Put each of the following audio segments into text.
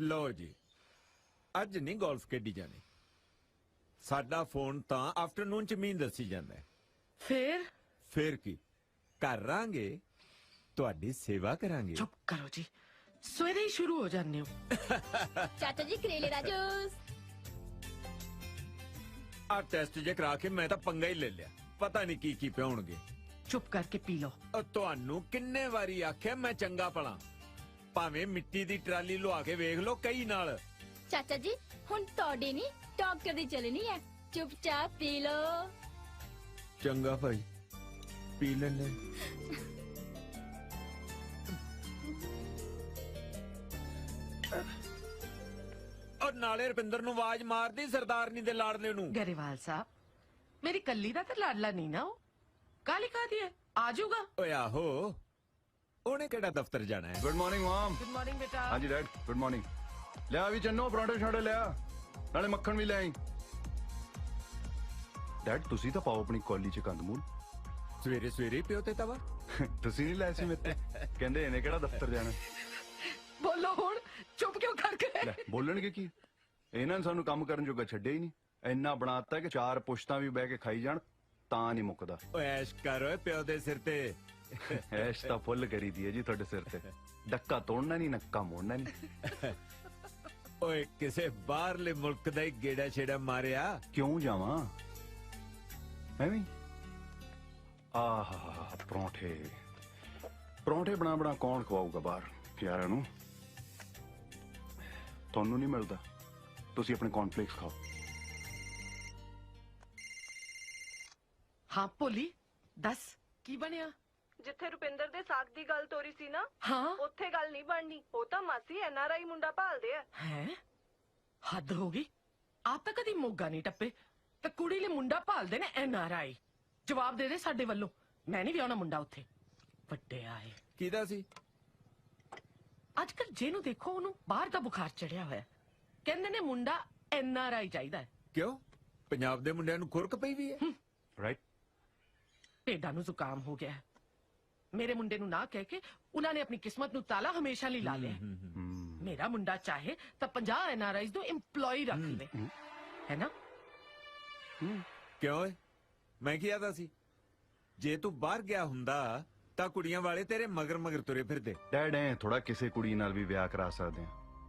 लो जी, अज नहीं गोल्फ खेडी जानी। साडा फोन तां आफ्टरनून च मीन दसी जांदा है। फिर की करांगे, तुहाडी सेवा करांगे। चुप करो जी, सवेरे ही शुरू हो जाने हो। चाचा जी करेले दा जूस। आ टेस्ट जे करा के मैं तां पंगा ही ले लिया। पता नहीं की पे होणगे। चुप करके पी लो। ਤੁਹਾਨੂੰ ਕਿੰਨੇ ਵਾਰੀ ਆਖਿਆ ਮੈਂ ਚੰਗਾ ਭਲਾ, ਭਾਵੇਂ ਮਿੱਟੀ ਦੀ ਟਰਾਲੀ ਲੁਆ ਕੇ ਵੇਖ ਲਓ ਕਈ ਨਾਲ। ਚਾਚਾ ਜੀ ਹੁਣ ਤੁਹਾਡੇ ਨਹੀਂ ਡਾਕਟਰ ਦੀ ਚੱਲਣੀ ਹੈ, ਚੁੱਪਚਾਪ ਪੀ ਲਓ। ਚੰਗਾ ਭਾਈ, ਪੀ ਲੈਣੇ। और नाले रविंदर ਨੂੰ ਆਵਾਜ਼ ਮਾਰਦੀ ਸਰਦਾਰਨੀ ਦੇ ਲਾੜਲੇ ਨੂੰ। गरेवाल साहब, मेरी कल्ली दा ते लाडला नहीं ना हो। काली खा दी है, आ जाऊगा। ਓਏ ਆਹੋ, ਉਹਨੇ ਕਿਹੜਾ ਦਫ਼ਤਰ ਜਾਣਾ ਹੈ। Good morning mom. Good morning बेटा। हाँ जी डैड, गुड मॉर्निंग। लिया भी चन्नो पराठे छाड़े लिया, नाले मक्खन भी ले आई। डैड तुसी तो पाओ अपनी कॉली च कंदमूल। ਸਵੇਰੇ ਸਵੇਰੇ ਪਿਓ ਤੇ ਤਵਾ। तुसी नहीं लाए सी मेरे ते, कहंदे इन्हें केड़ा दफ्तर जाना। बोलो हुण, चुप क्यों कर गए? ਲੈ ਬੋਲਣਗੇ ਕੀ, ਇਹਨਾਂ ਨੇ ਸਾਨੂੰ ਕੰਮ ਕਰਨ ਜੋਗਾ ਛੱਡਿਆ ਹੀ ਨਹੀਂ। ਇੰਨਾ ਬਣਾਤਾ ਕਿ ਚਾਰ ਪੁਸ਼ਤਾਂ ਵੀ ਬਹਿ ਕੇ ਖਾਈ ਜਾਣ ਤਾਂ ਨਹੀਂ ਮੁੱਕਦਾ। ਓਏ ਐਸ਼ ਕਰ ਓਏ ਪਿਓ ਦੇ ਸਿਰ ਤੇ। ਐਸ਼ ਤਾਂ ਫੁੱਲ ਕਰੀ ਦੀ ਹੈ ਜੀ ਤੁਹਾਡੇ ਸਿਰ ਤੇ। ਡੱਕਾ ਤੋੜਨਾ ਨਹੀਂ, ਨੱਕਾ ਮੋੜਨਾ ਨਹੀਂ। ਓਏ ਕਿਸੇ ਬਾਹਰਲੇ ਮੁਲਕ ਦਾ ਹੀ ਗੇੜਾ ਛੇੜਾ ਮਾਰਿਆ। ਕਿਉਂ ਜਾਵਾਂ ਮੈਂ ਵੀ। ਆਹਾ ਪਰੌਂਠੇ ਪਰੌਂਠੇ ਬਣਾ ਬਣਾ ਕੌਣ ਖਵਾਊਗਾ ਬਾਹਰ ਯਾਰਾਂ ਨੂੰ। ਤੁਹਾਨੂੰ ਨਹੀਂ ਮਿਲਦਾ, ਤੁਸੀਂ ਆਪਣੇ ਕੌਰਨਫਲੇਕਸ ਖਾਓ। हाँ भोली, दस की बनया? ਜਿੱਥੇ ਰੁਪਿੰਦਰ ਦੇ ਸਾਕ ਦੀ ਗੱਲ ਤੋਰੀ ਸੀ ਨਾ, हाँ ਉੱਥੇ ਗੱਲ ਨਹੀਂ ਬਣਨੀ। ਉਹ ਤਾਂ ਮਾਸੀ ਐਨਆਰਆਈ ਮੁੰਡਾ ਭਾਲਦੇ ਆ। है हद हो गई। आप तो कदी मोगा नहीं टप्पे ते कुड़ी ले मुंडा भालदे ने एनआरआई। जवाब दे दे साडे वल्लों, मैं नहीं विआहना मुंडा उत्थे। ਵੱਡੇ ਆਏ ਕਿਹਦਾ ਸੀ? ਅੱਜ ਕੱਲ ਜਿਹਨੂੰ ਦੇਖੋ ਉਹਨੂੰ ਬਾਹਰ ਦਾ ਬੁਖਾਰ ਚੜਿਆ ਹੋਇਆ। ਕਹਿੰਦੇ ਨੇ ਮੁੰਡਾ ਐਨਆਰਆਈ ਚਾਹੀਦਾ ਹੈ। ਕਿਉਂ, ਪੰਜਾਬ ਦੇ ਮੁੰਡਿਆਂ ਨੂੰ ਖੁਰਕ ਪਈ ਵੀ ਹੈ। ਰਾਈਟ। ਭੇਡਾਂ ਨੂੰ ਜ਼ੁਕਾਮ ਹੋ ਗਿਆ। ਮੇਰੇ ਮੁੰਡੇ ਨੂੰ ਨਾ ਕਹਿ ਕੇ ਉਹਨਾਂ ਨੇ ਆਪਣੀ ਕਿਸਮਤ ਨੂੰ ਤਾਲਾ ਹਮੇਸ਼ਾ ਲਈ ਲਾ ਲਿਆ। ਮੇਰਾ ਮੁੰਡਾ ਚਾਹੇ ਤਾਂ 50 ਐਨਆਰਆਈਜ਼ ਨੂੰ EMPLOYE ਰੱਖ ਲਵੇ, ਹੈ ਨਾ? ਕਿਉਂ ਓਏ, ਮੈਂ ਕੀ ਆਦਾ ਸੀ? ਜੇ ਤੂੰ ਬਾਹਰ ਗਿਆ ਹੁੰਦਾ ਤਾਂ ਕੁੜੀਆਂ ਵਾਲੇ ਤੇਰੇ ਮਗਰ ਮਗਰ ਤੁਰੇ ਫਿਰਦੇ। ਡੈਡ ਐ ਥੋੜਾ ਕਿਸੇ ਕੁੜੀ ਨਾਲ ਵੀ ਵਿਆਹ ਕਰਾ ਸਕਦੇ ਆ।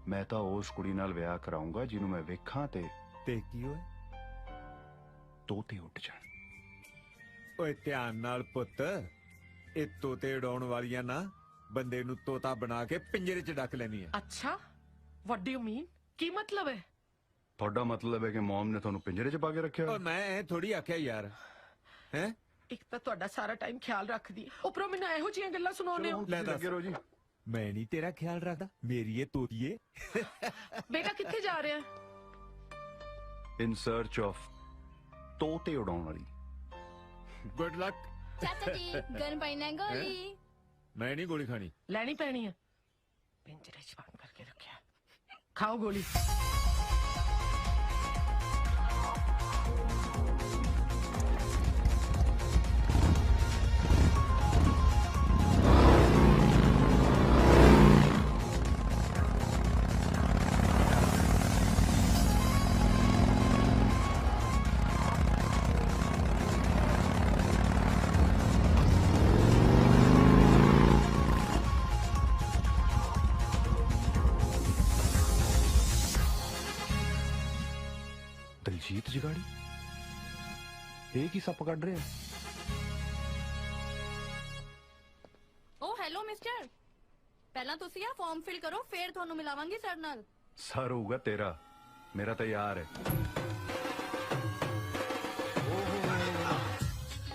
ਮੈਂ ਤਾਂ ਉਸ ਕੁੜੀ ਨਾਲ ਵਿਆਹ ਕਰਾਉਂਗਾ ਜਿਹਨੂੰ ਮੈਂ ਵੇਖਾਂ ਤੇ ਕੀ ਓਏ? ਤੋਤੇ ਉੱਡ ਜਾਣ। ਓਏ ਧਿਆਨ ਨਾਲ ਪੁੱਤ, ਇਹ ਤੋਤੇ ਉਡਾਉਣ ਵਾਲੀਆਂ ਨਾ ਬੰਦੇ ਨੂੰ ਤੋਤਾ ਬਣਾ ਕੇ ਪਿੰਜਰੇ 'ਚ ਡੱਕ ਲੈਣੀ ਹੈ। ਅੱਛਾ, ਵਾਟ ਡੂ ਯੂ ਮੀਨ? ਕੀ ਮਤਲਬ ਹੈ? ਤੁਹਾਡਾ ਮਤਲਬ ਹੈ ਕਿ ਮਮ ਨੇ ਤੁਹਾਨੂੰ ਪਿੰਜਰੇ 'ਚ ਪਾ ਕੇ ਰੱਖਿਆ? ਓਏ ਮੈਂ ਥੋੜੀ ਆਖਿਆ ਯਾਰ, ਹੈ? ਇੱਕ ਤਾਂ ਤੁਹਾਡਾ ਸਾਰਾ ਟਾਈਮ ਖਿਆਲ ਰੱਖਦੀ, ਉੱਪਰੋਂ ਮੈਨੂੰ ਇਹੋ ਜਿਹੀਆਂ ਗੱਲਾਂ ਸੁਣਾਉਂਦੇ ਹੋ। ਲੈ ਦੱਸ। ਲੱਗੇ ਰਹੋ ਜੀ। ਮੈਂ ਨਹੀਂ ਤੇਰਾ ਖਿਆਲ ਰੱਖਦਾ, ਮੇਰੀ ਇਹ ਤੋਤੀਏ। ਬੇਟਾ ਕਿੱਥੇ ਜਾ ਰਿਹਾ? ਇਨ ਸਰਚ ਆਫ ਤੋਤੇ ਉਡਾਉਣ ਵਾਲੀ। Good luck. ਚਾਚਾ ਜੀ ਗਨ ਪਾਈਨਾ ਗੋਲੀ। ਮੈਂ ਨਹੀਂ ਗੋਲੀ ਖਾਣੀ। ਲੈਣੀ ਪੈਣੀ ਹੈ। ਪਿੰਜਰੇ 'ਚ ਬੰਦ ਕਰਕੇ ਰੱਖਿਆ। ਖਾਓ ਗੋਲੀ। ਦਲਜੀਤ ਜਗਾੜੀ ਇਹ ਕੀ ਸੱਪ ਕੱਢ ਰਿਹਾ? ਓ ਹੈਲੋ ਮਿਸਟਰ, ਪਹਿਲਾਂ ਤੁਸੀਂ ਆ ਫਾਰਮ ਫਿਲ ਕਰੋ, ਫੇਰ ਤੁਹਾਨੂੰ ਮਿਲਾਵਾਂਗੀ ਸਰ ਨਾਲ। ਸਰ ਹੋਊਗਾ ਤੇਰਾ, ਮੇਰਾ ਤਾਂ ਯਾਰ ਹੈ।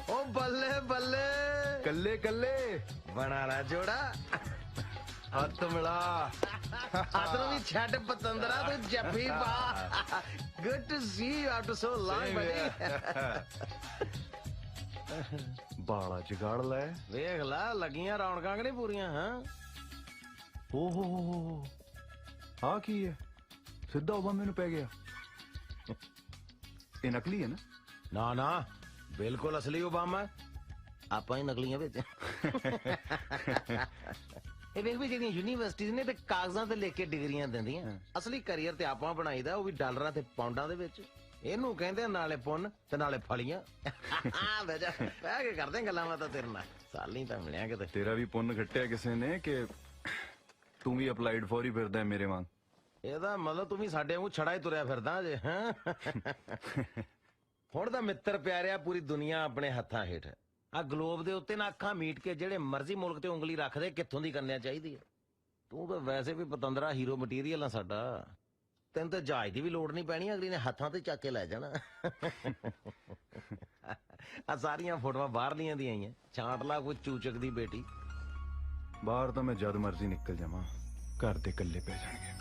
ओ बल्ले बल्ले ਕੱਲੇ ਕੱਲੇ बना ला जोड़ा। ਹੱਥ ਮਿਲਾ। हाथ भी छट पतंदरा तू जफ्फी पा। Good to see you after so long buddy। ਬਾਲਾ ਜਗਾੜ ਲੈ। देख ला लगियां रौनकां कि नहीं पूरियां? हाँ ਓ ਹੋ ਆ ਕੀ ਹੈ? ਸਿੱਧਾ ਓਬਾਮੇ ਨੂੰ ਪੈ ਗਿਆ। ਇਹ ਨਕਲੀ ਹੈ ਨਾ? ना ना बिल्कुल असली ओबामा। ਆਪਾਂ ਹੀ ਨਕਲੀਆਂ ਵਿੱਚ। ਇਹ ਵੇਖ ਵੀ ਜਿਹੜੀਆਂ ਯੂਨੀਵਰਸਿਟੀਆਂ ਨੇ ਤੇ ਕਾਗਜ਼ਾਂ ਤੇ ਲਿਖ ਕੇ ਡਿਗਰੀਆਂ ਦਿੰਦੀਆਂ ਅਸਲੀ ਕੈਰੀਅਰ ਤੇ ਆਪਾਂ ਬਣਾਈਦਾ ਉਹ ਵੀ ਡਾਲਰਾਂ ਤੇ ਪਾਉਂਡਾਂ ਦੇ ਵਿੱਚ ਇਹਨੂੰ ਕਹਿੰਦੇ ਆ ਨਾਲੇ ਪੁੰਨ ਤੇ ਨਾਲੇ ਫਲੀਆਂ ਬਹਿ ਜਾ ਬਹਿ ਕੇ ਕਰਦੇ ਗੱਲਾਂ ਬਾਤਾਂ ਤੇਰੇ ਨਾਲ ਸਾਲੀ ਤਾਂ ਮਿਲਿਆ ਕਿਤੇ ਤੇਰਾ ਵੀ ਪੁੰਨ ਖੱਟਿਆ ਕਿਸੇ ਨੇ ਕਿ ਤੂੰ ਵੀ ਅਪਲਾਈਡ ਫੋਰ ਹੀ ਫਿਰਦਾ ਹੈ ਮੇਰੇ ਵਾਂਗ ਇਹਦਾ ਮਤਲਬ ਤੂੰ ਵੀ ਸਾਡੇ ਵਾਂਗੂ ਛੜਾ ਹੀ ਤੁਰਿਆ ਫਿਰਦਾ ਜੇ ਹੈਂ ਹੁਣ ਤਾਂ ਮਿੱਤਰ ਪਿਆਰਿਆ ਪੂਰੀ ਦੁਨੀਆ ਆਪਣੇ ਹੱਥਾਂ ਹੇਠ ਹੈ ਆ ਗਲੋਬ ਦੇ ਉੱਤੇ ਨਾ ਅੱਖਾਂ ਮੀਟ ਕੇ ਜਿਹੜੇ ਮਰਜ਼ੀ ਮੁਲਕ ਤੇ ਉਂਗਲੀ ਰੱਖਦੇ ਕਿੱਥੋਂ ਦੀ ਕਰਨਿਆ ਚਾਹੀਦੀ ਹੈ ਤੂੰ ਤਾਂ ਵੈਸੇ ਵੀ ਪਤੰਦਰਾ ਹੀਰੋ ਮਟੀਰੀਅਲ ਆ ਸਾਡਾ ਤੈਨੂੰ ਤਾਂ ਜਹਾਜ਼ ਦੀ ਵੀ ਲੋੜ ਨਹੀਂ ਪੈਣੀ ਅਗਲੀ ਨੇ ਹੱਥਾਂ ਤੇ ਚੱਕ ਕੇ ਲੈ ਜਾਣਾ ਆ ਸਾਰੀਆਂ ਫੋਟੋਆਂ ਬਾਹਰਲੀਆਂ ਦੀਆਂ ਆਈਆਂ ਛਾਂਟ ਲਾ ਕੋਈ ਚੂਚਕ ਦੀ ਬੇਟੀ ਬਾਹਰ ਤਾਂ ਮੈਂ ਜਦ ਮਰਜ਼ੀ ਨਿਕਲ ਜਾਵਾਂ ਘਰ ਦੇ ਇਕੱਲੇ ਪੈ ਜਾਣਗੇ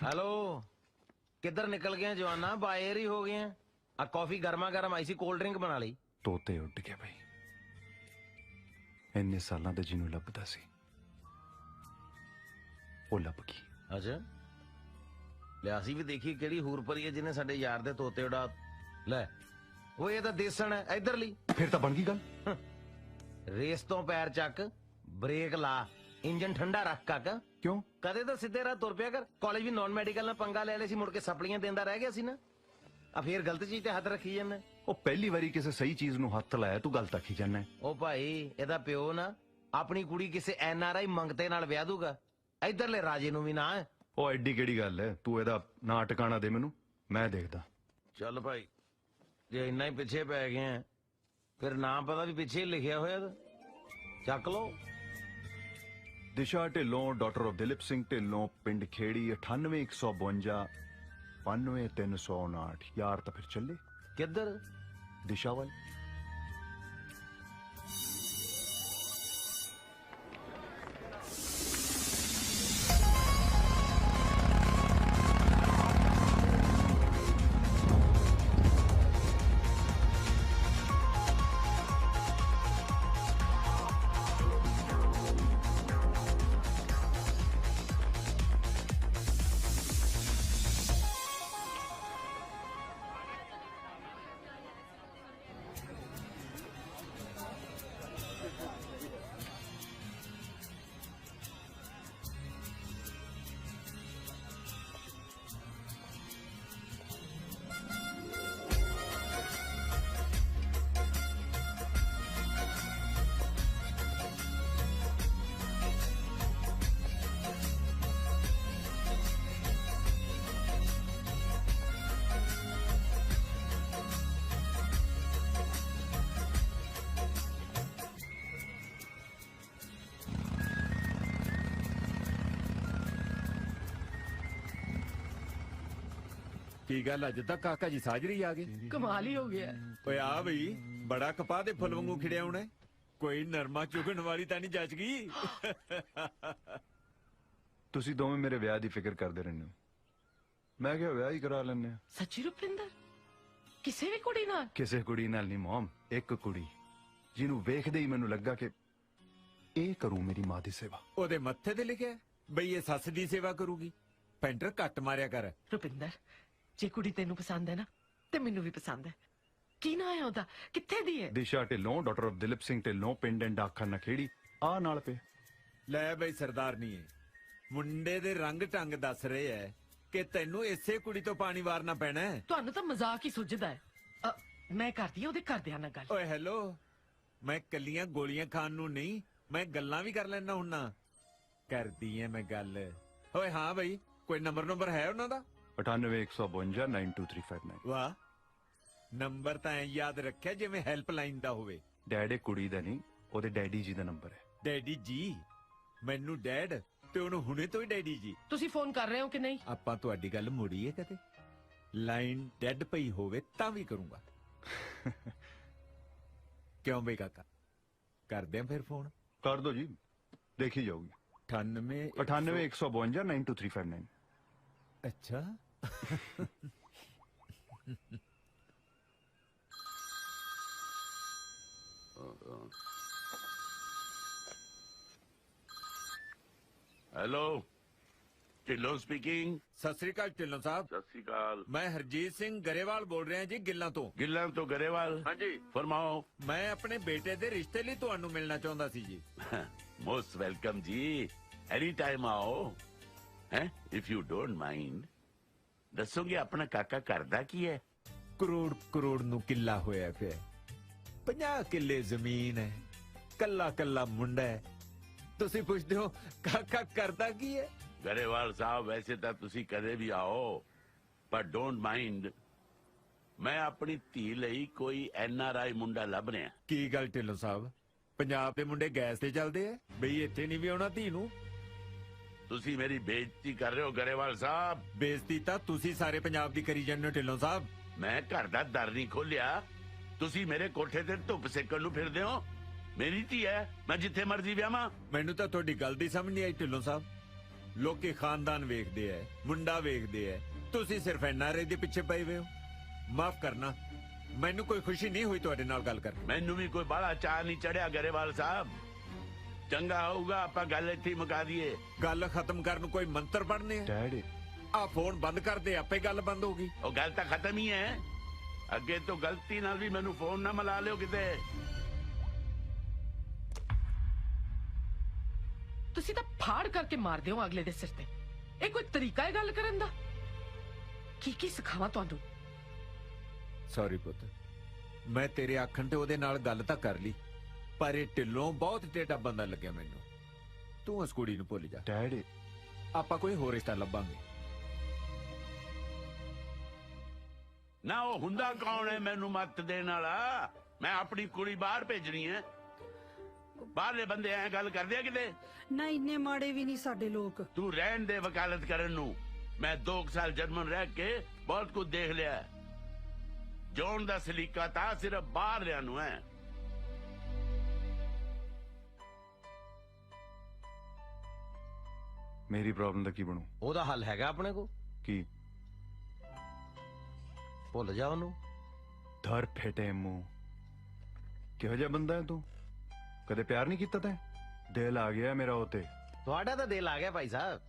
ਹੈਲੋ ਕਿੱਧਰ ਨਿਕਲ ਗਏ ਜਵਾਨਾ ਬਾਹਰ ਹੀ ਹੋ ਗਏ ਆ ਕਾਫੀ ਗਰਮਾ ਗਰਮ ਆਈ ਸੀ ਕੋਲਡ ਡਰਿੰਕ ਬਣਾ ਲਈ ਤੋਤੇ ਉੱਡ ਗਏ ਬਈ ਇੰਨੇ ਸਾਲਾਂ ਤੋਂ ਜਿਹਨੂੰ ਲੱਭਦਾ ਸੀ ਉਹ ਲੱਭ ਗਈ ਅੱਛਾ ਲਿਆਸੀ ਵੀ ਦੇਖੀ ਕਿਹੜੀ ਹੂਰ ਪਰੀ ਹੈ ਜਿਹਨੇ ਸਾਡੇ ਯਾਰ ਦੇ ਤੋਤੇ ਉਡਾ ਲੈ ਉਹ ਇਹ ਤਾਂ ਦੇਸਣ ਹੈ ਇਧਰ ਲਈ ਫਿਰ ਤਾਂ ਬਣ ਗਈ ਗੱਲ ਰੇਸ ਤੋਂ ਪੈਰ ਚੱਕ ਬ੍ਰੇਕ ਲਾ ਇੰਜਨ ਠੰਡਾ ਰੱਖ ਕਾਕਾ ਕਿਉਂ ਕਦੇ ਤਾਂ ਸਿੱਧੇ ਰਾਹ ਤੁਰ ਪਿਆ ਕਰ ਕਾਲਜ ਵੀ ਨਾਨ ਮੈਡੀਕਲ ਨਾਲ ਪੰਗਾ ਲੈ ਲਿਆ ਸੀ ਮੁੜ ਕੇ ਸਪਲੀਆਂ ਦਿੰਦਾ ਰਹਿ ਗਿਆ ਸੀ ਨਾ ਆ ਫੇਰ ਗਲਤ ਚੀਜ਼ ਤੇ ਹੱਥ ਰੱਖੀ ਜਾਂਦਾ ਉਹ ਪਹਿਲੀ ਵਾਰੀ ਕਿਸੇ ਸਹੀ ਚੀਜ਼ ਨੂੰ ਹੱਥ ਲਾਇਆ ਤੂੰ ਗਲਤ ਆਖੀ ਜਾਂਦਾ ਉਹ ਭਾਈ ਇਹਦਾ ਪਿਓ ਨਾ ਆਪਣੀ ਕੁੜੀ ਕਿਸੇ NRI ਮੰਗਤੇ ਨਾਲ ਵਿਆਹ ਦੂਗਾ ਇਧਰਲੇ ਰਾਜੇ ਨੂੰ ਵੀ ਨਾ ਉਹ ਐਡੀ ਕਿਹੜੀ ਗੱਲ ਹੈ ਤੂੰ ਇਹਦਾ ਨਾਂ ਟਿਕਾਣਾ ਦੇ ਮੈਨੂੰ ਮੈਂ ਦੇਖਦਾ ਚੱਲ ਭਾਈ ਜੇ ਇੰਨਾ ਹੀ ਪਿੱਛੇ ਪੈ ਗਏ ਆ ਫਿਰ ਨਾਂ ਪਤਾ ਵੀ ਪਿੱਛੇ ਹੀ ਲਿਖਿਆ ਹੋਇਆ ਤਾਂ ਚੱਕ ਲਓ ਦਿਸ਼ਾ ਢਿੱਲੋਂ ਡਾਕਟਰ ਆਫ ਦਿਲੀਪ ਸਿੰਘ ਢਿੱਲੋਂ ਪਿੰਡ ਖੇੜੀ 98152 95359 ਯਾਰ ਤਾਂ ਫਿਰ ਚੱਲੇ ਕਿੱਧਰ ਦਿਸ਼ਾ ਵੱਲ ਕੀ ਗੱਲ ਅੱਜ ਤੱਕ ਕਾਕਾ ਜੀ ਸਾਜਰੀ ਆ ਗਏ कमाल ही हो गया ਓਏ ਆ ਬਈ ਬੜਾ ਕਪਾਹ ਦੇ ਫੁੱਲ ਵਾਂਗੂ ਖਿੜਿਆ ਹੋਣਾ ਕੋਈ ਨਰਮਾ ਚੁਗਣ ਵਾਲੀ ਤਾਂ ਨਹੀਂ ਜੱਜ ਗਈ ਤੁਸੀਂ ਦੋਵੇਂ ਮੇਰੇ ਵਿਆਹ ਦੀ ਫਿਕਰ ਕਰਦੇ ਰਹਿੰਦੇ ਹੋ ਮੈਂ ਕਿਹਾ ਵਿਆਹ ਹੀ ਕਰਾ ਲੈਂਦੇ ਆ सच्ची रुपिंदर किसी भी कुड़ी नाल ਕਿਸੇ ਕੁੜੀ ਨਾਲ ਨਹੀਂ ਮੋਮ ਇੱਕ ਕੁੜੀ ਜਿਹਨੂੰ ਵੇਖਦੇ ਹੀ ਮੈਨੂੰ ਲੱਗਾ ਕਿ ਇਹ ਕਰੂ ਮੇਰੀ ਮਾਂ ਦੀ ਸੇਵਾ ਉਹਦੇ ਮੱਥੇ ਤੇ ਲਿਖਿਆ ਬਈ ਇਹ ਸੱਸ ਦੀ ਸੇਵਾ ਕਰੂਗੀ ਪੈਂਟਰ ਘੱਟ ਮਾਰਿਆ ਕਰ रुपिंदर जे कुड़ी तेनू पसंद है ना ते मैनू भी पसंद है की ना है ओदा कित्थे दी है ਦਿਸ਼ਾ ਢਿੱਲੋਂ ਡਾਕਟਰ ਆਫ ਦਿਲੀਪ ਸਿੰਘ ਢਿੱਲੋਂ ਪਿੰਡ ਡਾਕਖਾਨਾ ਨਖੇੜੀ ਆ ਨਾਲ ਪੇ ਲੈ ਬਈ ਸਰਦਾਰ ਨਹੀਂ ਏ ਮੁੰਡੇ ਦੇ ਰੰਗ ਢੰਗ ਦੱਸ ਰਹੇ ਐ ਕਿ ਤੈਨੂੰ ਇਸੇ ਕੁੜੀ ਤੋਂ ਪਾਣੀ ਵਾਰਨਾ ਪੈਣਾ ਹੈ ਤੁਹਾਨੂੰ ਤਾਂ ਮਜ਼ਾਕ ਹੀ ਸੁਝਦਾ ਹੈ ਮੈਂ ਕਰਦੀ ਆ ਉਹਦੇ ਘਰਦਿਆਂ ਨਾਲ ਗੱਲ ਓਏ ਹੈਲੋ ਮੈਂ ਕੱਲੀਆਂ ਗੋਲੀਆਂ ਖਾਣ ਨੂੰ ਨਹੀਂ ਮੈਂ ਗੱਲਾਂ ਵੀ ਕਰ ਲੈਣਾ ਹੁੰਨਾ ਕਰਦੀ ਐ ਮੈਂ ਗੱਲ ਓਏ ਹਾਂ ਬਈ ਕੋਈ ਨੰਬਰ ਹੈ ਉਹਨਾਂ ਦਾ 9815 92359 ਵਾਹ ਨੰਬਰ ਤਾਂ ਐਂ ਯਾਦ ਰੱਖਿਆ ਜਿਵੇਂ ਹੈਲਪਲਾਈਨ ਦਾ ਹੋਵੇ ਡੈਡ ਇਹ ਕੁੜੀ ਦਾ ਨਹੀਂ ਉਹਦੇ ਡੈਡੀ ਜੀ ਦਾ ਨੰਬਰ ਹੈ ਡੈਡੀ ਜੀ ਮੈਨੂੰ ਡੈਡ ਤੇ ਉਹਨੂੰ ਹੁਣੇ ਤੋਂ ਹੀ ਡੈਡੀ ਜੀ ਤੁਸੀਂ ਫੋਨ ਕਰ ਰਹੇ ਹੋ ਕਿ ਨਹੀਂ ਆਪਾਂ ਤੁਹਾਡੀ ਗੱਲ ਮੋੜੀ ਹੈ ਕਦੇ ਲਾਈਨ ਡੈਡ ਪਈ ਹੋਵੇ ਤਾਂ ਵੀ ਕਰੂੰਗਾ ਕਿਉਂ ਬਈ ਕਾਕਾ ਕਰਦੇ ਆਂ ਫਿਰ ਫੋਨ ਕਰ ਦੋ ਜੀ ਦੇਖੀ ਜਾਊਗੀ 98 9815 92359 ਅੱਛਾ हेलो ਢਿੱਲੋਂ ਸਪੀਕਿੰਗ। ਸਤਿ ਸ੍ਰੀ ਅਕਾਲ ਢਿੱਲੋਂ ਸਾਹਿਬ। ਸਤਿ ਸ੍ਰੀ ਅਕਾਲ। ਮੈਂ ਹਰਜੀਤ ਸਿੰਘ ਗਰੇਵਾਲ ਬੋਲ ਰਿਹਾ ਜੀ ਗਿੱਲਾਂ ਤੋਂ। ਗਿੱਲਾਂ ਤੋਂ ਗਰੇਵਾਲ। ਹਾਂਜੀ ਫਰਮਾਓ। ਮੈਂ ਆਪਣੇ ਬੇਟੇ ਦੇ ਰਿਸ਼ਤੇ ਲਈ ਤੁਹਾਨੂੰ ਮਿਲਣਾ ਚਾਹੁੰਦਾ ਸੀ ਜੀ। ਮੋਸਟ ਵੈਲਕਮ ਜੀ, ਐਨੀ ਟਾਈਮ ਆਓ। ਹੈ ਇਫ ਯੂ ਡੋਂਟ ਮਾਈਂਡ ਦੱਸੋਗੇ ਆਪਣਾ ਕਾਕਾ ਕਰਦਾ ਕੀ ਹੈ? ਕਰੋੜ ਕਰੋੜ ਨੂੰ ਕਿੱਲਾ ਹੋਇਆ ਪਿਆ 50 ਕਿੱਲੇ ਜ਼ਮੀਨ ਹੈ, ਕੱਲਾ ਕੱਲਾ ਮੁੰਡਾ ਹੈ। ਤੁਸੀਂ ਪੁੱਛਦੇ ਹੋ ਕਾਕਾ ਕਰਦਾ ਕੀ ਹੈ? ਗਰੇਵਾਲ ਸਾਹਿਬ ਵੈਸੇ ਤਾਂ ਤੁਸੀਂ ਕਦੇ ਵੀ ਆਓ, ਪਰ ਡੋਂਟ ਮਾਈਂਡ ਮੈਂ ਆਪਣੀ ਧੀ ਲਈ ਕੋਈ ਐਨਆਰਆਈ ਮੁੰਡਾ ਲੱਭ ਰਿਹਾ। ਕੀ ਗੱਲ ਢਿੱਲੋਂ ਸਾਹਿਬ, ਪੰਜਾਬ ਦੇ ਮੁੰਡੇ ਗੈਸ ਤੇ ਚੱਲਦੇ ਆ ਬਈ, ਇੱਥੇ ਨਹੀਂ ਵੀ ਆਉਣਾ ਧੀ ਨੂੰ? ਤੁਸੀਂ ਮੇਰੀ ਬੇਇੱਜ਼ਤੀ ਕਰ ਰਹੇ ਹੋ ਗਰੇਵਾਲ ਸਾਹਿਬ। ਬੇਇੱਜ਼ਤੀ ਤਾਂ ਤੁਸੀਂ ਸਾਰੇ ਪੰਜਾਬ ਦੀ ਕਰੀ ਜਾਂਦੇ ਹੋ ਢਿੱਲੋਂ ਸਾਹਿਬ। ਮੈਂ ਘਰ ਦਾ ਦਰ ਨਹੀਂ ਖੋਲਿਆ, ਤੁਸੀਂ ਮੇਰੇ ਕੋਠੇ ਤੇ ਧੁੱਪ ਸੇਕਣ ਨੂੰ ਫਿਰਦੇ ਹੋ। ਮੇਰੀ ਧੀ ਹੈ, ਮੈਂ ਜਿੱਥੇ ਮਰਜ਼ੀ ਵਿਆਹਾਂ। ਮੈਨੂੰ ਤਾਂ ਤੁਹਾਡੀ ਗੱਲ ਦੀ ਸਮਝ ਨਹੀਂ ਆਈ ਢਿੱਲੋਂ ਸਾਹਿਬ। ਲੋਕੀ ਖਾਨਦਾਨ ਵੇਖਦੇ ਐ, ਮੁੰਡਾ ਵੇਖਦੇ ਐ, ਤੁਸੀਂ ਸਿਰਫ ਐਨਆਰਆਈ ਦੇ ਪਿੱਛੇ ਪਏ ਹੋਏ ਹੋ। ਮਾਫ ਕਰਨਾ, ਮੈਨੂੰ ਕੋਈ ਖੁਸ਼ੀ ਨਹੀਂ ਹੋਈ ਤੁਹਾਡੇ ਨਾਲ ਗੱਲ ਕਰਕੇ। ਮੈਨੂੰ ਵੀ ਕੋਈ ਬੜਾ ਚਾਹ ਨਹੀਂ ਚੜਿਆ ਗਰੇਵਾਲ ਸਾਹਿਬ। ਚੰਗਾ ਹੋਊਗਾ ਆਪਾਂ ਗੱਲ ਇੱਥੇ ਹੀ ਮੁਕਾ ਦਈਏ। ਗੱਲ ਖਤਮ ਕਰਨ ਨੂੰ ਕੋਈ ਮੰਤਰ ਪੜਨੇ ਆ? ਡੈਡ ਆ ਫੋਨ ਬੰਦ ਕਰ ਦੇ, ਆਪੇ ਗੱਲ ਬੰਦ ਹੋਗੀ। ਉਹ ਗੱਲ ਤਾਂ ਖਤਮ ਹੀ ਹੈ। ਅੱਗੇ ਤੋਂ ਗਲਤੀ ਨਾਲ ਵੀ ਮੈਨੂੰ ਫੋਨ ਨਾ ਮਿਲਾ ਲਿਓ ਕਿਤੇ। ਤੁਸੀਂ ਤਾਂ ਫਾੜ ਕਰਕੇ ਮਾਰਦੇ ਹੋ ਅਗਲੇ ਦੇ ਸਿਰ ਤੇ। ਇਹ ਕੋਈ ਤਰੀਕਾ ਹੈ ਗੱਲ ਕਰਨ ਦਾ? ਕੀ ਸਿਖਾਵਾਂ ਤੁਹਾਨੂੰ? ਸੌਰੀ ਪੁੱਤ, ਮੈਂ ਤੇਰੇ ਆਖਣ ਤੇ ਉਹਦੇ ਨਾਲ ਗੱਲ ਤਾਂ ਕਰ ਲਈ, ਪਰ ਇਹ ਢਿੱਲੋਂ ਬਹੁਤ ਟੇਢਾ ਬੰਦਾ ਲੱਗਿਆ ਮੈਨੂੰ। ਤੂੰ ਉਸ ਕੁੜੀ ਨੂੰ ਭੁੱਲ ਜਾ। ਡੈਡ ਆਪਾਂ ਕੋਈ ਹੋਰ ਰਿਸ਼ਤਾ ਲੱਭਾਂਗੇ। ਨਾ ਉਹ ਹੁੰਦਾ ਕੌਣ ਹੈ ਮੈਨੂੰ ਮੱਤ ਦੇਣ ਵਾਲਾ? ਮੈਂ ਆਪਣੀ ਕੁੜੀ ਬਾਹਰ ਭੇਜਣੀ ਹੈ। ਬਾਹਰਲੇ ਬੰਦੇ ਐ ਗੱਲ ਕਰਦੇ ਆ ਕਿਤੇ? ਨਾ ਇੰਨੇ ਮਾੜੇ ਵੀ ਨਹੀਂ ਸਾਡੇ ਲੋਕ। ਤੂੰ ਰਹਿਣ ਦੇ ਵਕਾਲਤ ਕਰਨ ਨੂੰ। ਮੈਂ 2 ਸਾਲ ਜਰਮਨ ਰਹਿ ਕੇ ਬਹੁਤ ਕੁਝ ਦੇਖ ਲਿਆ। ਜੋਨ ਦਾ ਸਲੀਕਾ ਤਾਂ ਸਿਰਫ ਬਾਹਰਲਿਆਂ ਨੂੰ ਹੈ। ਮੇਰੀ ਪ੍ਰੋਬਲਮ ਦਾ ਕੀ ਬਣੂ? ਉਹਦਾ ਹੱਲ ਹੈਗਾ ਆਪਣੇ ਕੋ। ਕੀ? ਭੁੱਲ ਜਾ ਉਹਨੂੰ। ਧਰ ਫੇਟੇ ਮੂੰਹ। ਕਿਹੋ ਜਿਹਾ ਬੰਦਾ ਹੈ ਤੂੰ? ਕਦੇ ਪਿਆਰ ਨਹੀਂ ਕੀਤਾ ਤੈਂ? ਦਿਲ ਆ ਗਿਆ ਮੇਰਾ ਉਹ ਤੇ। ਤੁਹਾਡਾ ਤਾਂ ਦਿਲ ਆ ਗਿਆ ਭਾਈ ਸਾਹਿਬ,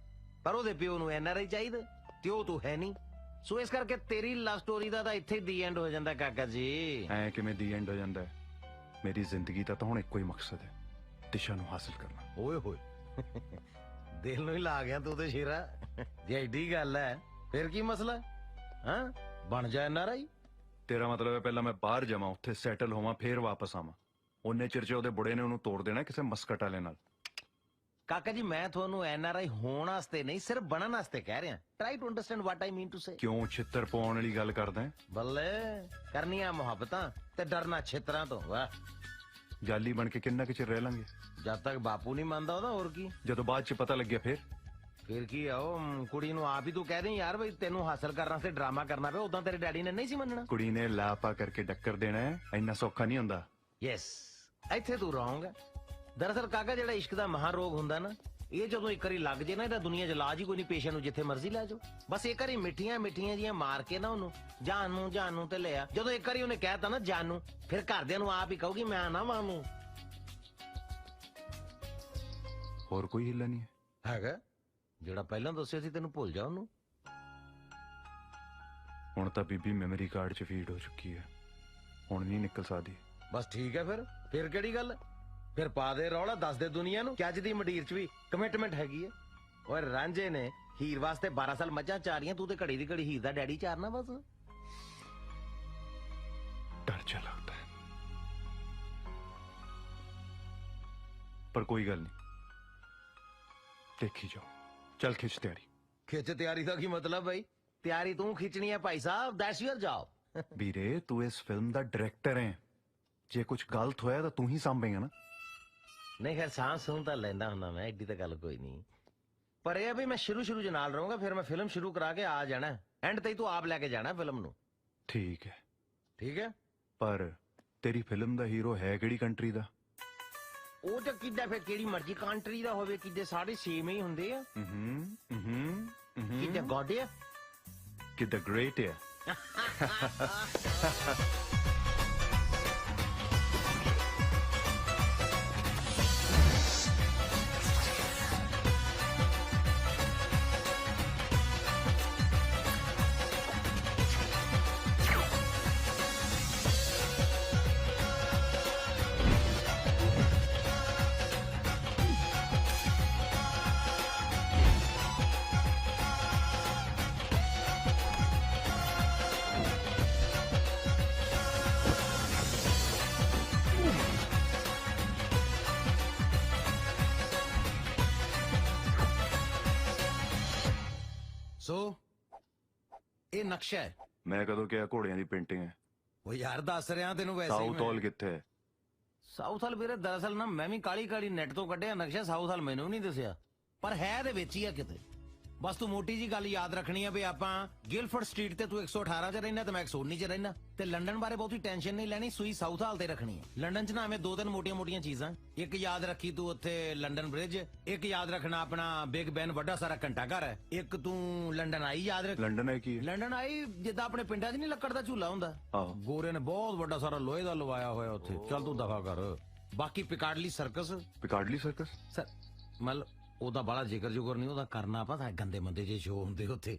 ਪਰ ਉਹਦੇ ਪਿਓ ਨੂੰ ਐਨਆਰਆਈ ਚਾਹੀਦਾ ਤੇ ਉਹ ਤੂੰ ਹੈ ਨਹੀਂ। ਸੋ ਇਸ ਕਰਕੇ ਤੇਰੀ ਲਵ ਸਟੋਰੀ ਦਾ ਤਾਂ ਇੱਥੇ ਦੀ ਐਂਡ ਹੋ ਜਾਂਦਾ ਕਾਕਾ ਜੀ। ਐ ਕਿਵੇਂ ਦੀ ਐਂਡ ਹੋ ਜਾਂਦਾ ਹੈ? ਮੇਰੀ ਜ਼ਿੰਦਗੀ ਦਾ ਤਾਂ ਹੁਣ ਇੱਕੋ ਹੀ ਮਕਸਦ ਹੈ, ਦਿਸ਼ਾ ਨੂੰ ਹਾਸਲ ਕਰਨਾ। ਓਏ ਹੋਏ ਦਿਲ ਨੂੰ ਹੀ ਲਾ ਗਿਆ ਤੂੰ ਤੇ ਸ਼ੇਰਾ। ਜੇ ਐਡੀ ਗੱਲ ਹੈ ਫਿਰ ਕੀ ਮਸਲਾ? ਹਾਂ ਬਣ ਜਾ ਐਨਆਰਆਈ। ਤੇਰਾ ਮਤਲਬ ਹੈ ਪਹਿਲਾਂ ਮੈਂ ਬਾਹਰ ਜਾਵਾਂ, ਉੱਥੇ ਸੈਟਲ ਹੋਵਾਂ, ਫੇਰ ਵਾਪਸ ਆਵਾਂ। ਉਹਨੇ ਚਿਰ 'ਚ ਉਹਦੇ ਬੁੜੇ ਨੇ ਉਹਨੂੰ ਤੋੜ ਦੇਣਾ ਕਿਸੇ ਮਸਕਟ ਵਾਲੇ ਨਾਲ। ਕਾਕਾ ਜੀ ਮੈਂ ਤੁਹਾਨੂੰ ਐਨਆਰਆਈ ਹੋਣ ਵਾਸਤੇ ਨਹੀਂ, ਸਿਰਫ ਬਣਨ ਵਾਸਤੇ ਕਹਿ ਰਿਹਾ। Try to understand what I mean to say. ਕਿਉਂ ਛਿੱਤਰ ਪਾਉਣ ਵਾਲੀ ਗੱਲ ਕਰਦਾ ਹੈ? ਬੱਲੇ ਕਰਨੀਆਂ ਮੁਹੱਬਤਾਂ ਤੇ ਡਰਨਾ ਛਿੱਤਰਾਂ ਤੋਂ। ਵਾਹ ਜਾਲੀ ਬਣ ਕੇ ਕਿੰਨਾ ਕੁ ਚਿਰ ਰਹਿ ਲਾਂਗੇ? ਜਦ ਤੱਕ ਬਾਪੂ ਨਹੀਂ ਮੰਨਦਾ ਉਹਦਾ ਹੋਰ ਕੀ। ਜਦੋਂ ਬਾਅਦ 'ਚ ਪਤਾ ਲੱਗਿਆ ਫਿਰ ਕੀ ਆ? ਉਹ ਕੁੜੀ ਨੂੰ ਆਪ ਹੀ ਤੂੰ ਕਹਿ ਦੇ ਯਾਰ ਬਈ ਤੈਨੂੰ ਹਾਸਲ ਕਰਨ ਵਾਸਤੇ ਡਰਾਮਾ ਕਰਨਾ ਪਿਆ। ਉਦਾਂ ਤੇਰੇ ਡੈਡੀ ਨੇ ਨਹੀਂ ਸੀ ਮੰਨਣਾ। ਕੁੜੀ ਨੇ ਲਾਪਾ ਕਰਕੇ ਡੱਕਰ ਦੇਣਾ ਹੈ, ਇੰਨਾ ਸੌਖਾ ਨਹੀਂ ਹੁੰਦਾ। ਯੈਸ ਇੱਥੇ ਤੂੰ ਰੋਂਗ। ਦਰਅਸਲ ਕਾਕਾ ਜਿਹੜਾ ਇਸ਼ਕ ਦਾ ਮਹਾ ਰੋਗ ਹੁੰਦਾ ਨਾ, ਇਹ ਜਦੋਂ ਇੱਕ ਵਾਰੀ ਲੱਗ ਜੇ ਨਾ, ਇਹਦਾ ਦੁਨੀਆ 'ਚ ਇਲਾਜ ਹੀ ਕੋਈ ਨਹੀਂ। ਪੇਸ਼ੈਂਟ ਨੂੰ ਜਿੱਥੇ ਮਰਜ਼ੀ ਲੈ ਜਾਓ, ਬਸ ਇੱਕ ਵਾਰੀ ਮਿੱਠੀਆਂ ਮਿੱਠੀਆਂ ਜੀਆਂ ਮਾਰ ਕੇ ਨਾ ਉਹਨੂੰ ਜਾਨੂ ਤੇ ਲਿਆ। ਜਦੋਂ ਇੱਕ ਵਾਰੀ ਉਹਨੇ ਕਹਿਤਾ ਨਾ ਜਾਨੂ, ਫਿਰ ਘਰਦਿਆਂ ਨੂੰ ਆਪ ਹੀ ਕਹੂਗੀ ਮੈਂ ਨਾ ਮਾਨੂੰ। ਹੋਰ ਕੋਈ ਹਿੱਲਾ ਨਹੀਂ ਹੈ? ਹੈਗਾ ਜਿਹੜਾ ਪਹਿਲਾਂ ਦੱਸਿਆ ਸੀ ਤੈਨੂੰ, ਭੁੱਲ ਜਾ ਉਹਨੂੰ। ਹੁਣ ਤਾਂ ਬੀਬੀ ਮੈਮਰੀ ਕਾਰਡ 'ਚ ਫੀਡ ਹੋ ਚੁੱਕੀ ਹੈ, ਹੁਣ ਨਹੀਂ ਨਿਕਲ ਸਕਦੀ। ਬਸ ਠੀਕ ਹੈ ਫਿਰ ਕਿਹੜੀ ਗੱਲ? ਫਿਰ ਪਾ ਦੇ ਰੌਲਾ, ਦੱਸ ਦੇ ਦੁਨੀਆ ਨੂੰ ਕਿ ਅੱਜ ਦੀ ਮੰਡੀਰ 'ਚ ਵੀ ਕਮਿਟਮੈਂਟ ਹੈਗੀ ਹੈ। ਓਏ ਰਾਂਝੇ ਨੇ ਹੀਰ ਵਾਸਤੇ 12 ਸਾਲ ਮੱਝਾਂ ਚਾਰੀਆਂ, ਤੂੰ ਤੇ ਘੜੀ ਦੀ ਘੜੀ ਹੀਰ ਦਾ ਡੈਡੀ ਚਾਰਨਾ ਬਸ। ਡਰ ਜਾ ਲੱਗਦਾ ਹੈ, ਪਰ ਕੋਈ ਗੱਲ ਨਹੀਂ, ਦੇਖੀ ਜਾਓ। ਚੱਲ ਖਿੱਚ ਤਿਆਰੀ। ਖਿੱਚ ਤਿਆਰੀ ਦਾ ਕੀ ਮਤਲਬ ਬਈ? ਤਿਆਰੀ ਤੂੰ ਖਿੱਚਣੀ ਹੈ Bhai Sahib, that's your job. ਵੀਰੇ ਤੂੰ ਇਸ ਫਿਲਮ ਦਾ ਡਾਇਰੈਕਟਰ ਹੈ, ਜੇ ਕੁਝ ਗਲਤ ਹੋਇਆ ਤਾਂ ਤੂੰ ਹੀ ਸਾਂਭੇਗਾ ਨਾ। ਨਹੀਂ ਖੈਰ ਸਾਂਭ ਸੂੰ ਤਾਂ ਲੈਂਦਾ ਹੁੰਦਾ ਮੈਂ, ਐਡੀ ਤਾਂ ਗੱਲ ਕੋਈ ਨਹੀਂ। ਪਰ ਇਹ ਆ ਵੀ ਮੈਂ ਸ਼ੁਰੂ 'ਚ ਨਾਲ ਰਹੂੰਗਾ, ਫਿਰ ਮੈਂ ਫਿਲਮ ਸ਼ੁਰੂ ਕਰਾ ਕੇ ਆ ਜਾਣਾ। ਐਂਡ ਤੇ ਤੂੰ ਆਪ ਲੈ ਕੇ ਜਾਣਾ ਫਿਲਮ ਨੂੰ। ਠੀਕ ਹੈ, ਠੀਕ ਹੈ। ਪਰ ਤੇਰੀ ਫਿਲਮ ਦਾ ਹੀਰੋ ਹੈ ਕਿਹੜੀ ਕੰਟਰੀ ਦਾ? ਉਹ ਤਾਂ ਕਿੱਦਾਂ ਫਿਰ ਕਿਹੜੀ ਮਰਜ਼ੀ ਕੰਟਰੀ ਦਾ ਹੋਵੇ, ਕਿੱਦੇ ਸਾਰੇ ਸੇਮ ਹੀ ਹੁੰਦੇ ਆ। ਕਿੱਦਾਂ ਗੋਡ ਆ, ਕਿੱਦਾਂ ਗ੍ਰੇਟ ਹੈ। ਸੋ ਇਹ ਨਕਸ਼ਾ ਹੈ। ਮੈਂ ਕਦੋਂ ਕਿਹਾ ਘੋੜਿਆਂ ਦੀ ਪੇਂਟਿੰਗ ਹੈ? ਉਹ ਯਾਰ ਦੱਸ ਰਿਹਾ ਤੈਨੂੰ ਵੈਸੇ ਹੀ ਸਾਊਥ ਮੈਂ। ਹਾਲ ਕਿੱਥੇ ਹੈ? ਸਾਊਥ ਹਾਲ ਵੀਰੇ ਦਰਅਸਲ ਨਾ ਮੈਂ ਵੀ ਕਾਲੀ ਕਾਲੀ ਨੈਟ ਤੋਂ ਕੱਢਿਆ ਨਕਸ਼ਾ। ਸਾਊਥ ਹਾਲ ਮੈਨੂੰ ਵੀ ਨਹੀਂ ਦੱਸਿਆ, ਪਰ ਹੈ ਇਹਦੇ ਵਿੱਚ ਹੀ ਆ ਕਿਤੇ। ਬਸ ਤੂੰ ਮੋਟੀ ਜੀ ਗੱਲ ਯਾਦ ਰੱਖਣੀ ਆ ਵੀ ਆਪਾਂ ਗਿਲਫੋਰਡ ਸਟਰੀਟ ਤੇ ਤੂੰ 118 'ਚ ਰਹਿਣਾ ਤੇ ਮੈਂ 119 'ਚ ਰਹਿਣਾ, ਤੇ ਲੰਡਨ ਬਾਰੇ ਬਹੁਤੀ ਟੈਨਸ਼ਨ ਨਹੀਂ ਲੈਣੀ, ਸੂਈ ਸਾਊਥ ਹਾਲ ਤੇ ਰੱਖਣੀ ਹੈ। ਲੰਡਨ 'ਚ ਨਾ ਐਵੇਂ ਦੋ ਤਿੰਨ ਮੋਟੀਆਂ ਚੀਜ਼ਾਂ, ਇੱਕ ਯਾਦ ਰੱਖੀ ਤੂੰ ਉੱਥੇ ਲੰਡਨ ਬ੍ਰਿਜ, ਇੱਕ ਯਾਦ ਰੱਖਣਾ ਆਪਣਾ ਬਿਗ ਬੈਨ ਵੱਡਾ ਸਾਰਾ ਘੰਟਾ ਘਰ ਹੈ, ਇੱਕ ਤੂੰ ਲੰਡਨ ਆਈ ਯਾਦ ਰੱਖ। ਲੰਡਨ ਹੈ ਕੀ ਹੈ? ਲੰਡਨ ਆਈ ਜਿੱਦਾਂ ਆਪਣੇ ਪਿੰਡਾਂ 'ਚ ਨਹੀਂ ਲੱਕੜ ਦਾ ਝੂਲਾ ਹੁੰਦਾ, ਆਹੋ। ਗੋਰੇ ਨੇ ਬਹੁਤ ਵੱਡਾ ਸਾਰਾ ਲੋਹੇ ਦਾ ਲਵਾਇਆ ਹੋਇਆ ਉੱਥੇ। ਚੱਲ ਤੂੰ ਦਫਾ ਕਰ। ਬਾਕੀ Piccadilly circus Piccadilly circus? Sir ਮਤਲਬ ਉਹਦਾ ਬੜਾ ਜ਼ਿਕਰ ਜੁਗਰ ਨਹੀਂ ਉਹਦਾ ਕਰਨਾ, ਆਪਾਂ ਤਾਂ ਗੰਦੇ ਮੰਦੇ ਜੇ ਸ਼ੋਅ ਹੁੰਦੇ ਉੱਥੇ।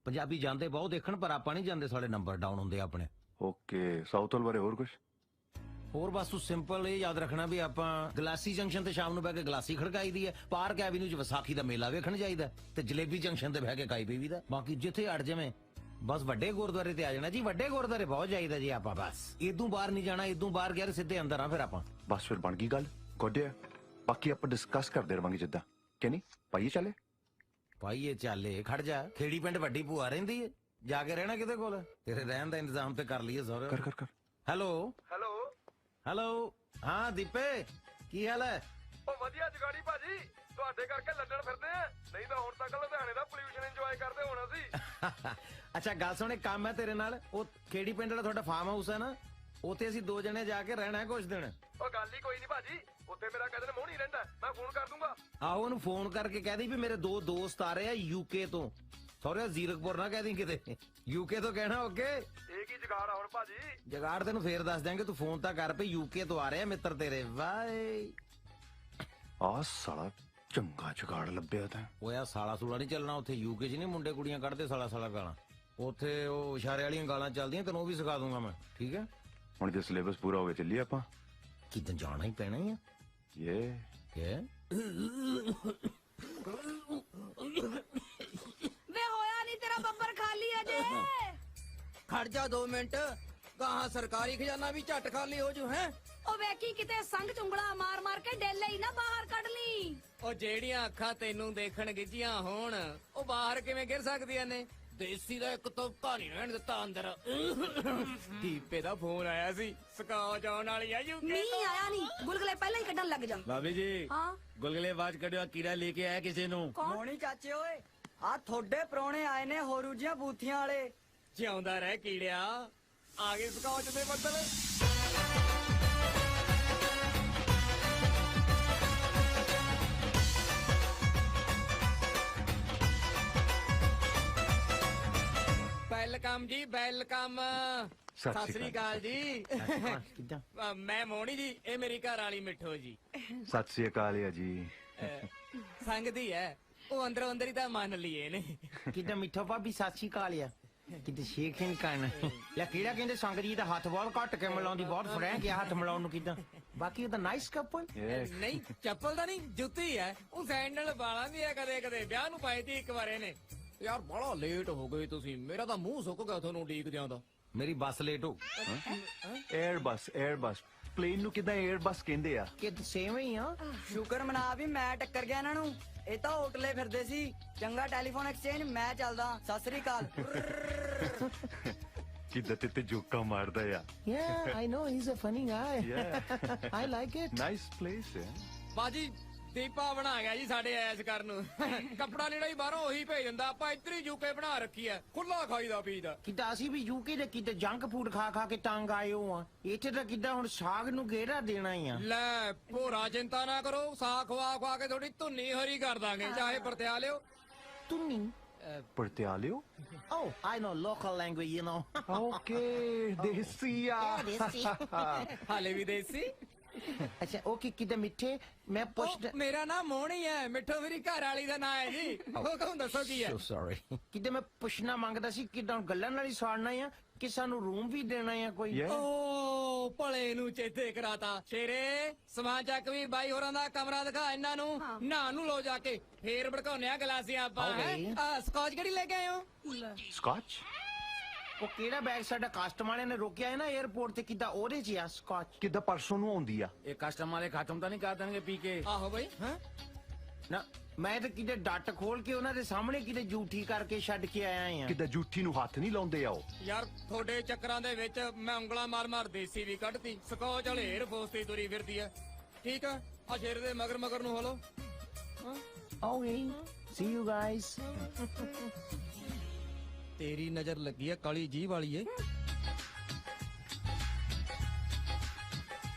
ਪੰਜਾਬੀ ਜਾਂਦੇ ਬਹੁਤ ਦੇਖਣ, ਪਰ ਆਪਾਂ ਨਹੀਂ ਜਾਂਦੇ, ਸਾਡੇ ਨੰਬਰ ਡਾਊਨ ਹੁੰਦੇ ਆਪਣੇ। ਓਕੇ, ਸਾਊਥ ਹਾਲ ਬਾਰੇ ਹੋਰ ਕੁਝ? ਹੋਰ ਬਸ ਤੂੰ ਸਿੰਪਲ ਇਹ ਯਾਦ ਰੱਖਣਾ ਵੀ ਆਪਾਂ ਗਲਾਸੀ ਜੰਕਸ਼ਨ ਤੇ ਸ਼ਾਮ ਨੂੰ ਬਹਿ ਕੇ ਗਲਾਸੀ ਖੜਕਾਈ ਦੀ ਹੈ, ਪਾਰਕ ਐਵੀਨਿਊ 'ਚ ਵਿਸਾਖੀ ਦਾ ਮੇਲਾ ਵੇਖਣ ਜਾਈਦਾ, ਤੇ ਜਲੇਬੀ ਜੰਕਸ਼ਨ ਤੇ ਬਹਿ ਕੇ ਕਾਈ ਪੀਵੀ ਦਾ। ਬਾਕੀ ਜਿੱਥੇ ਅੜ ਜਾਵੇਂ ਬਸ ਵੱਡੇ ਗੁਰਦੁਆਰੇ ਤੇ ਆ ਜਾਣਾ ਜੀ। ਵੱਡੇ ਗੁਰਦੁਆਰੇ ਬਹੁਤ ਜਾਈਦਾ ਜੀ ਆਪਾਂ, ਬਸ ਇਦੋਂ ਬਾਹਰ ਨਹੀਂ ਜਾਣਾ। ਇਦੋਂ ਬਾਹਰ ਗਿਆ ਸਿੱਧੇ ਅੰਦਰ ਆ ਫਿਰ ਆਪਾਂ। ਬਸ ਫਿਰ ਬਣ ਗਈ ਗੱਲ, ਗੋਡਿਆ। ਬਾਕੀ ਆਪਾਂ ਡਿਸਕਸ ਕਰਦੇ ਰਵਾਂਗੇ ਜਿੱਦਾਂ ਕਿ ਨਹੀਂ। ਪਾਈਏ ਚੱਲੇ? ਭਾਈਏ ਚੱਲੇ, ਖੜ ਜਾ। ਖੇੜੀ ਪਿੰਡ ਵੱਡੀ ਭੂਆ ਰਹਿੰਦੀ ਏ, ਜਾ ਕੇ ਰਹਿਣਾ ਕਿਤੇ ਕੋਲ? ਤੇਰੇ ਰਹਿਣ ਦਾ ਇੰਤਜ਼ਾਮ ਤੇ ਕਰ ਲਈਏ ਸਹੁਰੇ। ਕਰ ਕਰ ਕਰ। Hello hello. ਹੈਲੋ, ਹਾਂ ਦੀਪੇ, ਕੀ ਹਾਲ ਹੈ? ਉਹ ਵਧੀਆ ਜਗਾੜੀ ਭਾਜੀ, ਤੁਹਾਡੇ ਕਰਕੇ ਲੰਡਨ ਫਿਰਦੇ ਆ, ਨਹੀਂ ਤਾਂ ਹੁਣ ਤੱਕ ਲੁਧਿਆਣੇ ਦਾ ਪੋਲਿਊਸ਼ਨ ਇੰਜੋਏ ਕਰਦੇ ਹੋਣਾ ਸੀ। ਅੱਛਾ ਗੱਲ ਸੁਣ, ਇੱਕ ਕੰਮ ਹੈ ਤੇਰੇ ਨਾਲ। ਉਹ ਖੇੜੀ ਪਿੰਡ ਵਾਲਾ ਤੁਹਾਡਾ ਫਾਰਮ ਹਾਊਸ ਹੈ ਨਾ, ਉੱਥੇ ਅਸੀਂ 2 ਜਣੇ ਜਾ ਕੇ ਰਹਿਣਾ ਹੈ ਕੁਝ ਦਿਨ। ਉਹ ਗੱਲ ਹੀ ਕੋਈ ਨਹੀਂ ਭਾਜੀ, ਉੱਥੇ ਮੇਰਾ ਕਦਨ ਮੋਹ ਨਹੀਂ ਰਹਿੰਦਾ, ਮੈਂ ਫੋਨ ਕਰ ਦੂੰਗਾ। ਆਹੋ ਉਹਨੂੰ ਫੋਨ ਕਰਕੇ ਕਹਿ ਦੀ ਵੀ ਮੇਰੇ 2 ਦੋਸਤ ਆ ਰਹੇ ਆ ਯੂਕੇ ਤੋਂ। ਸੌਰੀ ਜ਼ੀਰਕਪੁਰ ਨਾ ਕਹਿ ਦੀ ਕਿਤੇ, ਯੂਕੇ ਤੋਂ ਕਹਿਣਾ। ਓਕੇ, ਇਹ ਕੀ ਜਗਾੜ ਆ ਹੁਣ ਭਾਜੀ? ਜਗਾੜ ਤੈਨੂੰ ਫੇਰ ਦੱਸ ਦਿਆਂਗੇ, ਤੂੰ ਫੋਨ ਤਾਂ ਕਰ ਪਈ। ਯੂਕੇ ਤੋਂ ਆ ਰਹੇ ਆ ਮਿੱਤਰ ਤੇਰੇ। ਵਾਏ ਆ ਸਾਲਾ ਚੰਗਾ ਜੁਗਾੜ ਲੱਭਿਆ ਤਾਂ। ਉਹ ਯਾਰ ਸਾਲਾ ਸੂਲਾ ਨਹੀਂ ਚੱਲਣਾ ਉੱਥੇ। ਯੂਕੇ 'ਚ ਨਹੀਂ ਮੁੰਡੇ ਕੁੜੀਆਂ ਕੱਢਦੇ ਸਾਲਾ ਗਾਲਾਂ, ਉੱਥੇ ਉਹ ਇਸ਼ਾਰੇ ਵਾਲੀਆਂ ਗਾਲਾਂ ਚੱਲਦੀਆਂ, ਤੈਨੂੰ ਉਹ ਵੀ ਸਿਖਾ ਦੂੰਗਾ ਮੈਂ, ਠੀਕ ਹੈ? ਹੁਣ ਜੇ ਸਿਲੇਬਸ ਪੂਰਾ ਹੋ ਗਿਆ ਚੱਲੀਏ ਆਪਾਂ। ਕਿਦਾਂ ਜਾਣਾ ਹੀ ਪੈਣਾ ਹੀ ਆ। ਇਹ ਕੀ ਵੇ ਹੋਇਆ ਨਹੀਂ ਤੇਰਾ ਬੱਬਰ ਖਾਲੀ ਅਜੇ। ਖੜ ਜਾ 2 ਮਿੰਟ, ਗਾਹਾਂ ਸਰਕਾਰੀ ਖਜ਼ਾਨਾ ਵੀ ਝੱਟ ਖਾਲੀ ਹੋ ਜੂ। ਹੈ ਉਹ ਵੇਖੀ ਕਿਤੇ ਸੰਗ ਚੁੰਗਲਾ ਮਾਰ ਮਾਰ ਕੇ ਡੇਲੇ ਹੀ ਨਾ ਬਾਹਰ ਕੱਢ ਲਈ। ਉਹ ਜਿਹੜੀਆਂ ਅੱਖਾਂ ਤੈਨੂੰ ਦੇਖਣ ਗਿੱਜੀਆਂ ਹੋਣ, ਉਹ ਬਾਹਰ ਕਿਵੇਂ ਗਿਰ ਸਕਦੀਆਂ ਨੇ? ਦੇਸੀ ਦਾ ਇੱਕ ਤੁਪਕਾ ਨਹੀਂ ਰਹਿਣ ਦਿੱਤਾ ਅੰਦਰ। ਦੀਪੇ ਦਾ ਫੋਨ ਆਇਆ ਸੀ, ਸਕਾ ਜਾਣ ਵਾਲੀ ਆ ਯੂਕੇ ਨਹੀਂ ਆਇਆ ਨਹੀਂ, ਗੁਲਗਲੇ ਪਹਿਲਾਂ ਹੀ ਕੱਢਣ ਲੱਗ ਜਾ। ਭਾਬੀ ਜੀ, ਹਾਂ ਗੁਲਗਲੇ ਬਾਜ ਕੱਢਿਓ, ਕੀੜਾ ਲੈ ਕੇ ਆਇਆ ਕਿਸੇ ਨੂੰ। ਮੋਣੀ ਚਾਚੇ ਓਏ, ਆ ਤੁਹਾਡੇ ਪ੍ਰਾਹੁਣੇ ਆਏ ਨੇ ਹੋਰੂ ਜੀਆਂ ਬੂਥੀਆਂ ਵਾਲੇ। ਜਿਉਂਦਾ ਰਹਿ ਕੀੜਿਆ, ਆ ਗਏ ਸਕੌਚ ਦੇ ਬੱਦਲ। ਵੈਲਕਮ ਜੀ, ਵੈਲਕਮ। ਸਤਿ ਸ੍ਰੀ ਅਕਾਲ ਜੀ। ਕਿੱਦਾਂ? ਮੈਂ ਮੋਣੀ ਜੀ, ਇਹ ਮੇਰੀ ਘਰ ਵਾਲੀ ਮਿੱਠੋ ਜੀ। ਸਤਿ ਸ੍ਰੀ ਅਕਾਲ ਆ ਜੀ। ਸੰਗਦੀ ਹੈ, ਉਹ ਅੰਦਰੋਂ ਅੰਦਰ ਹੀ ਤਾਂ ਮੰਨ ਲਈਏ ਨੇ। ਕਿੱਦਾਂ ਮਿੱਠਾ ਭਾਬੀ? ਸਤਿ ਸ਼੍ਰੀ ਅਕਾਲ ਆ। ਕਿਤੇ ਸ਼ੇਖ ਨਹੀਂ ਕਰਨਾ ਲੈ। ਕਿਹੜਾ ਕਹਿੰਦੇ ਸੰਗ ਜੀ ਦਾ ਹੱਥ ਬਹੁਤ ਘੱਟ ਕੇ ਮਿਲਾਉਂਦੀ, ਬਹੁਤ ਫਰੈਂਕ ਆ ਹੱਥ ਮਿਲਾਉਣ ਨੂੰ। ਕਿੱਦਾਂ ਬਾਕੀ ਉਹਦਾ ਨਾਈਸ ਕਪਲ? ਨਹੀਂ ਚੱਪਲ ਦਾ ਨਹੀਂ, ਜੁੱਤੀ ਹੈ। ਉਹ ਸੈਂਡਲ ਵਾਲਾਂ ਦੀ ਹੈ, ਕਦੇ ਕਦੇ ਵਿਆਹ ਨੂੰ ਪਾਈ ਤੀ ਇੱਕ ਵਾਰ ਇਹਨੇ। ਯਾਰ ਬੜਾ ਲੇਟ ਹੋ ਗਏ ਤੁਸੀਂ, ਮੇਰਾ ਤਾਂ ਮੂੰਹ ਸੁੱਕ ਗਿਆ ਤੁਹਾਨੂੰ ਉਡੀਕਦਿਆਂ ਦਾ। ਮੇਰੀ ਬੱਸ ਲੇਟ ਹੋ। 에ਅਰ ਬੱਸ ਪਲੇਨ ਨੂੰ ਕਿਦਾਂ 에ਅਰ ਬੱਸ ਕਹਿੰਦੇ ਆ? ਕਿ ਸੇਮ ਹੀ ਆ। ਸ਼ੁਕਰ ਮਨਾ ਵੀ ਮੈਂ ਟੱਕਰ ਗਿਆ ਇਹਨਾਂ ਨੂੰ, ਇਹ ਤਾਂ ਹੋਟਲੇ ਫਿਰਦੇ ਸੀ। ਚੰਗਾ ਟੈਲੀਫੋਨ ਐਕਸਚੇਂਜ, ਮੈਂ ਚੱਲਦਾ। ਸਤਿ ਸ੍ਰੀ ਅਕਾਲ। ਕਿਦਾਂ ਤੇ ਜੋਕਾ ਮਾਰਦਾ ਆ। Yeah, I know he's a funny guy. Yeah. I like it. Nice place ਹੈ। ਬਾਜੀ ਦੀਪਾ ਬਣਾ ਗਿਆ ਜੀ ਸਾਡੇ ਐਸ ਕਰਨ ਨੂੰ। ਕੱਪੜਾ ਲੀੜਾ ਹੀ ਬਾਹਰੋਂ ਉਹੀ ਭੇਜ ਦਿੰਦਾ, ਆਪਾਂ ਇੱਧਰ ਹੀ ਯੂਕੇ ਬਣਾ ਰੱਖੀ ਐ, ਖੁੱਲਾ ਖਾਈਦਾ ਪੀਦਾ। ਕਿੱਦਾਂ ਅਸੀਂ ਵੀ ਯੂਕੇ ਦੇ ਕਿਤੇ ਜੰਕ ਫੂਡ ਖਾ ਖਾ ਕੇ ਤੰਗ ਆਏ ਹੋ ਆ। ਇੱਥੇ ਤਾਂ ਕਿੱਦਾਂ ਹੁਣ ਸਾਗ ਨੂੰ ਘੇਰਾ ਦੇਣਾ ਹੀ ਆ। ਲੈ ਭੋਰਾ ਚਿੰਤਾ ਨਾ ਕਰੋ, ਸਾਗ ਖਵਾ ਖਵਾ ਕੇ ਥੋੜੀ ਧੁੰਨੀ ਹਰੀ ਕਰ ਦਾਂਗੇ, ਚਾਹੇ ਵਰਤਿਆ ਲਿਓ। ਤੁੰਨੀ? ਪਰਤਿਆਲਿਓ? Oh, I know local language, you know. Okay, ਦੇਸੀ ਆ। ਹਾਲੇ ਵੀ ਦੇਸੀ। ਅੱਛਾ ਓਕੇ, ਕਿਤੇ ਮਿੱਠੇ ਮੈਂ ਪੁੱਛਦਾ। ਮੇਰਾ ਨਾਮ ਮੋਹਣੀ ਹੈ, ਮਿੱਠੋ ਮੇਰੀ ਘਰ ਵਾਲੀ ਦਾ ਨਾਂ ਹੈ ਜੀ। ਹੁਕਮ ਦੱਸੋ ਕੀ ਹੈ? So sorry. ਕਿਤੇ ਮੈਂ ਪੁੱਛਣਾ ਮੰਗਦਾ ਸੀ, ਕਿਦਾਂ ਗੱਲਾਂ ਨਾਲ ਹੀ ਸਾੜਨਾ ਆ ਕਿ ਸਾਨੂੰ ਰੂਮ ਵੀ ਦੇਣਾ ਆ ਕੋਈ? Yeah. ਓ ਭਲੇ ਨੂੰ ਚੇਤੇ ਕਰਾਤਾ ਸ਼ੇਰੇ। ਸਮਾਂ ਚੱਕ ਵੀ ਬਾਈ ਹੋਰਾਂ ਦਾ ਕਮਰਾ ਦਿਖਾ ਇਹਨਾਂ ਨੂੰ, ਨਹਾ ਨੂੰ ਲੋ ਜਾ ਕੇ, ਫੇਰ ਭੜਕਾਉਨੇ ਆ ਗਲਾਸੀਆਂ ਆਪਾਂ। ਆ ਸਕੌਚ ਕਿਹੜੀ ਲੈ ਕੇ ਆਏ ਹੋ? ਸਕਾਚ? ਉਹ ਕਿਹੜਾ ਬੈਗ ਸਾਡਾ ਕਸਟਮਰ ਵਾਲਿਆਂ ਨੇ ਰੋਕਿਆ ਹੈ ਨਾ 에어ਪੋਰਟ ਤੇ, ਕਿਦਾਂ ਉਹਦੇ 'ਚ ਆ ਸਕਾਚ? ਕਿਦਾਂ ਪਰਸੋਂ ਨੂੰ ਆਉਂਦੀ ਆ? ਇਹ ਕਸਟਮਰ ਵਾਲੇ ਖਤਮ ਤਾਂ ਨਹੀਂ ਕਰ ਦੇਣਗੇ ਪੀ ਕੇ? ਆਹੋ ਬਈ। ਨਾ ਮੈਂ ਤਾਂ ਕਿਤੇ ਡੱਟ ਖੋਲ ਕੇ ਉਹਨਾਂ ਦੇ ਸਾਹਮਣੇ ਕਿਤੇ ਝੂਠੀ ਕਰਕੇ ਛੱਡ ਕੇ ਆਇਆ ਆ। ਕਿਤੇ ਜੂਠੀ ਨੂੰ ਹੱਥ ਨਹੀਂ ਲਾਉਂਦੇ ਆ ਉਹ। ਯਾਰ ਤੁਹਾਡੇ ਚੱਕਰਾਂ ਦੇ ਵਿੱਚ ਮੈਂ ਉਂਗਲਾਂ ਮਾਰ ਦੇਸੀ ਵੀ ਕੱਢਤੀ, ਸਕੌਚ ਵਾਲੇ ਏਅਰ ਫੋਰਸ ਤੇ ਤੁਰੀ ਫਿਰਦੀ ਐ। ਠੀਕ ਆ, ਆ ਸ਼ੇਰ ਦੇ ਮਗਰ ਨੂੰ hello. Okay, C you guys. ਤੇਰੀ ਨਜ਼ਰ ਲੱਗੀ ਐ ਕਾਲੀ ਜੀਭ ਵਾਲੀ ਏ।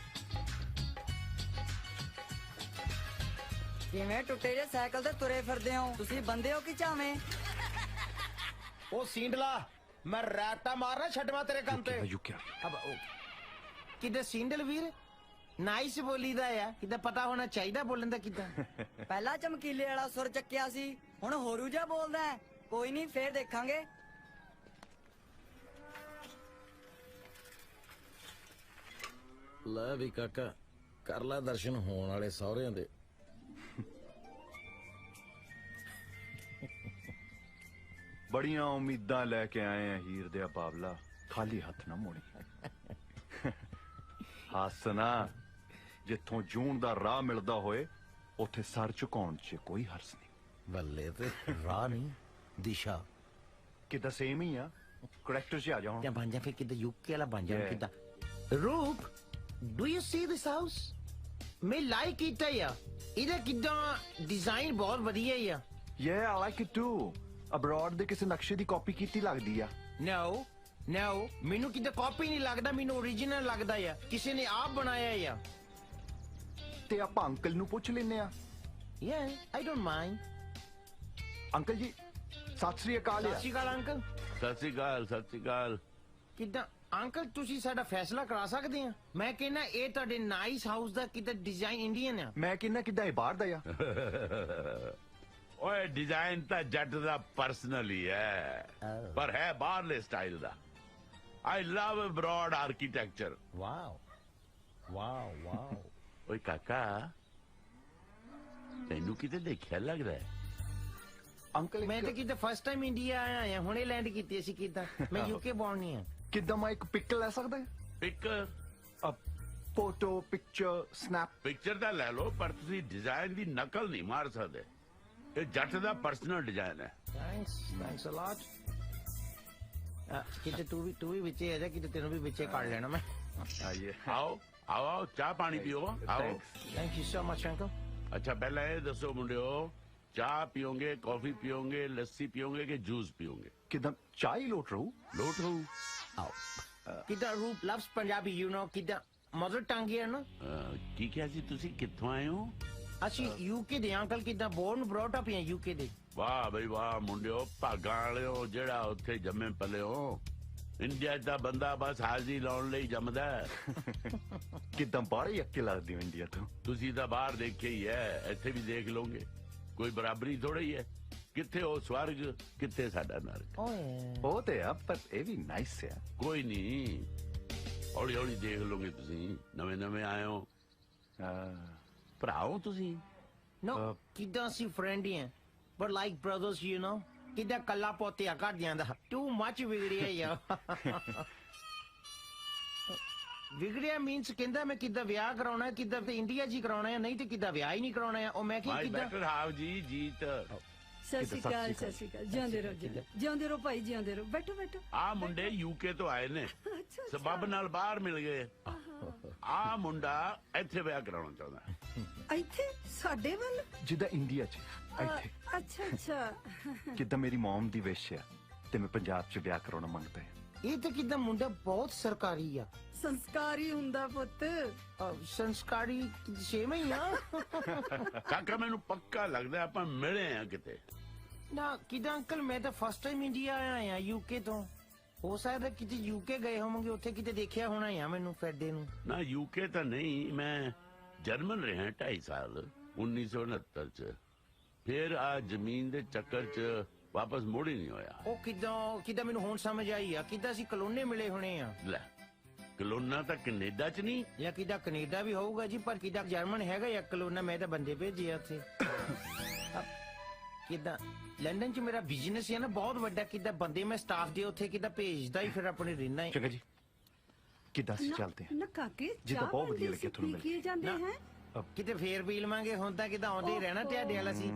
ਕਿਵੇਂ ਟੁੱਟੇ ਜੇ ਸਾਈਕਲ ਤੇ ਤੁਰੇ ਫਿਰਦੇ ਹੋ ਤੁਸੀਂ? ਬੰਦੇ ਹੋ ਕਿ ਚਾਵੇਂ? ਉਹ ਸਿੰਡਲਾ, ਮੈਂ ਰਾਤਾ ਮਾਰਨਾ ਛੱਡਵਾ ਤੇਰੇ ਕੰਮ ਤੇ। ਯੁਕਿਆ ਅਬ ਉਹ ਕਿਤੇ ਸਿੰਡਲ ਵੀਰ ਨਾਈਸ ਬੋਲੀਦਾ ਆ, ਕਿਤੇ ਪਤਾ ਹੋਣਾ ਚਾਹੀਦਾ ਬੋਲਣ ਦਾ ਕਿਦਾਂ। ਪਹਿਲਾਂ ਚਮਕੀਲੇ ਵਾਲਾ ਸੁਰ ਚੱਕਿਆ ਸੀ, ਹੁਣ ਹੋਰੂ ਜਿਹਾ ਬੋਲਦਾ ਹੈ। ਕੋਈ ਨਹੀਂ, ਫੇਰ ਦੇਖਾਂਗੇ। ਲੈ ਵੀ ਕਾਕਾ, ਕਰ ਲੈ ਦਰਸ਼ਨ ਹੋਣ ਵਾਲੇ ਸਹੁਰਿਆਂ ਦੇ। ਬੜੀਆਂ ਉਮੀਦਾਂ ਲੈ ਕੇ ਆਏ ਆ ਹੀਰ ਦੇ ਬਾਬਲਾ, ਖਾਲੀ ਹੱਥ ਨਾ ਮੋੜੀ। ਹੱਸਣਾ, ਜਿੱਥੋਂ ਜੂਨ ਦਾ ਰਾਹ ਮਿਲਦਾ ਹੋਏ ਉੱਥੇ ਸਰ ਝੁਕਾਉਣ 'ਚ ਕੋਈ ਹਰਸ ਨਹੀਂ। ਬੱਲੇ ਤੇ ਰਾਹ ਨਹੀਂ, ਦਿਸ਼ਾ ਕਿਦਾਂ ਸੇਮ ਹੀ ਆ, ਕਰੈਕਟਰ 'ਚ ਆ ਜਾ ਹੁਣ। ਜਾਂ ਬਣ ਜਾ ਫਿਰ ਕਿਤੇ ਯੂਕੇ ਵਾਲਾ ਬਣ ਜਾ ਕਿਦਾਂ। ਰੂਪ, do you C this house? ਮੈਂ ਲਾਈਕ ਕੀਤਾ ਆ, ਇਹਦਾ ਕਿਦਾਂ ਡਿਜ਼ਾਈਨ ਬਹੁਤ ਵਧੀਆ ਆ। Yeah, I like it too. Abroad ਦੇ ਕਿਸੇ ਨਕਸ਼ੇ ਦੀ ਕਾਪੀ ਕੀਤੀ ਲੱਗਦੀ ਆ। No, ਮੈਨੂੰ ਕਿਤੇ ਕਾਪੀ ਨਹੀਂ ਲੱਗਦਾ, ਮੈਨੂੰ ਓਰੀਜਨਲ ਲੱਗਦਾ ਆ, ਕਿਸੇ ਨੇ ਆਪ ਬਣਾਇਆ ਆ। ਤੇ ਆਪਾਂ ਅੰਕਲ ਨੂੰ ਪੁੱਛ ਲੈਨੇ ਆ। Yeah, I don't mind. Uncle ਜੀ ਸਤਿ ਸ੍ਰੀ ਅਕਾਲ। ਸਤਿ ਸ਼੍ਰੀ ਅਕਾਲ ਅੰਕਲ। ਸਤਿ ਸ੍ਰੀ ਅਕਾਲ, ਸਤਿ ਸ੍ਰੀ ਅਕਾਲ। ਕਿਦਾਂ ਅੰਕਲ, ਤੁਸੀਂ ਸਾਡਾ ਫੈਸਲਾ ਕਰਾ ਸਕਦੇ ਆ? ਮੈਂ ਕਹਿੰਦਾ ਇਹ ਤੁਹਾਡੇ ਨਾਈਸ ਹਾਊਸ ਦਾ ਕਿਤੇ ਡਿਜ਼ਾਈਨ ਇੰਡੀਅਨ ਆ। ਮੈਂ ਕਹਿੰਦਾ ਕਿਦਾਂ ਇਹ ਬਾਹਰ ਦਾ ਆ। ਓਏ ਡਿਜ਼ਾਈਨ ਤਾਂ ਜੱਟ ਦਾ ਪਰਸਨਲ ਹੀ ਹੈ, ਪਰ ਹੈ ਬਾਹਰਲੇ ਸਟਾਈਲ ਦਾ। ਆਈ ਲਵ ਅਬਰੋਡ ਆਰਕੀਟੈਕਚਰ। Wow wow. ਓਏ ਕਾਕਾ, ਤੈਨੂੰ ਕਿਤੇ ਦੇਖਿਆ ਲੱਗਦਾ ਹੈ? ਅੰਕਲ ਮੈਂ ਤਾਂ ਕਿਤੇ ਫਸਟ ਟਾਈਮ ਇੰਡੀਆ ਆਇਆ, ਹੁਣੇ ਲੈਂਡ ਕੀਤੀ ਸੀ। ਕਿਦਾਂ ਮੈਂ ਯੂਕੇ ਬੌਰਨ ਨਹੀਂ ਆ। ਕਿਦਾਂ ਮੈਂ ਇੱਕ ਪਿਕ ਲੈ ਸਕਦਾ? Pick photo, picture, snap. Picture ਤਾਂ ਲੈ ਲਓ, ਪਰ ਤੁਸੀਂ ਡਿਜ਼ਾਈਨ ਦੀ ਨਕਲ ਨਹੀਂ ਮਾਰ ਸਕਦੇ। ਇਹ ਜੱਟ ਦਾ ਪਰਸਨਲ ਡਿਜ਼ਾਈਨ ਹੈ। ਥੈਂਕਸ ਅ ਲੋਟ। ਕਿਤੇ ਤੂੰ ਵੀ ਵਿੱਚੇ ਆ ਜਾ, ਕਿਤੇ ਤੈਨੂੰ ਵੀ ਵਿੱਚੇ ਕੱਢ ਲੈਣਾ ਮੈਂ। ਆਈਏ। ਆਓ ਚਾਹ ਪਾਣੀ ਪੀਓ। ਆਓ। Thank you so much uncle. ਅੱਛਾ, ਪਹਿਲਾਂ ਇਹ ਦੱਸੋ ਮੁੰਡਿਓ, ਚਾਹ ਪੀਓਗੇ, ਕੌਫੀ ਪੀਓਗੇ, ਲੱਸੀ ਪੀਓਗੇ ਕਿ ਜੂਸ ਪੀਓਗੇ? ਕਿਦਾਂ ਚਾਹ ਹੀ ਲੋਟ ਰਹੂ? ਲੋਟ ਰਹੂ। ਆਓ। ਕਿਦਾਂ ਰੂਪ ਲਵਸ ਪੰਜਾਬੀ, ਯੂ ਨੋ, ਕਿਦਾਂ ਮਦਰ ਟੰਗ ਹੈ ਨਾ। ਕੀ ਕਿਹਾ ਸੀ ਤੁਸੀਂ? ਕਿੱਥੋਂ ਆਏ ਹੋ? ਅਸੀਂ ਯੂਕੇ ਦੇ ਅੰਕਲ, ਕਿਦਾਂ ਬੋਰਨ ਬ੍ਰੌਟ ਅਪ ਹੈ ਯੂਕੇ ਦੇ। ਵਾਹ ਬਈ ਵਾਹ ਮੁੰਡਿਓ, ਭਾਗਾਂ ਵਾਲਿਓ, ਜਿਹੜਾ ਉੱਥੇ ਜੰਮੇ ਪਲੇ ਹੋ। ਇੰਡੀਆ ਦਾ ਬੰਦਾ ਬਸ ਹਾਜ਼ਰੀ ਲਾਉਣ ਲਈ ਜੰਮਦਾ ਹੈ। ਕਿਦਾਂ ਬਾਹਰ ਹੀ ਅੱਕੇ ਲੱਗਦੀ ਹੋ ਇੰਡੀਆ ਤੋਂ। ਤੁਸੀਂ ਤਾਂ ਬਾਹਰ ਦੇਖਿਆ ਹੀ ਹੈ, ਇੱਥੇ ਵੀ ਦੇਖ ਲਓਗੇ। ਕੋਈ ਬਰਾਬਰੀ ਥੋੜਾ ਹੀ ਹੈ, ਕਿੱਥੇ ਉਹ ਸਵਰਗ, ਕਿੱਥੇ ਸਾਡਾ ਨਰਕ। ਓਏ ਉਹ ਤੇ ਆ, ਪਰ ਇਹ ਵੀ ਨਾਈਸ ਆ। ਕੋਈ ਨਹੀਂ, ਹੌਲੀ ਹੌਲੀ ਦੇਖ ਲਓਗੇ। ਤੁਸੀਂ ਨਵੇਂ ਆਏ ਹੋ, ਭਰਾਓ ਤੁਸੀਂ। ਨੋ, ਕਿਦਾਂ ਅਸੀਂ ਫਰੈਂਡ ਹੀ ਆ, but like brothers, you know. ਕਿਦਾਂ ਕੱਲਾ ਪੋਤਿਆ ਕਰ ਜਾਂਦਾ, ਟੂ ਮੱਚ ਵਿਗੜਿਆ ਯਾਰ। ਵਿਗੜਿਆ ਮੀਨਸ ਕਹਿੰਦਾ ਮੈਂ ਕਿੱਦਾਂ ਵਿਆਹ ਕਰਾਉਣਾ, ਕਿੱਦਾਂ ਤੇ ਇੰਡੀਆ ਜੀ ਕਰਾਉਣਾ ਹੈ, ਨਹੀਂ ਤੇ ਕਿੱਦਾਂ ਵਿਆਹ ਹੀ ਨਹੀਂ ਕਰਾਉਣਾ ਹੈ। ਉਹ ਮੈਂ ਮਾਈ ਕਿੱਦਾਂ। ਬੈਟਰ ਹਾਫ ਜੀ ਜੀਤ। ਸਤਿ ਸ਼੍ਰੀ ਅਕਾਲ, ਸਤਿ ਸ਼੍ਰੀ ਅਕਾਲ। ਜਿਉਂਦੇ ਰਹੋ ਜੀ, ਜਿਉਂਦੇ ਰਹੋ ਭਾਈ, ਜਿਉਂਦੇ ਰਹੋ। ਬੈਠੋ ਬੈਠੋ। ਆ ਮੁੰਡੇ ਯੂਕੇ ਤੋਂ ਆਏ ਨੇ, ਸਬੱਬ ਨਾਲ ਬਾਹਰ ਮਿਲ ਗਏ। ਆ ਮੁੰਡਾ ਇੱਥੇ ਵਿਆਹ ਕਰਾਉਣਾ ਚਾਹੁੰਦਾ। ਇੱਥੇ ਸਾਡੇ ਵੱਲ? ਜਿੱਦਾਂ ਇੰਡੀਆ 'ਚ ਇੱਥੇ। ਅੱਛਾ। ਕਿਦਾਂ ਮੇਰੀ ਮਮ ਦੀ ਵਿਸ਼ ਆ ਤੇ ਮੈਂ ਪੰਜਾਬ 'ਚ ਵਿਆਹ ਕਰਾਉਣਾ ਮੰਗਦਾ ਹਾਂ। ਇਹ ਤਾਂ ਕਿਦਾਂ ਮੁੰਡਾ ਬਹੁਤ ਸਰਕਾਰੀ ਆ। ਸੰਸਕਾਰੀ ਹੁੰਦਾ ਪੁੱਤ। ਸੰਸਕਾਰੀ ਸੇਮ ਹੀ ਆ। ਕਾਕਾ ਮੈਨੂੰ ਪੱਕਾ ਲੱਗਦਾ ਆਪਾਂ ਮਿਲੇ ਆ ਕਿਤੇ। ਨਾ ਕਿਦਾਂ ਅੰਕਲ, ਮੈਂ ਤਾਂ ਫਸਟ ਟਾਈਮ ਇੰਡੀਆ ਆਇਆ ਯੂਕੇ ਤੋਂ। ਹੋ ਸਕਦਾ ਕਿਤੇ ਯੂਕੇ ਗਏ ਹੋਵਾਂਗੇ, ਉੱਥੇ ਕਿਤੇ ਦੇਖਿਆ ਹੋਣਾ ਆ ਮੈਨੂੰ ਫਿਰਦੇ ਨੂੰ। ਨਾ ਯੂਕੇ ਤਾਂ ਨਹੀਂ, ਮੈਂ ਜਰਮਨ ਰਿਹਾ 2.5 ਸਾਲ 1969 ਚ। ਫਿਰ ਆ ਜ਼ਮੀਨ ਦੇ ਚੱਕਰ ਚ ਵਾਪਸ ਮੁੜ ਹੀ ਨਹੀਂ ਹੋਇਆ। ਉਹ ਕਿਦਾਂ ਮੈਨੂੰ ਹੁਣ ਸਮਝ ਆਈ ਆ, ਕਿਦਾਂ ਅਸੀਂ ਕਲੋਨੇ ਮਿਲੇ ਹੋਣੇ ਆ। ਲੈ, ਕਲੋਨਾ ਤਾਂ ਕੈਨੇਡਾ ਚ ਨਹੀਂ, ਜਾਂ ਕਿਦਾਂ ਕੈਨੇਡਾ ਵੀ ਹੋਊਗਾ ਜੀ, ਪਰ ਕਿਦਾਂ ਜਰਮਨ ਹੈਗਾ ਜਾਂ ਕਲੋਨਾ। ਮੈਂ ਤਾਂ ਬੰਦੇ ਭੇਜੇ ਆ ਉੱਥੇ। ਕਿਦਾਂ ਲੰਡਨ ਚ ਮੇਰਾ ਬਿਜ਼ਨਸ ਹੈ ਨਾ ਬਹੁਤ ਵੱਡਾ, ਕਿਦਾਂ ਬੰਦੇ ਮੈਂ ਸਟਾਫ ਦੇ ਉੱਥੇ ਕਿਦਾਂ ਭੇਜਦਾ ਹੀ, ਫਿਰ ਆਪਣੇ ਰਹਿਣਾ। ਚੰਗਾ ਜੀ, ਕਿਦਾਂ ਅਸੀਂ ਚੱਲਦੇ ਹਾਂ। ਨਾ ਕਾਕੇ, ਜਿੱਦਾਂ ਬਹੁਤ ਵਧੀਆ ਲੱਗਿਆ ਤੁਹਾਨੂੰ ਮਿਲ ਕੀ ਜਾਂਦੇ ਹੈ? ਕਿਤੇ ਫੇਰ ਪੀ ਲਵਾਂਗੇ, ਹੁਣ ਤਾਂ ਕਿਤੇ ਆਉਂਦੇ ਹੀ ਰਹਿਣਾ ਤੁਹਾਡੇ ਵਾਲਾ ਸੀ।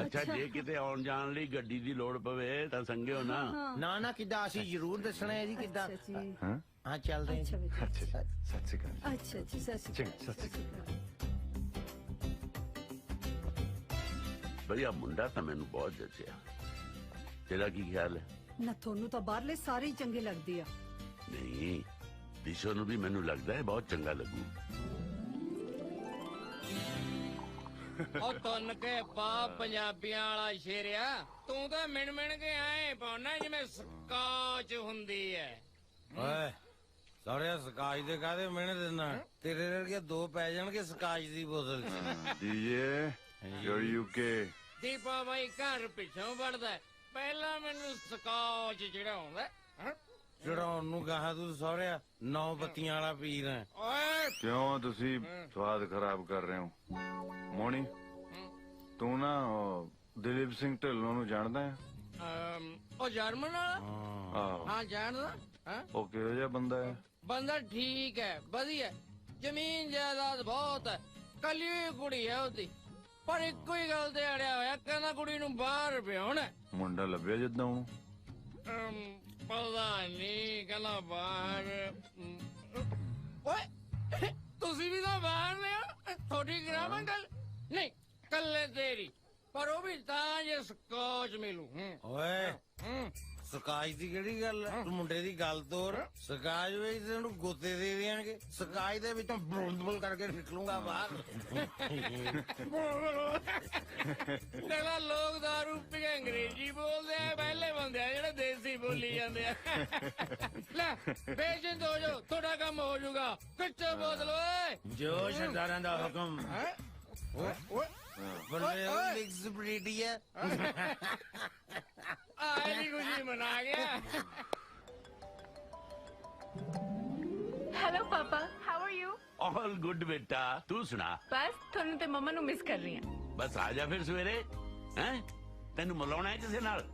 ਅੱਛਾ ਜੇ ਕਿਤੇ ਆਉਣ ਜਾਣ ਲਈ ਗੱਡੀ ਦੀ ਲੋੜ ਪਵੇ ਤਾਂ ਸੰਗਿਓ ਨਾ। ਨਾ ਨਾ ਕਿੱਦਾਂ, ਅਸੀਂ ਜ਼ਰੂਰ ਦੱਸਣਾ ਹੈ ਜੀ ਕਿੱਦਾਂ। ਹਾਂ ਹਾਂ ਚੱਲਦੇ ਹਾਂ ਜੀ। ਅੱਛਾ ਸਤਿ ਸ਼੍ਰੀ ਅਕਾਲ। ਅੱਛਾ ਜੀ, ਸਤਿ ਸ਼੍ਰੀ ਚੰਗਾ, ਸਤਿ ਸ਼੍ਰੀ ਅਕਾਲ। ਭਈਆ ਮੁੰਡਾ ਤਾਂ ਮੈਨੂੰ ਬਹੁਤ ਜੱਚਿਆ, ਤੇਰਾ ਕੀ ਖਿਆਲ ਹੈ? ਨਾ ਤੁਹਾਨੂੰ ਤਾਂ ਬਾਹਰਲੇ ਸਾਰੇ ਹੀ ਚੰਗੇ ਲੱਗਦੇ ਆ। ਨਹੀਂ, ਦਿਸ਼ੋ ਨੂੰ ਵੀ ਮੈਨੂੰ ਲੱਗਦਾ ਹੈ ਬਹੁਤ ਚੰਗਾ ਲੱਗੂ। ਉਹ ਤੁੰਨ ਕੇ ਪਾ ਪੰਜਾਬੀਆਂ ਵਾਲਾ ਸ਼ੇਰਿਆ, ਤੂੰ ਤਾਂ ਮਿਣ ਕੇ ਆਏ ਪਾਉਣਾ ਜਿਵੇਂ ਸਕਾਚ ਹੁੰਦੀ ਐ। ਓਏ ਸੌਰਿਆ, ਸਕਾਚ ਦੇ ਕਾਹਦੇ ਮਿਹਨਤ ਦਿੰਦਾ? ਤੇਰੇ ਵਰਗੇ ਦੋ ਪੈ ਜਾਣਗੇ ਸਕਾਚ ਦੀ ਬੋਤਲ 'ਚ। DJ you UK. ਦੀਪਾ ਬਾਈ ਘਰ ਪਿੱਛੋਂ ਵੜਦਾ, ਪਹਿਲਾਂ ਮੈਨੂੰ ਸਕਾਚ ਚੜਾਉਂਦਾ। ਚੜਾਉਣ ਨੂੰ ਗਾਹਾਂ ਤੂੰ ਸੌਰਿਆ 9 ਬੱਤੀਆਂ ਵਾਲਾ ਪੀਰ ਹੈ। ਓਏ ਕਿਉਂ ਤੁਸੀਂ ਸਵਾਦ ਖਰਾਬ ਕਰ ਰਹੇ ਹੋ? ਮੋਣੀ, ਤੂੰ ਨਾ ਉਹ ਦਿਲੀਪ ਸਿੰਘ ਢਿੱਲੋਂ ਨੂੰ ਜਾਣਦਾ ਹੈ? ਉਹ ਜਰਮਨ ਵਾਲਾ? ਆਹੋ। ਹਾਂ ਜਾਣਦਾ। ਹਾਂ ਉਹ ਕਿਹੋ ਜਿਹਾ ਬੰਦਾ ਹੈ? ਬੰਦਾ ਠੀਕ ਹੈ, ਵਧੀਆ, ਜ਼ਮੀਨ ਜਾਇਦਾਦ ਬਹੁਤ ਹੈ, ਕੱਲੀ ਕੁੜੀ ਹੈ ਉਹਦੀ, ਪਰ ਇੱਕੋ ਹੀ ਗੱਲ ਤੇ ਅੜਿਆ ਹੋਇਆ, ਕਹਿੰਦਾ ਕੁੜੀ ਨੂੰ ਬਾਹਰ ਵਿਆਹੁਣਾ। ਮੁੰਡਾ ਲੱਭਿਆ ਜਿੱਦਾਂ ਉਹਨੂੰ? ਪਤਾ ਨਹੀਂ, ਕਹਿੰਦਾ ਬਾਹਰ। ਓਏ ਤੁਸੀਂ ਵੀ ਤਾਂ ਬਾਹਰ ਨੇ ਹੋ, ਥੋੜੀ ਕਰਾਵਾਂ ਗੱਲ? ਨਹੀਂ, ਕੱਲੇ ਤੇਰੀ, ਪਰ ਉਹ ਵੀ ਤਾਂ ਜੇ ਸਕੋਚ ਮਿਲੂ। ਓਏ ਸਕਾਚ ਦੀ ਕਿਹੜੀ ਗੱਲ ਹੈ? ਤੂੰ ਮੁੰਡੇ ਦੀ ਗੱਲ ਤੋਰ। ਸਕਾਚ ਵਿੱਚ ਤੈਨੂੰ ਗੋਤੇ ਦੇ ਦੇਣਗੇ, ਸਕਾਚ ਦੇ ਵਿੱਚੋਂ ਬੁਲਬੁਲ ਕਰਕੇ ਨਿਕਲੂਗਾ ਬਾਹਰ। ਕਹਿੰਦਾ ਲੋਕ ਦਾਰੂ ਪੀ ਕੇ ਅੰਗਰੇਜ਼ੀ ਬੋਲਦੇ ਆ, ਪਹਿਲੇ ਬੰਦੇ ਆ ਜਿਹੜੇ ਦੇਸੀ ਬੋਲੀ ਜਾਂਦੇ ਆ। ਲੈ ਬੇਚਿੰਤ ਹੋ ਜਾਓ, ਤੁਹਾਡਾ ਕੰਮ ਹੋ ਜਾਊਗਾ। ਕਿੱਥੇ ਬੋਤਲ ਓਏ? ਜੋ ਸਰਦਾਰਾਂ ਦਾ ਹੁਕਮ। ਬੰਦੇ ਮਿਕਸ ਬਰੀਡੀ ਹੈ। ਆਈ ਖੁਸ਼ੀ ਮਨਾ ਗਿਆ। Hello papa, how are you? All good ਬੇਟਾ, ਤੂੰ ਸੁਣਾ? ਬਸ ਤੁਹਾਨੂੰ ਤੇ ਮੰਮਾ ਨੂੰ ਮਿਸ ਕਰ ਰਹੀ ਹਾਂ। ਬਸ ਆ ਜਾ ਫਿਰ ਸਵੇਰੇ। ਹੈ ਤੈਨੂੰ ਮਿਲਾਉਣਾ ਹੈ ਕਿਸੇ ਨਾਲ?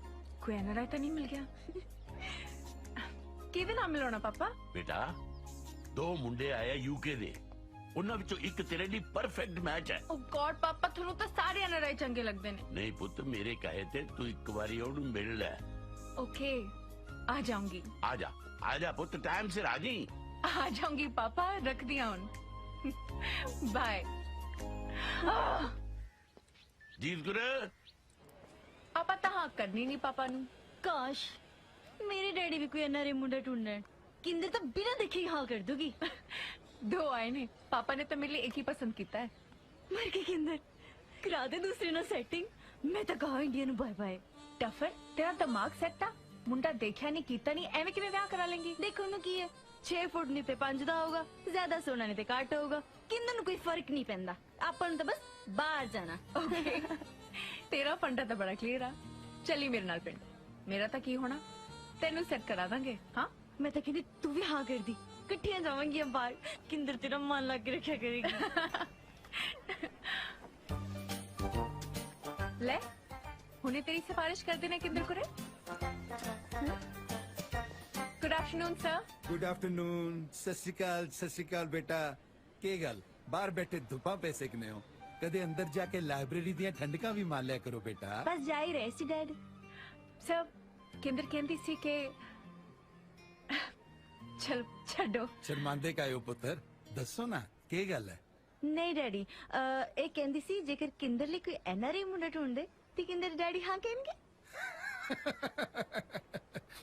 ਕੋਈ ਐਨਆਰਆਈ ਤਾਂ ਨਹੀਂ ਮਿਲ ਗਿਆ? ਕਿਹਦੇ ਨਾਲ ਮਿਲਾਉਣਾ ਪਾਪਾ? ਬੇਟਾ 2 ਮੁੰਡੇ ਆਏ ਯੂਕੇ ਦੇ, ਉਹਨਾਂ ਵਿੱਚੋਂ ਇੱਕ ਤੇਰੇ ਲਈ ਪਰਫੈਕਟ ਮੈਚ ਹੈ। ਓ ਗॉड ਪਾਪਾ, ਤੁਹਾਨੂੰ ਤਾਂ ਸਾਰੇ ਐਨਆਰਆਈ ਚੰਗੇ ਲੱਗਦੇ ਨੇ। ਨਹੀਂ ਪੁੱਤ, ਮੇਰੇ ਕਹੇ ਤੇ ਤੂੰ ਇੱਕ ਵਾਰੀ ਉਹਨੂੰ ਮਿਲ ਲੈ। ਓਕੇ, ਆ ਜਾਊਂਗੀ। ਆ ਜਾ ਪੁੱਤ, ਟਾਈਮ ਸਿਰ ਆ ਜੀ। ਆ ਜਾਊਂਗੀ ਪਾਪਾ, ਰੱਖਦੀ ਹਾਂ ਹੁਣ। ਬਾਏ। ਜੀਤ ਗੁਰ, ਆਪਾਂ ਤਾਂ ਹਾਂ ਕਰਨੀ ਨਹੀਂ ਪਾਪਾ ਨੂੰ। ਕਾਸ਼ ਮੇਰੇ ਡੈਡੀ ਵੀ ਕੋਈ ਐਨਆਰਆਈ ਮੁੰਡਾ ਢੂੰढਣ, ਕਿੰਦਰ ਤਾਂ ਬਿਨਾਂ ਦੇਖੇ ਹੀ ਹਾਂ ਕਰ ਦੂਗੀ। 2 ਆਏ ਨੇ, ਪਾਪਾ ਨੇ ਤਾਂ ਮੇਰੇ ਲਈ ਇੱਕ ਹੀ ਪਸੰਦ ਕੀਤਾ ਹੈ। ਮਰ ਕੇ ਕਿੰਦਰ ਕਰਾ ਦੇ ਦੂਸਰੇ ਨਾਲ ਸੈਟਿੰਗ। ਮੈਂ ਤਾਂ ਕਹਾ ਇੰਡੀਆ ਨੂੰ ਬਾਏ ਬਾਏ। ਟਫਰ, ਤੇਰਾ ਦਿਮਾਗ ਸੈੱਟ ਆ? ਮੁੰਡਾ ਦੇਖਿਆ ਨਹੀਂ, ਕੀਤਾ ਨਹੀਂ, ਐਵੇਂ ਕਿਵੇਂ ਵਿਆਹ ਕਰਾ ਲੇਂਗੀ? ਦੇਖੋ ਨੂੰ ਕੀ ਹੈ, 6 ਫੁੱਟ ਨਹੀਂ ਤੇ 5 ਦਾ ਹੋਊਗਾ, ਜ਼ਿਆਦਾ ਸੋਨਾ ਨਹੀਂ ਤੇ ਘੱਟ ਹੋਊਗਾ। ਕਿੰਦਰ ਨੂੰ ਕੋਈ ਫਰਕ ਨਹੀਂ ਪੈਂਦਾ, ਆਪਾਂ ਨੂੰ ਤਾਂ ਬਸ ਬਾਹਰ ਜਾਣਾ। ਓਕੇ, ਤੇਰਾ ਫੰਡਾ ਤਾਂ ਬੜਾ ਕਲੀਅਰ ਆ। ਚੱਲੀ ਮੇਰੇ ਨਾਲ ਪਿੰਡ। ਮੇਰਾ ਤਾਂ ਕੀ ਹੋਣਾ, ਤੈਨੂੰ ਸੈੱਟ ਕਰਾ ਦਾਂਗੇ। ਹਾਂ ਮੈਂ ਤਾਂ ਕਹਿੰਦੀ ਤੂੰ ਵੀ ਹਾਂ ਕਰਦੀ, ਇਕੱਠੀਆਂ ਜਾਵਾਂਗੀਆਂ ਬਾਹਰ। ਕਿੰਦਰ ਤੇਰਾ ਮਨ ਲੱਗ ਕੇ ਰੱਖਿਆ ਕਰੇਗੀ। ਲੈ ਹੁਣੇ ਤੇਰੀ ਸਿਫਾਰਿਸ਼ ਕਰਦੇ ਨੇ ਕਿੰਦਰ ਕੁਰੇ। Good afternoon sir. Good afternoon. ਸਤਿ ਸ਼੍ਰੀ ਅਕਾਲ ਬੇਟਾ। ਕੀ ਗੱਲ ਬਾਹਰ ਬੈਠੇ ਧੁੱਪਾਂ ਪੈ ਸੇਕਨੇ ਹੋ? ਕਦੇ ਅੰਦਰ ਜਾ ਕੇ ਲਾਇਬ੍ਰੇਰੀ ਦੀਆਂ ਠੰਡਕਾਂ ਵੀ ਮਾਰ ਲਿਆ ਕਰੋ ਬੇਟਾ। ਬਸ ਜਾ ਹੀ ਰਹੇ ਸੀ ਡੈਡ। ਸਰ ਕਿੰਦਰ ਕਹਿੰਦੀ ਸੀ ਕਿ ਚਲ ਛੱਡੋ। ਸ਼ਰਮਾਂਦੇ ਕਾਇਓ ਪੁੱਤਰ, ਦੱਸੋ ਨਾ ਕੀ ਗੱਲ ਹੈ? ਨਹੀਂ ਡੈਡੀ, ਇਹ ਕਹਿੰਦੀ ਸੀ ਜੇਕਰ ਕਿੰਦਰ ਲਈ ਕੋਈ ਐਨਆਰਆਈ ਮੁੰਡਾ ਢੂੰढਦੇ ਤੇ ਕਿੰਦਰ ਡੈਡੀ ਹਾਂ ਕਹਿਣਗੇ।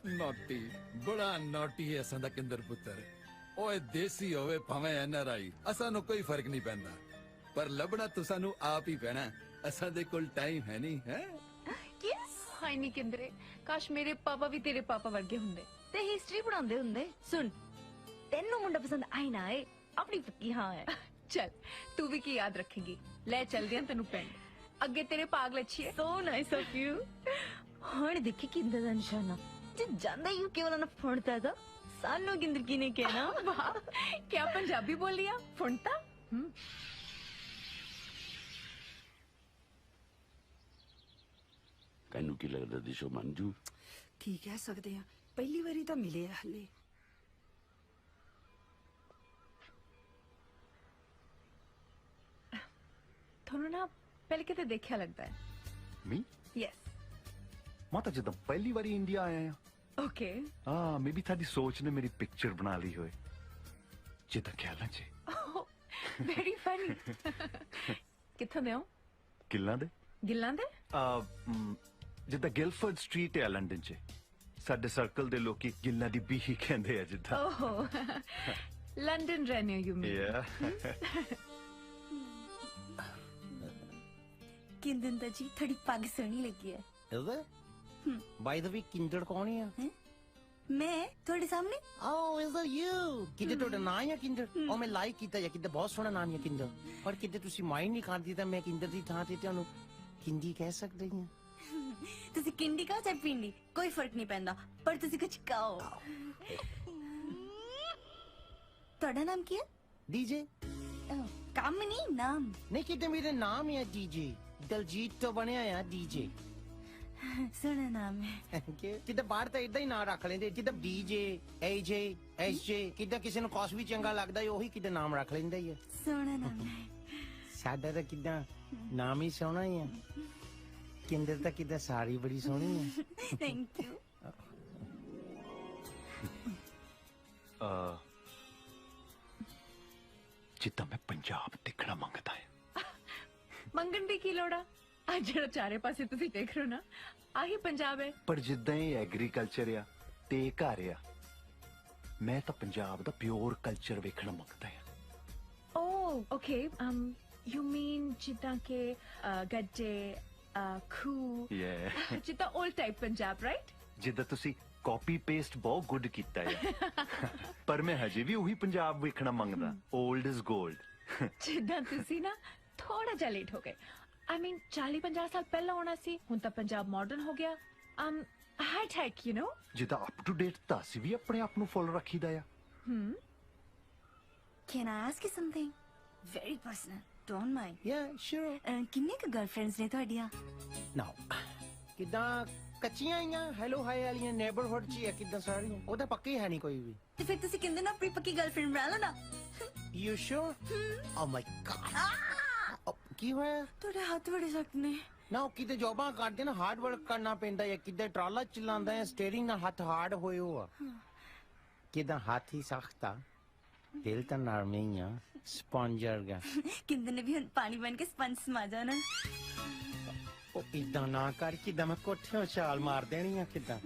ਨੋਟੀ, ਬੜਾ ਨੋਟੀ ਹੈ ਅਸਾਂ ਦਾ ਕਿੰਦਰ ਪੁੱਤਰ। ਓਏ ਦੇਸੀ ਹੋਵੇ ਭਾਵੇਂ ਐਨਆਰਆਈ, ਅਸਾਂ ਨੂੰ ਕੋਈ ਫਰਕ ਨਹੀਂ ਪੈਂਦਾ, ਪਰ ਲੱਭਣਾ ਤਾਂ ਸਾਨੂੰ ਆਪ ਹੀ ਪੈਣਾ। ਅਸਾਂ ਦੇ ਕੋਲ ਟਾਈਮ ਹੈ ਨਹੀਂ ਹੈ। ਯੈਸ। ਹਾਈ ਨਹੀਂ ਕਿੰਦਰੇ, ਕਾਸ਼ ਮੇਰੇ ਪਾਪਾ ਵੀ ਤੇਰੇ ਪਾਪਾ ਵਰਗੇ ਹੁੰਦੇ ਤੇ ਹਿਸਟਰੀ ਪੜਾਉਂਦੇ ਹੁੰਦੇ। ਸੁਣ, ਤੈਨੂੰ ਮੁੰਡਾ ਪਸੰਦ ਆਈ ਨਾ ਆਏ, ਆਪਣੀ ਪੱਕੀ ਹਾਂ ਹੈ। ਚਲ ਤੂੰ ਵੀ ਕੀ ਯਾਦ ਰੱਖੇਗੀ। ਲੈ ਚਲਦੇ ਹਾਂ ਤੈਨੂੰ ਪਿੰਡ, ਅੱਗੇ ਤੇਰੇ ਪਾਗ ਲੱਛੀਏ। So nice of you. ਹੁਣ ਦੇਖੀ ਕਿੰਦਰ ਦਾ ਨਿਸ਼ਾਨਾ, ਜੇ ਜਾਂਦਾ ਯੂ ਕੇ ਵਾਲਾ ਨਾ ਫੁੰਡਤਾ ਤਾਂ ਸਾਨੂੰ ਕਿੰਦਰ ਕੀ ਨੇ ਕਹਿਣਾ। ਵਾਹ, ਕਿਆ ਪੰਜਾਬੀ ਬੋਲੀ ਆ, ਫੁੰਡਤਾ। ਤੈਨੂੰ ਕੀ ਲੱਗਦਾ ਦਿਸ਼ੋ ਮੰਜੂ? ਕੀ ਕਹਿ ਸਕਦੇ ਆ, ਪਹਿਲੀ ਵਾਰੀ ਤਾਂ ਮਿਲੇ ਆ ਹਲੇ। ਤੁਹਾਨੂੰ ਨਾ ਪਹਿਲੇ ਕਿਤੇ ਦੇਖਿਆ ਲੱਗਦਾ ਹੈ ਮੀ ਯੈਸ ਮੈਂ ਤਾਂ ਜਦੋਂ ਪਹਿਲੀ ਵਾਰੀ ਇੰਡੀਆ ਆਇਆ ਆ ਓਕੇ ਹਾਂ ਮੇਬੀ ਤੁਹਾਡੀ ਸੋਚ ਨੇ ਮੇਰੀ ਪਿਕਚਰ ਬਣਾ ਲਈ ਹੋਏ ਜਿੱਦਾਂ ਖਿਆਲਾਂ 'ਚ ਵੈਰੀ ਫਨੀ ਕਿੱਥੋਂ ਦੇ ਹੋ ਕਿੱਲਾਂ ਦੇ ਗਿੱਲਾਂ ਦੇ ਜਿੱਦਾਂ ਗਿਲਫੋਰਡ ਸਟਰੀਟ ਹੈ ਲੰਡਨ 'ਚ ਸਾਡੇ ਸਰਕਲ ਦੇ ਲੋਕੀ ਗਿੱਲਾਂ ਦੀ ਬੀਹੀ ਕਹਿੰਦੇ ਆ ਜਿੱਦਾਂ ਓਹ ਲੰਡਨ ਰਹਿੰਦੇ ਯੂ ਮੀਨ ਯਾ ਕਿੰਦਨ ਜੀ ਥੋੜੀ ਪੱਗ ਸੋਹਣੀ ਲੱਗੀ ਹੈ ਇਹਦਾ ਬਾਈ ਦਾ ਵੀ ਕਿੰਦਰ ਕੌਣ ਆ ਮੈਂ ਤੁਹਾਡੇ ਸਾਹਮਣੇ ਓ ਇਜ਼ ਦੈਟ ਯੂ ਕਿੰਦਰ ਤੁਹਾਡਾ ਨਾਂ ਹੈ ਕਿੰਦਰ ਉਹ ਮੈਂ ਲਾਈਕ ਕੀਤਾ ਜਾਂ ਕਿੰਦਰ ਬਹੁਤ ਸੋਹਣਾ ਨਾਮ ਹੈ ਕਿੰਦਰ ਪਰ ਕਿਤੇ ਤੁਸੀਂ ਮਾਈਂਡ ਨਹੀਂ ਕਰਦੀ ਤਾਂ ਮੈਂ ਕਿੰਦਰ ਦੀ ਥਾਂ ਤੇ ਤੁਹਾਨੂੰ ਕਿੰਦੀ ਕਹਿ ਸਕਦੀ ਹਾਂ ਤੁਸੀਂ ਕਿੰਡੀ ਕਹੋ ਚਾਹੇ ਪਿੰਡੀ ਕੋਈ ਫਰਕ ਨਹੀਂ ਪੈਂਦਾ ਪਰ ਤੁਸੀਂ ਕੁਝ ਕਹੋ ਤੁਹਾਡਾ ਨਾਮ ਕੀ ਹੈ ਡੀਜੇ ਕੰਮ ਨਹੀਂ ਨਾਮ ਨਹੀਂ ਕਿਤੇ ਮੇਰਾ ਨਾਮ ਹੈ ਡੀਜੇ ਦਲਜੀਤ ਤੋਂ ਬਣਿਆ ਆ ਡੀਜੇ ਸੋਹਣਾ ਨਾਮ ਹੈ ਕਿਤੇ ਬਾਹਰ ਤਾਂ ਇਦਾਂ ਹੀ ਨਾਂ ਰੱਖ ਲੈਂਦੇ ਕਿਤੇ ਡੀਜੇ ਏਜੇ ਐਸਜੇ ਕਿਤੇ ਕਿਸੇ ਨੂੰ ਕੁਛ ਵੀ ਚੰਗਾ ਲੱਗਦਾ ਉਹੀ ਕਿਤੇ ਨਾਮ ਰੱਖ ਲੈਂਦਾ ਹੀ ਹੈ ਸੋਹਣਾ ਨਾਮ ਹੈ ਸਾਡਾ ਤਾਂ ਕਿਦਾਂ ਨਾਮ ਹੀ ਸੋਹਣਾ ਹੀ ਆ ਕਿੰਦਰ ਤਾਂ ਕਿਦਾਂ ਸਾਰੀ ਬੜੀ ਸੋਹਣੀ ਹੈ ਥੈਂਕ ਯੂ ਜਿੱਦਾਂ ਮੈਂ ਪੰਜਾਬ ਦੇਖਣਾ ਮੰਗਦਾ ਹਾਂ ਮੰਗਣ ਦੀ ਕੀ ਲੋੜ ਆ ਅੱਜ ਜਿਹੜਾ ਚਾਰੇ ਪਾਸੇ ਤੁਸੀਂ ਦੇਖ ਰਹੇ ਹੋ ਨਾ ਆਹੀ ਪੰਜਾਬ ਹੈ ਪਰ ਜਿੱਦਾਂ ਇਹ ਐਗਰੀਕਲਚਰ ਆ ਤੇ ਇਹ ਘਰ ਆ ਮੈਂ ਤਾਂ ਪੰਜਾਬ ਦਾ ਪਿਓਰ ਕਲਚਰ ਵੇਖਣਾ ਮੰਗਦਾ ਹਾਂ ਓ ਓਕੇ ਯੂ ਮੀਨ ਜਿੱਦਾਂ ਕਿ ਗੱਜੇ ਖੂ ਯਾ ਜਿੱਦਾਂ 올ਡ ਟਾਈਪ ਪੰਜਾਬ ਰਾਈਟ ਜਿੱਦਾਂ ਤੁਸੀਂ ਕਾਪੀ ਪੇਸਟ ਬਹੁਤ ਗੁੱਡ ਕੀਤਾ ਹੈ ਪਰ ਮੈਂ ਹਜੇ ਵੀ ਉਹੀ ਪੰਜਾਬ ਵੇਖਣਾ ਮੰਗਦਾ 올ਡ ਇਜ਼ 골ਡ ਜਿੱਦਾਂ ਤੁਸੀਂ ਨਾ ਥੋੜਾ ਜਿਹਾ ਲੇਟ ਹੋ ਗਏ I mean 40-50 ਸਾਲ ਪਹਿਲਾਂ ਆਉਣਾ ਸੀ ਹੁਣ ਤਾਂ ਪੰਜਾਬ ਮਾਡਰਨ ਹੋ ਗਿਆ ਹਾਈ ਟੈਕ ਯੂ ਨੋ ਜਿੱਦਾਂ ਅਪ ਟੂ ਡੇਟ ਤਾਂ ਅਸੀਂ ਵੀ ਆਪਣੇ ਆਪ ਨੂੰ ਫੁੱਲ ਰੱਖੀਦਾ ਆ Can I ask you something very personal? Don't mind. Yeah, sure. ਕਿੰਨੇ ਕੁ ਗਰਲਫ੍ਰੈਂਡਸ ਨੇ ਤੁਹਾਡੀਆਂ? Now, ਕਿਦਾਂ ਕੱਚੀਆਂ ਆਈਆਂ ਹੈਲੋ ਹਾਈ ਵਾਲੀਆਂ ਨੇਬਰਹੁੱਡ 'ਚ ਹੀ ਆ ਕਿਦਾਂ ਸਾਰੀਆਂ ਉਹ ਤਾਂ ਪੱਕੀ ਹੈ ਨਹੀਂ ਕੋਈ ਵੀ ਤੇ ਫਿਰ ਤੁਸੀਂ ਕਹਿੰਦੇ ਨਾ ਆਪਣੀ ਪੱਕੀ ਗਰਲਫ੍ਰੈਂਡ ਬਣਾ ਲਓ ਨਾ You sure? Oh my God. ਕੀ ਹੋਇਆ ਤੁਹਾਡੇ ਹੱਥ ਬੜੇ ਸਖਤ ਨੇ ਨਾ ਉਹ ਕਿਤੇ ਜੋਬਾਂ ਕਰਦੇ ਨਾ ਹਾਰਡ ਵਰਕ ਕਰਨਾ ਪੈਂਦਾ ਹੈ ਕਿਤੇ ਟਰਾਲਾ ਚਲਾਉਂਦਾ ਹੈ ਸਟੀਅਰਿੰਗ ਨਾਲ ਹੱਥ ਹਾਰਡ ਹੋਏ ਹੋ ਆ ਕਿਦਾਂ ਹੱਥ ਹੀ ਸਖਤ ਆ ਦਿਲ ਤਾਂ ਨਰਮ ਹੀ ਆ ਸਪੰਜ ਵਰਗਾ ਕਿੰਦੇ ਨੇ ਵੀ ਹੁਣ ਪਾਣੀ ਬਣ ਕੇ ਸਪੰਜ ਸਮਾ ਜਾਣਾ ਉਹ ਇਦਾਂ ਨਾ ਕਰ ਕਿਦਾਂ ਮੈਂ ਕੋਠਿਓਂ ਛਾਲ ਮਾਰ ਦੇਣੀ ਆ ਕਿਦਾਂ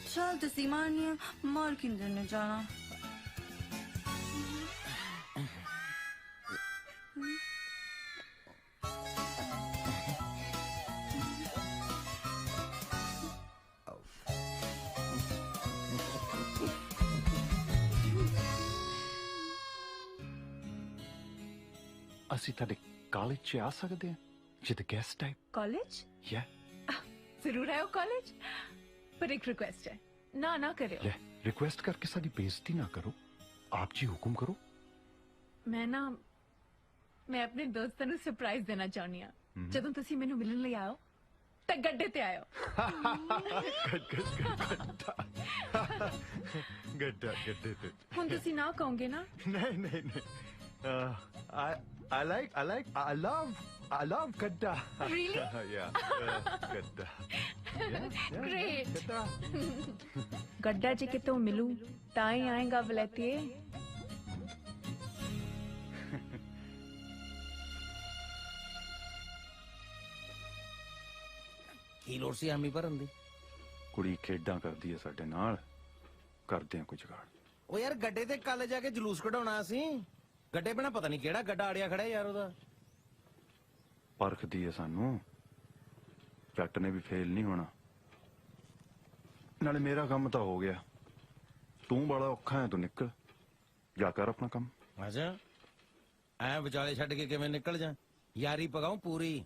ਚਲ ਤੁਸੀਂ ਮਾਰਨੀ ਆ ਮਾਰ ਕਿੰਦੇ ਨੇ ਜਾਣਾ ਅਸੀਂ ਤੁਹਾਡੇ ਕਾਲਜ 'ਚ ਆ ਸਕਦੇ ਹਾਂ ਜਿੱਦ ਗੈਸਟ ਟਾਈਪ ਕਾਲਜ ਯਾ ਜ਼ਰੂਰ ਆਓ ਕਾਲਜ ਪਰ ਇੱਕ ਰਿਕੁਐਸਟ ਹੈ ਨਾ ਕਰਿਓ ਲੈ ਰਿਕੁਐਸਟ ਕਰਕੇ ਸਾਡੀ ਬੇਇੱਜ਼ਤੀ ਨਾ ਕਰੋ ਆਪ ਜੀ ਹੁਕਮ ਕਰੋ ਮੈਂ ਆਪਣੇ ਦੋਸਤਾਂ ਨੂੰ ਸਰਪ੍ਰਾਈਜ਼ ਦੇਣਾ ਚਾਹੁੰਦੀ ਹਾਂ ਜਦੋਂ ਤੁਸੀਂ ਮੈਨੂੰ ਮਿਲਣ ਲਈ ਆਓ ਤਾਂ ਗੱਡੇ ਤੇ ਆਇਓ ਗੱਡੇ ਤੇ ਹੁਣ ਤੁਸੀਂ ਨਾ ਕਹੋਗੇ ਨਾ ਨਹੀਂ I love Gadda. Really? Yeah, Gadda. Great. ਗੱਡਾ ਜੇ ਕਿਤੋਂ ਮਿਲੂ ਤਾਂ ਹੀ ਆਏਗਾ ਵਲੈਤੀਏ ਕੀ ਲੋੜ ਸੀ ਆਮੀ ਭਰਨ ਦੀ ਕੁੜੀ ਖੇਡਾਂ ਕਰਦੀ ਹੈ ਸਾਡੇ ਨਾਲ ਕਰਦੇ ਆ ਕੁਝ ਗਾੜ ਉਹ ਯਾਰ ਗੱਡੇ ਤੇ ਕੱਲ ਜਾ ਕੇ ਜਲੂਸ ਕਢਾਉਣਾ ਸੀ ਗੱਡੇ ਬਿਨਾ ਪਤਾ ਨਹੀਂ ਕਿਹੜਾ ਗੱਡਾ ਆੜਿਆ ਖੜਾ ਯਾਰ ਉਹਦਾ ਪਰਖਦੀ ਹੈ ਸਾਨੂੰ ਜੱਟ ਨੇ ਵੀ ਫੇਲ ਨਹੀਂ ਹੋਣਾ ਨਾਲੇ ਮੇਰਾ ਕੰਮ ਤਾਂ ਹੋ ਗਿਆ ਤੂੰ ਬੜਾ ਔਖਾ ਹੈ ਤੂੰ ਨਿਕਲ ਜਾ ਕਰ ਆਪਣਾ ਕੰਮ ਅੱਛਾ ਐ ਵਿਚਾਲੇ ਛੱਡ ਕੇ ਕਿਵੇਂ ਨਿਕਲ ਜਾ ਯਾਰੀ ਪਗਾਉ ਪੂਰੀ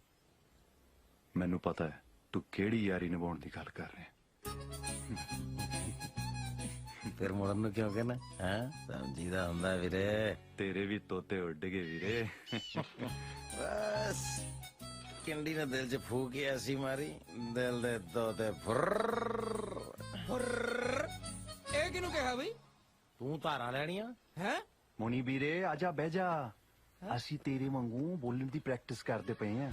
ਮੈਨੂੰ ਪਤਾ ਹੈ ਤੂੰ ਕਿਹੜੀ ਯਾਰੀ ਨਿਭਾਉਣ ਦੀ ਗੱਲ ਕਰ ਰਿਹਾ ਫਿਰ ਮੁੜਨ ਨੂੰ ਕਿਉਂ ਕਹਿਣਾ ਹੈ ਸਮਝੀਦਾ ਹੁੰਦਾ ਵੀਰੇ ਤੇਰੇ ਵੀ ਤੋਤੇ ਉੱਡ ਗਏ ਵੀਰੇ ਬਸ ਕਿੰਡੀ ਨੇ ਦਿਲ 'ਚ ਫੂਕਿਆ ਸੀ ਮਾਰੀ ਦਿਲ ਦੇ ਤੋਤੇ ਫੁਰ ਇਹ ਕਿਹਨੂੰ ਕਿਹਾ ਬਈ ਤੂੰ ਧਾਰਾਂ ਲੈਣੀਆਂ ਹੈ ਮੋਨੀ ਵੀਰੇ ਆਜਾ ਬਹਿ ਜਾ ਅਸੀਂ ਤੇਰੇ ਵਾਂਗੂ ਬੋਲਣ ਦੀ ਪ੍ਰੈਕਟਿਸ ਕਰਦੇ ਪਏ ਆ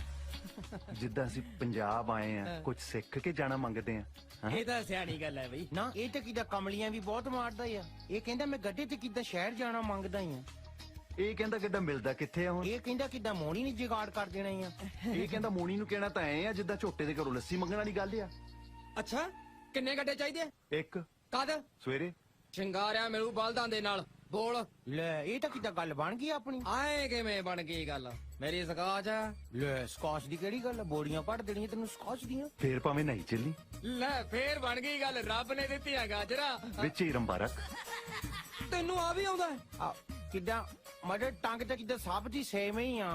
ਜਿੱਦਾਂ ਅਸੀਂ ਪੰਜਾਬ ਆਏ ਆ ਕੁਝ ਸਿੱਖ ਕੇ ਜਾਣਾ ਮੰਗਦੇ ਆ ਇਹ ਤਾਂ ਸਿਆਣੀ ਗੱਲ ਹੈ ਬਈ। ਨਾ ਇਹ ਤਾਂ ਕਿਦਾਂ ਕਮਲੀਆਂ ਵੀ ਬਹੁਤ ਮਾਰਦਾ ਆ। ਇਹ ਕਹਿੰਦਾ ਮੈਂ ਗੱਡੇ ਤੇ ਕਿਦਾਂ ਸ਼ਹਿਰ ਜਾਣਾ ਮੰਗਦਾ ਹੀ ਆ। ਇਹ ਕਹਿੰਦਾ ਕਿੱਦਾਂ ਮਿਲਦਾ ਕਿੱਥੇ ਆ ਹੁਣ। ਇਹ ਕਹਿੰਦਾ ਕਿਦਾਂ ਮੋਣੀ ਨਹੀਂ ਜੁਗਾੜ ਕਰ ਦੇਣਾ ਹੀ ਆ। ਇਹ ਕਹਿੰਦਾ ਮੋਣੀ ਨੂੰ ਕਹਿਣਾ ਤਾਂ ਐ ਆ ਜਿੱਦਾਂ ਝੋਟੇ ਦੇ ਘਰੋਂ ਲੱਸੀ ਮੰਗਣ ਵਾਲੀ ਗੱਲ ਆ। ਅੱਛਾ ਕਿੰਨੇ ਗੱਡੇ ਚਾਹੀਦੇ? ਇੱਕ ਕਦ? ਸਵੇਰੇ। ਸ਼ਿੰਗਾਰਿਆ ਮਿਲੂ ਬਲਦਾਂ ਦੇ ਨਾਲ। ਬੋਲ। ਲੈ ਇਹ ਤਾਂ ਕਿਦਾਂ ਗੱਲ ਬਣ ਗਈ ਆਪਣੀ। ਆਏ ਕਿਵੇਂ ਬਣ ਗਈ ਗੱਲ? ਮੇਰੀ ਸਕਾਚ ਆ। ਲੈ ਸਕਾਚ ਦੀ ਕਿਹੜੀ ਗੱਲ? ਬੋੜੀਆਂ ਪੜ ਦੇਣੀਆਂ ਤੈਨੂੰ ਸਕਾਚ ਦੀਆਂ। ਫੇਰ ਭਾਵੇਂ ਨਹੀਂ ਚੱਲੀ ਲੈ ਫੇਰ ਬਣ ਗਈ ਗੱਲ। ਰੱਬ ਨੇ ਦਿੱਤੀਆਂ ਗਾਜਰਾਂ ਵਿੱਚ ਹੀ ਰੰਬਾ ਰੱਖ। ਤੈਨੂੰ ਆ ਵੀ ਆਉਂਦਾ? ਕਿਦਾਂ ਮੜੇ ਟੰਗ ਤੇ ਕਿਦਾਂ ਸਭ ਦੀ ਸੇਮ ਹੀ ਆ।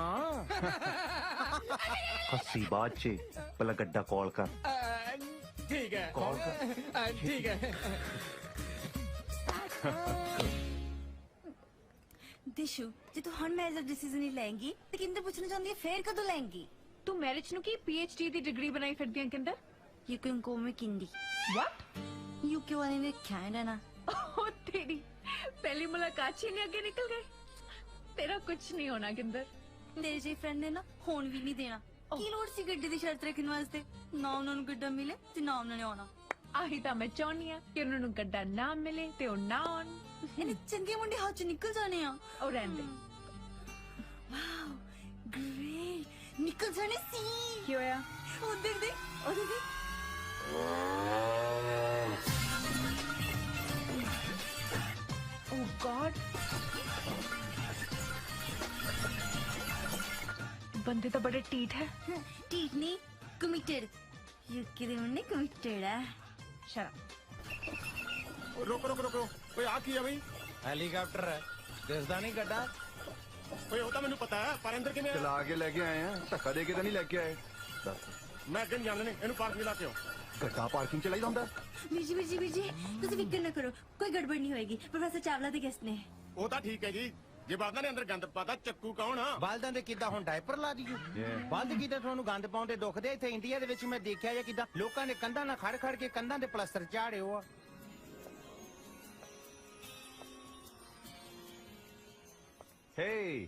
ਹੱਸੀ ਬਾਅਦ ਚ ਪਹਿਲਾਂ ਗੱਡਾ ਕਾਲ ਕਰ। ਠੀਕ ਹੈ ਕਾਲ ਕਰ। ਠੀਕ ਹੈ। दिशु जे तू हर मैरिज डिसीजन ही लेंगी तो किंदर पूछना चाहती है फिर कदों लेंगी? तू मैरिज नु की पीएचडी दी डिग्री बनाई फिरदी है Kinder? You can call me Kindi. What? UK वाले ने क्या है ना? ओ तेरी पहली मुलाकात ही नहीं आगे निकल गए। तेरा कुछ नहीं होना किंदर। तेरे जी फ्रेंड ने ना होन भी नहीं देना। की लोड़ सी गड्डी दी शर्त रखने वास्ते? ना उन्होंने गड्डा मिले ते ना उन्होंने आना। आही ਤਾਂ ਮੈਂ ਚਾਹੁੰਦੀ ਆ ਕਿ ਉਹਨਾਂ ਨੂੰ ਗੱਡਾ ਨਾ ਮਿਲੇ ਤੇ ਉਹ ਨਾ ਆਉਣ। ਇਹਨੇ ਚੰਗੇ ਮੁੰਡੇ ਹੱਥ ਚ ਨਿਕਲ ਜਾਣੇ ਆ। ਉਹ ਰਹਿੰਦੇ। ਵਾਓ ਗ੍ਰੇਟ ਨਿਕਲ ਜਾਣੇ ਸੀ। ਕੀ ਹੋਇਆ? ਉਹ ਦੇਖ ਦੇ ਉਹ ਦੇਖ ਦੇ। ਓ ਗॉड ਬੰਦੇ ਤਾਂ ਬੜੇ ਢੀਠ ਹੈ। ਢੀਠ ਨਹੀਂ ਕਮਿਟਡ। यूके दे मुंडे कमिटेड है। शराब। रुक रुक रुक कोई आ की है भाई? हेलीकॉप्टर है दिसदा नहीं गड्डा। ਓਏ ਉਹ ਤਾਂ ਮੈਨੂੰ ਪਤਾ ਹੈ ਪਰ ਅੰਦਰ ਕਿਵੇਂ ਚਲਾ ਕੇ ਲੈ ਕੇ ਆਏ ਆ ਧੱਕਾ ਦੇ ਕੇ ਤਾਂ ਨਹੀਂ ਲੈ ਕੇ ਆਏ। ਮੈਂ ਅੱਗੇ ਜਾਣਦੇ ਨੇ ਇਹਨੂੰ ਪਾਰਕ ਲਾ ਕੇ ਆਓ। ਗੱਡਾ ਪਾਰਕਿੰਗ ਚ ਲਾਈਦਾ ਹੁੰਦਾ। ਵੀਰ ਜੀ ਤੁਸੀਂ ਫਿਕਰ ਨਾ ਕਰੋ ਕੋਈ ਗੜਬੜ ਨਹੀਂ ਹੋਏਗੀ। ਪ੍ਰੋਫੈਸਰ ਚਾਵਲਾ ਦੇ ਗੈਸਟ ਨੇ। ਉਹ ਤਾਂ ਠੀਕ ਹੈ ਜੀ ਜੇ ਬਾਦਾਂ ਨੇ ਅੰਦਰ ਗੰਦ ਪਾਤਾ ਚੱਕੂ ਕੌਣ ਆ? ਬਲਦਾਂ ਦੇ ਕਿੱਦਾਂ ਹੁਣ ਡਾਇਪਰ ਲਾ ਦਈਏ? ਬਲਦ ਕਿੱਦਾਂ ਤੁਹਾਨੂੰ ਗੰਦ ਪਾਉਂਦੇ ਦੁਖਦੇ? ਇੱਥੇ ਇੰਡੀਆ ਦੇ ਵਿੱਚ ਮੈਂ ਦੇਖਿਆ ਜਾਂ ਕਿੱਦਾਂ ਲੋਕਾਂ ਨੇ ਕੰਧਾਂ ਨਾਲ ਖੜ ਖੜ ਕੇ ਕੰਧਾਂ ਦੇ ਪਲਸਤਰ ਝਾੜੇ ਹੋ ਆ। ਹੇ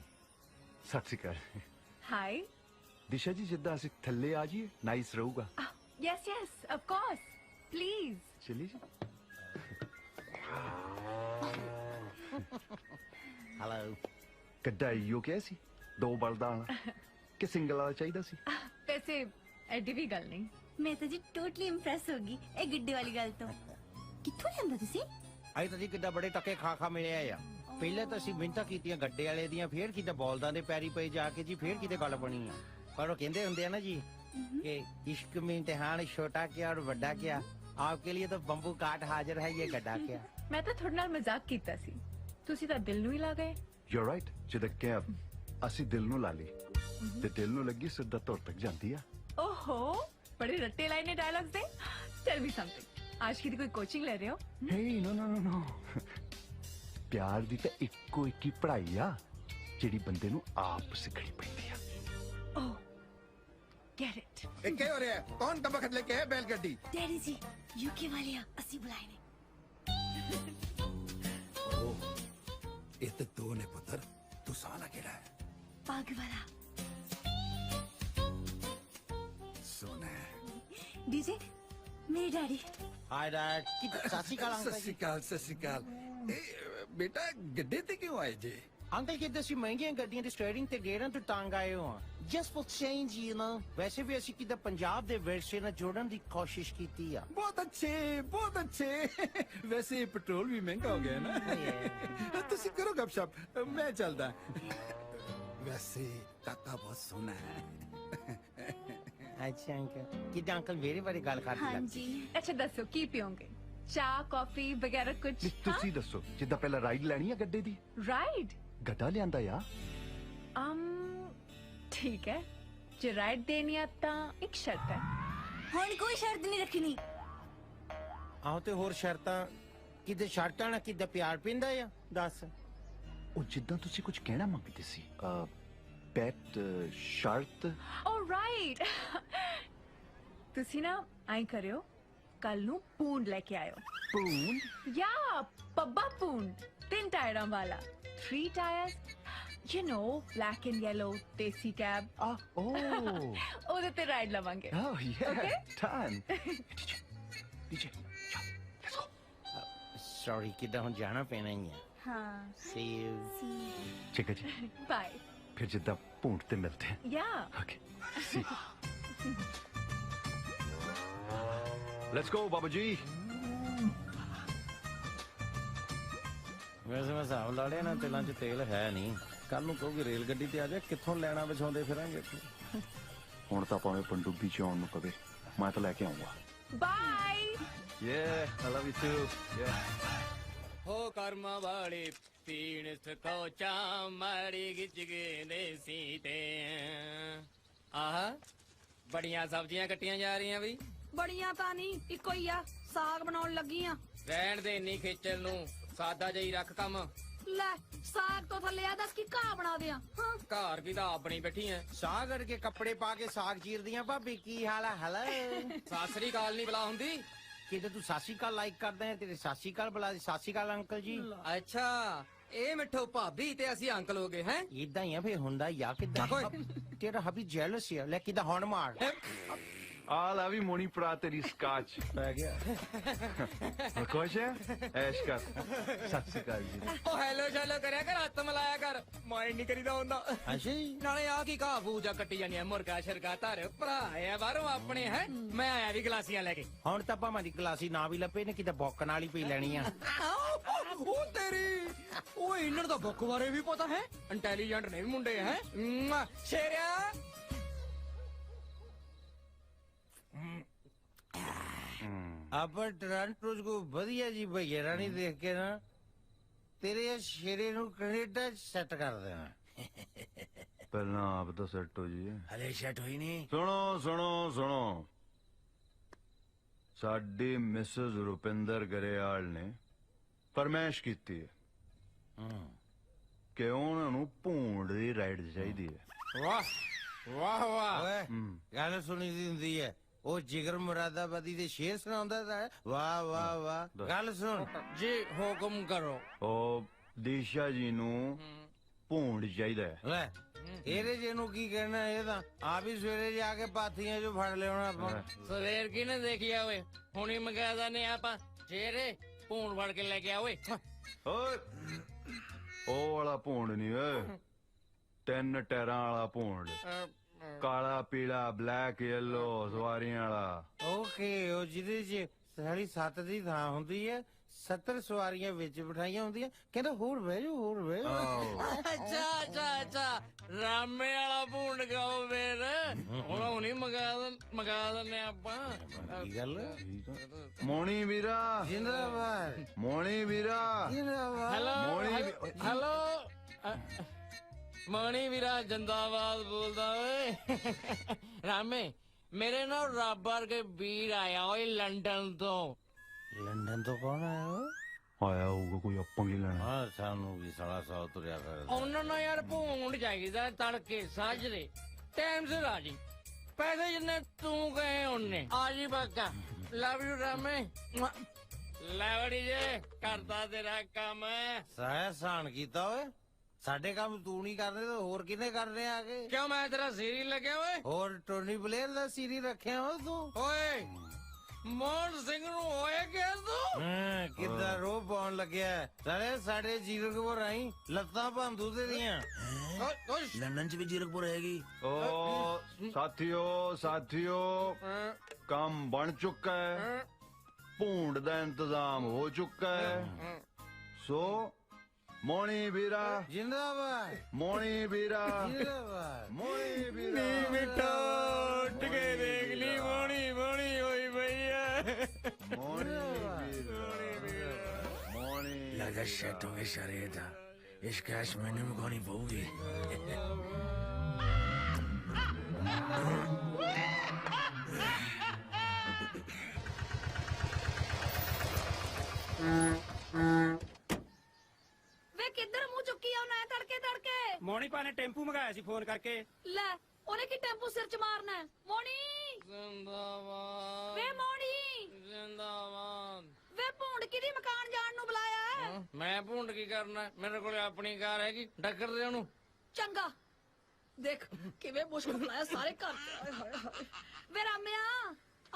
ਸਤਿ ਸ਼੍ਰੀ ਅਕਾਲ। ਹਾਈ ਦਿਸ਼ਾ ਜੀ ਜਿੱਦਾਂ ਅਸੀਂ ਥੱਲੇ ਆ ਜਾਈਏ ਨਾਈਸ ਰਹੂਗਾ। Yes yes of course please. ਚਲੀ ਜੀ। ਹੈਲੋ ਗੱਡਾ ਈਓ ਕਿਹਾ ਸੀ 2 ਬਲਦਾਂ ਵਾਲਾ ਕਿ ਸਿੰਗਲ ਵਾਲਾ ਚਾਹੀਦਾ ਸੀ? ਵੈਸੇ ਐਡੀ ਵੀ ਗੱਲ ਨਹੀਂ। ਮੈਂ ਤਾਂ ਜੀ ਟੋਟਲੀ ਇੰਪ੍ਰੈਸ ਹੋ ਗਈ ਇਹ ਗੱਡੇ ਵਾਲੀ ਗੱਲ ਤੋਂ। ਕਿੱਥੋਂ ਲਿਆਂਦਾ ਤੁਸੀਂ? ਅਸੀਂ ਤਾਂ ਜੀ ਕਿੱਦਾਂ ਬੜੇ ਟੱਕੇ ਖਾ ਖਾ ਮਿਲਿਆ ਆ। ਪਹਿਲੇ ਤਾਂ ਅਸੀਂ ਮਿਹਨਤਾਂ ਕੀਤੀਆਂ ਗੱਡੇ ਵਾਲੇ ਦੀਆਂ ਫੇਰ ਕਿਤੇ ਬੌਲਦਾਂ ਦੇ ਪੈਰੀ ਪਏ ਜਾ ਕੇ ਜੀ ਫੇਰ ਕਿਤੇ ਗੱਲ ਬਣੀ ਆ। ਪਰ ਉਹ ਕਹਿੰਦੇ ਹੁੰਦੇ ਆ ਨਾ ਜੀ कि इश्क में इम्तिहान छोटा क्या और बड़ा क्या आपके लिए तो बम्बू काट हाजिर है ये गड्ढा क्या। मैं तो थोड़े नाल मजाक कीता सी तुसी तां दिल नूं ही ला गए। You're right जिद्दां किहा ਅਸੀਂ ਦਿਲ ਨੂੰ ਲਾ ਲਈ ਤੇ ਦਿਲ ਨੂੰ ਲੱਗੀ ਸਿੱਧਾ ਤੁਰ ਤੱਕ ਜਾਂਦੀ ਆ। ओहो बड़े रट्टे लाए ने डायलॉग्स दे। टेल मी समथिंग आज की कोई कोचिंग ले रहे हो? Hey no no no no ਪਿਆਰ ਦੀ ਤਾਂ ਇੱਕੋ ਇੱਕ ਹੀ ਪੜ੍ਹਾਈ ਆ ਜਿਹੜੀ ਬੰਦੇ ਨੂੰ ਆਪ ਸਿੱਖਣੀ ਪੈਂਦੀ ਆ। Oh get it। ਇਹ ਕੀ ਹੋ ਰਿਹਾ ਹੈ? ਕੌਣ ਤਬਖਤ ਲੈ ਕੇ ਹੈ ਬੈਲ ਗੱਡੀ? डैडी जी यूके वाले आ ਅਸੀਂ ਬੁਲਾਏ ਨੇ। ਇਹ ਤਾਂ ਦੋ ਨੇ ਪੁੱਤਰ ਤੂੰ ਸਾਲਾ ਕਿਹੜਾ ਹੈ? पग वाला सोना डीजे मेरे डैडी। हाय डैड सासी का ਸਸਿਕਾਲ ਬੇਟਾ ਗੱਡੇ ਤੇ ਕਿਉਂ ਆਏ ਜੇ? ਅੰਕਲ ਕਿਤੇ ਅਸੀਂ ਮਹਿੰਗੀਆਂ ਗੱਡੀਆਂ ਦੀ ਸਟੀਅਰਿੰਗ ਤੇ ਗੇਅਰਾਂ ਤੋਂ ਟੰਗ ਆਏ ਹੋ just for change you know. ਵੈਸੇ ਵੀ ਅਸੀਂ ਕਿਤੇ ਪੰਜਾਬ ਦੇ ਵਿਰਸੇ ਨਾਲ ਜੋੜਨ ਦੀ ਕੋਸ਼ਿਸ਼ ਕੀਤੀ ਆ। ਬਹੁਤ ਅੱਛੇ ਵੈਸੇ ਪੈਟਰੋਲ ਵੀ ਮਹਿੰਗਾ ਹੋ ਗਿਆ ਨਾ। ਤੁਸੀਂ ਕਰੋ ਗੱਪਸ਼ਪ ਮੈਂ ਚੱਲਦਾ। ਵੈਸੇ ਕਾਕਾ ਬਹੁਤ ਸੋਹਣਾ ਹੈ। ਅੱਛਾ ਅੰਕਲ ਕਿਦਾਂ ਅੰਕਲ ਮੇਰੇ ਬਾਰੇ ਗੱਲ ਕਰਦੇ हाँ जी अच्छा दसो की पियोगे? चाह कॉफी वगैरह कुछ? ਤੁਸੀਂ ਦੱਸੋ ਜਿੱਦਾਂ ਪਹਿਲਾਂ ਰਾਈਡ ਲੈਣੀ ਆ ਗੱਡੇ ਦੀ? राइड ਗੱਡਾ ਲਿਆਂਦਾ ਆ। ठीक है जो राइड देनी है ता एक शर्त है। ਹੁਣ ਕੋਈ ਸ਼ਰਤ ਨਹੀਂ ਰੱਖਣੀ। ਆਹੋ ਤੇ ਹੋਰ ਸ਼ਰਤਾਂ ਕਿਤੇ ਸ਼ਰਤਾਂ ਨਾਲ ਕਿਤੇ ਪਿਆਰ ਪੈਂਦਾ ਆ ਦੱਸ। ਉਹ ਜਿੱਦਾਂ ਤੁਸੀਂ ਕੁਝ ਕਹਿਣਾ ਮੰਗਦੇ ਸੀ ਪੈਟ ਸ਼ਰਤ। ओ राइट तुसी ना आई करियो कल नू पूंड लेके आयो। पूंड या पब्बा पूंड 3 टायरां वाला 3 tyres you know, black and yellow, desi cab. Oh. ਉਹਦੇ ਤੇ ride ਲਵਾਂਗੇ. Oh, yeah. Okay? Done. DJ, let's go. Sorry, ਕਿੱਦਾਂ ਹੁਣ ਜਾਣਾ ਪੈਣਾ ਹੀ ਹੈ. ਹਾਂ. See you. ठीक है जी. Bye. फिर जिद्दां भूंड ते मिलते हैं. Yeah. Okay. See. Let's go, Baba Ji. ਵੈਸੇ ਮੈਂ ਹਿਸਾਬ ਲਾ ਲਿਆ ਨਾ, ਤਿਲਾਂ 'ਚ ਤੇਲ ਹੈ ਨਹੀਂ. ਕੱਲ ਨੂੰ ਕਹੋਗੇ ਰੇਲ ਗੱਡੀ ਤੇ ਆ ਜਾ, ਕਿੱਥੋਂ ਲੈਣਾ ਵਿਛਾਉਂਦੇ ਫਿਰਾਂਗੇ. ਹੁਣ ਤਾਂ ਭਾਵੇਂ ਪੰਡੂਬੀ ਚ ਆਉਣ ਨੂੰ ਪਵੇ, ਮੈਂ ਤਾਂ ਲੈ ਕੇ ਆਉਂਗਾ. Bye. Yeah, I love you too. Yeah. ਹੋ ਕਰਮਾਂ ਵਾਲੇ ਪੀਣ ਸਕੋਚਾ ਮਾਰੀ ਗਿੱਜ ਗਏ ਦੇਸੀ ਤੇ ਆਹ ਬੜੀਆਂ ਸਬਜ਼ੀਆਂ ਕੱਟੀਆਂ ਜਾ ਰਹੀਆਂ ਬਈ. ਬੜੀਆਂ ਤਾਂ ਨਹੀਂ, ਇੱਕੋ ਹੀ ਆ, ਸਾਗ ਬਣਾਉਣ ਲੱਗੀ ਆ. ਰਹਿਣ ਦੇ ਇੰਨੀ ਖੇਚਲ ਨੂੰ, ਸਾਦਾ ਜਿਹੀ ਰੱਖ ਕੰਮ. ਲੈ ਸਾਗ ਤੋਂ ਥੱਲੇ ਆ, ਦੱਸ ਕੀ ਘਾਹ ਬਣਾ ਦਿਆਂ. ਹਾਂ ਘਰ ਕੀ ਤਾਂ ਆਪਣੀ ਬੈਠੀ ਐ. ਸਾਗ ਕਰਕੇ ਕੱਪੜੇ ਪਾ ਕੇ ਸਾਗ ਚੀਰਦੀਆਂ. ਭਾਬੀ ਕੀ ਹਾਲ ਹੈ? ਹੈਲੋ. ਸਾਸਰੀ ਕਾਲ ਨਹੀਂ ਬੁਲਾ ਹੁੰਦੀ. ਕਿਤੇ ਤੂੰ ਸਾਸੀ ਕਾਲ ਲਾਈਕ ਕਰਦਾ ਹੈ, ਤੇਰੇ ਸਾਸੀ ਕਾਲ ਬੁਲਾ. ਸਾਸੀ ਕਾਲ ਅੰਕਲ ਜੀ. ਅੱਛਾ ਇਹ ਮਿੱਠੋ ਭਾਬੀ ਤੇ ਅਸੀਂ ਅੰਕਲ ਹੋ ਗਏ ਹੈ. ਇਦਾਂ ਹੀ ਆ ਫੇ ਹੁੰਦਾ ਯਾ ਕਿਦਾਂ. ਤੇਰਾ ਹਬੀ ਜੈਲਸ ਹੈ, ਲੈ ਕਿਦਾਂ ਹੁਣ ਮਾਰ. ਆ ਲੈ ਵੀ ਮੋਣੀ ਪੜਾ ਤੇਰੀ ਸਕਾਚ ਪੈ ਗਿਆ. ਖੁਸ਼ ਹੈ? ਐਸ਼ ਕਰ. ਸਤਿ ਸ਼੍ਰੀ ਅਕਾਲ ਜੀ. ਉਹ ਹੈਲੋ ਸ਼ੈਲੋ ਕਰਿਆ ਕਰ, ਹੱਥ ਮਿਲਾਇਆ ਕਰ, ਮਾਈਂਡ ਨਹੀਂ ਕਰੀਦਾ ਹੁੰਦਾ. ਅੱਛਾ ਜੀ. ਨਾਲੇ ਆ ਕੀ ਘਾਹ ਪੂਜਾ ਕੱਟੀ ਜਾਨੀ ਆ, ਮੁਰਗਾ ਸ਼ਰਗਾ ਧਰ ਭਰਾ ਆ ਬਾਹਰੋਂ ਆਪਣੇ ਹੈ. ਮੈਂ ਆਇਆ ਵੀ ਗਲਾਸੀਆਂ ਲੈ ਕੇ. ਹੁਣ ਤਾਂ ਭਾਵੇਂ ਦੀ ਗਲਾਸੀ ਨਾ ਵੀ ਲੱਭੇ ਨੇ, ਕਿਤੇ ਬੋਕਣ ਵਾਲੀ ਪੀ ਲੈਣੀ ਆ. ਉਹ ਤੇਰੀ ਉਹ ਇਹਨਾਂ ਦਾ ਬੁੱਕ ਬਾਰੇ ਵੀ ਪਤਾ ਹੈ. ਇੰਟੈਲੀਜੈਂਟ ਨੇ ਵੀ ਮੁੰਡੇ ਹੈ. ਸ਼ੇਰਿਆ ਆਪਾਂ ਟੋਰਾਂਟੋ ਚ ਕੋਈ ਵਧੀਆ ਜੀ ਭਈਆ ਰਾਣੀ ਦੇਖ ਕੇ ਨਾ ਤੇਰੇ ਸ਼ੇਰੇ ਨੂੰ ਕੈਨੇਡਾ ਸੈੱਟ ਕਰ ਦੇਣਾ. ਪਹਿਲਾਂ ਆਪ ਤਾਂ ਸੈੱਟ ਹੋ ਜੀ. ਹਲੇ ਸੈੱਟ ਹੋਈ ਨਹੀਂ. ਸੁਣੋ ਸੁਣੋ ਸੁਣੋ, ਸਾਡੀ ਮਿਸਿਸ ਰੁਪਿੰਦਰ ਗਰੇਵਾਲ ਨੇ ਫਰਮਾਇਸ਼ ਕੀਤੀ ਹੈ ਕਿ ਉਹਨਾਂ ਨੂੰ ਭੂੰਡ ਦੀ ਰਾਈਡ ਚਾਹੀਦੀ ਹੈ. ਵਾਹ ਵਾਹ ਵਾਹ. ਓਏ ਗੱਲ ਸੁਣੀ ਦੀ ਹੁੰਦੀ ਹੈ, ਉਹ ਜਿਗਰ ਮੁਰਾਦਾਬਾਦੀ ਦੇ ਸ਼ੇਰ ਸੁਣਾਉਂਦਾ ਤਾਂ. ਵਾਹ ਵਾਹ ਵਾਹ. ਗੱਲ ਸੁਣ ਜੀ, ਹੁਕਮ ਕਰੋ. ਉਹ ਦੀਸ਼ਾ ਜੀ ਨੂੰ ਭੂੰਡ ਚਾਹੀਦਾ ਹੈ. ਲੈ ਇਹਦੇ ਜਿਹਨੂੰ ਕੀ ਕਹਿਣਾ, ਇਹ ਤਾਂ ਆਪ ਹੀ ਸਵੇਰੇ ਜਾ ਕੇ ਪਾਥੀਆਂ ਚੋਂ ਫੜ ਲਿਆਉਣਾ ਆਪਾਂ. ਸਵੇਰ ਕੀ ਨੇ ਦੇਖਿਆ ਓਏ, ਹੁਣੀ ਮੰਗਾ ਦਨੇ ਆਪਾਂ. ਸ਼ੇਰੇ ਭੂਣ ਫੜ ਕੇ ਲੈ ਕੇ ਆ ਓਏ. ਓਏ ਉਹ ਵਾਲਾ ਭੂੰਡ ਨਹੀਂ ਓਏ, 3 ਟੈਰਾਂ ਵਾਲਾ ਭੂੰਡ. ਕਾਲਾ ਪੀਲਾ ਬਲੈਕ ਯੈਲੋ ਸਵਾਰੀਆਂ ਵਾਲਾ. ਓਕੇ, ਉਹ ਜਿਹਦੇ ਚ ਸਾਡੀ 7 ਦੀ ਥਾਂ ਹੁੰਦੀ ਹੈ, 70 ਸਵਾਰੀਆਂ ਵਿੱਚ ਬਿਠਾਈਆਂ ਹੁੰਦੀਆਂ. ਕਹਿੰਦਾ ਹੋਰ ਬਹਿ ਜਾਓ, ਹੋਰ ਬਹਿ ਜਾਓ. ਅੱਛਾ ਅੱਛਾ ਅੱਛਾ, ਰਾਮੇ ਵਾਲਾ ਭੂਣ ਗਾਓ ਫੇਰ. ਹੁਣ ਹੁਣੀ ਮੰਗਾ ਦਨੇ ਆਪਾਂ. ਕੀ ਗੱਲ? ਮੋਣੀ ਵੀਰਾ ਜਿੰਦਾਬਾਦ. ਮੋਣੀ ਵੀਰਾ ਜਿੰਦਾਬਾਦ. ਹੈਲੋ ਹੈਲੋ ਮਣੀ ਵੀਰਾ ਜਿੰਦਾਬਾਦ ਬੋਲਦਾ ਓਏ. ਰਾਮੇ ਮੇਰੇ ਨਾਲ ਰੱਬ ਵਰਗੇ ਵੀਰ ਆਇਆ ਓਏ ਲੰਡਨ ਤੋਂ. ਲੰਡਨ ਤੋਂ ਕੌਣ ਆਇਆ? ਆਇਆ ਹੋਊਗਾ ਕੋਈ, ਆਪਾਂ ਕੀ ਲੈਣਾ. ਹਾਂ ਸਾਨੂੰ ਵੀ ਸਾਲਾ ਸੌ ਤੁਰਿਆ ਫਿਰਦਾ. ਉਹਨਾਂ ਨੂੰ ਯਾਰ ਭੂੰਡ ਚਾਹੀਦਾ, ਤੜਕੇ ਸਾਜਰੇ ਟਾਈਮ ਸਿਰ ਆ ਜੀ. ਪੈਸੇ ਜਿੰਨੇ ਤੂੰ ਕਹੇ ਉਹਨੇ ਆ ਜੀ. ਬਾਕਾ ਲਵ ਯੂ ਰਾਮੇ. ਲੈਵੜੀ ਜੇ ਕਰਦਾ ਤੇਰਾ ਕੰਮ. ਸਾਇਆ ਸਾਨ ਕੀਤਾ ਓਏ. ਸਾਡੇ ਕੰਮ ਤੂੰ ਨਹੀਂ ਕਰਦੇ ਤਾਂ ਹੋਰ ਕਿਹਨੇ ਕਰਨੇ ਆ ਕੇ? ਕਿਉਂ ਮੈਂ ਤੇਰਾ ਸੀਰੀ ਲੱਗਿਆ ਓਏ? ਹੋਰ ਟੋਨੀ ਬਲੇਅਰ ਦਾ ਸੀਰੀ ਰੱਖਿਆ ਓ ਤੂੰ? ਓਏ ਮੋਹਨ ਸਿੰਘ ਨੂੰ ਹੋਏ ਗਿਆ ਤੂੰ? ਕਿੱਦਾਂ ਰੋਹ ਪਾਉਣ ਲੱਗਿਆ? ਸਾਰੇ ਸਾਡੇ ਜੀਰਕਪੁਰ ਆਈ, ਲੱਤਾਂ ਭੰਦੂ ਤੇਰੀਆਂ. ਲੰਡਨ ਚ ਵੀ ਜੀਰਕਪੁਰ ਹੈਗੀ. ਓ ਸਾਥੀਓ ਕੰਮ ਬਣ ਚੁੱਕਾ ਹੈ, ਭੂੰਡ ਦਾ ਇੰਤਜ਼ਾਮ ਹੋ ਚੁੱਕਾ ਹੈ. ਸੋ ਮੋਣੀ ਵੀਰਾ ਜਿੰਦਾਬਾਦ. ਮੋਣੀ ਵੀਰਾ ਜਿੰਦਾਬਾਦ. ਮੋਣੀ ਵੀਰਾ. ਨੀ ਮਿੱਠਾ ਉੱਠ ਕੇ ਦੇਖ ਲਈ, ਮੋਣੀ ਮੋਣੀ ਹੋਈ ਪਈ ਐ. ਮੋਣੀ ਵੀਰਾ ਮੋਣੀ. ਲੱਗਦਾ ਸੈੱਟ ਹੋ ਗਏ ਸਾਰੇ ਦਾ. ਇਸ ਕੈਸ਼ ਮੈਨੂੰ ਮਗਾਉਣੀ ਪਊਗੀ. ਵੇ ਕਿੱਧਰ ਮੂੰਹ ਚੁੱਕੀ ਆਉਣਾ ਹੈ ਤੜਕੇ ਤੜਕੇ? ਮੋਣੀ ਪਾ ਨੇ ਟੈਂਪੂ ਮੰਗਾਇਆ ਸੀ ਫੋਨ ਕਰਕੇ. ਲੈ ਉਹਨੇ ਕੀ ਟੈਂਪੂ ਸਿਰ ਚ ਮਾਰਨਾ ਹੈ? ਮੋਣੀ ਜ਼ਿੰਦਾਬਾਦ ਵੇ ਮੋਣੀ ਜ਼ਿੰਦਾਬਾਦ. ਵੇ ਭੂੰਡ ਕਿਹਦੀ ਮਕਾਨ ਜਾਣ ਨੂੰ ਬੁਲਾਇਆ ਹੈ? ਮੈਂ ਭੂੰਡ ਕੀ ਕਰਨਾ, ਮੇਰੇ ਕੋਲ ਆਪਣੀ ਕਾਰ ਹੈਗੀ. ਟੱਕਰ ਦੇ ਉਹਨੂੰ. ਚੰਗਾ ਦੇਖ ਕਿਵੇਂ ਮੁਸ਼ਕਲ ਬਣਾਇਆ ਸਾਰੇ ਘਰ ਚ। ਹਾਏ ਹਾਏ ਹਾਏ ਵੇ ਰਾਮਿਆ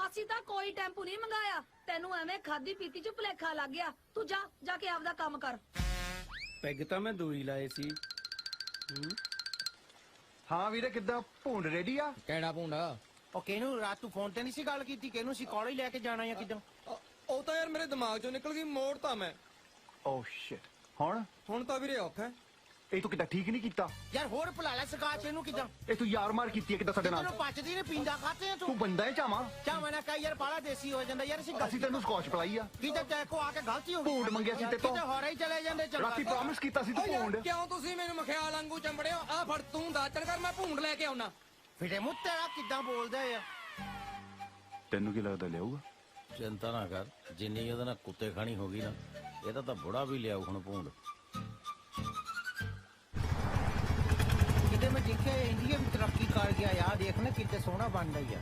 ਅਸੀਂ ਤਾਂ ਕੋਈ ਟੈਂਪੂ ਨਹੀਂ ਮੰਗਾਇਆ ਤੈਨੂੰ ਐਵੇਂ ਖਾਦੀ ਪੀਤੀ ਚ ਭੁਲੇਖਾ ਲੱਗ ਗਿਆ ਤੂੰ ਜਾ ਕੇ ਆਪਦਾ ਕੰਮ ਕਰ। ਪੈਗ ਤਾਂ ਮੈਂ ਦੂਈ ਲਾਏ ਸੀ। ਹਾਂ ਵੀਰੇ ਕਿੱਦਾਂ ਭੂੰਡ ਰੈਡੀ ਆ? ਕਿਹੜਾ ਭੁੰਡਾ? ਉਹ ਕਿਹਨੂੰ ਰਾਤ ਤੂੰ ਫੋਨ ਤੇ ਨਹੀਂ ਸੀ ਗੱਲ ਕੀਤੀ ਕਿਹਨੂੰ ਸੀ ਕਾਲਜ ਲੈ ਕੇ ਜਾਣਾ ਜਾਂ ਕਿਦਾਂ? ਉਹ ਤਾਂ ਯਾਰ ਮੇਰੇ ਦਿਮਾਗ ਚੋਂ ਨਿਕਲ ਗਈ, ਮੋੜ ਤਾਂ ਮੈਂ। ਓ ਸ਼ਿਟ ਹੁਣ ਤਾਂ ਵੀਰੇ ਔਖਾ। ਇਹ ਤੂੰ ਕਿੱਦਾਂ ਠੀਕ ਨਹੀਂ ਕੀਤਾ ਯਾਰ ਹੋਰ ਭੁਲਾ ਲੈ ਸਕਾਚ ਇਹਨੂੰ ਕਿਦਾਂ? ਇਹ ਤੂੰ ਯਾਰ ਮਾਰ ਕੀਤੀ ਹੈ ਕਿੱਦਾਂ ਸਾਡੇ ਨਾਲ? ਤੈਨੂੰ ਪਚਦੀ ਨੇ ਪੀਂਦਾ ਖਾਤੇ ਆ ਤੂੰ ਬੰਦਾ ਹੈ ਚਾਵਾਂ ਚਾਵਾਂ ਨਾ ਕਈ ਯਾਰ ਬਾਲਾ ਦੇਸੀ ਹੋ ਜਾਂਦਾ ਯਾਰ ਅਸੀਂ ਤੈਨੂੰ ਸਕੌਚ ਪਲਾਈ ਆ ਕਿਤੇ ਤੈ ਕੋ ਆ ਕੇ ਗਲਤੀ ਹੋ ਗਈ ਭੂੰਡ ਮੰਗਿਆ ਸੀ ਤੇ ਤੋਂ ਕਿਤੇ ਹੋਰੇ ਹੀ ਚਲੇ ਜਾਂਦੇ ਚੰਗਾ ਰਾਤੀ ਪ੍ਰੋਮਿਸ ਕੀਤਾ ਸੀ ਤੂੰ ਭੂੰਡ ਕਿਉਂ ਤੁਸੀਂ ਮੈਨੂੰ ਮਖਿਆਲ ਵਾਂਗੂ ਚੰਬੜਿਓ? ਆ ਫੜ ਤੂੰ ਦਾਤਣ ਕਰ, ਮੈਂ ਭੂੰਡ ਲੈ ਕੇ ਆਉਣਾ। ਫਿਰੇ ਮੂੰਹ ਤੇਰਾ ਕਿਦਾਂ ਬੋਲਦਾ ਆ? ਤੈਨੂੰ ਕੀ ਲੱਗਦਾ ਲਿਆਊਗਾ? ਚਿੰਤਾ ਨਾ ਕਰ, ਜਿੰਨੀ ਉਹਦੇ ਨਾਲ ਕੁੱਤੇ ਖਾਣੀ ਹੋ ਗਈ ਨਾ, ਇਹਦਾ ਤਾਂ ਬੁੜਾ ਵੀ ਲਿਆਊ ਹੁਣ ਭੂੰਡ। ਕਿਤੇ ਮੈਂ ਦੇਖਿਆ ਇੰਡੀਆ ਵੀ ਤਰੱਕੀ ਕਰ ਗਿਆ ਯਾਰ, ਦੇਖ ਨਾ ਕਿਤੇ ਸੋਹਣਾ ਬਣਦਾ ਹੀ ਆ।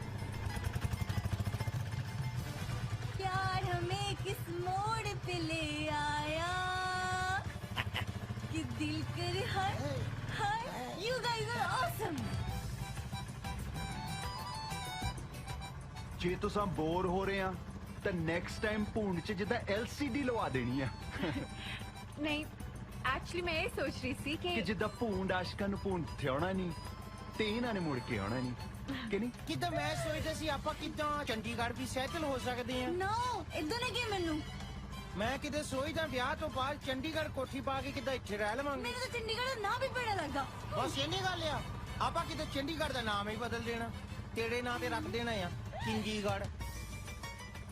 प्यार हमें किस मोड़ पे ले आया कि दिल कर हाय you guys are awesome। ਜੇ ਤੁਸੀਂ ਬੋਰ ਹੋ ਰਹੇ ਆ ਤਾਂ ਨੈਕਸਟ ਟਾਈਮ ਭੂੰਡ 'ਚ ਜਿੱਦਾਂ LCD ਲਵਾ ਦੇਣੀ ਆ ਨਹੀਂ ਐਕਚੁਅਲੀ ਮੈਂ ਇਹ ਸੋਚ ਰਹੀ ਸੀ ਕਿ ਜਿੱਦਾਂ ਭੂੰਡ ਆਸ਼ਕਾਂ ਨੂੰ ਭੂੰਡ ਥਿਆਉਣਾ ਨਹੀਂ ਤੇ ਇਹਨਾਂ ਨੇ ਮੁੜ ਕੇ ਆਉਣਾ ਨਹੀਂ ਕਿ ਨਹੀਂ? ਕਿਦਾਂ ਮੈਂ ਸੋਚਦਾ ਸੀ ਆਪਾਂ ਕਿਦਾਂ ਚੰਡੀਗੜ੍ਹ ਵੀ ਸੈਟਲ ਹੋ ਸਕਦੇ ਆ। No ਇਦਾਂ ਨਹੀਂ ਕਿ ਮੈਨੂੰ ਮੈਂ ਕਿਤੇ ਸੋਚਦਾ ਵਿਆਹ ਤੋਂ ਬਾਅਦ ਚੰਡੀਗੜ੍ਹ ਕੋਠੀ ਪਾ ਕੇ ਕਿਦਾਂ ਇੱਥੇ ਰਹਿ ਲਵਾਂਗੇ। ਮੈਨੂੰ ਤਾਂ ਚੰਡੀਗੜ੍ਹ ਦਾ ਨਾਂ ਵੀ ਬੜਾ ਲੱਗਦਾ। ਬਸ ਇਹ ਨਹੀਂ ਗੱਲ ਆ, ਆਪਾਂ ਕਿਤੇ ਚੰਡੀਗੜ੍ਹ ਦਾ ਨਾਮ ਹੀ ਬਦਲ ਦੇਣਾ, ਤੇਰੇ ਨਾਂ ਤੇ ਰੱਖ ਦੇਣਾ ਆ ਚੰਡੀਗੜ੍ਹ।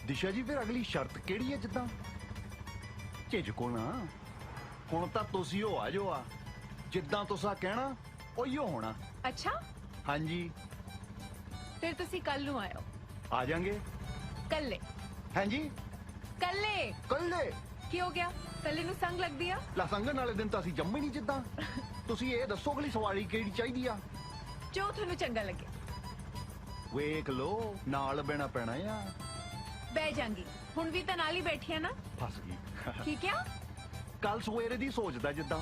ਦਿਸ਼ਾ ਜੀ ਫਿਰ ਅਗਲੀ ਸ਼ਰਤ ਕਿਹੜੀ ਹੈ? ਜਿੱਦਾਂ ਝਿਜਕੋ ਨਾ, ਹੁਣ ਤਾਂ ਤੁਸੀਂ ਹੋ ਆ ਜੋ ਆ, ਜਿੱਦਾਂ ਤੁਸੀਂ ਕਹਿਣਾ ਉਹੀਓ ਹੋਣਾ। ਅੱਛਾ ਹਾਂਜੀ ਫਿਰ ਤੁਸੀਂ ਕੱਲ ਨੂੰ ਆਇਓ। ਆ ਜਾਾਂਗੇ ਕੱਲੇ। ਹਾਂਜੀ ਕੱਲੇ ਕੱਲੇ ਕੀ ਹੋ ਗਿਆ? ਕੱਲੇ ਨੂੰ ਸੰਗ ਲੱਗਦੀ ਆ? ਲਾ ਸੰਗਣ ਵਾਲੇ ਦਿਨ ਤਾਂ ਅਸੀਂ ਜੰਮੇ ਨਹੀਂ। ਜਿੱਦਾਂ ਤੁਸੀਂ ਇਹ ਦੱਸੋ ਅਗਲੀ ਸਵਾਰੀ ਕਿਹੜੀ ਚਾਹੀਦੀ ਆ? ਜੋ ਤੁਹਾਨੂੰ ਚੰਗਾ ਲੱਗੇ। ਵੇਖ ਲੋ ਨਾਲ ਬਹਿਣਾ ਪੈਣਾ ਆ। ਬਹਿ ਜਾਂਗੀ, ਹੁਣ ਵੀ ਤਾਂ ਨਾਲ ਹੀ ਬੈਠੀ ਆ ਨਾ। ਫਸ ਗਈ। ਠੀਕ ਆ? ਕੱਲ ਸਵੇਰੇ ਦੀ ਸੋਚਦਾ ਜਿੱਦਾਂ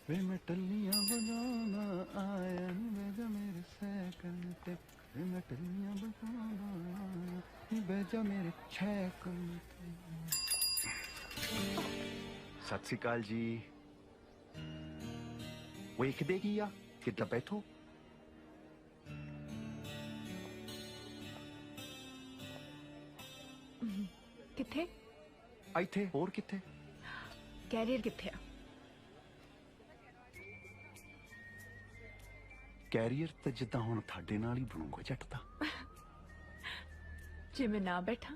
ਵੇ ਮੈਂ ਟੱਲੀਆਂ ਬਜਾਣਾ ਆਇਆ ਨੀ ਬੈਜਾ ਮੇਰੇ ਸਾਈਕਲ ਤੇ, ਵੇ ਮੈਂ ਟੱਲੀਆਂ ਬਜਾਣਾ ਆਇਆ ਨੀ ਬੈਜਾ ਮੇਰੇ ਸਾਈਕਲ ਤੇ। ਸਤਿ ਸ਼੍ਰੀ ਅਕਾਲ ਜੀ। ਵੇਖਦੇ ਕੀ ਆ? ਕਿੱਦਾਂ ਬੈਠੋ। ਕਿੱਥੇ? ਇੱਥੇ ਹੋਰ ਕਿੱਥੇ? ਕੈਰੀਅਰ ਕਿੱਥੇ ਆ? ਕੈਰੀਅਰ ਤਾਂ ਜਿੱਦਾਂ ਹੁਣ ਤੁਹਾਡੇ ਨਾਲ ਹੀ ਬਣੂਗਾ ਜੱਟ ਦਾ। ਜੇ ਮੈਂ ਨਾ ਬੈਠਾ?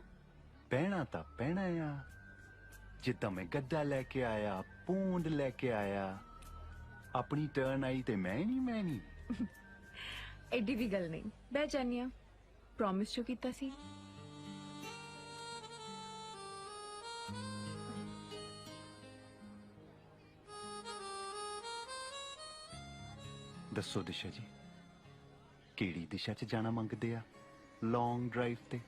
ਪਹਿਣਾ ਤਾਂ ਪਹਿਣਾ ਆ। ਜਿੱਦਾਂ ਮੈਂ ਗੱਦਾ ਲੈ ਕੇ ਆਇਆ, ਪੂੰਡ ਲੈ ਕੇ ਆਇਆ, ਆਪਣੀ ਟਰਨ ਆਈ ਤੇ ਮੈਂ ਨਹੀਂ ਐਡੀ ਵੀ ਗੱਲ ਨਹੀਂ, ਬਹਿ ਜਾਨੀ ਆ। ਪ੍ਰੋਮਿਸ ਜੋ ਕੀਤਾ ਸੀ। ਦੱਸੋ ਦਿਸ਼ਾ ਜੀ, ਕਿਹੜੀ ਦਿਸ਼ਾ 'ਚ ਜਾਣਾ ਮੰਗਦੇ ਆ ਲੌਂਗ ਡਰਾਈਵ ਤੇ?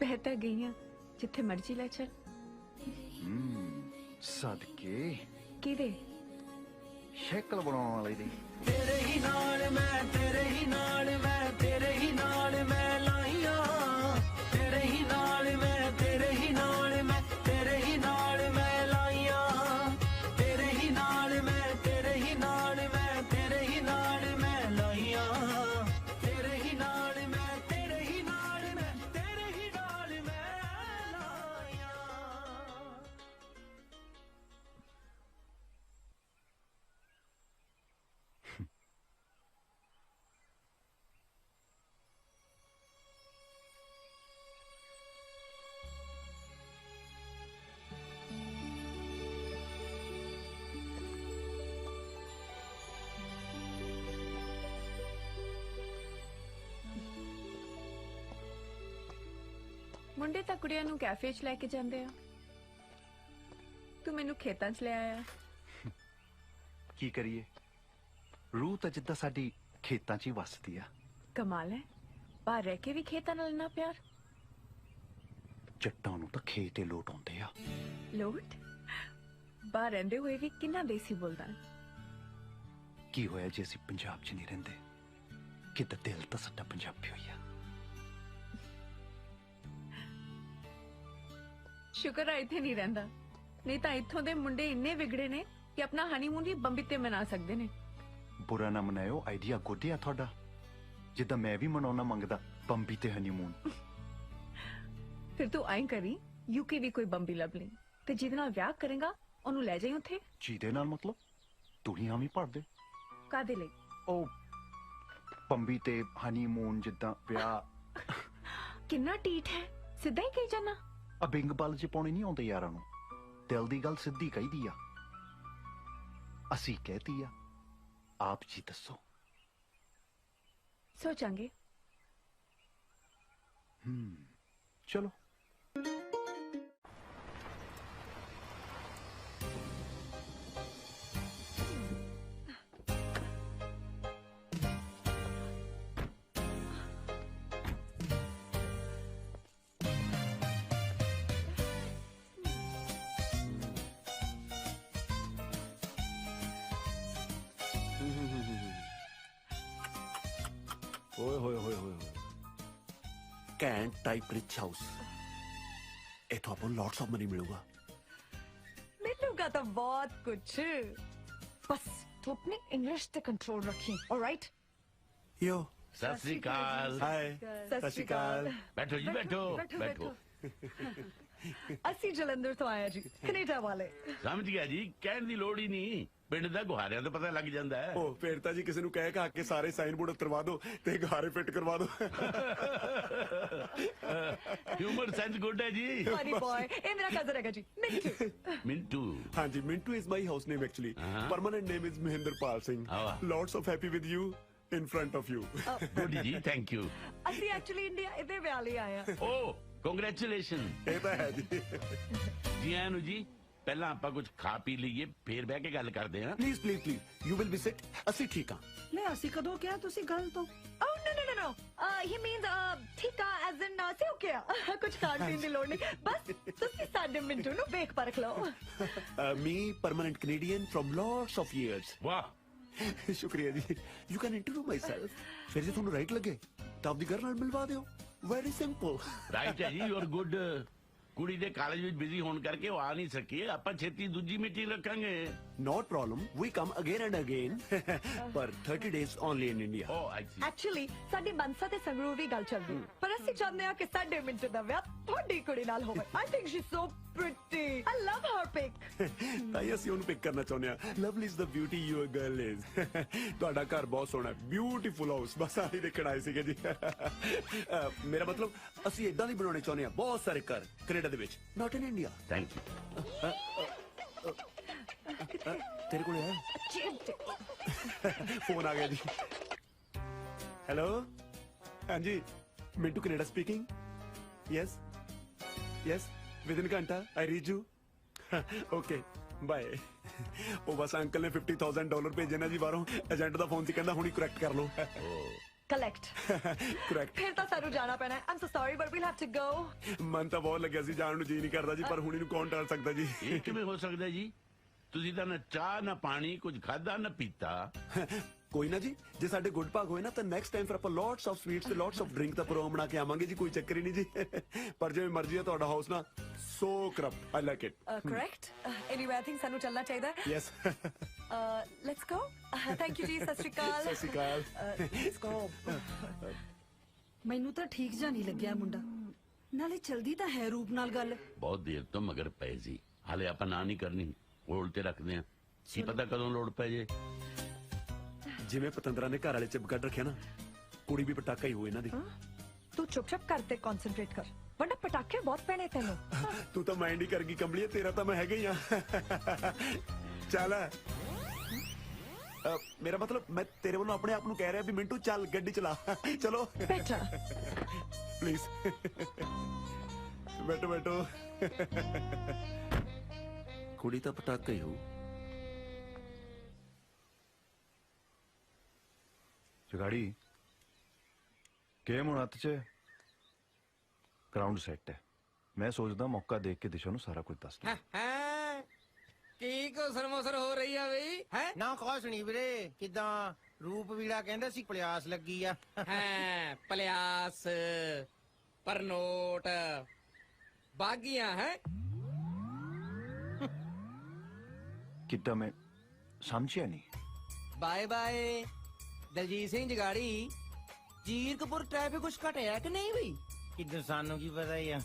ਬਹਿ ਤਾਂ ਗਈ ਆ, ਜਿੱਥੇ ਮਰਜ਼ੀ ਲੈ ਚੱਲ। ਸਦਕੇ ਕਿਹਦੇ? ਸ਼ਕਲ ਬਣਾਉਣ ਵਾਲੇ ਦੀ। ਤੇਰੇ ਹੀ ਨਾਲ ਮੈਂ, ਤੇਰੇ ਹੀ ਨਾਲ ਮੈਂ, ਤੇਰੇ ਹੀ ਨਾਲ ਮੈਂ ਲਾਈਆਂ, ਤੇਰੇ ਹੀ ਨਾਲ ਮੈਂ, ਤੇਰੇ ਹੀ ਨਾਲ ਮੈਂ, ਤੇਰੇ ਹੀ ਨਾਲ ਮੈਂ ਲਾਈਆਂ, ਤੇਰੇ ਹੀ ਨਾਲ ਮੈਂ, ਤੇਰੇ ਹੀ ਨਾਲ ਮੈਂ, ਤੇਰੇ ਹੀ ਨਾਲ ਮੈਂ ਲਾਈਆਂ, ਤੇਰੇ ਹੀ ਨਾਲ ਮੈਂ, ਤੇਰੇ ਹੀ ਨਾਲ ਮੈਂ, ਤੇਰੇ ਹੀ ਨਾਲ ਮੈਂ ਲਾਈਆਂ। ਮੁੰਡੇ ਤਾਂ ਕੁੜੀਆਂ ਨੂੰ ਕੈਫੇ 'ਚ ਲੈ ਕੇ ਜਾਂਦੇ ਆ, ਤੂੰ ਮੈਨੂੰ ਖੇਤਾਂ 'ਚ ਲੈ ਆਇਆ। ਕੀ ਕਰੀਏ, ਰੂਹ ਤਾਂ ਜਿੱਦਾਂ ਸਾਡੀ ਖੇਤਾਂ 'ਚ ਹੀ ਵੱਸਦੀ ਆ। ਕਮਾਲ ਹੈ, ਬਾਹਰ ਰਹਿ ਕੇ ਵੀ ਖੇਤਾਂ ਨਾਲ ਇੰਨਾ ਪਿਆਰ। ਜੱਟਾਂ ਨੂੰ ਤਾਂ ਖੇਤ ਹੀ ਲੋਟ ਆਉਂਦੇ ਆ। ਲੋਟ? ਬਾਹਰ ਰਹਿੰਦੇ ਹੋਏ ਵੀ ਕਿੰਨਾ ਦੇਸੀ ਬੋਲਦਾ ਹੈ। ਕੀ ਹੋਇਆ ਜੇ ਅਸੀਂ ਪੰਜਾਬ 'ਚ ਨਹੀਂ ਰਹਿੰਦੇ? ਕਿਤੇ ਦਿਲ ਤਾਂ ਸਾਡਾ ਪੰਜਾਬੀ ਹੋਈ ਆ। ਸ਼ੁਕਰ ਹੈ ਇੱਥੇ ਨਹੀਂ ਰਹਿੰਦਾ, ਨਹੀਂ ਤਾਂ ਇੱਥੋਂ ਦੇ ਮੁੰਡੇ ਇੰਨੇ ਵਿਗੜੇ ਨੇ ਕਿ ਆਪਣਾ ਹਨੀਮੂਨ ਵੀ ਬੰਬੀ ਤੇ ਮਨਾ ਸਕਦੇ ਨੇ। ਬੁਰਾ ਨਾ ਮਨਾਇਓ, ਆਈਡੀਆ ਗੁੱਡ ਆ ਤੁਹਾਡਾ। ਜਿੱਦਾਂ ਮੈਂ ਵੀ ਮਨਾਉਣਾ ਮੰਗਦਾ ਬੰਬੀ ਤੇ ਹਨੀਮੂਨ। ਫਿਰ ਤੂੰ ਐਂ ਕਰੀ, ਯੂਕੇ ਵੀ ਕੋਈ ਬੰਬੀ ਲੱਭ ਲਈ ਤੇ ਜਿਹਦੇ ਨਾਲ ਵਿਆਹ ਕਰੇਗਾ ਉਹਨੂੰ ਲੈ ਜਾਈਂ ਉੱਥੇ। ਜਿਹਦੇ ਨਾਲ ਮਤਲਬ ਦੁਨੀਆ ਵੀ ਭਰ ਦੇ। ਕਾਦੇ ਲਈ? ਉਹ ਬੰਬੀ ਤੇ ਹਨੀਮੂਨ ਜਿੱਦਾਂ ਵਿਆਹ। ਕਿੰਨਾ ਟੀਟ ਹੈ, ਸਿੱਧਾ ਹੀ ਕਹੀ ਜਾਣਾ। ਆ ਬਿੰਗ ਬਲ ਚ ਪਾਉਣੀ ਨਹੀਂ ਆਉਂਦੇ ਯਾਰਾਂ ਨੂੰ। ਦਿਲ ਦੀ ਗੱਲ ਸਿੱਧੀ ਕਹੀਦੀ ਆ। ਅਸੀਂ ਕਹਿਤੀ ਆ, ਆਪ ਜੀ ਦੱਸੋ। ਸੋਚਾਂਗੇ। ਚਲੋ। ਓਏ ਹੋਏ ਹੋਏ ਹੋਏ ਕੈਂਟ ਟਾਈਪ ਰਿਚ ਹਾਊਸ। ਇਥੋਂ ਆਪਾਂ ਨੂੰ ਲੋਟਸ ਆਫ ਮਨੀ ਮਿਲੂਗਾ। मिलूगा तो बहुत कुछ, बस तू अपनी इंग्लिश पे कंट्रोल रखी, ऑलराइट? यो सत श्री अकाल। हाय सत श्री अकाल। बैठो जी, बैठो बैठो। ਅਸੀਂ ਜਲੰਧਰ ਤੋਂ ਆਇਆ ਜੀ, ਕੈਨੇਡਾ ਵਾਲੇ। ਸਮਝ ਗਿਆ ਜੀ, ਕਹਿਣ ਦੀ ਲੋੜ ਹੀ ਨਹੀਂ, ਪਿੰਡ ਦਾ ਗੁਹਾਰਿਆਂ ਤੋਂ ਪਤਾ ਲੱਗ ਜਾਂਦਾ ਹੈ। ਉਹ ਫੇਰ ਤਾਂ ਜੀ ਕਿਸੇ ਨੂੰ ਕਹਿ ਕਹਾ ਕੇ ਸਾਰੇ ਸਾਈਨ ਬੋਰਡ ਉਤਰਵਾ ਦਿਓ ਤੇ ਗਾਰੇ ਫਿੱਟ ਕਰਵਾ ਦਿਓ। ਹਿਊਮਰ ਸੈਂਸ ਗੁੱਡ ਹੈ ਜੀ। ਫਨੀ ਬॉय, ਇਹ ਮੇਰਾ ਕਜ਼ਨ ਹੈਗਾ ਜੀ, ਮਿੰਟੂ। ਮਿੰਟੂ। ਹਾਂਜੀ, Mintu is my house name actually. Permanent name is Mahinderpal Singh. Lots of happy with you in front of you. Good ਜੀ, ਥੈਂਕ ਯੂ। ਅਸੀਂ ਐਕਚੁਅਲੀ ਇੰਡੀਆ ਇਹਦੇ ਵਿਆਹ ਲਈ ਆਏ ਆ। ਓ ਕੰਗ੍ਰੈਚੁਲੇਸ਼ਨ। ਇਹ ਤਾਂ ਹੈ ਜੀ। ਜੀ ਆਇਆਂ ਨੂੰ ਜੀ। ਪਹਿਲਾਂ ਆਪਾਂ ਕੁਝ ਖਾ ਪੀ ਲਈਏ, ਫੇਰ ਬਹਿ ਕੇ ਗੱਲ ਕਰਦੇ ਹਾਂ। Please please please, you will be sit. ਅਸੀਂ ਠੀਕ ਹਾਂ। ਨਹੀਂ ਅਸੀਂ ਕਦੋਂ ਕਿਹਾ ਤੁਸੀਂ ਗੱਲ ਤੋਂ? Oh no no no no. He means ਠੀਕ ਆ as in ਸੇ ਹੋ ਗਿਆ। ਕੁਝ ਖਾਣ ਪੀਣ ਦੀ ਲੋੜ ਨਹੀਂ, ਬਸ ਤੁਸੀਂ ਸਾਡੇ ਮਿੰਟੂ ਨੂੰ ਵੇਖ ਪਰਖ ਲਓ। Me, permanent Canadian from lots of years. ਵਾਹ, ਸ਼ੁਕਰੀਆ ਜੀ। You can interview my self. ਫਿਰ ਜੇ ਤੁਹਾਨੂੰ ਰਾਈਟ ਲੱਗੇ ਤਾਂ ਆਪਦੀ ਘਰ ਨਾਲ ਮਿਲਵਾ ਦਿਓ। Very simple. ਰਾਈਟ ਹੈ ਜੀ, ਯੂ ਆਰ ਗੁੱਡ। ਕੁੜੀ ਦੇ ਕਾਲਜ ਵਿੱਚ ਬਿਜ਼ੀ ਹੋਣ ਕਰਕੇ ਉਹ ਆ ਨਹੀਂ ਸਕੀ। ਆਪਾਂ ਛੇਤੀ ਦੂਜੀ ਮੀਟਿੰਗ ਰੱਖਾਂਗੇ। Not problem. We come again and again. ਪਰ 30 days only in India. Oh, I see. Actually ਸਾਡੀ ਮਨਸਾ ਤੇ ਸੰਗਰੂ ਵੀ ਗੱਲ ਚੱਲਦੀ, ਪਰ ਅਸੀਂ ਚਾਹੁੰਦੇ ਹਾਂ ਕਿ ਸਾਡੇ ਮਿੰਟੂ ਦਾ ਵਿਆਹ ਤੁਹਾਡੀ ਕੁੜੀ ਨਾਲ ਹੋਵੇ। I think she's so pretty. I love her pic. ਤਾਂ ਹੀ ਅਸੀਂ ਉਹਨੂੰ ਪਿਕ ਕਰਨਾ ਚਾਹੁੰਦੇ ਹਾਂ। Lovely is the beauty your girl is. ਤੁਹਾਡਾ ਘਰ ਬਹੁਤ ਸੋਹਣਾ ਹੈ, ਬਿਊਟੀਫੁਲ ਹਾਊਸ। ਬਸ ਆਹੀ ਦੇਖਣ ਆਏ ਸੀਗੇ ਜੀ। ਮੇਰਾ ਮਤਲਬ ਅਸੀਂ ਇਦਾਂ ਦੀ ਬਣਾਉਣੇ ਚਾਹੁੰਦੇ ਹਾਂ, ਬਹੁਤ ਸਾਰੇ ਘਰ ਕੈਨੇਡਾ ਦੇ ਵਿੱਚ, not in India. Thank you. ਤੇਰੇ ਕੋਲ ਹੈ ਫੋਨ ਆ ਗਿਆ ਜੀ। ਹੈਲੋ, ਹਾਂਜੀ, Mintu Canada speaking. Yes yes, within ਘੰਟਾ I reach you. Okay bye. ਉਹ ਬਸ ਅੰਕਲ ਨੇ $50,000 ਭੇਜੇ ਨਾ ਜੀ ਬਾਹਰੋਂ। ਏਜੰਟ ਦਾ ਫੋਨ ਸੀ, ਕਹਿੰਦਾ ਹੁਣੀ ਕਰੈਕਟ ਕਰ ਲਓ। Collect correct. ਫਿਰ ਤਾਂ ਸਾਨੂੰ ਜਾਣਾ ਪੈਣਾ ਹੈ। I'm so sorry but we'll have to go. ਮਨ ਤਾਂ ਬਹੁਤ ਲੱਗਿਆ ਸੀ, ਜਾਣ ਨੂੰ ਜੀ ਨਹੀਂ ਕਰਦਾ ਜੀ, ਪਰ ਹੁਣੀ ਨੂੰ ਕੌਣ ਟਾਲ ਸਕਦਾ ਜੀ। ਇਹ ਕਿਵੇਂ ਹੋ ਸਕਦਾ ਜੀ? ਤੁਸੀਂ ਤਾਂ ਨਾ ਚਾਹ ਨਾ ਪਾਣੀ ਕੁਝ ਖਾਦਾ ਨਾ ਪੀਤਾ। ਕੋਈ ਨਾ ਜੀ, ਜੇ ਸਾਡੇ ਗੁੱਡ ਭਾਗ ਹੋਏ ਨਾ ਤਾਂ ਨੈਕਸਟ ਟਾਈਮ ਫਿਰ ਆਪਾਂ ਲੋਟਸ ਆਫ ਸਵੀਟਸ ਤੇ ਲੋਟਸ ਆਫ ਡਰਿੰਕ ਦਾ ਪ੍ਰੋਗਰਾਮ ਬਣਾ ਕੇ ਆਵਾਂਗੇ ਜੀ। ਕੋਈ ਚੱਕਰ ਹੀ ਨਹੀਂ ਜੀ। ਪਰ ਜਿਵੇਂ ਮਰਜ਼ੀ ਹੈ ਤੁਹਾਡਾ ਹਾਊਸ ਨਾ, so corrupt. I like it. Correct. Anyway, I think ਸਾਨੂੰ ਚੱਲਣਾ ਚਾਹੀਦਾ ਹੈ। Yes. Let's go. Thank you ਜੀ, ਸਤਿ ਸ਼੍ਰੀ ਅਕਾਲ। ਸਤਿ ਸ਼੍ਰੀ ਅਕਾਲ। Let's go. ਮੈਨੂੰ ਤਾਂ ਠੀਕ ਜਾਂ ਨਹੀਂ ਲੱਗਿਆ ਮੁੰਡਾ, ਨਾਲੇ ਚਲਦੀ ਤਾਂ ਹੈ ਰੂਪ ਨਾਲ ਗੱਲ। ਬਹੁਤ ਦੇਰ ਤੋਂ ਮਗਰ ਪਏ ਸੀ, ਹਾਲੇ ਆਪਾਂ ਨਾ ਨਹੀਂ ਕਰਨੀ, ਹੋਲ ਤੇ ਰੱਖਦੇ ਆ। ਕੀ ਪਤਾ ਕਦੋਂ ਲੋੜ ਪੈ ਜੇ। ਜਿਵੇਂ ਪਤੰਦਰਾ ਨੇ ਘਰ ਵਾਲੇ ਚਿਪ ਕੱਢ ਰੱਖਿਆ ਨਾ, ਕੁੜੀ ਵੀ ਪਟਾਕਾ ਹੀ ਹੋਏ ਇਹਨਾਂ ਦੀ। ਤੂੰ ਚੁੱਪ-ਚਾਪ ਕਰ ਤੇ ਕਨਸੈਂਟਰੇਟ ਕਰ, ਵਰਨਾ ਪਟਾਕੇ ਬਹੁਤ ਪੈਣੇ ਤੈਨੂੰ। ਤੂੰ ਤਾਂ ਮਾਈਂਡ ਹੀ ਕਰ ਗਈ ਕੰਬਲੀਏ, ਤੇਰਾ ਤਾਂ ਮੈਂ ਹੈਗਾ ਹੀ ਆ। ਚੱਲ, ਮੇਰਾ ਮਤਲਬ ਮੈਂ ਤੇਰੇ ਵੱਲੋਂ ਆਪਣੇ ਆਪ ਨੂੰ ਕਹਿ ਰਿਹਾ ਵੀ ਮਿੰਟੂ ਚੱਲ ਗੱਡੀ ਚਲਾ। ਚਲੋ ਬੈਠਾ ਪਲੀਜ਼। ਬੈਠੋ ਬੈਠੋ। ਕੁੜੀ ਤਾਂ ਪਟਾਕਾ ਹੀ ਹੋਊ। ਜਗਾੜੀ ਗੇਮ ਹੁਣ ਹੱਥ 'ਚ ਗਰਾਊਂਡ ਸੈੱਟ ਹੈ। ਮੈਂ ਸੋਚਦਾ ਮੌਕਾ ਦੇਖ ਕੇ ਦਿਸ਼ਾ ਨੂੰ ਸਾਰਾ ਕੁਝ ਦੱਸ ਦੂੰ। ਕੀ ਘੁਸਰ ਮੁਸਰ ਹੋ ਰਹੀ ਆ ਬਈ ਹੈ ਨਾ ਕੁਛ ਨਹੀਂ ਵੀਰੇ ਕਿਦਾਂ ਰੂਪ ਵੀੜਾ ਕਹਿੰਦਾ ਸੀ ਪਲਿਆਸ ਲੱਗੀ ਆ ਹੈ ਪਲਿਆਸ ਪਰਨੋਟ ਬਾਗੀਆਂ ਹੈ ਕਿੱਦਾਂ ਮੈਂ ਸਮਝਿਆ ਨਹੀਂ bye bye Daljit Singh Jagari Zirakpur traffic ਕੁਛ ਘਟਿਆ ਕਿ ਨਹੀਂ ਬਈ ਕਿਦਾਂ ਸਾਨੂੰ ਕੀ ਪਤਾ ਹੀ ਆ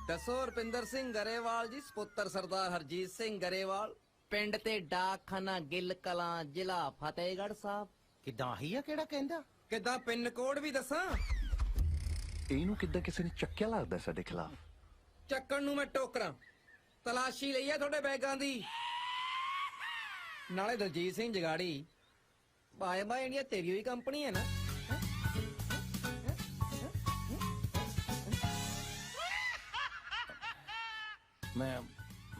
ਦੱਸੋ ਰੁਪਿੰਦਰ ਸਿੰਘ ਗਰੇਵਾਲ ਜੀ ਸਪੁੱਤਰ ਸਰਦਾਰ ਹਰਜੀਤ ਸਿੰਘ ਗਰੇਵਾਲ ਪਿੰਡ ਤੇ ਡਾਕਖਾਨਾ ਗਿੱਲ ਕਲਾਂ ਜ਼ਿਲ੍ਹਾ ਫਤਿਹਗੜ੍ਹ ਸਾਹਿਬ ਕਿਦਾਂ ਆਹੀ ਆ ਕਿਹੜਾ ਕਹਿੰਦਾ ਕਿੱਦਾਂ ਪਿੰਨ ਕੋਡ ਵੀ ਦੱਸਾਂ ਇਹਨੂੰ ਕਿੱਦਾਂ ਕਿਸੇ ਨੇ ਚੱਕਿਆ ਲੱਗਦਾ ਸਾਡੇ ਖਿਲਾਫ ਚੱਕਣ ਨੂੰ ਮੈਂ ਟੋਕਰਾਂ ਤਲਾਸ਼ੀ ਲਈ ਆ ਤੁਹਾਡੇ ਬੈਗਾਂ ਦੀ ਨਾਲੇ Daljit Singh Jagari bye bye India ਤੇਰੀ ਹੋਈ ਕੰਪਨੀ ਹੈ ਨਾ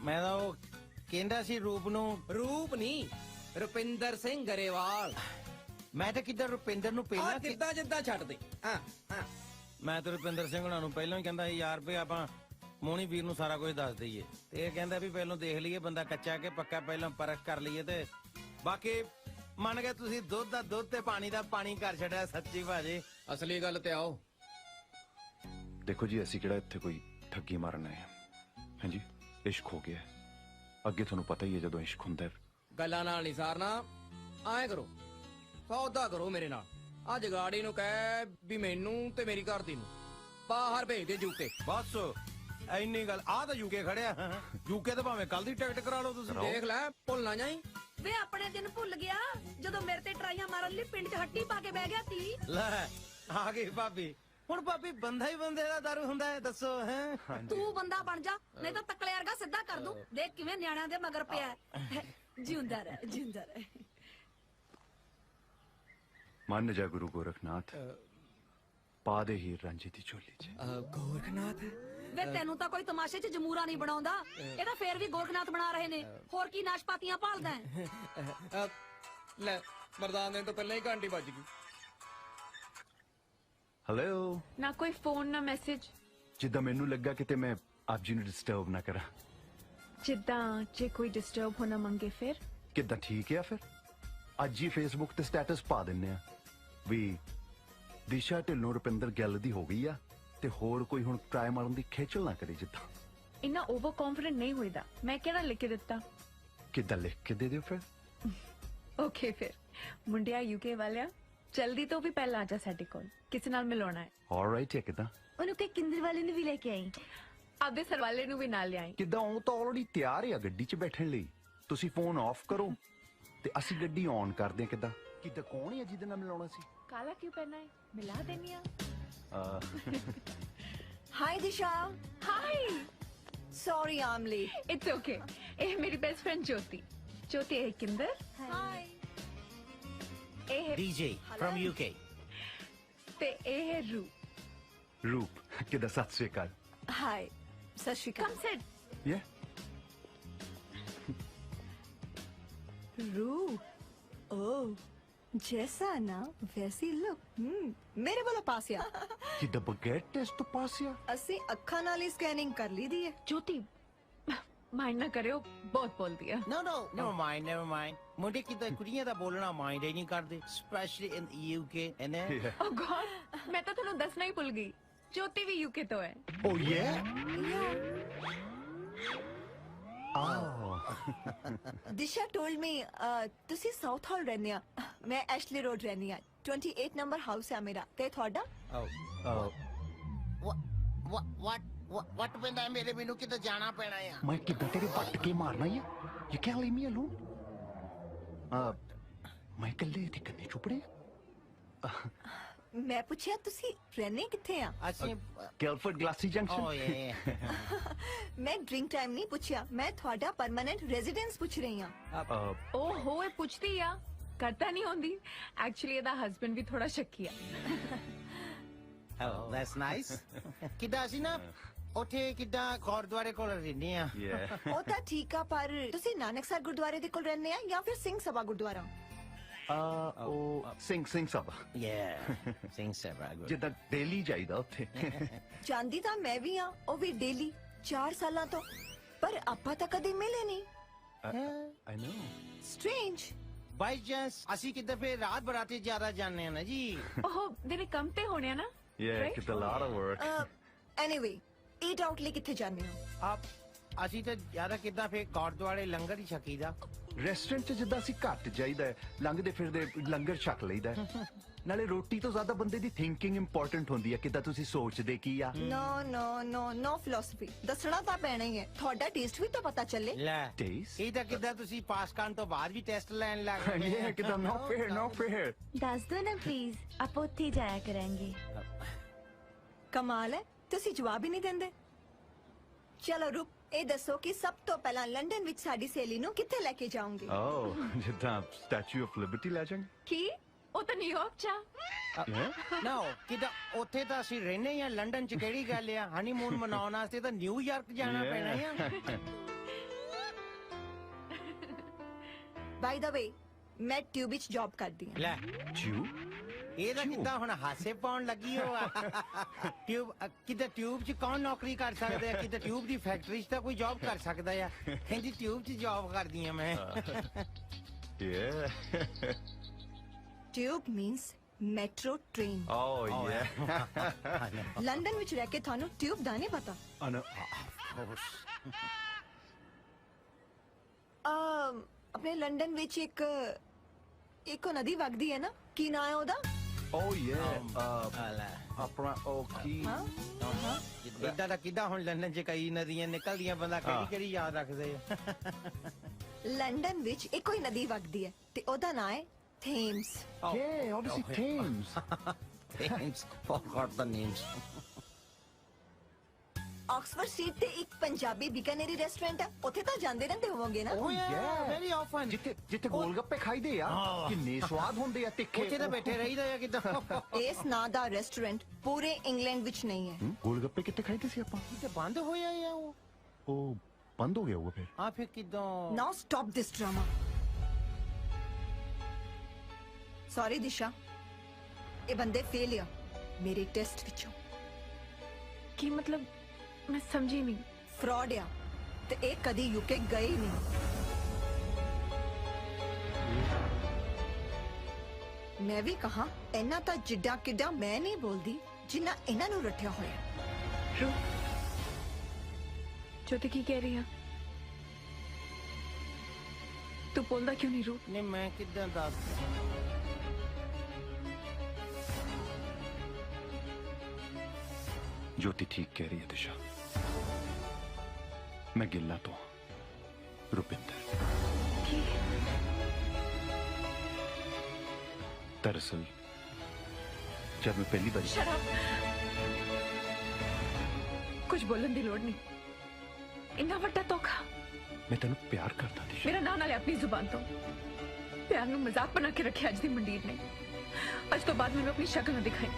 ਮੈਂ ਤਾਂ ਉਹ ਕਹਿੰਦਾ ਸੀ ਰੂਪ ਨਹੀਂ ਰੁਪਿੰਦਰ ਸਿੰਘ ਗਰੇਵਾਲ ਮੈਂ ਤਾਂ ਕਿੱਦਾਂ ਰੁਪਿੰਦਰ ਨੂੰ ਪਹਿਲਾਂ ਕਿੱਦਾਂ ਜਿੱਦਾਂ ਛੱਡ ਦੇ ਮੈਂ ਤਾਂ ਰੁਪਿੰਦਰ ਸਿੰਘ ਹੁਣਾਂ ਨੂੰ ਪਹਿਲਾਂ ਹੀ ਕਹਿੰਦਾ ਸੀ ਯਾਰ ਵੀ ਆਪਾਂ ਮੋਹਣੀ ਵੀਰ ਨੂੰ ਸਾਰਾ ਕੁਝ ਦੱਸ ਦਈਏ ਤੇ ਇਹ ਕਹਿੰਦਾ ਵੀ ਪਹਿਲਾਂ ਦੇਖ ਲਈਏ ਬੰਦਾ ਕੱਚਾ ਕਿ ਪੱਕਾ ਪਹਿਲਾਂ ਪਰਖ ਕਰ ਲਈਏ ਤੇ ਬਾਕੀ ਮੰਨ ਗਏ ਤੁਸੀਂ ਦੁੱਧ ਦਾ ਦੁੱਧ ਤੇ ਪਾਣੀ ਦਾ ਪਾਣੀ ਕਰ ਛੱਡਿਆ ਸੱਚੀ ਭਾਜੀ ਅਸਲੀ ਗੱਲ ਤੇ ਆਓ ਦੇਖੋ ਜੀ ਅਸੀਂ ਕਿਹੜਾ ਇੱਥੇ ਕੋਈ ਠੱਗੀ ਮਾਰਨ ਆਏ ਹਾਂ ਹਾਂਜੀ ਇਸ਼ਕ ਹੋ ਗਿਆ ਅੱਗੇ ਤੁਹਾਨੂੰ ਪਤਾ ਹੀ ਹੈ ਜਦੋਂ ਇਸ਼ਕ ਹੁੰਦਾ ਹੈ ਗੱਲਾਂ ਨਾਲ ਨਹੀਂ ਸਾਰਨਾ ਐਂ ਕਰੋ ਸੌਦਾ ਕਰੋ ਮੇਰੇ ਨਾਲ ਆ ਜਗਾੜੀ ਨੂੰ ਕਹਿ ਵੀ ਮੈਨੂੰ ਤੇ ਮੇਰੀ ਘਰ ਦੀ ਨੂੰ ਬਾਹਰ ਭੇਜ ਦੇ ਯੂਕੇ ਬਸ ਇੰਨੀ ਗੱਲ ਆ ਤਾਂ ਯੂਕੇ ਖੜਿਆ ਯੂਕੇ ਤੇ ਭਾਵੇਂ ਕੱਲ ਦੀ ਟਿਕਟ ਕਰਾ ਲਓ ਤੁਸੀਂ ਦੇਖ ਲੈ ਭੁੱਲ ਨਾ ਜਾਈ ਵੇ ਆਪਣੇ ਦਿਨ ਭੁੱਲ ਗਿਆ ਜਦੋਂ ਮੇਰੇ ਤੇ ਟਰਾਈਆਂ ਮਾਰਨ ਲਈ ਪਿੰਡ 'ਚ ਹੱਟੀ ਪਾ ਕੇ ਬਹਿ ਗਿਆ ਤੀ ਲੈ ਆ ਗਈ ਭਾਬੀ ਹੁਣ ਭਾਬੀ ਬੰਦਾ ਹੀ ਬੰਦੇ ਦਾ ਦਾਰੂ ਹੁੰਦਾ ਹੈ ਦੱਸੋ ਹੈ ਤੂੰ ਬੰਦਾ ਬਣ ਜਾ ਨਹੀਂ ਤਾਂ ਤਕਲੇ ਵਰਗਾ ਸਿੱਧਾ ਕਰ ਦੂੰ ਦੇਖ ਕਿਵੇਂ ਨਿਆਣਿਆਂ ਦੇ ਮਗਰ ਪਿਆ ਜਿਉਂਦਾ ਰਹਿ ਜਿਉਂਦਾ ਰਹਿ ਮੰਨ ਜਾ ਗੁਰੂ ਗੋਰਖਨਾਥ ਪਾ ਦੇ ਹੀਰ ਰਾਂਝੇ ਦੀ ਝੋਲੀ 'ਚ ਗੋਰਖਨਾਥ ਵੇ ਤੈਨੂੰ ਤਾਂ ਕੋਈ ਤਮਾਸ਼ੇ 'ਚ ਜਮੂਰਾ ਨਹੀਂ ਬਣਾਉਂਦਾ ਇਹ ਤਾਂ ਫੇਰ ਵੀ ਗੋਰਖਨਾਥ ਬਣਾ ਰਹੇ ਨੇ ਹੋਰ ਕੀ ਨਾਸ਼ਪਾਤੀਆਂ ਭਾਲਦਾ ਹੈ ਲੈ ਮਰਦਾਨ ਦੇਣ ਤੋਂ ਪਹਿਲਾਂ ਹੀ ਘੰਟੀ ਵੱਜ ਗਈ ਹੈਲੋ ਨਾ ਕੋਈ ਫੋਨ ਨਾ ਮੈਸੇਜ ਜਿੱਦਾਂ ਮੈਨੂੰ ਲੱਗਾ ਕਿਤੇ ਮੈਂ ਆਪ ਜੀ ਨੂੰ ਡਿਸਟਰਬ ਨਾ ਕਰਾਂ ਜਿੱਦਾਂ ਜੇ ਕੋਈ ਡਿਸਟਰਬ ਹੋਣਾ ਮੰਗੇ ਫਿਰ ਕਿੱਦਾਂ ਠੀਕ ਹੈ ਫਿਰ ਅੱਜ ਹੀ ਫੇਸਬੁੱਕ ਤੇ ਸਟੇਟਸ ਪਾ ਦਿੰਨੇ ਆ ਵੀ ਦਿਸ਼ਾ ਢਿੱਲੋਂ ਰੁਪਿੰਦਰ ਗਿੱਲ ਦੀ ਹੋ ਗਈ ਆ ਤੇ ਹੋਰ ਕੋਈ ਹੁਣ ਟਰਾਈ ਮਾਰਨ ਦੀ ਖੇਚਲ ਨਾ ਕਰੇ ਜਿੱਦਾਂ ਇੰਨਾ ਓਵਰ ਕੌਨਫੀਡੈਂਟ ਨਹੀਂ ਹੋਈਦਾ ਮੈਂ ਕਿਹੜਾ ਲਿਖ ਕੇ ਦਿੱਤਾ ਕਿੱਦਾਂ ਲਿਖ ਕੇ ਦੇ ਦਿਓ ਫਿਰ ਓਕੇ ਫਿਰ ਮੁੰਡਿਆ ਯੂਕੇ ਵਾਲਿਆ ਜਲਦੀ ਤੋਂ ਵੀ ਪਹਿਲਾਂ ਆ ਜਾ ਸਾਡੇ ਕੋਲ ਕਿਸੇ ਨਾਲ ਮਿਲਾਉਣਾ ਹੈ ਆਲਰਾਈਟ ਹੈ ਕਿੱਦਾਂ ਉਹਨੂੰ ਕਿ ਕਿੰਦਰ ਵਾਲੇ ਨੂੰ ਵੀ ਲੈ ਕੇ ਆਈ ਆਪਦੇ ਸਰਵਾਲੇ ਨੂੰ ਵੀ ਨਾਲ ਲਿਆਈ ਕਿੱਦਾਂ ਉਹ ਤਾਂ ਆਲਰੇਡੀ ਤਿਆਰ ਆ ਗੱਡੀ 'ਚ ਬੈਠਣ ਲਈ ਤੁਸੀਂ ਫੋਨ ਆਫ ਕਰੋ ਤੇ ਅਸੀਂ ਗੱਡੀ ਔਨ ਕਰਦੇ ਹਾਂ ਕਿੱਦਾਂ ਕੌਣ ਹੈ ਜਿਹਦੇ ਨਾਲ ਮਿਲਾਉਣਾ ਸੀ ਕਾਲਾ ਕਿਉਂ ਪਹਿਨਾ ਹੈ ਮਿਲਾ ਦੇਨੀ ਆ ਹਾਈ ਦਿਸ਼ਾ high sorry Aam late it's okay ਇਹ ਮੇਰੀ ਬੈਸਟ ਫਰੈਂਡ ਜੋਤੀ ਇਹ ਕਿੰਦਰ ਹਾਈ ਇਹ ਡੀਜੇ ਫਰਮ ਯੂਕੇ ਤੇ ਇਹ ਹੈ ਰੂਪ ਕਿੱਦਾਂ ਸਤਿ ਸ਼੍ਰੀ ਅਕਾਲ ਹਾਈ ਸਤਿ ਸ਼੍ਰੀ ਅਕਾਲ ਕਮ ਸਿਟ ਯੇ ਰੂ ਓ ਜੈਸਾ ਨਾ ਵੈਸੀ ਲੁੱਕ ਮੇਰੇ ਵੱਲੋਂ ਪਾਸ ਆ ਕਿੱਦਾਂ ਬਗੈਰ ਟੈਸਟ ਤੋਂ ਪਾਸ ਆ ਅਸੀਂ ਅੱਖਾਂ ਨਾਲ ਹੀ ਸਕੈਨਿੰਗ ਕਰ ਲਈ ਦੀ ਹੈ ਜੋਤੀ ਮਾਈਂਡ ਨਾ ਕਰਿਓ ਬਹੁਤ ਬੋਲਦੀ ਆ No, never mind. ਮੁੰਡੇ ਕਿਦਾਂ ਕੁੜੀਆਂ ਦਾ ਬੋਲਣਾ ਮਾਈਂਡ ਹੀ ਨਹੀਂ ਕਰਦੇ specially in UK and oh God ਮੈਂ ਤਾਂ ਤੁਹਾਨੂੰ ਦੱਸਣਾ ਹੀ ਭੁੱਲ ਗਈ ਜੋਤੀ ਵੀ ਯੂਕੇ ਤੋਂ ਹੈ ਓ ਯੇ ਦਿਸ਼ਾ ਟੋਲਡ ਮੀ ਤੁਸੀਂ ਸਾਊਥ ਹਾਲ ਰਹਿੰਦੇ ਆ ਮੈਂ ਐਸ਼ਲੀ ਰੋਡ ਰਹਿੰਦੀ ਆ 28 ਨੰਬਰ ਹਾਊਸ ਆ ਮੇਰਾ ਤੇ ਤੁਹਾਡਾ ਵਟ ਪੈਂਦਾ ਮੇਰੇ ਮੈਨੂੰ ਕਿਤੇ ਜਾਣਾ ਪੈਣਾ ਆ ਮੈਂ ਕਿੱਦਾਂ ਤੇਰੇ ਵੱਟ ਕੇ ਮਾਰਨਾ ਹੀ you can leave me alone ਮੈਂ ਇਕੱਲੇ ਇੱਥੇ ਕੰਨੇ ਚੁਪੜੇ ਮੈਂ ਪੁੱਛਿਆ ਤੁਸੀਂ ਰਹਿੰਦੇ ਕਿੱਥੇ ਆ ਅਸੀਂ ਗੈਲਫੋਰਡ ਗਲਾਸੀ ਜੰਕਸ਼ਨ ਓ ਯੇ ਮੈਂ ਡਰਿੰਕ ਟਾਈਮ ਨਹੀਂ ਪੁੱਛਿਆ ਮੈਂ ਤੁਹਾਡਾ ਪਰਮਾਨੈਂਟ ਰੈਜ਼ੀਡੈਂਸ ਪੁੱਛ ਰਹੀ ਆ ਓਹੋ ਇਹ ਪੁੱਛਦੀ ਆ ਕਰਤਾ ਨਹੀਂ ਹੁੰਦੀ ਐਕਚੁਅਲੀ ਇਹਦਾ ਹਸਬੰਡ ਵੀ ਥੋੜਾ ਸ਼ੱਕੀ ਆ Oh, that's nice. ਕਿੱਦਾਂ ਸੀ ਨਾ ਉੱਥੇ ਕਿੱਦਾਂ ਗੁਰਦੁਆਰੇ ਕੋਲ ਰਹਿੰਦੇ ਆ ਉਹ ਤਾਂ ਠੀਕ ਆ ਪਰ ਤੁਸੀਂ ਨਾਨਕਸਰ ਗੁਰਦੁਆਰੇ ਦੇ ਕੋਲ ਰਹਿੰਦੇ ਆ ਜਾਂ ਫਿਰ ਸਿੰਘ ਸਭਾ ਗੁਰਦੁਆਰਾ ਉਹ ਸਿੰਘ ਸਭਾ ਸਿੰਘ ਸਭਾ ਜਿੱਦਾਂ ਡੇਲੀ ਜਾਈਦਾ ਉੱਥੇ ਜਾਂਦੀ ਤਾਂ ਮੈਂ ਵੀ ਆ ਉਹ ਵੀ ਡੇਲੀ 4 ਸਾਲਾਂ ਤੋਂ ਪਰ ਆਪਾਂ ਤਾਂ ਕਦੇ ਮਿਲੇ ਨਹੀਂ। ਆਈ ਨੋ ਸਟ੍ਰੇਂਜ। ਬਾਈ ਚਾਂਸ ਅਸੀਂ ਕਿਤੇ ਫੇਰ ਰਾਤ ਬਰਾਤੇ ਜ਼ਿਆਦਾ ਜਾਂਦੇ ਆ ਨਾ ਜੀ। ਉਹ ਦਿਨੇ ਕੰਮ ਤੇ ਹੋਣੇ ਆ ਨਾ। Yeah, it's a lot of work. Anyway eat out ਲਈ ਕਿੱਥੇ ਜਾਂਦੇ ਹੋ? ਆਪ ਅਸੀਂ ਤਾਂ ਜ਼ਿਆਦਾ ਕਿੱਦਾਂ ਫੇਰ ਗੁਰਦੁਆਰੇ ਲੰਗਰ ਹੀ ਛਕੀਦਾ। ਰੈਸਟੋਰੈਂਟ 'ਚ ਜਿੱਦਾਂ ਅਸੀਂ ਘੱਟ ਜਾਈਦਾ ਹੈ, ਲੰਘਦੇ ਫਿਰਦੇ ਲੰਗਰ ਛਕ ਲਈਦਾ ਹੈ। ਨਾਲੇ ਰੋਟੀ ਤੋਂ ਜ਼ਿਆਦਾ ਬੰਦੇ ਦੀ ਥਿੰਕਿੰਗ ਇੰਪੋਰਟੈਂਟ ਹੁੰਦੀ ਹੈ, ਕਿੱਦਾਂ ਤੁਸੀਂ ਸੋਚਦੇ ਕੀ ਆ। ਨੋ ਫਿਲਾਸਫੀ ਦੱਸਣਾ ਤਾਂ ਪੈਣਾ ਹੀ ਹੈ, ਤੁਹਾਡਾ ਟੇਸਟ ਵੀ ਤਾਂ ਪਤਾ ਚੱਲੇ। ਲੈ ਟੇਸਟ ਇਹ ਤਾਂ ਕਿੱਦਾਂ ਤੁਸੀਂ ਪਾਸ ਕਰਨ ਤੋਂ ਬਾਅਦ ਵੀ ਟੈਸਟ ਲੈਣ ਲੱਗ ਗਏ। ਇਹ ਕਿੱਦਾਂ ਨੋ ਫੇਅਰ। ਦੱਸ ਦੋ ਨਾ ਪਲੀਜ਼, ਆਪਾਂ ਉੱਥੇ ਹੀ ਜਾਇਆ ਕਰਾਂਗੇ। ਕਮਾਲ ਹੈ, ਤੁਸੀਂ ਜਵਾਬ ਹੀ ਨਹੀਂ ਦਿੰਦੇ। ਚਲੋ ਰੁਕ, ਇਹ ਦੱਸੋ ਕਿ ਸਭ ਤੋਂ ਪਹਿਲਾਂ ਲੰਡਨ ਵਿੱਚ ਸਾਡੀ ਸਹੇਲੀ ਨੂੰ ਕਿੱਥੇ ਲੈ ਕੇ ਜਾਓਗੇ? ਜਿੱਦਾਂ ਸਟੈਚੂ ਆਫ ਲਿਬਰਟੀ ਲੈ ਜਾਵਾਂਗੇ। ਕੀ ਉਹ ਤਾਂ ਨਿਊਯਾਰਕ ਚ ਨਾ ਕਿੱਦਾਂ ਉੱਥੇ ਤਾਂ ਅਸੀਂ ਰਹਿੰਦੇ ਹੀ ਆ, ਲੰਡਨ ਚ ਕਿਹੜੀ ਗੱਲ ਆ। ਹਨੀਮੂਨ ਮਨਾਉਣ ਵਾਸਤੇ ਤਾਂ ਨਿਊਯਾਰਕ ਜਾਣਾ ਪੈਣਾ ਆ। ਬਾਈ ਦਾ ਵੇ ਮੈਂ ਟਿਊਬ ਵਿੱਚ ਜੌਬ ਕਰਦੀ ਹਾਂ। ਲੈ ਟਿਊਬ ਇਹ ਤਾਂ ਕਿੱਦਾਂ ਹੁਣ ਹਾਸੇ ਪਾਉਣ ਲੱਗੀ ਹੋ ਆ। ਟਿਊਬ ਕਿਤੇ ਟਿਊਬ 'ਚ ਕੌਣ ਨੌਕਰੀ ਕਰ ਸਕਦਾ ਆ, ਕਿਤੇ ਟਿਊਬ ਦੀ ਫੈਕਟਰੀ 'ਚ ਤਾਂ ਕੋਈ ਜੌਬ ਕਰ ਸਕਦਾ ਆ। ਕਹਿੰਦੀ ਟਿਊਬ 'ਚ ਜੌਬ ਕਰਦੀ ਆ ਮੈਂ। Tube means metro train. London ਵਿੱਚ ਰਹਿ ਕੇ ਤੁਹਾਨੂੰ ਟਿਊਬ ਦਾ ਨਹੀਂ ਪਤਾ? ਆਪਣੇ ਲੰਡਨ ਵਿੱਚ ਇੱਕ ਨਦੀ ਵਗਦੀ ਹੈ ਨਾ, ਕੀ ਨਾਂ ਹੈ ਉਹਦਾ? ਆਪਣਾ ਉਹ ਕੀ ਇਦਾਂ ਦਾ ਕਿੱਦਾਂ ਹੁਣ ਲੰਡਨ 'ਚ ਕਈ ਨਦੀਆਂ ਨਿਕਲਦੀਆਂ, ਬੰਦਾ ਕਿਹੜੀ ਯਾਦ ਰੱਖਦੇ ਆ। ਲੰਡਨ ਵਿੱਚ ਇੱਕੋ ਹੀ ਨਦੀ ਵਗਦੀ ਹੈ ਤੇ ਉਹਦਾ ਨਾਂ ਹੈ Thames. obviously Thames. Thames, forgot the names. Oxford street ਤੇ ਇੱਕ ਪੰਜਾਬੀ ਬਿਕਾਨੇਰੀ ਰੈਸਟੋਰੈਂਟ ਹੈ, ਉੱਥੇ ਤਾਂ ਜਾਂਦੇ ਰਹਿੰਦੇ ਹੋਵੋਗੇ ਨਾ? Very often. ਜਿੱਥੇ ਗੋਲ ਗੱਪੇ ਖਾਈਦੇ ਆ, ਕਿੰਨੇ ਸਵਾਦ ਹੁੰਦੇ ਆ ਤਿੱਖੇ। ਉੱਥੇ ਤਾਂ ਬੈਠੇ ਰਹੀਦਾ ਆ ਕਿੱਦਾਂ। ਇਸ ਨਾਂ ਦਾ ਰੈਸਟੋਰੈਂਟ ਪੂਰੇ ਇੰਗਲੈਂਡ ਵਿੱਚ ਨਹੀਂ ਹੈ। ਗੋਲ ਗੱਪੇ ਕਿੱਥੇ ਖਾਈਦੇ ਸੀ ਆਪਾਂ? ਤੇ ਬੰਦ ਹੋਇਆ ਆ ਉਹ ਬੰਦ ਹੋ ਗਿਆ ਹੋਊਗਾ ਫਿਰ। ਆ ਫਿਰ ਕਿੱਦਾਂ? ਨਾਓ ਸਟਾਪ ਦਿਸ ਡਰਾਮਾ। ਸੌਰੀ ਦਿਸ਼ਾ, ਇਹ ਬੰਦੇ ਫੇਲ ਆ ਮੇਰੇ ਟੈਸਟ ਵਿੱਚੋਂ। ਕੀ ਮਤਲਬ? ਮੈਂ ਸਮਝੀ ਨਹੀਂ। ਫਰਾਡ ਆ ਤੇ ਇਹ ਕਦੀ ਯੂਕੇ ਗਏ ਹੀ ਨਹੀਂ। ਮੈਂ ਵੀ ਕਹਾ ਇਹਨਾਂ ਤਾਂ ਜਿੱਡਾ ਕਿੱਡਾ ਮੈਂ ਨਹੀਂ ਬੋਲਦੀ ਜਿੰਨਾ ਇਹਨਾਂ ਨੂੰ ਰੱਠਿਆ ਹੋਇਆ। ਜੋਤੀ ਕੀ ਕਹਿ ਰਹੀ ਆ? ਤੂੰ ਬੋਲਦਾ ਕਿਉਂ ਨਹੀਂ ਰੂ? ਨਹੀਂ ਮੈਂ ਕਿੱਦਾਂ ਦੱਸ। ज्योति ठीक कह रही है दिशा, मैं गिल्ला तो रुपिंदर। दरअसल जब मैं पहली बार कुछ बोलन की लोड़ नहीं, इन्ना वड्डा धोखा। मैं तेन प्यार करता दिशा। मेरा नाम नाले अपनी जुबान तो प्यार नू मजाक बना के रखे अज दी मंडीर ने। अज तो बाद मैंने अपनी शक्ल न दिखाई।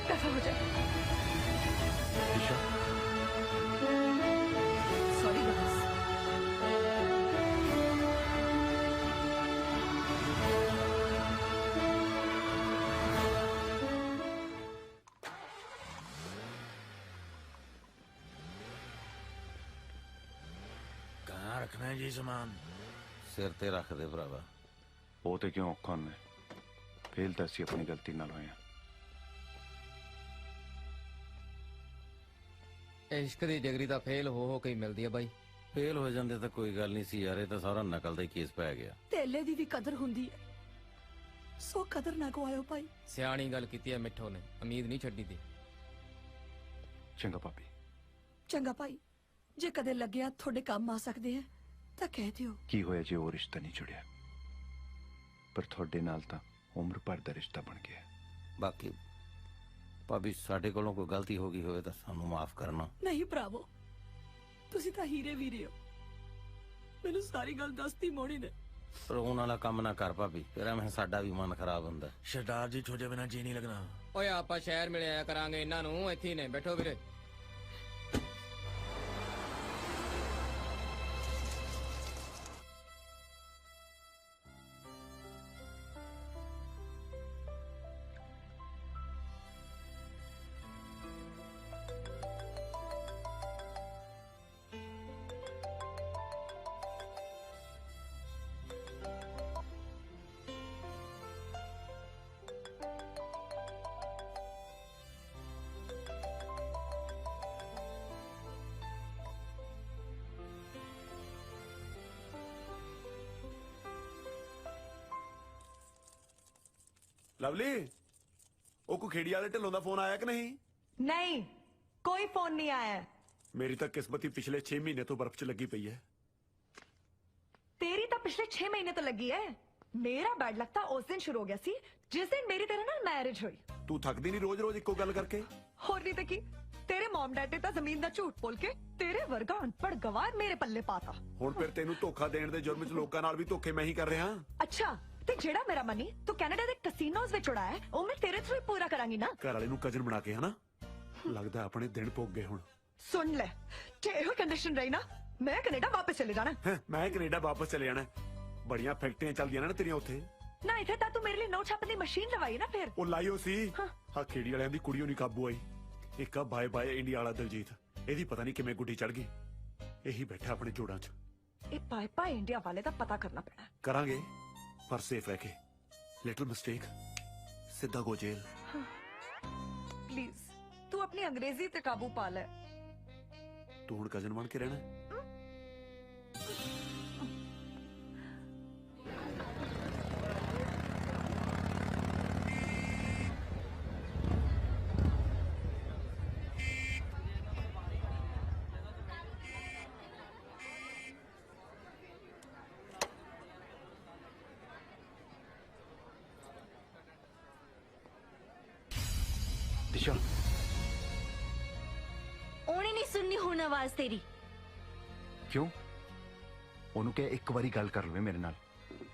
दफा हो जाए। Sorry guys. कहाँ रखना है जी सामान? सिर ते रख दे भरावा। वो तो क्यों औखा होना है? फेल तो असी अपनी गलती नाल होए हैं। इश्क दी डिग्री ਤਾਂ ਫੇਲ ਹੋ ਕੇ ਹੀ ਮਿਲਦੀ ਆ ਬਾਈ। ਫੇਲ ਹੋ ਜਾਂਦੇ ਤਾਂ ਕੋਈ ਗੱਲ ਨਹੀਂ ਸੀ ਯਾਰ, ਇਹ ਤਾਂ ਸਾਰਾ ਨਕਲ ਦਾ ਹੀ ਕੇਸ ਪੈ ਗਿਆ। ਤੇਲੇ ਦੀ ਵੀ ਕਦਰ ਹੁੰਦੀ ਹੈ, ਸੋ ਕਦਰ ਨਾ ਗਵਾਇਓ ਭਾਈ। ਸਿਆਣੀ ਗੱਲ ਕੀਤੀ ਹੈ ਮਿੱਠੋ ਨੇ, ਉਮੀਦ ਨਹੀਂ ਛੱਡੀ ਦੀ। ਚੰਗਾ ਭਾਬੀ। ਚੰਗਾ ਭਾਈ, ਜੇ ਕਦੇ ਲੱਗਿਆ ਤੁਹਾਡੇ ਕੰਮ ਆ ਸਕਦੇ ਆ ਤਾਂ ਕਹਿ ਦਿਓ। ਕੀ ਹੋਇਆ ਜੇ ਉਹ ਰਿਸ਼ਤਾ ਨਹੀਂ ਜੁੜਿਆ, ਪਰ ਤੁਹਾਡੇ ਨਾਲ ਤਾਂ ਉਮਰ ਭਰ ਦਾ ਰਿਸ਼ਤਾ ਬਣ ਗਿਆ। ਬਾਕੀ ਭਾਬੀ ਸਾਡੇ ਕੋਲੋਂ ਕੋਈ ਗਲਤੀ ਹੋ ਗਈ ਹੋਵੇ ਤਾਂ ਸਾਨੂੰ ਮਾਫ ਕਰਨਾ। ਨਹੀਂ ਭਰਾਵੋ, ਤੁਸੀਂ ਤਾਂ ਹੀਰੇ ਵੀਰੇ ਹੋ, ਮੈਨੂੰ ਸਾਰੀ ਗੱਲ ਦੱਸਤੀ ਮੋਣੀ ਨੇ। ਰੋਣ ਵਾਲਾ ਕੰਮ ਨਾ ਕਰ ਭਾਬੀ, ਤੇਰਾ ਮੈਂ ਸਾਡਾ ਵੀ ਮਨ ਖਰਾਬ ਹੁੰਦਾ। ਸਰਦਾਰ ਜੀ ਛੋਜੇ ਬਿਨਾ ਜੀ ਨਹੀਂ ਲੱਗਣਾ। ਓਏ ਆਪਾਂ ਸ਼ਹਿਰ ਮਿਲ ਆਇਆ ਕਰਾਂਗੇ ਇਹਨਾਂ ਨੂੰ, ਇੱਥੇ ਹੀ ਨੇ, ਬੈਠੋ ਵੀਰੇ। ਲਵਲੀ ਉਹ ਕੋ ਖੇੜੀ ਵਾਲੇ ਢਿੱਲੋਂ ਦਾ ਫੋਨ ਆਇਆ ਕਿ ਨਹੀਂ? नहीं कोई फोन नहीं आया है। ਮੇਰੀ ਤਾਂ ਕਿਸਮਤ ਹੀ ਪਿਛਲੇ 6 ਮਹੀਨੇ ਤੋਂ ਬਰਫ਼ 'ਚ ਲੱਗੀ ਪਈ ਹੈ। तेरी तो पिछले 6 महीने तो लगी है। मेरा बैड लक तो उस दिन शुरू हो गया सी जिस दिन मेरी तेरे नाल मैरिज हुई। ਤੂੰ ਥੱਕਦੀ ਨਹੀਂ ਰੋਜ਼-ਰੋਜ਼ ਇੱਕੋ ਗੱਲ ਕਰਕੇ? होर नहीं तो की तेरे मॉम डैड ने तो जमीन दा झूठ बोल के तेरे वर्गा अनपढ़ गवार मेरे पल्ले पाता। ਹੁਣ ਫਿਰ ਤੈਨੂੰ ਧੋਖਾ ਦੇਣ ਦੇ ਜੁਰਮ 'ਚ ਲੋਕਾਂ ਨਾਲ ਵੀ ਧੋਖੇ ਮੈਂ ਹੀ ਕਰ ਰਿਹਾ। अच्छा ते जेड़ा मेरा मनी तू कनाडा दे कैसीनोस विच उड़ाया ओ मैं तेरे थ्रू ही पूरा करांगी ना। ਘਰ ਵਾਲੇ ਨੂੰ ਕਜਨ ਬਣਾ ਕੇ ਹਨਾ? ਲੱਗਦਾ ਆਪਣੇ ਦਿਨ ਪੁੱਗ ਗਏ ਹੁਣ। सुन ले जे हो कंडीशन रही ना मैं कनाडा वापस चले जाना। ਹੈਂ, ਮੈਂ ਕੈਨੇਡਾ ਵਾਪਸ ਚਲੇ ਜਾਣਾ। ਬੜੀਆਂ ਫੈਕਟਰੀਆਂ ਚੱਲਦੀਆਂ ਨੇ ਨਾ ਤੇਰੀਆਂ ਉੱਥੇ। ना इथे ता तू मेरे लिए नोट छापने दी मशीन लवाई ना फिर। ਉਹ ਲਾਈਓ ਸੀ ਹਾਂ ਖੇੜੀ ਵਾਲਿਆਂ ਦੀ ਕੁੜੀਓ ਨਹੀਂ ਕਾਬੂ ਆਈ। ਇੱਕ ਆ ਬਾਏ ਬਾਏ ਇੰਡੀਆ ਵਾਲਾ ਦਲਜੀਤ, ਇਹਦੀ ਪਤਾ ਨਹੀਂ ਕਿਵੇਂ ਗੁੱਡੀ ਚੜ ਗਈ। ਇਹੀ ਬੈਠਾ ਆਪਣੇ ਜੋੜਾਂ 'ਚ। ए पाए पाए इंडिया वाले दा पता करना पैना। ਕਰਾਂਗੇ ਪਰ ਸੇਫ ਰਹਿ ਕੇ। ਲਿਟਲ ਮਿਸਟੇਕ ਸਿੱਧਾ ਗੋ ਜੇਲ। प्लीज तू अपनी अंग्रेजी ते काबू पा ले। ਤੂੰ ਹੁਣ ਕਜ਼ਨ ਬਣ ਕੇ ਰਹਿਣਾ। दिशा ਉਹਨੇ ਨਹੀਂ ਸੁਣਨੀ ਹੁਣ ਆਵਾਜ਼ ਤੇਰੀ। ਕਿਉਂ? ਉਹਨੂੰ ਕਹਿ ਇੱਕ ਵਾਰੀ ਗੱਲ ਕਰ ਲਵੇ ਮੇਰੇ ਨਾਲ।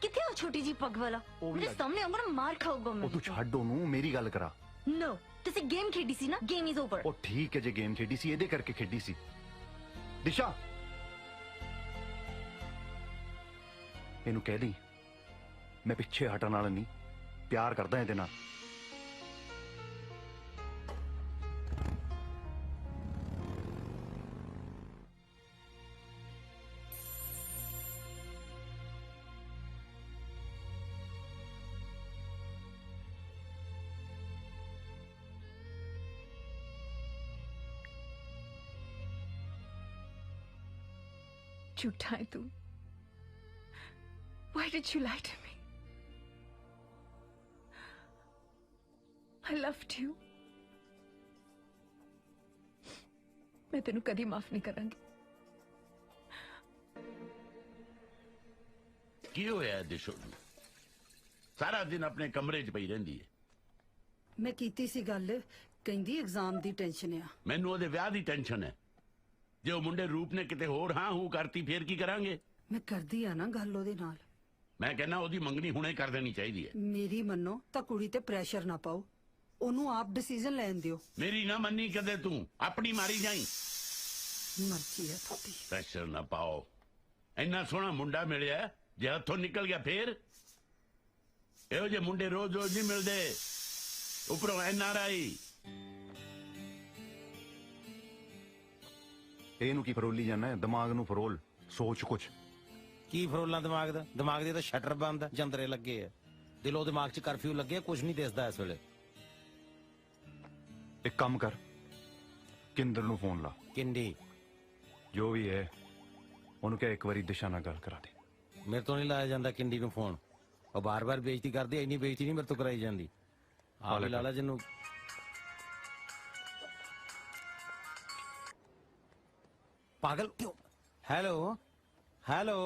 ਕਿੱਥੇ ਉਹ ਛੋਟੀ ਜੀ ਪੱਗ ਵਾਲਾ? ਮੇਰੇ ਸਾਹਮਣੇ ਆਉਂਗਾ ਨਾ ਮਾਰ ਖਾਊਗਾ ਮੈਂ। ਉਹ ਤੂੰ ਛੱਡ ਉਹਨੂੰ, ਮੇਰੀ ਗੱਲ ਕਰਾ। ਨੋ ਤੁਸੀਂ ਗੇਮ ਖੇਡੀ ਸੀ ਨਾ, ਗੇਮ ਇਜ਼ ਓਵਰ। ਉਹ ਠੀਕ ਹੈ ਜੇ ਗੇਮ ਖੇਡੀ ਸੀ ਇਹਦੇ ਕਰਕੇ ਖੇਡੀ ਸੀ। ਦਿਸ਼ਾ ਇਹਨੂੰ ਕਹਿ ਦੀ ਮੈਂ ਪਿੱਛੇ ਹਟਣ ਵਾਲਾ ਨਹੀਂ, ਪਿਆਰ ਕਰਦਾ ਇਹਦੇ ਨਾਲ। झूठा है तू। Why did you lie to me? I loved you. मैं तेनू कदी माफ नहीं करांगी। ਕੀ ਹੋਇਆ ਦਿਸ਼ੋ ਨੂੰ? ਸਾਰਾ ਦਿਨ ਆਪਣੇ ਕਮਰੇ 'ਚ ਪਈ ਰਹਿੰਦੀ ਹੈ। ਮੈਂ ਕੀਤੀ ਸੀ ਗੱਲ, ਕਹਿੰਦੀ ਐਗਜ਼ਾਮ ਦੀ ਟੈਨਸ਼ਨ ਆ। ਮੈਨੂੰ ਉਹਦੇ ਵਿਆਹ ਦੀ ਟੈਨਸ਼ਨ ਹੈ। ਜੇ ਉਹ ਮੁੰਡੇ ਰੂਪ ਨੇ ਕਿਤੇ ਹੋਰ ਹਾਂ ਹੂੰ ਕਰਤੀ ਫੇਰ ਕੀ ਕਰਾਂਗੇ? ਮੈਂ ਕਰਦੀ ਆ ਨਾ ਗੱਲ ਉਹਦੇ ਨਾਲ। ਮੈਂ ਕਹਿੰਦਾ ਉਹਦੀ ਮੰਗਣੀ ਹੁਣੇ ਕਰ ਦੇਣੀ ਚਾਹੀਦੀ ਹੈ। ਮੇਰੀ ਮੰਨੋ ਤਾਂ ਕੁੜੀ ਤੇ ਪ੍ਰੈਸ਼ਰ ਨਾ ਪਾਓ, ਉਹਨੂੰ ਆਪ ਡਿਸੀਜਨ ਲੈਣ ਦਿਓ। ਮੇਰੀ ਨਾ ਮੰਨੀ ਕਦੇ ਤੂੰ, ਆਪਣੀ ਮਾਰੀ ਜਾਈ। ਮਰਜ਼ੀ ਹੈ ਤੁਹਾਡੀ। ਪ੍ਰੈਸ਼ਰ ਨਾ ਪਾਓ। ਇੰਨਾ ਸੋਹਣਾ ਮੁੰਡਾ ਮਿਲਿਆ, ਜੇ ਹੱਥੋਂ ਨਿਕਲ ਗਿਆ ਫੇਰ? ਇਹੋ ਜਿਹੇ ਮੁੰਡੇ ਰੋਜ਼ ਰੋਜ਼ ਨਹੀਂ ਮਿਲਦੇ, ਉੱਪਰੋਂ NRI। ਇਹਨੂੰ ਕੀ ਫਰੋਲੀ ਜਾਣਾ? ਦਿਮਾਗ ਨੂੰ ਫਰੋਲ, ਸੋਚ ਕੁਛ। ਕੀ ਫਰੋਲਾਂ ਦਿਮਾਗ ਦਾ? ਦਿਮਾਗ ਦੇ ਤਾਂ ਸ਼ਟਰ ਬੰਦ ਆ, ਜੰਦਰੇ ਲੱਗੇ ਆ। ਦਿਲੋਂ ਦਿਮਾਗ 'ਚ ਕਰਫਿਊ ਲੱਗੇ, ਕੁਝ ਨਹੀਂ ਦਿਸਦਾ ਇਸ ਵੇਲੇ। ਇੱਕ ਕੰਮ ਕਰ, ਕਿੰਦਰ ਨੂੰ ਫੋਨ ਲਾ। ਕਿੰਡੀ ਜੋ ਵੀ ਹੈ ਉਹਨੂੰ ਕਹਿ ਇੱਕ ਵਾਰੀ ਦਿਸ਼ਾ ਨਾਲ ਗੱਲ ਕਰਾ ਦੇ। ਮੇਰੇ ਤੋਂ ਨਹੀਂ ਲਾਇਆ ਜਾਂਦਾ ਕਿੰਡੀ ਨੂੰ ਫੋਨ। ਉਹ ਬਾਰ-ਬਾਰ ਬੇਇੱਜ਼ਤੀ ਕਰਦੀ ਐ, ਇੰਨੀ ਬੇਇੱਜ਼ਤੀ ਨਹੀਂ ਮੇਰੇ ਤੋਂ ਕਰਾਈ ਜਾਂਦੀ। ਆਹ ਵੀ ਲਾਲਾ ਜਿਹਨੂੰ ਪਾਗਲ ਕਿਉਂ? ਹੈਲੋ ਹੈਲੋ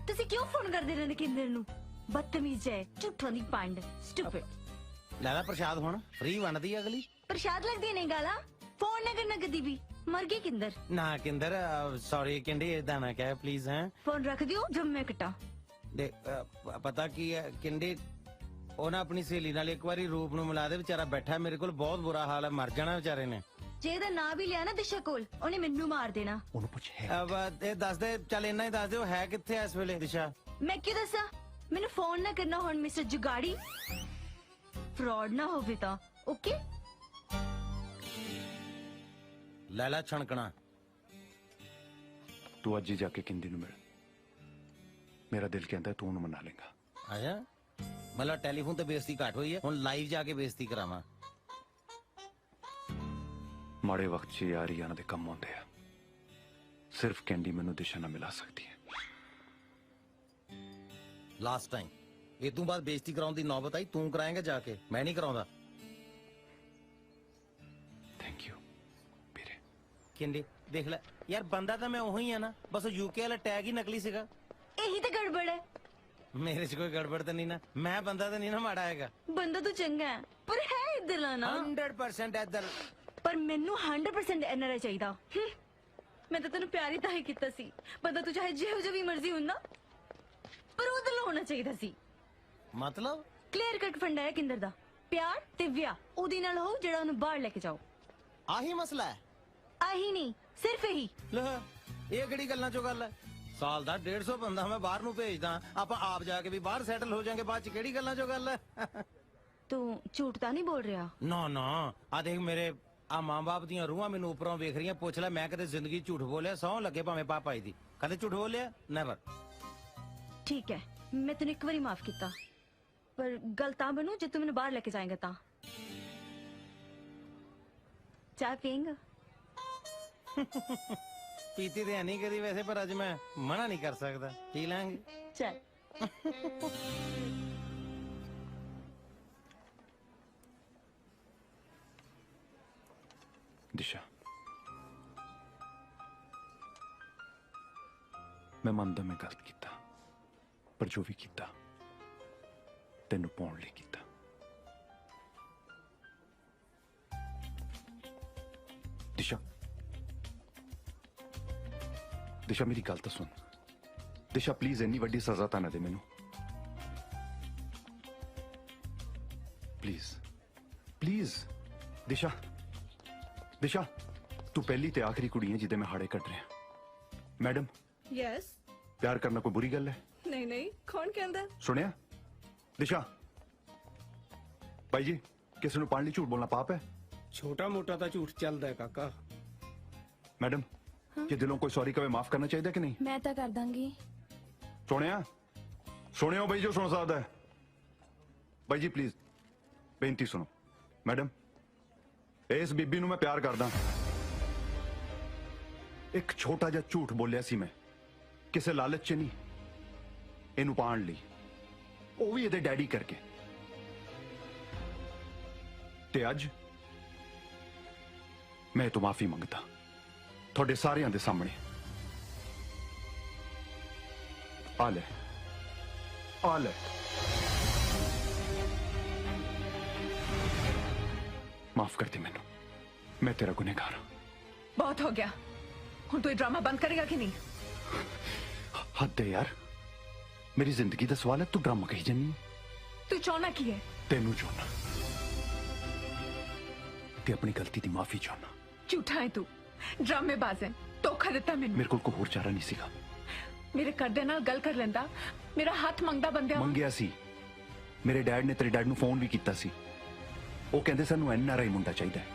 ਤੁਸੀਂ ਕਿਉਂ ਫੋਨ ਕਰਦੇ ਰਹਿੰਦੇ ਕਿੰਦਰ ਨੂੰ? ਬਦਤਮੀਜ਼ ਹੈ, ਝੂਠਾਂ ਦੀ ਪੰਡ, ਸਟੂਪਿਡ। ਲੈ ਲੈ ਪ੍ਰਸ਼ਾਦ, ਹੁਣ ਫ੍ਰੀ ਵੰਡਦੀ ਆ ਅਗਲੀ। ਪ੍ਰਸ਼ਾਦ ਲੱਗਦੀ ਨਹੀਂ ਗਾਲਾਂ। ਫੋਨ ਨਾ ਕਰਨਾ ਕਦੀ ਵੀ। ਮਰ ਗਈ ਕਿੰਦਰ। ਨਾ ਕਿੰਦਰ, ਸੌਰੀ ਕਿੰਡੀ, ਏਦਾਂ ਨਾ ਕਹਿ ਪਲੀਜ਼। ਹੈ ਫੋਨ ਰੱਖ ਦਿਓ ਜਦ ਮੈਂ ਕਟਾ। ਦੇ ਪਤਾ ਕੀ ਹੈ ਕਿੰਡੀ, ਉਹ ਨਾ ਆਪਣੀ ਸਹੇਲੀ ਨਾਲ ਇੱਕ ਵਾਰੀ ਰੂਪ ਨੂੰ ਮਿਲਾ ਦੇ। ਵਿਚਾਰਾ ਬੈਠਾ ਮੇਰੇ ਕੋਲ, ਬਹੁਤ ਬੁਰਾ ਹਾਲ ਹੈ, ਮਰ ਜਾਣਾ ਵਿਚਾਰੇ ਨੇ। ਜੇ ਇਹਦਾ ਨਾਂ ਵੀ ਲਿਆ ਨਾ ਦਿਸ਼ਾ ਕੋਲ, ਉਹਨੇ ਮੈਨੂੰ ਮਾਰ ਦੇਣਾ। ਉਹਨੂੰ ਪੁੱਛ ਇਹ ਦੱਸ ਦੇ, ਚੱਲ ਇੰਨਾ ਹੀ ਦੱਸ ਦੇ, ਉਹ ਹੈ ਕਿੱਥੇ ਇਸ ਵੇਲੇ ਦਿਸ਼ਾ? ਮੈਂ ਕੀ ਦੱਸਾਂ? ਮੈਨੂੰ ਫੋਨ ਨਾ ਕਰਨਾ ਹੁਣ ਮਿਸਟਰ ਜੁਗਾੜੀ। ਫਰਾਡ ਨਾ ਹੋਵੇ ਤਾਂ ਓਕੇ। ਲੈ ਲੈ ਛਣਕਣਾ। ਤੂੰ ਅੱਜ ਹੀ ਜਾ ਕੇ ਕਿੰਦੀ ਨੂੰ ਮਿਲ। ਮੇਰਾ ਦਿਲ ਕਹਿੰਦਾ ਤੂੰ ਉਹਨੂੰ ਮਨਾ ਲੇਗਾ। ਆਇਆ ਮਤਲਬ ਟੈਲੀਫੋਨ ਤੇ ਬੇਇੱਜ਼ਤੀ ਘੱਟ ਹੋਈ ਹੈ, ਹੁਣ ਲਾਈਵ ਜਾ ਕੇ ਬੇਇੱਜ਼ਤੀ ਕਰਾਵਾਂ। ਮਾੜੇ ਵਕਤ 'ਚ ਯਾਰ ਯਾਰਾਂ ਦੇ ਕੰਮ ਆਉਂਦੇ ਆ। ਸਿਰਫ ਕੈਂਡੀ ਮੈਨੂੰ ਦਿਸ਼ਾ ਨਾਲ ਮਿਲਾ ਸਕਦੀ ਹੈ। ਲਾਸਟ ਟਾਈਮ ਇਹ ਤੋਂ ਬਾਅਦ ਬੇਇੱਜ਼ਤੀ ਕਰਾਉਣ ਦੀ ਨੌਬਤ ਆਈ ਤੂੰ ਕਰਾਏਂਗਾ ਜਾ ਕੇ, ਮੈਂ ਨਹੀਂ ਕਰਾਉਂਦਾ। ਥੈਂਕ ਯੂ ਕਿੰਦੀ ਦੇਖ ਲੈ ਯਾਰ, ਬੰਦਾ ਤਾਂ ਮੈਂ ਉਹੀ ਆ ਨਾ, ਬਸ ਯੂਕੇ ਵਾਲਾ ਟੈਗ ਹੀ ਨਕਲੀ ਸੀਗਾ। ਇਹੀ ਤਾਂ ਗੜਬੜ ਹੈ। ਮੇਰੇ 'ਚ ਕੋਈ ਗੜਬੜ ਤਾਂ ਨਹੀਂ ਨਾ, ਮੈਂ ਬੰਦਾ ਤਾਂ ਨਹੀਂ ਨਾ ਮਾੜਾ ਹੈਗਾ। ਬੰਦਾ ਤੂੰ ਚੰਗਾ ਹੈ ਪਰ ਹੈ ਇਧਰਲਾ ਨਾ 100% ਇੱਧਰ। ਪਰ ਮੈਨੂੰ 100% ਐਨਆਰਆਈ ਚਾਹੀਦਾ। ਮੈਂ ਤਾਂ ਤੈਨੂੰ ਪਿਆਰ ਹੀ ਤਾਂ ਹੀ ਕੀਤਾ ਸੀ। ਬੰਦਾ ਤੂੰ ਚਾਹੇ ਜਿਹੋ ਜਿਹੀ ਵੀ ਮਰਜ਼ੀ ਹੁੰਦਾ, ਪਰ ਉਧਰਲਾ ਹੋਣਾ ਚਾਹੀਦਾ ਸੀ। ਮਤਲਬ ਕਲੀਅਰ ਕੱਟ ਫੰਡਾ ਹੈ ਕਿੰਦਰ ਦਾ, ਪਿਆਰ ਤੇ ਵਿਆਹ ਉਹਦੇ ਨਾਲ ਹੋ ਜਿਹੜਾ ਉਹਨੂੰ ਬਾਹਰ ਲੈ ਕੇ ਜਾਓ। ਆਹੀ ਮਸਲਾ ਹੈ। ਆਹੀ ਨਹੀਂ, ਸਿਰਫ ਇਹੀ। ਲੈ ਇਹ ਕਿਹੜੀ ਗੱਲਾਂ ਚੋਂ ਗੱਲ ਹੈ? ਸਾਲ ਦਾ 150 ਬੰਦਾ ਮੈਂ ਬਾਹਰ ਨੂੰ ਭੇਜਦਾ, ਆਪਾਂ ਆਪ ਜਾ ਕੇ ਵੀ ਬਾਹਰ ਸੈਟਲ ਹੋ ਜਾਾਂਗੇ, ਬਾਅਦ ਚ ਕਿਹੜੀ ਗੱਲਾਂ ਚੋਂ ਗੱਲ ਹੈ? ਤੂੰ ਝੂਠ ਤਾਂ ਨਹੀਂ ਬੋਲ ਰਿਹਾ? ਨਾ ਨਾ, ਆ ਦੇਖ ਮੇਰੇ ਆ ਮਾਂ-ਬਾਪ ਦੀਆਂ ਰੂਹਾਂ ਮੈਨੂੰ ਉੱਪਰੋਂ ਵੇਖ ਰਹੀਆਂ। ਪੁੱਛ ਲੈ ਮੈਂ ਕਦੇ ਜ਼ਿੰਦਗੀ ਝੂਠ ਬੋਲਿਆ? ਸਹੁੰ ਲੱਗੇ ਭਾਵੇਂ ਪਾਪਾ ਜੀ ਦੀ, ਕਦੇ ਝੂਠ ਬੋਲਿਆ? ਨੈਵਰ। ਠੀਕ ਹੈ, ਮੈਂ ਤੈਨੂੰ ਇੱਕ ਵਾਰੀ ਮਾਫ ਕੀਤਾ, ਪਰ ਗੱਲ ਤਾਂ ਬਣੂ ਜੇ ਤੂੰ ਮੈਨੂੰ ਬਾਹਰ ਲੈ ਕੇ ਜਾਏਂਗਾ ਤਾਂ। ਚਾਹ ਪੀਏਂਗਾ? ਪੀਤੀ ਤੇ ਨਹੀਂ ਕਦੀ ਵੈਸੇ, ਪਰ ਅੱਜ ਮੈਂ ਮਨਾ ਨਹੀਂ ਕਰ ਸਕਦਾ, ਪੀ ਲਾਂਗੇ। ਚੱਲ। ਦਿਸ਼ਾ, ਮੈਂ ਮੰਨਦਾ ਮੈਂ ਗਲਤ ਕੀਤਾ, ਪਰ ਜੋ ਵੀ ਕੀਤਾ ਤੈਨੂੰ ਪਾਉਣ ਲਈ ਕੀਤਾ। ਦਿਸ਼ਾ, ਦਿਸ਼ਾ ਮੇਰੀ ਗੱਲ ਤਾਂ ਸੁਣ। ਦਿਸ਼ਾ ਪਲੀਜ਼ ਇੰਨੀ ਵੱਡੀ ਸਜ਼ਾ ਤਾਂ ਨਾ ਦੇ ਮੈਨੂੰ, ਪਲੀਜ਼ ਪਲੀਜ਼। ਦਿਸ਼ਾ, ਦਿਸ਼ਾ ਤੂੰ ਪਹਿਲੀ ਤੇ ਆਖਰੀ ਕੁੜੀ ਹੈ ਜਿਹਦੇ ਮੈਂ ਹਾੜੇ ਕੱਢ ਰਿਹਾ। Madam, yes. ਪਿਆਰ ਕਰਨਾ ਕੋਈ ਬੁਰੀ ਗੱਲ ਹੈ? ਨਹੀਂ ਨਹੀਂ, ਕੌਣ ਕਹਿੰਦਾ? ਸੁਣਿਆ? ਦਿਸ਼ਾ, ਭਾਈ ਜੀ ਕਿਸੇ ਨੂੰ ਪਾਣ ਲਈ ਝੂਠ ਬੋਲਣਾ ਪਾਪ ਹੈ? ਛੋਟਾ ਮੋਟਾ ਤਾਂ ਝੂਠ ਚੱਲਦਾ ਹੈ ਕਾਕਾ। ਮੈਡਮ, ਜੇ ਦਿਲੋਂ ਕੋਈ ਸੌਰੀ ਕਵੇ ਮਾਫ ਕਰਨਾ ਚਾਹੀਦਾ ਕਿ ਨਹੀਂ? ਮੈਂ ਤਾਂ ਕਰ ਦਾਂਗੀ। ਸੁਣਿਆ? ਸੁਣਿਓ ਬਈ ਜੋ ਸੁਣ ਸਕਦਾ ਹੈ। ਬਾਈ ਜੀ ਪਲੀਜ਼ ਬੇਨਤੀ ਸੁਣੋ। ਮੈਡਮ, ਇਸ ਬੀਬੀ ਨੂੰ ਮੈਂ ਪਿਆਰ ਕਰਦਾ। ਇੱਕ ਛੋਟਾ ਜਿਹਾ ਝੂਠ ਬੋਲਿਆ ਸੀ ਮੈਂ, ਕਿਸੇ ਲਾਲਚ 'ਚ ਨਹੀਂ, ਇਹਨੂੰ ਪਾਣ ਲਈ, ਉਹ ਵੀ ਇਹਦੇ ਡੈਡੀ ਕਰਕੇ। ਤੇ ਅੱਜ ਮੈਂ ਇਹ ਤੋਂ ਮਾਫੀ ਮੰਗਦਾ ਤੁਹਾਡੇ ਸਾਰਿਆਂ ਦੇ ਸਾਹਮਣੇ। ਆ ਲੈ, ਆ ਲੈ। ਮਾਫ ਕਰ ਦੇ ਮੈਨੂੰ, ਮੈਂ ਤੇਰਾ ਗੁਨੇਗਾਰ ਹਾਂ। ਬਹੁਤ ਹੋ ਗਿਆ, ਹੁਣ ਤੂੰ ਇਹ ਡਰਾਮਾ ਬੰਦ ਕਰੇਗਾ ਕਿ ਨਹੀਂ? ਹੱਦ ਹੈ ਯਾਰ, ਮੇਰੀ ਜ਼ਿੰਦਗੀ ਦਾ ਸਵਾਲ ਹੈ, ਤੂੰ ਡਰਾਮਾ ਕਹੀ ਜਾਨੀ ਹੈ। ਤੂੰ ਚਾਹਨਾ ਕੀ ਹੈ? ਤੈਨੂੰ ਚਾਹੁੰਦਾ ਤੇ ਆਪਣੀ ਗਲਤੀ ਦੀ ਮਾਫੀ ਚਾਹੁੰਦਾ। ਝੂਠਾ ਹੈ ਤੂੰ, ਡਰਾਮੇਬਾਜ਼ ਹੈ, ਧੋਖਾ ਦਿੱਤਾ ਮੈਨੂੰ। ਮੇਰੇ ਕੋਲ ਕੋਈ ਹੋਰ ਚਾਰਾ ਨਹੀਂ ਸੀਗਾ। ਮੇਰੇ ਘਰਦਿਆਂ ਨਾਲ ਗੱਲ ਕਰ ਲੈਂਦਾ, ਮੇਰਾ ਹੱਥ ਮੰਗਦਾ ਬੰਦਿਆਂ ਵਾਂਗ। ਮੰਗਿਆ ਸੀ। ਮੇਰੇ ਡੈਡ ਨੇ ਤੇਰੇ ਡੈਡ ਨੂੰ ਫੋਨ ਵੀ ਕੀਤਾ ਸੀ, ਉਹ ਕਹਿੰਦੇ ਸਾਨੂੰ ਐਨਆਰਆਈ ਮੁੰਡਾ ਚਾਹੀਦਾ ਹੈ।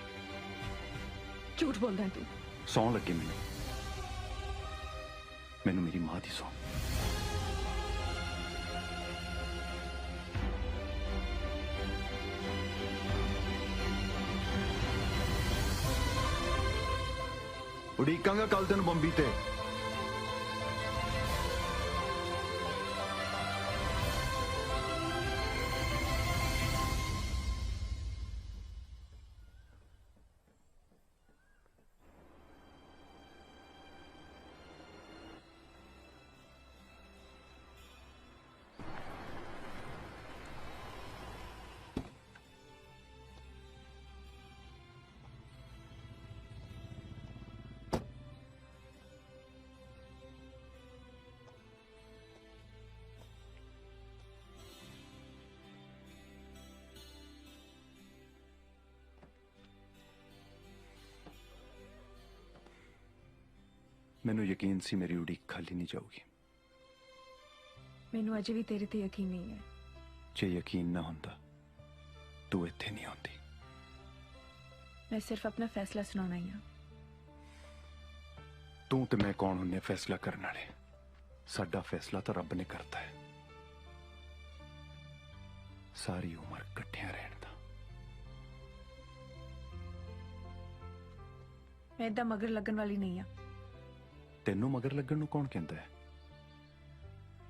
ਝੂਠ ਬੋਲਦਾ ਤੂੰ। ਸੌਂ ਲੱਗੇ ਮੈਨੂੰ, ਮੈਨੂੰ ਮੇਰੀ ਮਾਂ ਦੀ ਸੌਂ। ਉਡੀਕਾਂਗਾ ਕੱਲ ਤੈਨੂੰ ਬੰਬੀ ਤੇ। ਮੈਨੂੰ ਯਕੀਨ ਸੀ ਮੇਰੀ ਉਡੀਕ ਖਾਲੀ ਨਹੀਂ ਜਾਊਗੀ। ਮੈਨੂੰ ਅਜੇ ਵੀ ਤੇਰੇ ਤੇ ਯਕੀਨ ਨਹੀਂ ਹੈ। ਜੇ ਯਕੀਨ ਨਾ ਹੁੰਦਾ ਤੂੰ ਇੱਥੇ ਨਹੀਂ ਆਉਂਦੀ। ਮੈਂ ਸਿਰਫ ਆਪਣਾ ਫੈਸਲਾ ਸੁਣਾਉਣਾ ਹੀ ਹਾਂ। ਤੂੰ ਤੇ ਮੈਂ ਕੌਣ ਹੁੰਨੇ ਫੈਸਲਾ ਕਰਨ ਵਾਲੇ? ਸਾਡਾ ਫੈਸਲਾ ਤਾਂ ਰੱਬ ਨੇ ਕਰਤਾ ਹੈ, ਸਾਰੀ ਉਮਰ ਇਕੱਠਿਆਂ ਰਹਿਣ ਦਾ। ਮੈਂ ਏਦਾਂ ਮਗਰ ਲੱਗਣ ਵਾਲੀ ਨਹੀਂ ਆ। ਤੈਨੂੰ ਮਗਰ ਲੱਗਣ ਨੂੰ ਕੌਣ ਕਹਿੰਦਾ ਹੈ?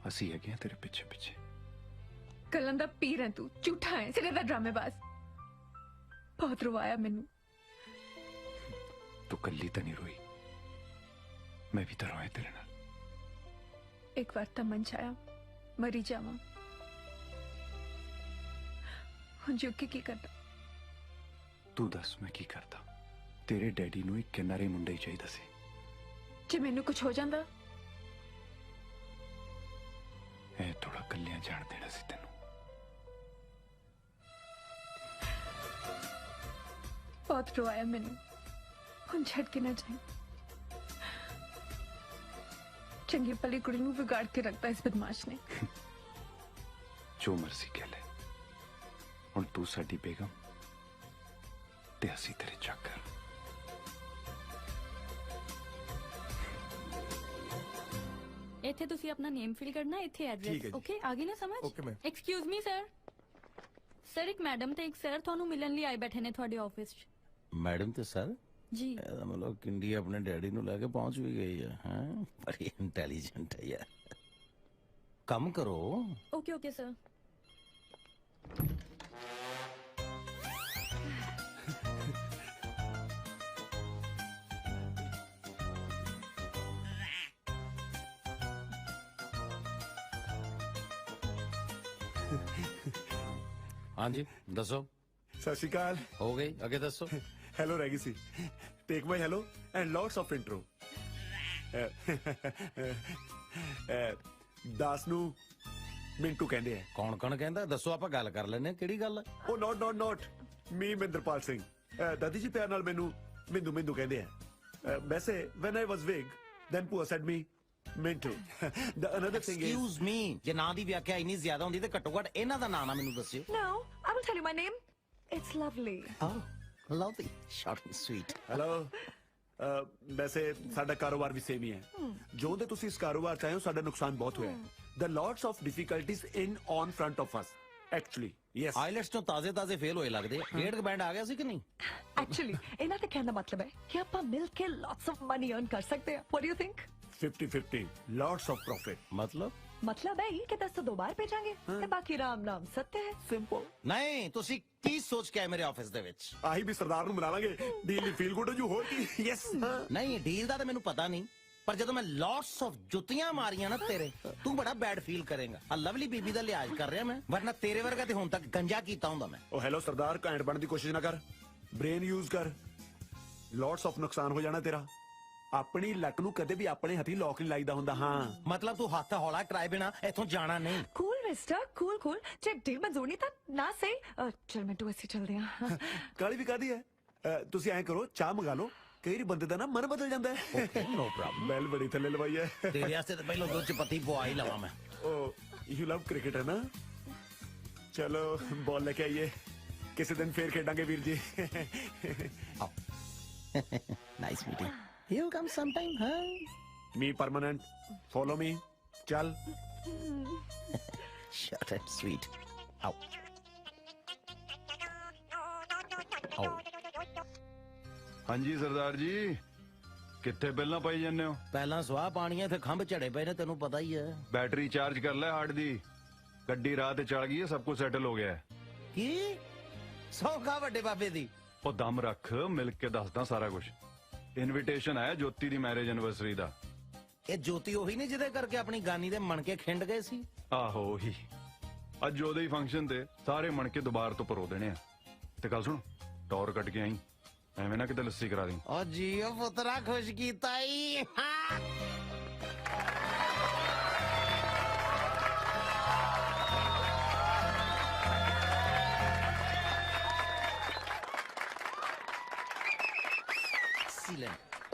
ਅਸੀਂ ਹੈਗੇ ਆ ਤੇਰੇ ਪਿੱਛੇ ਪਿੱਛੇ। कलन दा पीर है तू, झूठा है, सिरे दा ड्रामेबाज। बहुत रुवाया मैनू। तू कल्ली तो नहीं रोई, मैं भी तो रोया तेरे नाल। एक बार तो मन चाया मरी जावा, हुण जुग की करदा? तू दस मैं की करता? तेरे डैडी नू एक किनारे मुंडा ही चाहिदा सी। जे मैनू कुछ हो जांदा ऐ थोड़ा कल्लियां जान देना सी तेनू। बहुत रोया मैनू, हुण छड़ के ना जाए। चंगी भली कुड़ी नू बिगाड़ के रखता इस बदमाश ने। जो मर्जी कह ले, हुण तू साडी बेगम ते असी तेरे चाकर। ਇੱਥੇ ਤੁਸੀਂ ਆਪਣਾ ਨੇਮ ਫਿਲ ਕਰਨਾ, ਇੱਥੇ ਠੀਕ ਹੈ ਐਡਰੈਸ। ਜੀ। ਓਕੇ, ਆ ਗਈ ਨਾ ਸਮਝ? Okay, ma'am. Excuse me sir. Sir ਇੱਕ ਮੈਡਮ ਤੇ ਇੱਕ ਸਰ ਤੁਹਾਨੂੰ ਮਿਲਣ ਲਈ ਆਏ ਬੈਠੇ ਨੇ ਤੁਹਾਡੇ ਆਫਿਸ 'ਚ। ਮੈਡਮ ਤੇ ਸਰ ਜੀ ਇਹਦਾ ਮਤਲਬ ਕਿੰਡੀ ਆਪਣੇ ਡੈਡੀ ਨੂੰ ਲੈ ਕੇ ਪਹੁੰਚ ਵੀ ਗਈ ਹੈ। ਹਾਂ, ਬੜੀ ਇੰਟੈਲੀਜੈਂਟ ਹੈ ਯਾਰ। ਕੰਮ ਕਰੋ। Okay okay sir. ਹਾਂਜੀ ਦੱਸੋ। ਸਤਿ ਸ਼੍ਰੀ ਅਕਾਲ। ਹੋ ਗਈ, ਅੱਗੇ ਦੱਸੋ। ਹੈਲੋ ਰਹਿ ਗਈ ਸੀ। Take my hello and lots of intro. ਦਾਸ ਨੂੰ ਮਿੰਟੂ ਕਹਿੰਦੇ ਆ। ਕੌਣ ਕੌਣ ਕਹਿੰਦਾ? ਦੱਸੋ, ਆਪਾਂ ਗੱਲ ਕਰ ਲੈਨੇ। ਕਿਹੜੀ ਗੱਲ ਹੈ? ਉਹ ਨੋਟ ਮੀ ਮਹਿੰਦਰਪਾਲ ਸਿੰਘ। ਦਾਦੀ ਜੀ ਪਿਆਰ ਨਾਲ ਮੈਨੂੰ ਮਿੰਦੂ ਮਿੰਦੂ ਕਹਿੰਦੇ ਆ। ਵੈਸੇ when I was big then Pua said me Mintu. The another thing is excuse me, ਜੇ ਨਾਂ ਦੀ ਵਿਆਖਿਆ ਇੰਨੀ ਜ਼ਿਆਦਾ ਹੁੰਦੀ ਤੇ ਘੱਟੋ ਘੱਟ ਇਹਨਾਂ ਦਾ ਨਾਂ ਨਾ ਮੈਨੂੰ ਦੱਸਿਓ। No, I will tell you my name. It's lovely. Oh, lovely, short and sweet. Hello. ਵੈਸੇ ਸਾਡਾ ਕਾਰੋਬਾਰ ਵੀ ਸੇਮ ਹੀ ਹੈ। ਜੋ ਦੇ ਤੁਸੀਂ ਇਸ ਕਾਰੋਬਾਰ ਚ ਆਏ ਹੋ, ਸਾਡਾ ਨੁਕਸਾਨ ਬਹੁਤ ਹੋਇਆ ਹੈ। The lots of difficulties in on front of us. Actually, yes. IELTS ਤੋਂ ਤਾਜ਼ੇ ਫੇਲ ਹੋਏ ਲੱਗਦੇ ਆ। ਗ੍ਰੇਡ ਬੈਂਡ ਆ ਗਿਆ ਸੀ ਕਿ ਨਹੀਂ? एक्चुअली ਇਹਨਾਂ ਦੇ ਕਹਿਣ ਦਾ ਮਤਲਬ ਹੈ ਕਿ ਆਪਾਂ ਮਿਲ ਕੇ lots of money earn ਕਰ ਸਕਦੇ ਹਾਂ। What do you think? 50-50 lots of profit। मतलब है कि 10 तो 2 बार भेजांगे ते बाकी राम नाम सत्य है। सिंपल। ਨਹੀਂ, ਤੁਸੀਂ ਕੀ ਸੋਚ ਕੇ ਆਏ ਮੇਰੇ ਆਫਿਸ ਦੇ ਵਿੱਚ? ਆਹੀ ਵੀ ਸਰਦਾਰ ਨੂੰ ਮਿਲਾ ਲਾਂਗੇ। ਡੀਲ ਦੀ ਫੀਲ ਗੁੱਡ ਹੋ ਜੂ, ਹੋਰ ਕੀ। ਯੈਸ। ਨਹੀਂ, ਡੀਲ ਦਾ ਤਾਂ ਮੈਨੂੰ ਪਤਾ ਨਹੀਂ, ਪਰ ਜਦੋਂ ਮੈਂ ਲੋਟਸ ਆਫ ਜੁੱਤੀਆਂ ਮਾਰੀਆਂ ਨਾ ਤੇਰੇ, ਤੂੰ ਬੜਾ ਬੈਡ ਫੀਲ ਕਰੇਗਾ। ਆ ਲਵਲੀ ਬੀਬੀ ਦਾ ਲਿਹਾਜ਼ ਕਰ ਰਿਹਾ ਮੈਂ, ਵਰਨਾ ਤੇਰੇ ਵਰਗਾ ਤੇ ਹੁਣ ਤੱਕ ਗੰਜਾ ਕੀਤਾ ਹੁੰਦਾ ਮੈਂ। ਉਹ ਹੈਲੋ ਸਰਦਾਰ, ਘੈਂਟ ਬਣਨ ਦੀ ਕੋਸ਼ਿਸ਼ ਨਾ ਕਰ। ਬ੍ਰੇਨ ਯੂਜ਼ ਕਰ। ਲੋਟਸ ਆਫ ਨੁਕਸਾਨ ਹੋ ਜਾਣਾ ਤੇਰਾ। ਆਪਣੀ ਲੱਕ ਨੂੰ ਕਦੇ ਵੀ ਆਪਣੇ ਹੱਥੀ ਲੋਕ ਨਹੀਂ ਲਾਈਦਾ ਹੁੰਦਾ। ਹਾਂ, ਮਤਲਬ ਤੂੰ ਹੱਥ ਹੌਲਾ ਕਰਾਏ ਬਿਨਾ ਇੱਥੋਂ ਜਾਣਾ ਨਹੀਂ। Cool mister, cool. Check deal मंजूर नहीं था ना सही। चल मिंटू ऐसे चलते हैं। ਕਾਲੀ ਵੀ ਕਾਦੀ ਹੈ। ਤੁਸੀਂ ਐਂ ਕਰੋ, ਚਾਹ ਮੰਗਾ ਲਓ। ਕਈ ਵਾਰੀ ਬੰਦੇ ਦਾ ਨਾ ਮਨ ਬਦਲ ਜਾਂਦਾ ਹੈ। No problem. ਬੈਲ ਬੜੀ ਥੱਲੇ ਲਵਾਈ ਹੈ। ਤੇਰੇ ਵਾਸਤੇ ਤਾਂ ਪਹਿਲਾਂ ਦੁੱਧ ਚ ਪੱਤੀ ਪਵਾ ਹੀ ਲਵਾਂ ਮੈਂ। ਉਹ ਯੂ ਲਵ ਕ੍ਰਿਕਟ ਹੈ ਨਾ? ਚਲੋ ਬਾਲ ਲੈ ਕੇ ਆਈਏ, ਕਿਸੇ ਦਿਨ ਫੇਰ ਖੇਡਾਂਗੇ ਵੀਰ ਜੀ। Nice meeting. He'll come sometime, huh? Me permanent. Follow me. Chal. Short and sweet. Ow. Ow. ਹਾਂਜੀ ਸਰਦਾਰ ਜੀ, ਕਿੱਥੇ ਪਹਿਲਾਂ ਪਾਈ ਜਾਂਦੇ ਹੋ? ਪਹਿਲਾਂ ਸਵਾਹ ਪਾਣੀਆਂ ਤੇ ਖੰਭ ਝੜੇ ਪਏ ਨੇ, ਤੈਨੂੰ ਪਤਾ ਹੀ ਹੈ। ਬੈਟਰੀ ਚਾਰਜ ਕਰ ਲੈ ਹਾਰਡ ਦੀ। ਗੱਡੀ ਰਾਹ ਤੇ ਚੜ ਗਈ ਹੈ, ਸਭ ਕੁਝ ਸੈਟਲ ਹੋ ਗਿਆ ਹੈ। ਕੀ ਸੌਖਾ ਵੱਡੇ ਬਾਬੇ ਦੀ? ਉਹ ਦਮ ਰੱਖ, ਮਿਲ ਕੇ ਦੱਸਦਾ ਸਾਰਾ ਕੁਝ। ਇਨਵੀਟੇਸ਼ਨ ਆਇਆ ਜੋਤੀ ਦੀ ਮੈਰਿਜ ਐਨਵਰਸਰੀ ਦਾ। ਇਹ ਜੋਤੀ ਉਹੀ ਨਹੀਂ ਜਿਹਦੇ ਕਰਕੇ ਆਪਣੀ ਗਾਨੀ ਦੇ ਮਣਕੇ ਖਿੰਡ ਗਏ ਸੀ? ਆਹੋ ਉਹੀ। ਅੱਜ ਉਹਦੇ ਹੀ ਫੰਕਸ਼ਨ ਤੇ ਸਾਰੇ ਮਣਕੇ ਦੁਬਾਰ ਤੋਂ ਪਰੋ ਦੇਣੇ ਆ। ਤੇ ਗੱਲ ਸੁਣ, ਟੌਰ ਕੱਟ ਕੇ ਆਈ, ਐਵੇਂ ਨਾ ਕਿਤੇ ਲੱਸੀ ਕਰਾ ਦੀ। ਓ ਜੀਓ ਪੁੱਤਰਾ, ਖੁਸ਼ ਕੀਤਾ ਈ।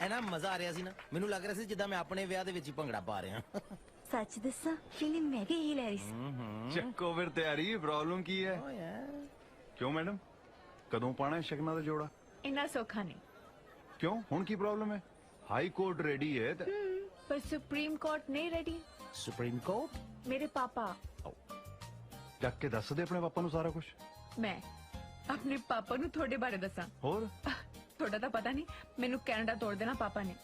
ਐਨਾ ਮਜ਼ਾ ਆ ਰਿਹਾ ਸੀ ਨਾ, ਮੈਨੂੰ ਲੱਗ ਰਿਹਾ ਸੀ ਜਿੱਦਾਂ ਮੈਂ ਆਪਣੇ ਵਿਆਹ ਦੇ ਵਿੱਚ ਹੀ ਭੰਗੜਾ ਪਾ ਰਿਹਾ। ਸੱਚ ਦੱਸਾਂ, ਫੀਲਿੰਗ ਮੈਂ ਵੀ ਇਹੀ ਲੈ ਰਹੀ ਸੀ। ਚੱਕੋ ਫਿਰ ਤਿਆਰੀ। ਪ੍ਰੋਬਲਮ ਕੀ ਹੈ? ਕਿਉਂ ਮੈਡਮ, ਕਦੋਂ ਪਾਣਾ ਸ਼ਗਨਾਂ ਦਾ ਜੋੜਾ? इन्ना सौखा नहीं। क्यों, हुण की प्रॉब्लम है? हाई कोर्ट रेडी है पर सुप्रीम कोर्ट नहीं रेडी। Supreme court? मेरे पापा। जाके दस दे अपने पापा नु सारा कुछ। मैं अपने पापा नु थोड़े बारे दसा। और थोड़ा तो पता नहीं, मैनू कनाडा तोड़ देना पापा ने।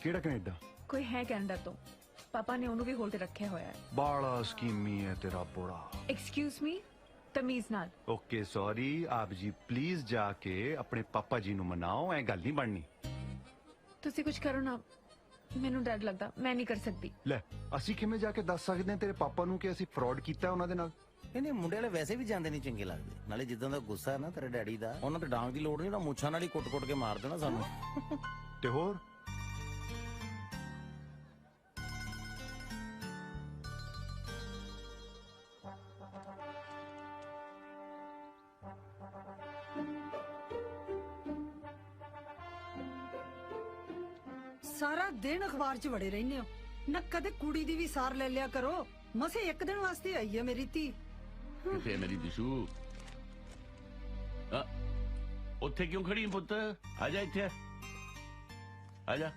केड़ा कनाडा? कोई है कनाडा तो। ਪਾਪਾ ਨੇ ਉਹਨੂੰ ਵੀ ਹੋਲਡ ਤੇ ਰੱਖਿਆ ਹੋਇਆ ਹੈ। ਬਾਲਾ ਸਕੀਮੀ ਹੈ ਤੇਰਾ ਬੋੜਾ। ਐਕਸਕਿਊਜ਼ ਮੀ, ਤਮੀਜ਼ ਨਾਲ। ਓਕੇ ਸੌਰੀ ਆਪ ਜੀ, ਪਲੀਜ਼ ਜਾ ਕੇ ਆਪਣੇ ਪਾਪਾ ਜੀ ਨੂੰ ਮਨਾਓ, ਐ ਗੱਲ ਨਹੀਂ ਬਣਨੀ। ਤੁਸੀਂ ਕੁਝ ਕਰੋ ਨਾ, ਮੈਨੂੰ ਡਰ ਲੱਗਦਾ, ਮੈਂ ਨਹੀਂ ਕਰ ਸਕਦੀ। ਲੈ ਅਸੀਂ ਕਿਵੇਂ ਜਾ ਕੇ ਦੱਸ ਸਕਦੇ ਹਾਂ ਤੇਰੇ ਪਾਪਾ ਨੂੰ ਕਿ ਅਸੀਂ ਫਰਾਡ ਕੀਤਾ ਉਹਨਾਂ ਦੇ ਨਾਲ? ਇਹਨੇ ਮੁੰਡੇ ਵਾਲੇ ਵੈਸੇ ਵੀ ਜਾਂਦੇ ਨਹੀਂ ਚੰਗੇ ਲੱਗਦੇ, ਨਾਲੇ ਜਿੱਦਾਂ ਦਾ ਗੁੱਸਾ ਹੈ ਨਾ ਤੇਰੇ ਡੈਡੀ ਦਾ, ਉਹਨਾਂ ਤੇ ਡਾਂਗ ਦੀ ਲੋੜ ਨਹੀਂ, ਨਾ ਮੁੱਛਾਂ ਨਾਲ ਹੀ ਕੁੱਟ-ਕੁੱਟ ਕੇ ਮਾਰ ਦੇਣਾ ਸਾਨੂੰ। ਤੇ ਹੋਰ ਸਾਰਾ ਦਿਨ ਅਖਬਾਰ 'ਚ ਵੜੇ ਰਹਿੰਦੇ ਹੋ ਨਾ, ਕਦੇ ਕੁੜੀ ਦੀ ਵੀ ਸਾਰ ਲੈ ਲਿਆ ਕਰੋ। ਮਸੇ ਇੱਕ ਦਿਨ ਵਾਸਤੇ ਆਈ ਹੈ ਮੇਰੀ ਧੀ। ਕਿੱਥੇ ਮੇਰੀ ਦਿਸ਼ੂ? ਉੱਥੇ ਕਿਉਂ ਖੜੀ ਪੁੱਤ? ਆ ਜਾ ਇੱਥੇ, ਆ ਜਾ,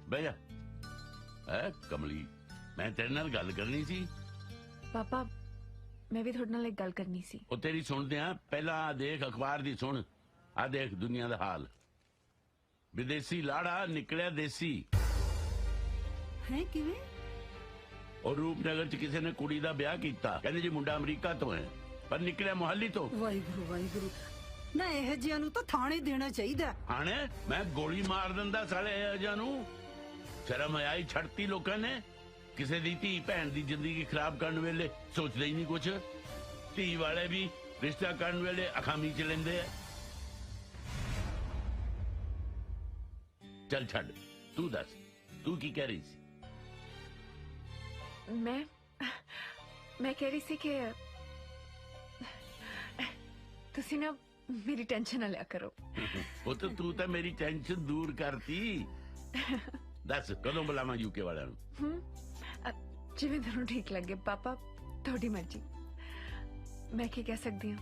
ਬਹਿ ਜਾ। ਕਮਲੀ, ਮੈਂ ਤੇਰੇ ਨਾਲ ਗੱਲ ਕਰਨੀ ਸੀ। ਪਾਪਾ ਮੈਂ ਵੀ ਤੁਹਾਡੇ ਨਾਲ ਇੱਕ ਗੱਲ ਕਰਨੀ ਸੀ। ਉਹ ਤੇਰੀ ਸੁਣਦੇ ਆ, ਪਹਿਲਾਂ ਆ ਦੇਖ ਅਖਬਾਰ ਦੀ ਸੁਣ। ਆ ਦੇਖ ਦੁਨੀਆ ਦਾ ਹਾਲ, ਵਿਦੇਸ਼ੀ ਲਾੜਾ ਨਿਕਲਿਆ ਦੇਸੀ। ਹੈ ਕਿਵੇਂ? ਔਰ ਰੂਪਨਗਰ ਚ ਕਿਸੇ ਨੇ ਕੁੜੀ ਦਾ ਵਿਆਹ ਕੀਤਾ, ਕਹਿੰਦੇ ਜੀ ਮੁੰਡਾ ਅਮਰੀਕਾ ਤੋਂ ਹੈ, ਪਰ ਨਿਕਲਿਆ ਮੁਹਾਲੀ ਤੋਂ। ਵਾਹਿਗੁਰੂ ਵਾਹਿਗੁਰੂ, ਨਾ ਇਹ ਜਿਹੀਆਂ ਨੂੰ ਤਾਂ ਥਾਣੇ ਦੇਣਾ ਚਾਹੀਦਾ। ਹਾਣੇ ਮੈਂ ਗੋਲੀ ਮਾਰ ਦਿੰਦਾ ਸਾਲੇ ਇਹ ਜਿਹਾ ਨੂੰ। ਸ਼ਰਮ ਆਈ ਛੱਡਤੀ ਲੋਕਾਂ ਨੇ। ਕਿਸੇ ਦੀ ਧੀ ਭੈਣ ਦੀ ਜ਼ਿੰਦਗੀ ਖਰਾਬ ਕਰਨ ਵੇਲੇ ਸੋਚਦੇ ਹੀ ਨਹੀਂ ਕੁਛ। ਧੀ ਵਾਲੇ ਵੀ ਰਿਸ਼ਤਾ ਕਰਨ ਵੇਲੇ ਅਖਾਮੀ ਚ ਲੈਂਦੇ ਆ। ਚੱਲ ਛੱਡ, ਤੂੰ ਦੱਸ, ਤੂੰ ਕੀ ਕਹਿ ਰਹੀ ਸੀ? ਮੈਂ ਕਹਿ ਰਹੀ ਸੀ ਕਿ ਤੁਸੀਂ ਨਾ ਮੇਰੀ ਟੈਨਸ਼ਨ ਨਾ ਲਿਆ ਕਰੋ। ਉਹ ਤਾਂ ਤੂੰ ਤਾਂ ਮੇਰੀ ਟੈਨਸ਼ਨ ਦੂਰ ਕਰਤੀ। ਦੱਸ ਕਦੋਂ ਬੁਲਾਵਾਂ ਯੂਕੇ ਵਾਲਿਆਂ ਨੂੰ? ਜਿਵੇਂ ਤੁਹਾਨੂੰ ਠੀਕ ਲੱਗੇ ਪਾਪਾ, ਤੁਹਾਡੀ ਮਰਜ਼ੀ। ਮੈਂ ਕੀ ਕਹਿ ਸਕਦੀ ਹਾਂ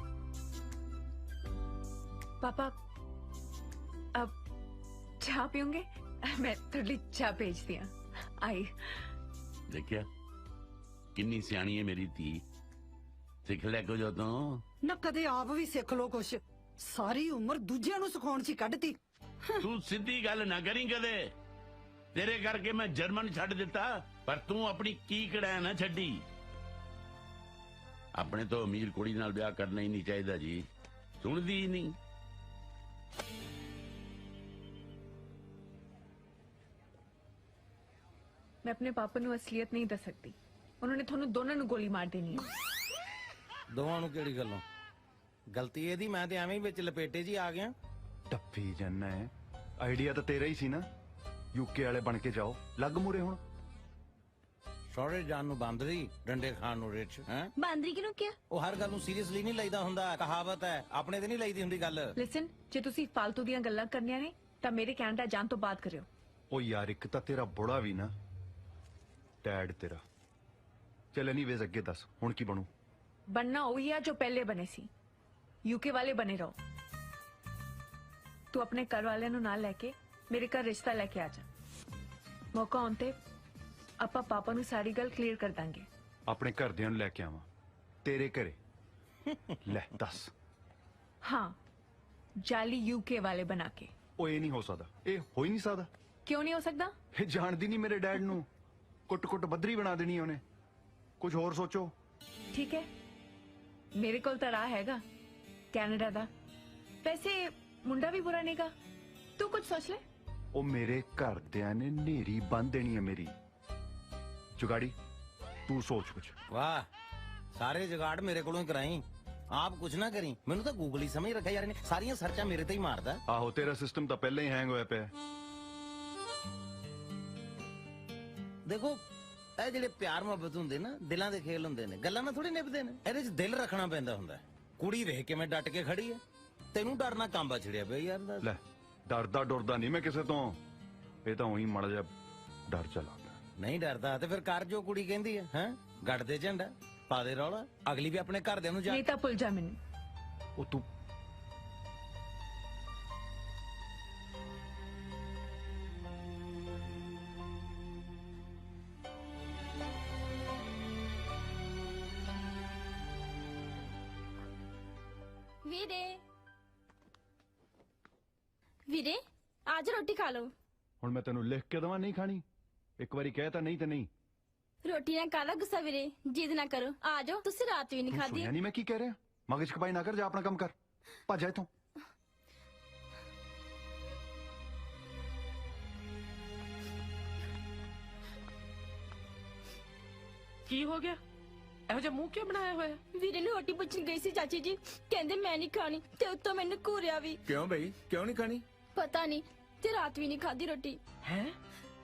ਪਾਪਾ? अब चाह पियोगे? मैं थोड़ी चाह भेजती हूँ। आई देखिया किन्नी सियाणी है मेरी धी। सिख ले कुछ तो ना, कदे आप भी सिख लो कुछ। सारी उम्र दूजिया नु सिखाउण च कढती। तू सीधी गल ना करी कदे। तेरे करके मैं जर्मन छड़ दिता, पर तू अपनी की कड़ा ना छड्डी। अपने तो अमीर कुड़ी नाल ब्याह करना ही नहीं चाहिए जी, सुनदी ही नहीं। मैं अपने पापा नु असलियत नहीं दस सकती। उन्होंने थानू दोनों नु गोली मार देनी है। दोवां नु केड़ी गल्लों? गलती एदी, मैं ते एवें ही विच लपेटे जी आ गया। टप्पी जन्ना है, आइडिया तो तेरा ही सी ना। यूके वाले बन के जाओ, लग मुरे हुण। सौरे जान नु बांदरी, डंडे खान नु रिच। हैं बांदरी किनू क्या? ओ हर गल नु सीरियसली नहीं लईदा हुंदा, कहावत है, अपने ते नहीं लईदी हुंदी गल। लिसन, जे तुसी फालतू दियां गल्लां करनियां ने तां मेरे कैनेडा जान तो बात करियो। ओ यार एक तो तेरा बुढ़ा भी ना, डैड तेरा। चल एनीवेज अगे दस हुण की बनू? बनना वही है जो पहले बने सी। यूके वाले बने रहो। तू अपने घर वाले नु नाल लेके मेरे घर रिश्ता लेके आ जा। मौका आउंदे ਆਪਾਂ ਪਾਪਾ ਨੂੰ ਸਾਰੀ ਗੱਲ ਕਲੀਅਰ ਕਰ ਦਾਂਗੇ। ਆਪਣੇ ਘਰਦਿਆਂ ਨੂੰ ਲੈ ਕੇ ਆਵਾਂ ਤੇਰੇ ਘਰੇ? ਲੈ ਦੱਸ। हाँ, जाली यूके वाले बना के। ਉਹ ਇਹ ਨਹੀਂ ਹੋ ਸਕਦਾ, ਇਹ ਹੋ ਹੀ ਨਹੀਂ ਸਕਦਾ। क्यों नहीं हो सकता? ਇਹ ਜਾਣਦੀ ਨਹੀਂ ਮੇਰੇ ਡੈਡ ਨੂੰ, ਕੁੱਟ-ਕੁੱਟ ਬੱਦਰੀ ਬਣਾ ਦੇਣੀ ਉਹਨੇ। ਕੁਝ ਹੋਰ ਸੋਚੋ। ठीक है, मेरे कोल तो राह हैगा कनाडा दा। वैसे मुंडा भी बुरा नहींगा, तू कुछ सोच ले। ਉਹ ਮੇਰੇ ਘਰਦਿਆਂ ਨੇ ਨੇਰੀ ਬੰਨ ਦੇਣੀ ਹੈ ਮੇਰੀ। जुगाड़ी तू सोच कुछ। वाह, सारे जुगाड़ मेरे कोलों ही कराई, आप कुछ ना करी। मैनू तो गूगल ही समझ रखा यार ने, सारियां सर्चा मेरे ते ही मारदा। आहो तेरा सिस्टम तो पहले ही हैंग होया पे। देखो ਇਹ ਜਿਹੜੇ ਪਿਆਰ ਮੁਹੱਬਤ ਹੁੰਦੇ ਨਾ, ਦਿਲਾਂ ਦੇ ਖੇਲ ਹੁੰਦੇ ਨੇ, ਗੱਲਾਂ ਨਾਲ ਥੋੜੀ ਨਿਭਦੇ ਨੇ। ਇਹਦੇ 'ਚ ਦਿਲ ਰੱਖਣਾ ਪੈਂਦਾ ਹੁੰਦਾ। ਕੁੜੀ ਵੇਖ ਕੇ ਮੈਂ ਡਟ ਕੇ ਖੜੀ ਐ, ਤੈਨੂੰ ਡਰਨਾ ਕਾਂਬਾ ਛੜਿਆ ਪਿਆ ਯਾਰ ਦਾ। ਲੈ ਡਰਦਾ ਡਰਦਾ ਨਹੀਂ ਮੈਂ ਕਿਸੇ ਤੋਂ, ਇਹ ਤਾਂ ਉਹੀ ਮੜ ਜਾ ਡਰ ਚਲਾ। ਨਹੀਂ ਡਰਦਾ ਤੇ ਫਿਰ ਕਰ ਜੋ ਕੁੜੀ ਕਹਿੰਦੀ ਹੈ। ਹੈ ਗੱਡ ਦੇ ਝੰਡਾ, ਪਾ ਦੇ ਰੌਲਾ, ਅਗਲੀ ਵੀ ਆਪਣੇ ਘਰਦਿਆਂ ਨੂੰ ਜਾ। ਨਹੀਂ ਤਾਂ ਭੁੱਲ ਜਾ ਮੈਨੂੰ। ਉਹ ਤੂੰ ਵੀਰੇ ਵੀਰੇ आज रोटी खा लो। ਹੁਣ ਮੈਂ ਤੈਨੂੰ ਲਿਖ ਕੇ ਦਵਾਂ ਨਹੀਂ ਖਾਣੀ? ਇੱਕ ਵਾਰੀ ਕਹਿ ਤਾਂ ਨਹੀਂ ਤੇ ਨਹੀਂ। ਰੋਟੀ ਨਾਲ ਕਾਲਾ ਗੁੱਸਾ ਵੀਰੇ, ਜਿੱਦ ਨਾ ਕਰੋ, ਆ ਜਾਓ। ਤੁਸੀਂ ਰਾਤ ਵੀ ਨਹੀਂ ਤੂੰ ਖਾਧੀ। ਸੁਣਿਆ ਨਹੀਂ ਮੈਂ ਕੀ ਕਹਿ ਰਿਹਾ? ਮਗਜ ਖਪਾਈ ਨਾ ਕਰ, ਜਾ ਆਪਣਾ ਕੰਮ ਕਰ, ਭੱਜ ਜਾ ਇੱਥੋਂ। ਕੀ ਹੋ ਗਿਆ? ਇਹੋ ਜਿਹਾ ਮੂੰਹ ਕਿਉਂ ਬਣਾਇਆ ਹੋਇਆ? ਵੀਰੇ ਨੂੰ ਰੋਟੀ ਪੁੱਛਣ ਗਈ ਸੀ ਚਾਚੀ ਜੀ, ਕਹਿੰਦੇ ਮੈਂ ਨਹੀਂ ਖਾਣੀ ਤੇ ਉੱਤੋਂ ਮੈਨੂੰ ਘੂਰਿਆ ਵੀ। ਕਿਉਂ ਬਈ, ਕਿਉਂ ਨਹੀਂ ਖਾਣੀ? ਪਤਾ ਨਹੀਂ, ਤੇ ਰਾਤ ਵੀ ਨਹੀਂ ਖਾਧੀ ਰੋਟੀ। ਹੈ?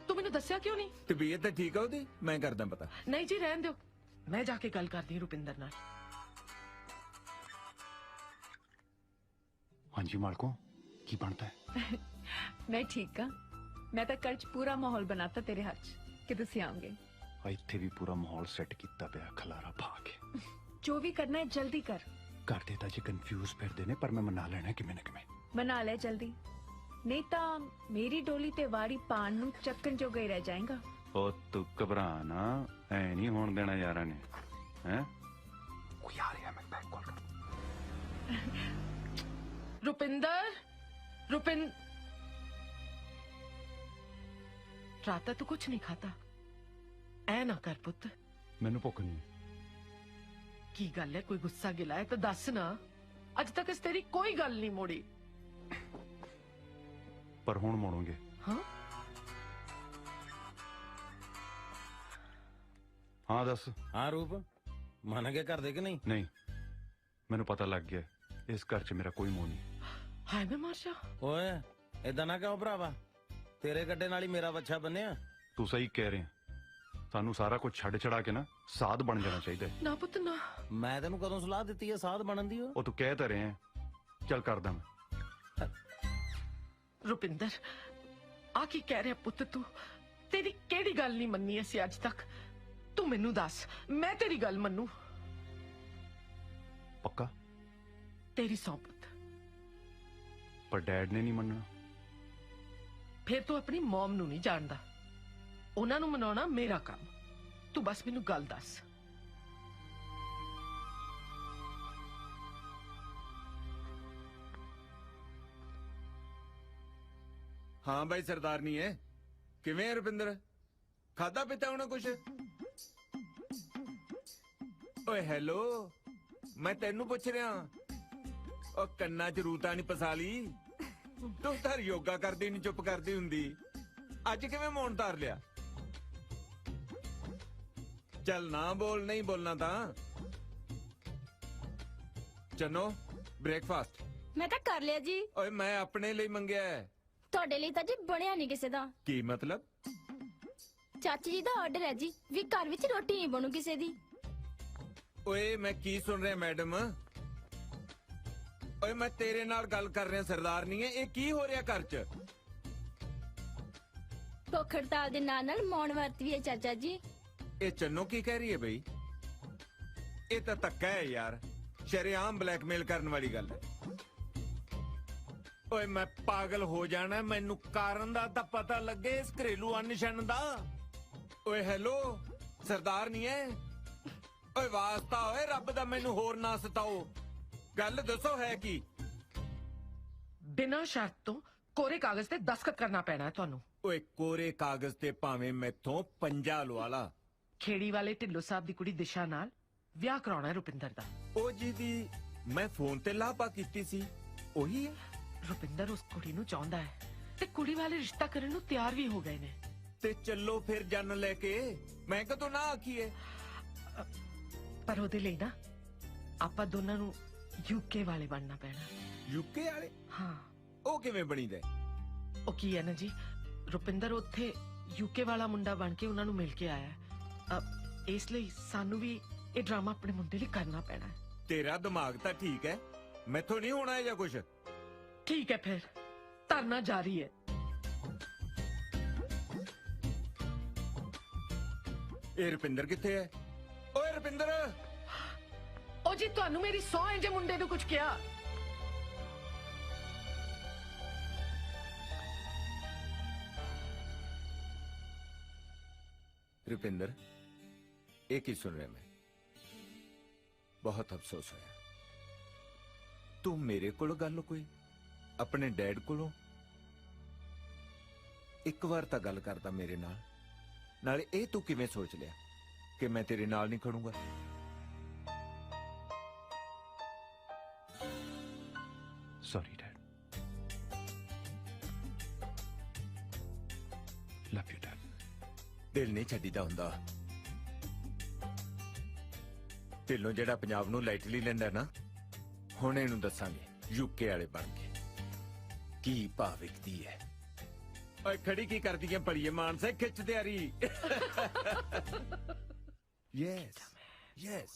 ਤੂੰ ਮੈਨੂੰ ਦੱਸਿਆ ਕਿਉਂ ਨਹੀਂ? ਤਬੀਅਤ ਤਾਂ ਠੀਕ ਆ ਉਹਦੀ, ਮੈਂ ਕਰਦਾ ਪਤਾ। ਨਹੀਂ ਜੀ, ਰਹਿਣ ਦਿਓ, ਮੈਂ ਜਾ ਕੇ ਗੱਲ ਕਰਦੀ ਹਾਂ ਰੁਪਿੰਦਰ ਨਾਲ। ਹਾਂਜੀ ਮਾਲਕੋ, ਕੀ ਬਣਦਾ ਹੈ? मैं ठीक हाँ। मैं तो कल च पूरा माहौल बनाता तेरे हाथ च कि तुसी आओगे। ਇੱਥੇ ਵੀ ਪੂਰਾ ਮਾਹੌਲ ਸੈੱਟ ਕੀਤਾ ਪਿਆ, ਖਲਾਰਾ ਪਾ ਕੇ। जो भी करना है जल्दी कर। ਕਰਦੇ ਤਾਂ ਜੇ ਕਨਫਿਊਜ਼ ਫਿਰਦੇ ਨੇ, ਪਰ ਮੈਂ ਮਨਾ ਲੈਣਾ ਕਿਵੇਂ ਨਾ ਕਿਵੇਂ। बना ले जल्दी, नहीं तो मेरी डोली ते वाड़ी पान नू चक्कन जो गई रह जाएगा। ਉਹ ਤੂੰ ਘਬਰਾ ਨਾ, ਐ ਨਹੀਂ ਹੋਣ ਦੇਣਾ ਯਾਰਾਂ ਨੇ। ਹੈ ਉਹ ਯਾਰ ਯਾਰ ਮੈਂ ਬੈਕ ਕਾਲ ਕਰ। रुपिंदर, रात तू कुछ नहीं खाता? ऐ ना कर पुत। ਮੈਨੂੰ ਭੁੱਖ ਨਹੀਂ। की गल है, कोई गुस्सा गिला है तो दस ना। अज तक इस तेरी कोई गल नहीं मोड़ी। ਪਰ ਹੁਣ ਮੋੜੋਗੇ। हाँ ਹਾਂ ਦੱਸ। ਹਾਂ ਰੂਪ, ਮੰਨ ਕੇ ਘਰ ਦੇ ਕਿ ਨਹੀਂ? ਨਹੀਂ, ਮੈਨੂੰ ਪਤਾ ਲੱਗ ਗਿਆ ਇਸ ਘਰ 'ਚ ਮੇਰਾ ਕੋਈ ਮੋਹ ਨਹੀਂ। हाय मैं मार जा। ਓਏ ਏਦਾਂ ਨਾ ਕਹੋ ਭਰਾਵਾ, ਤੇਰੇ ਗੱਡੇ ਨਾਲ ਹੀ ਮੇਰਾ ਵੱਛਾ ਬੰਨਿਆ। ਤੂੰ ਸਹੀ ਕਹਿ ਰਿਹਾ, ਸਾਨੂੰ ਸਾਰਾ ਕੁਝ ਛੱਡ ਛੜਾ ਕੇ ਨਾ ਸਾਧ ਬਣ ਜਾਣਾ ਚਾਹੀਦਾ ਹੈ। ना पुत ना। ਮੈਂ ਤੈਨੂੰ ਕਦੋਂ ਸਲਾਹ ਦਿੱਤੀ ਹੈ ਸਾਧ ਬਣਨ ਦੀ? ਉਹ ਤੂੰ ਕਹਿ ਤਾਂ ਰਿਹਾ, ਚੱਲ ਕਰਦਾ ਮੈਂ। रुपिंदर आ की कह रहा पुत तू? तेरी केड़ी गल नहीं मन्नी असी अज तक? तू मैनू दस, मैं तेरी गल मन्नू? ਪੱਕਾ? तेरी सौ पुत। ਪਰ ਡੈਡ ਨੇ ਨਹੀਂ ਮੰਨਣਾ। फिर तू अपनी मॉम नू नहीं जानदा। उन्हां नू मनाउणा मेरा काम। तू बस मैनू गल दस। ਹਾਂ ਬਾਈ ਸਰਦਾਰਨੀ ਹੈ, ਕਿਵੇਂ ਹੈ ਰੁਪਿੰਦਰ? ਖਾਦਾ ਪੀਤਾ ਹੋਣਾ ਕੁਛ? ਓਏ ਹੈਲੋ, ਮੈਂ ਤੈਨੂੰ ਪੁੱਛ ਰਿਹਾ। ਉਹ ਕੰਨਾਂ 'ਚ ਰੂਤਾ ਨਹੀਂ ਪਸਾ ਲਈ? ਤੂੰ ਤਾਂ ਯੋਗਾ ਕਰਦੀ ਨਹੀਂ ਚੁੱਪ ਕਰਦੀ ਹੁੰਦੀ, ਅੱਜ ਕਿਵੇਂ ਮੌਨ ਧਾਰ ਲਿਆ? ਚੱਲ ਨਾ ਬੋਲ, ਨਹੀਂ ਬੋਲਣਾ ਤਾਂ। ਚੰਨੋ, ਬ੍ਰੇਕਫਾਸਟ। ਮੈਂ ਤਾਂ ਕਰ ਲਿਆ ਜੀ। ਓਏ ਮੈਂ ਆਪਣੇ ਲਈ ਮੰਗਿਆ ਹੈ। ਤੁਹਾਡੇ ਲਈ ਤਾਂ ਜੀ ਬਣਿਆ ਨਹੀਂ ਕਿਸੇ ਦਾ। ਕੀ ਮਤਲਬ? ਚਾਚੀ ਜੀ ਦਾ ਆਰਡਰ ਹੈ ਜੀ, ਵੀ ਘਰ ਵਿੱਚ ਰੋਟੀ ਨਹੀਂ ਬਣੂ ਕਿਸੇ ਦੀ। ਓਏ ਮੈਂ ਕੀ ਸੁਣ ਰਿਹਾ ਮੈਡਮ? ਓਏ ਮੈਂ ਤੇਰੇ ਨਾਲ ਗੱਲ ਕਰ ਰਿਹਾ ਸਰਦਾਰਨੀ ਹੈ, ਇਹ ਕੀ ਹੋ ਰਿਹਾ ਘਰ 'ਚ? ਭੁੱਖ ਹੜਤਾਲ ਦੇ ਨਾਲ ਮੌਨ ਵਰਤ ਵੀ ਹੈ ਚਾਚਾ ਜੀ। ਇਹ ਚੰਨੋ ਕੀ ਕਹਿ ਰਹੀ ਹੈ ਬਈ? ਇਹ ਤਾਂ ਧੱਕਾ ਹੈ ਯਾਰ, ਸ਼ਰੇਆਮ ਬਲੈਕਮੇਲ ਕਰਨ ਵਾਲੀ ਗੱਲ ਹੈ। ਓਏ ਮੈਂ ਪਾਗਲ ਹੋ ਜਾਣਾ, ਮੈਨੂੰ ਕਾਰਨ ਦਾ ਤਾਂ ਪਤਾ ਲੱਗੇ, ਇਸ ਘਰੇਲੂ ਅਨਸ਼ਨ ਦਾ। ਓਏ ਹੈਲੋ, ਸਰਦਾਰ ਨਹੀਂ ਹੈ? ਓਏ ਵਾਸਤਾ ਓਏ ਰੱਬ ਦਾ, ਮੈਨੂੰ ਹੋਰ ਨਾ ਸਤਾਓ, ਗੱਲ ਦੱਸੋ ਹੈ ਕੀ? बिना शर्त तो कोरे कागज ते दस्तखत करना पैना है ਤੁਹਾਨੂੰ। ਓਏ ਕੋਰੇ ਕਾਗਜ਼ ਤੇ ਭਾਵੇਂ ਮੈਥੋਂ ਪੰਜਾ ਲਵਾ ਲਾ। ਖੇੜੀ ਵਾਲੇ ਢਿੱਲੋਂ ਸਾਹਿਬ ਦੀ ਕੁੜੀ ਦਿਸ਼ਾ ਨਾਲ ਵਿਆਹ ਕਰਾਉਣਾ ਹੈ ਰੁਪਿੰਦਰ ਦਾ। ਉਹ ਜਿਹਦੀ ਮੈਂ ਫੋਨ ਤੇ ਲਾਪਾ ਕੀਤੀ ਸੀ, ਉਹੀ ਹੈ? ਰੁਪਿੰਦਰ ਉਸ ਕੁੜੀ ਨੂੰ ਚਾਹੁੰਦਾ ਹੈ ਤੇ ਕੁੜੀ ਵਾਲੇ ਰਿਸ਼ਤਾ ਕਰਨ ਨੂੰ ਤਿਆਰ ਵੀ ਹੋ ਗਏ ਨੇ। ਤੇ ਚੱਲੋ ਫਿਰ ਜਨ ਲੈ ਕੇ, ਮੈਂ ਕਦੋਂ ਨਾ ਆਖੀਏ। ਪਰ ਉਹਦੇ ਲਈ ਨਾ ਆਪਾਂ ਦੋਨਾਂ ਨੂੰ ਯੂਕੇ ਵਾਲੇ ਬਣਨਾ ਪੈਣਾ। ਯੂਕੇ ਵਾਲੇ? ਹਾਂ। ਉਹ ਕਿਵੇਂ ਬਣੀਦਾ? ਉਹ ਕੀ ਹੈ ਨਾ ਜੀ, ਰੁਪਿੰਦਰ ਉੱਥੇ ਯੂਕੇ ਵਾਲਾ ਮੁੰਡਾ ਬਣ ਕੇ ਉਹਨਾਂ ਨੂੰ ਮਿਲ ਕੇ ਆਇਆ ਹੈ। ਇਸ ਲਈ ਸਾਨੂੰ ਵੀ ਇਹ ਡਰਾਮਾ ਆਪਣੇ ਮੁੰਡੇ ਲਈ ਕਰਨਾ ਪੈਣਾ ਹੈ। ਤੇਰਾ ਦਿਮਾਗ ਤਾਂ ਠੀਕ ਹੈ, ਮੈਥੋਂ ਨਹੀਂ ਹੋਣਾ ਇਹ ਜਾਂ ਕੁਛ। ठीक है, फिर धरना जारी है। ਇਹ ਰੁਪਿੰਦਰ ਕਿੱਥੇ ਹੈ? ਓਏ ਰੁਪਿੰਦਰ! ओ जी ਤੁਹਾਨੂੰ ਮੇਰੀ ਸੌ ਇੰਜ ਮੁੰਡੇ ਨੂੰ ਕੁਝ ਕਿਹਾ? ਰੁਪਿੰਦਰ, ਇਹ ਕੀ ਸੁਣ ਰਿਹਾ ਮੈਂ? ਬਹੁਤ ਅਫਸੋਸ ਹੋਇਆ। ਤੂੰ ਮੇਰੇ ਕੋਲ ਗੱਲ ਕੋਈ ਆਪਣੇ ਡੈਡ ਕੋਲੋਂ? ਇੱਕ ਵਾਰ ਤਾਂ ਗੱਲ ਕਰਦਾ ਮੇਰੇ ਨਾਲ, ਨਾਲੇ ਇਹ ਤੂੰ ਕਿਵੇਂ ਸੋਚ ਲਿਆ ਕਿ ਮੈਂ ਤੇਰੇ ਨਾਲ ਨਹੀਂ ਖੜੂੰਗਾ? Sorry, Dad. Love you, Dad. ਦਿਲ ਨਹੀਂ ਛੱਡੀਦਾ ਹੁੰਦਾ। ਢਿੱਲੋਂ ਜਿਹੜਾ ਪੰਜਾਬ ਨੂੰ ਲਾਈਟਲੀ ਲੈਂਦਾ ਨਾ, ਹੁਣ ਇਹਨੂੰ ਦੱਸਾਂਗੇ ਯੂਕੇ ਵਾਲੇ ਬਣ ਕੇ ਕੀ ਭਾਅ ਵਿਕਦੀ ਹੈ। ਓਏ ਖੜੀ ਕੀ ਕਰਦੀ ਹੈ ਭਲੀਏ ਮਾਨਸੇ, ਖਿੱਚ ਤਿਆਰੀ। Yes yes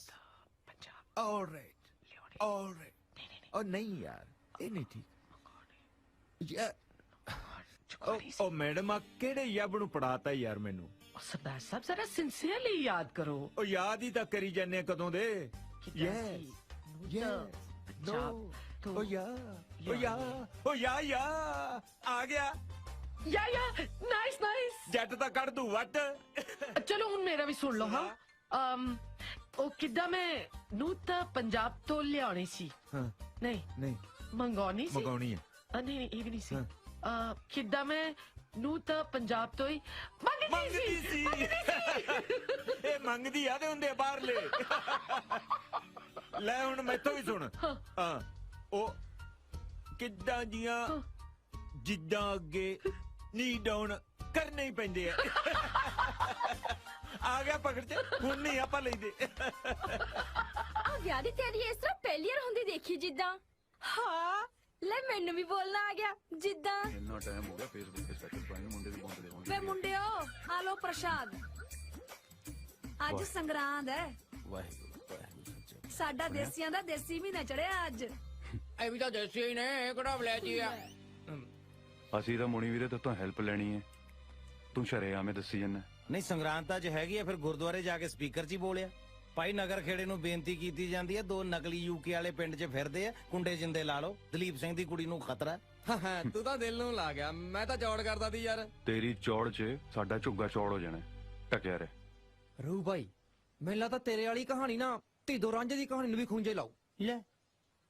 alright alright. ਓ ਨਹੀਂ ਯਾਰ, ਇਹ ਨਹੀਂ ਠੀਕ ਯਾਰ। ਓ ਮੈਡਮ ਆ ਕਿਹੜੇ ਯੱਬ ਨੂੰ ਪੜਾਤਾ ਯਾਰ ਮੈਨੂੰ। सरदार साहब जरा सिंसियरली याद करो। ओ याद ही तक करी जाने कदों दे। यस यस नो ओ या ओ या ओ या आ गया या नाइस नाइस। जट दा कर दू वट। चलो हुन मेरा भी सुन लो। हाँ ओ किदा मैं नू ता पंजाब तो लियानी सी। हाँ नहीं मंगवानी सी। मंगवानी है नहीं ये भी नहीं सी। किदा मैं नू ता पंजाब तो ही ਮੰਗਦੀ ਸੀ। ਇਹ ਮੰਗਦੀ ਆ ਤੇ ਹੁੰਦੇ ਬਾਹਰਲੇ। ਲੈ ਹੁਣ ਮੈਥੋਂ ਵੀ ਸੁਣ। ਹਾਂ ਉਹ ਕਿੱਦਾਂ ਜੀਆਂ ਜਿੱਦਾਂ ਅੱਗੇ ਨੀ ਡਾਊਨ ਕਰਨੇ ਹੀ ਪੈਂਦੇ ਆ। ਆ ਗਿਆ ਪਕੜ ਚ, ਹੁਣ ਨਹੀਂ ਆਪਾਂ ਲੈਂਦੇ। ਆ ਵਿਆਹ ਦੀ ਤਿਆਰੀ ਇਸ ਤਰ੍ਹਾਂ ਪਹਿਲੀ ਵਾਰ ਹੁੰਦੀ ਦੇਖੀ ਜਿੱਦਾਂ। ਹਾਂ ਲੈ ਮੈਨੂੰ ਵੀ ਬੋਲਣਾ ਆ ਗਿਆ ਜਿੱਦਾਂ। ਇੰਨਾ ਟਾਈਮ ਹੋ ਗਿਆ ਫੇਸਬੁੱਕ ਤੇ ਸਟੇਟਸ ਪਾਏ ਮੁੰਡੇ ਦੀ ਪਹੁੰਚਦੇ ਹੋਣ। ਵੇ ਮੁੰਡਿਓ ਆ ਲੋ ਪ੍ਰਸ਼ਾਦ। ਅੱਜ ਸੰਗਰਾਂਦ ਹੈ। ਵਾਹਿਗੁਰੂ ਸਾਡਾ ਦੇਸੀਆਂ ਦਾ ਦੇਸੀ ਮਹੀਨਾ ਚੜਿਆ ਅੱਜ। ਇਹ ਵੀ ਤਾਂ ਦੇਸੀ ਹੀ ਨੇ, ਕਿਹੜਾ ਬਲੈਚੀ ਆ। ਅਸੀਂ ਤਾਂ ਮੁਣੀ ਵੀਰੇ ਤੋਂ ਹੈਲਪ ਲੈਣੀ ਹੈ, ਤੂੰ ਸ਼ਰੇਆਮੇ ਦੱਸੀ ਜੰਨਾ। ਨਹੀਂ ਸੰਗਰਾਂਦ ਅੱਜ ਹੈਗੀ ਆ, ਫਿਰ ਗੁਰਦੁਆਰੇ ਜਾ ਕੇ ਸਪੀਕਰ 'ਚ ਹੀ ਬੋਲਿਆ। ਭਾਈ ਨਗਰ ਖੇੜੇ ਨੂੰ ਬੇਨਤੀ ਕੀਤੀ ਜਾਂਦੀ ਹੈ, 2 ਨਕਲੀ ਯੂਕੇ ਵਾਲੇ ਪਿੰਡ 'ਚ ਫਿਰਦੇ ਆ, ਕੁੰਡੇ ਜਿੰਦੇ ਲਾ ਲਓ। ਦਲੀਪ ਸਿੰਘ ਦੀ ਕੁੜੀ ਨੂੰ ਖਤਰਾ। ਤੂੰ ਤਾਂ ਦਿਲ ਨੂੰ ਲਾ ਗਿਆ, ਮੈਂ ਤਾਂ ਚੌੜ ਕਰਦਾ ਸੀ ਯਾਰ। ਤੇਰੀ ਚੌੜ 'ਚ ਸਾਡਾ ਝੁੱਗਾ ਚੌੜ ਹੋ ਜਾਣਾ। ਟਕਿਆ ਰਹਿ। ਰੂ ਭਾਈ ਮੈਨੂੰ ਲੱਗਦਾ ਤੇਰੇ ਵਾਲੀ ਕਹਾਣੀ ਨਾ ਧੀਦੋ ਰਾਂਝੇ ਦੀ ਕਹਾਣੀ ਨੂੰ ਵੀ ਖੂੰਜੇ ਲਾਓ। ਲੈ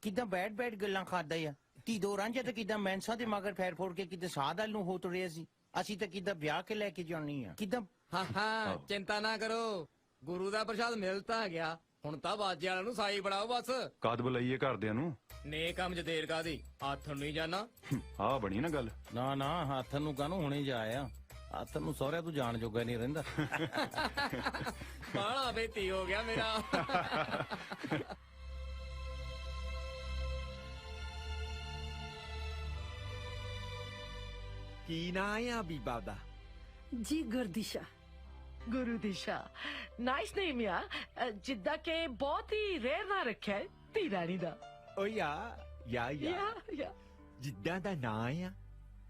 ਕਿਦਾਂ ਬੈਡ ਗੱਲਾਂ ਖਾਦਾ ਆ। ਧੀਦੋ ਰਾਂਝੇ ਤੇ ਕਿਦਾਂ ਮੈਂਸਾ ਦੇ ਮਗਰ ਫੈਰ ਫੋੜ ਕੇ ਕਿਤੇ ਸਾਧਲ ਨੂੰ ਹੋ ਤੁਰਿਆ ਸੀ। ਅਸੀਂ ਤਾਂ ਕਿਦਾਂ ਵਿਆਹ ਕੇ ਲੈ ਕੇ ਜਾਣੀ ਆ। ਕਿਦਾਂ ਹਾਂ ਚਿੰਤਾ ਨਾ ਕਰੋ, ਗੁਰੂ ਦਾ ਪ੍ਰਸ਼ਾਦ ਮਿਲ ਤਾਂ ਗਿਆ, ਹੁਣ ਤਾਂ ਬਾਜੇ ਵਾਲਿਆਂ ਨੂੰ ਸਾਈ ਬੜਾਓ ਬਸ। ਕਦ ਬੁਲਾਈਏ ਘਰਦਿਆਂ ਨੂੰ? ਨੇ ਕੰਮ ਚ ਦੇਰ ਕਾਦੀ, ਹੱਥ ਨੂੰ ਨਹੀਂ ਜਾਣਾ। ਆਹ ਬਣੀ ਨਾ ਗੱਲ। ਨਾ ਹੱਥ ਨੂੰ ਕਾਹਨੂੰ ਹੁਣੇ ਜਾਇਆ। ਹੱਥ ਨੂੰ ਸਹੁਰਿਆਂ ਤੂੰ ਜਾਣ ਜੋਗਾ ਨਹੀਂ ਰਹਿੰਦਾ। ਬਾਲਾ ਬੇਤੀ ਹੋ ਗਿਆ ਮੇਰਾ। ਕੀ ਨਾ ਆ ਬੀਬਾ ਦਾ? ਜੀ ਗੁਰਦਿਸ਼ਾ। गुरु दिशा नाइस नेम यार। जिद्दा के बहुत ही रेयर ना रखा है धी रानी दा। ਓ ਯਾ ਜਿੱਦਾਂ ਦਾ ਨਾਂ ਆ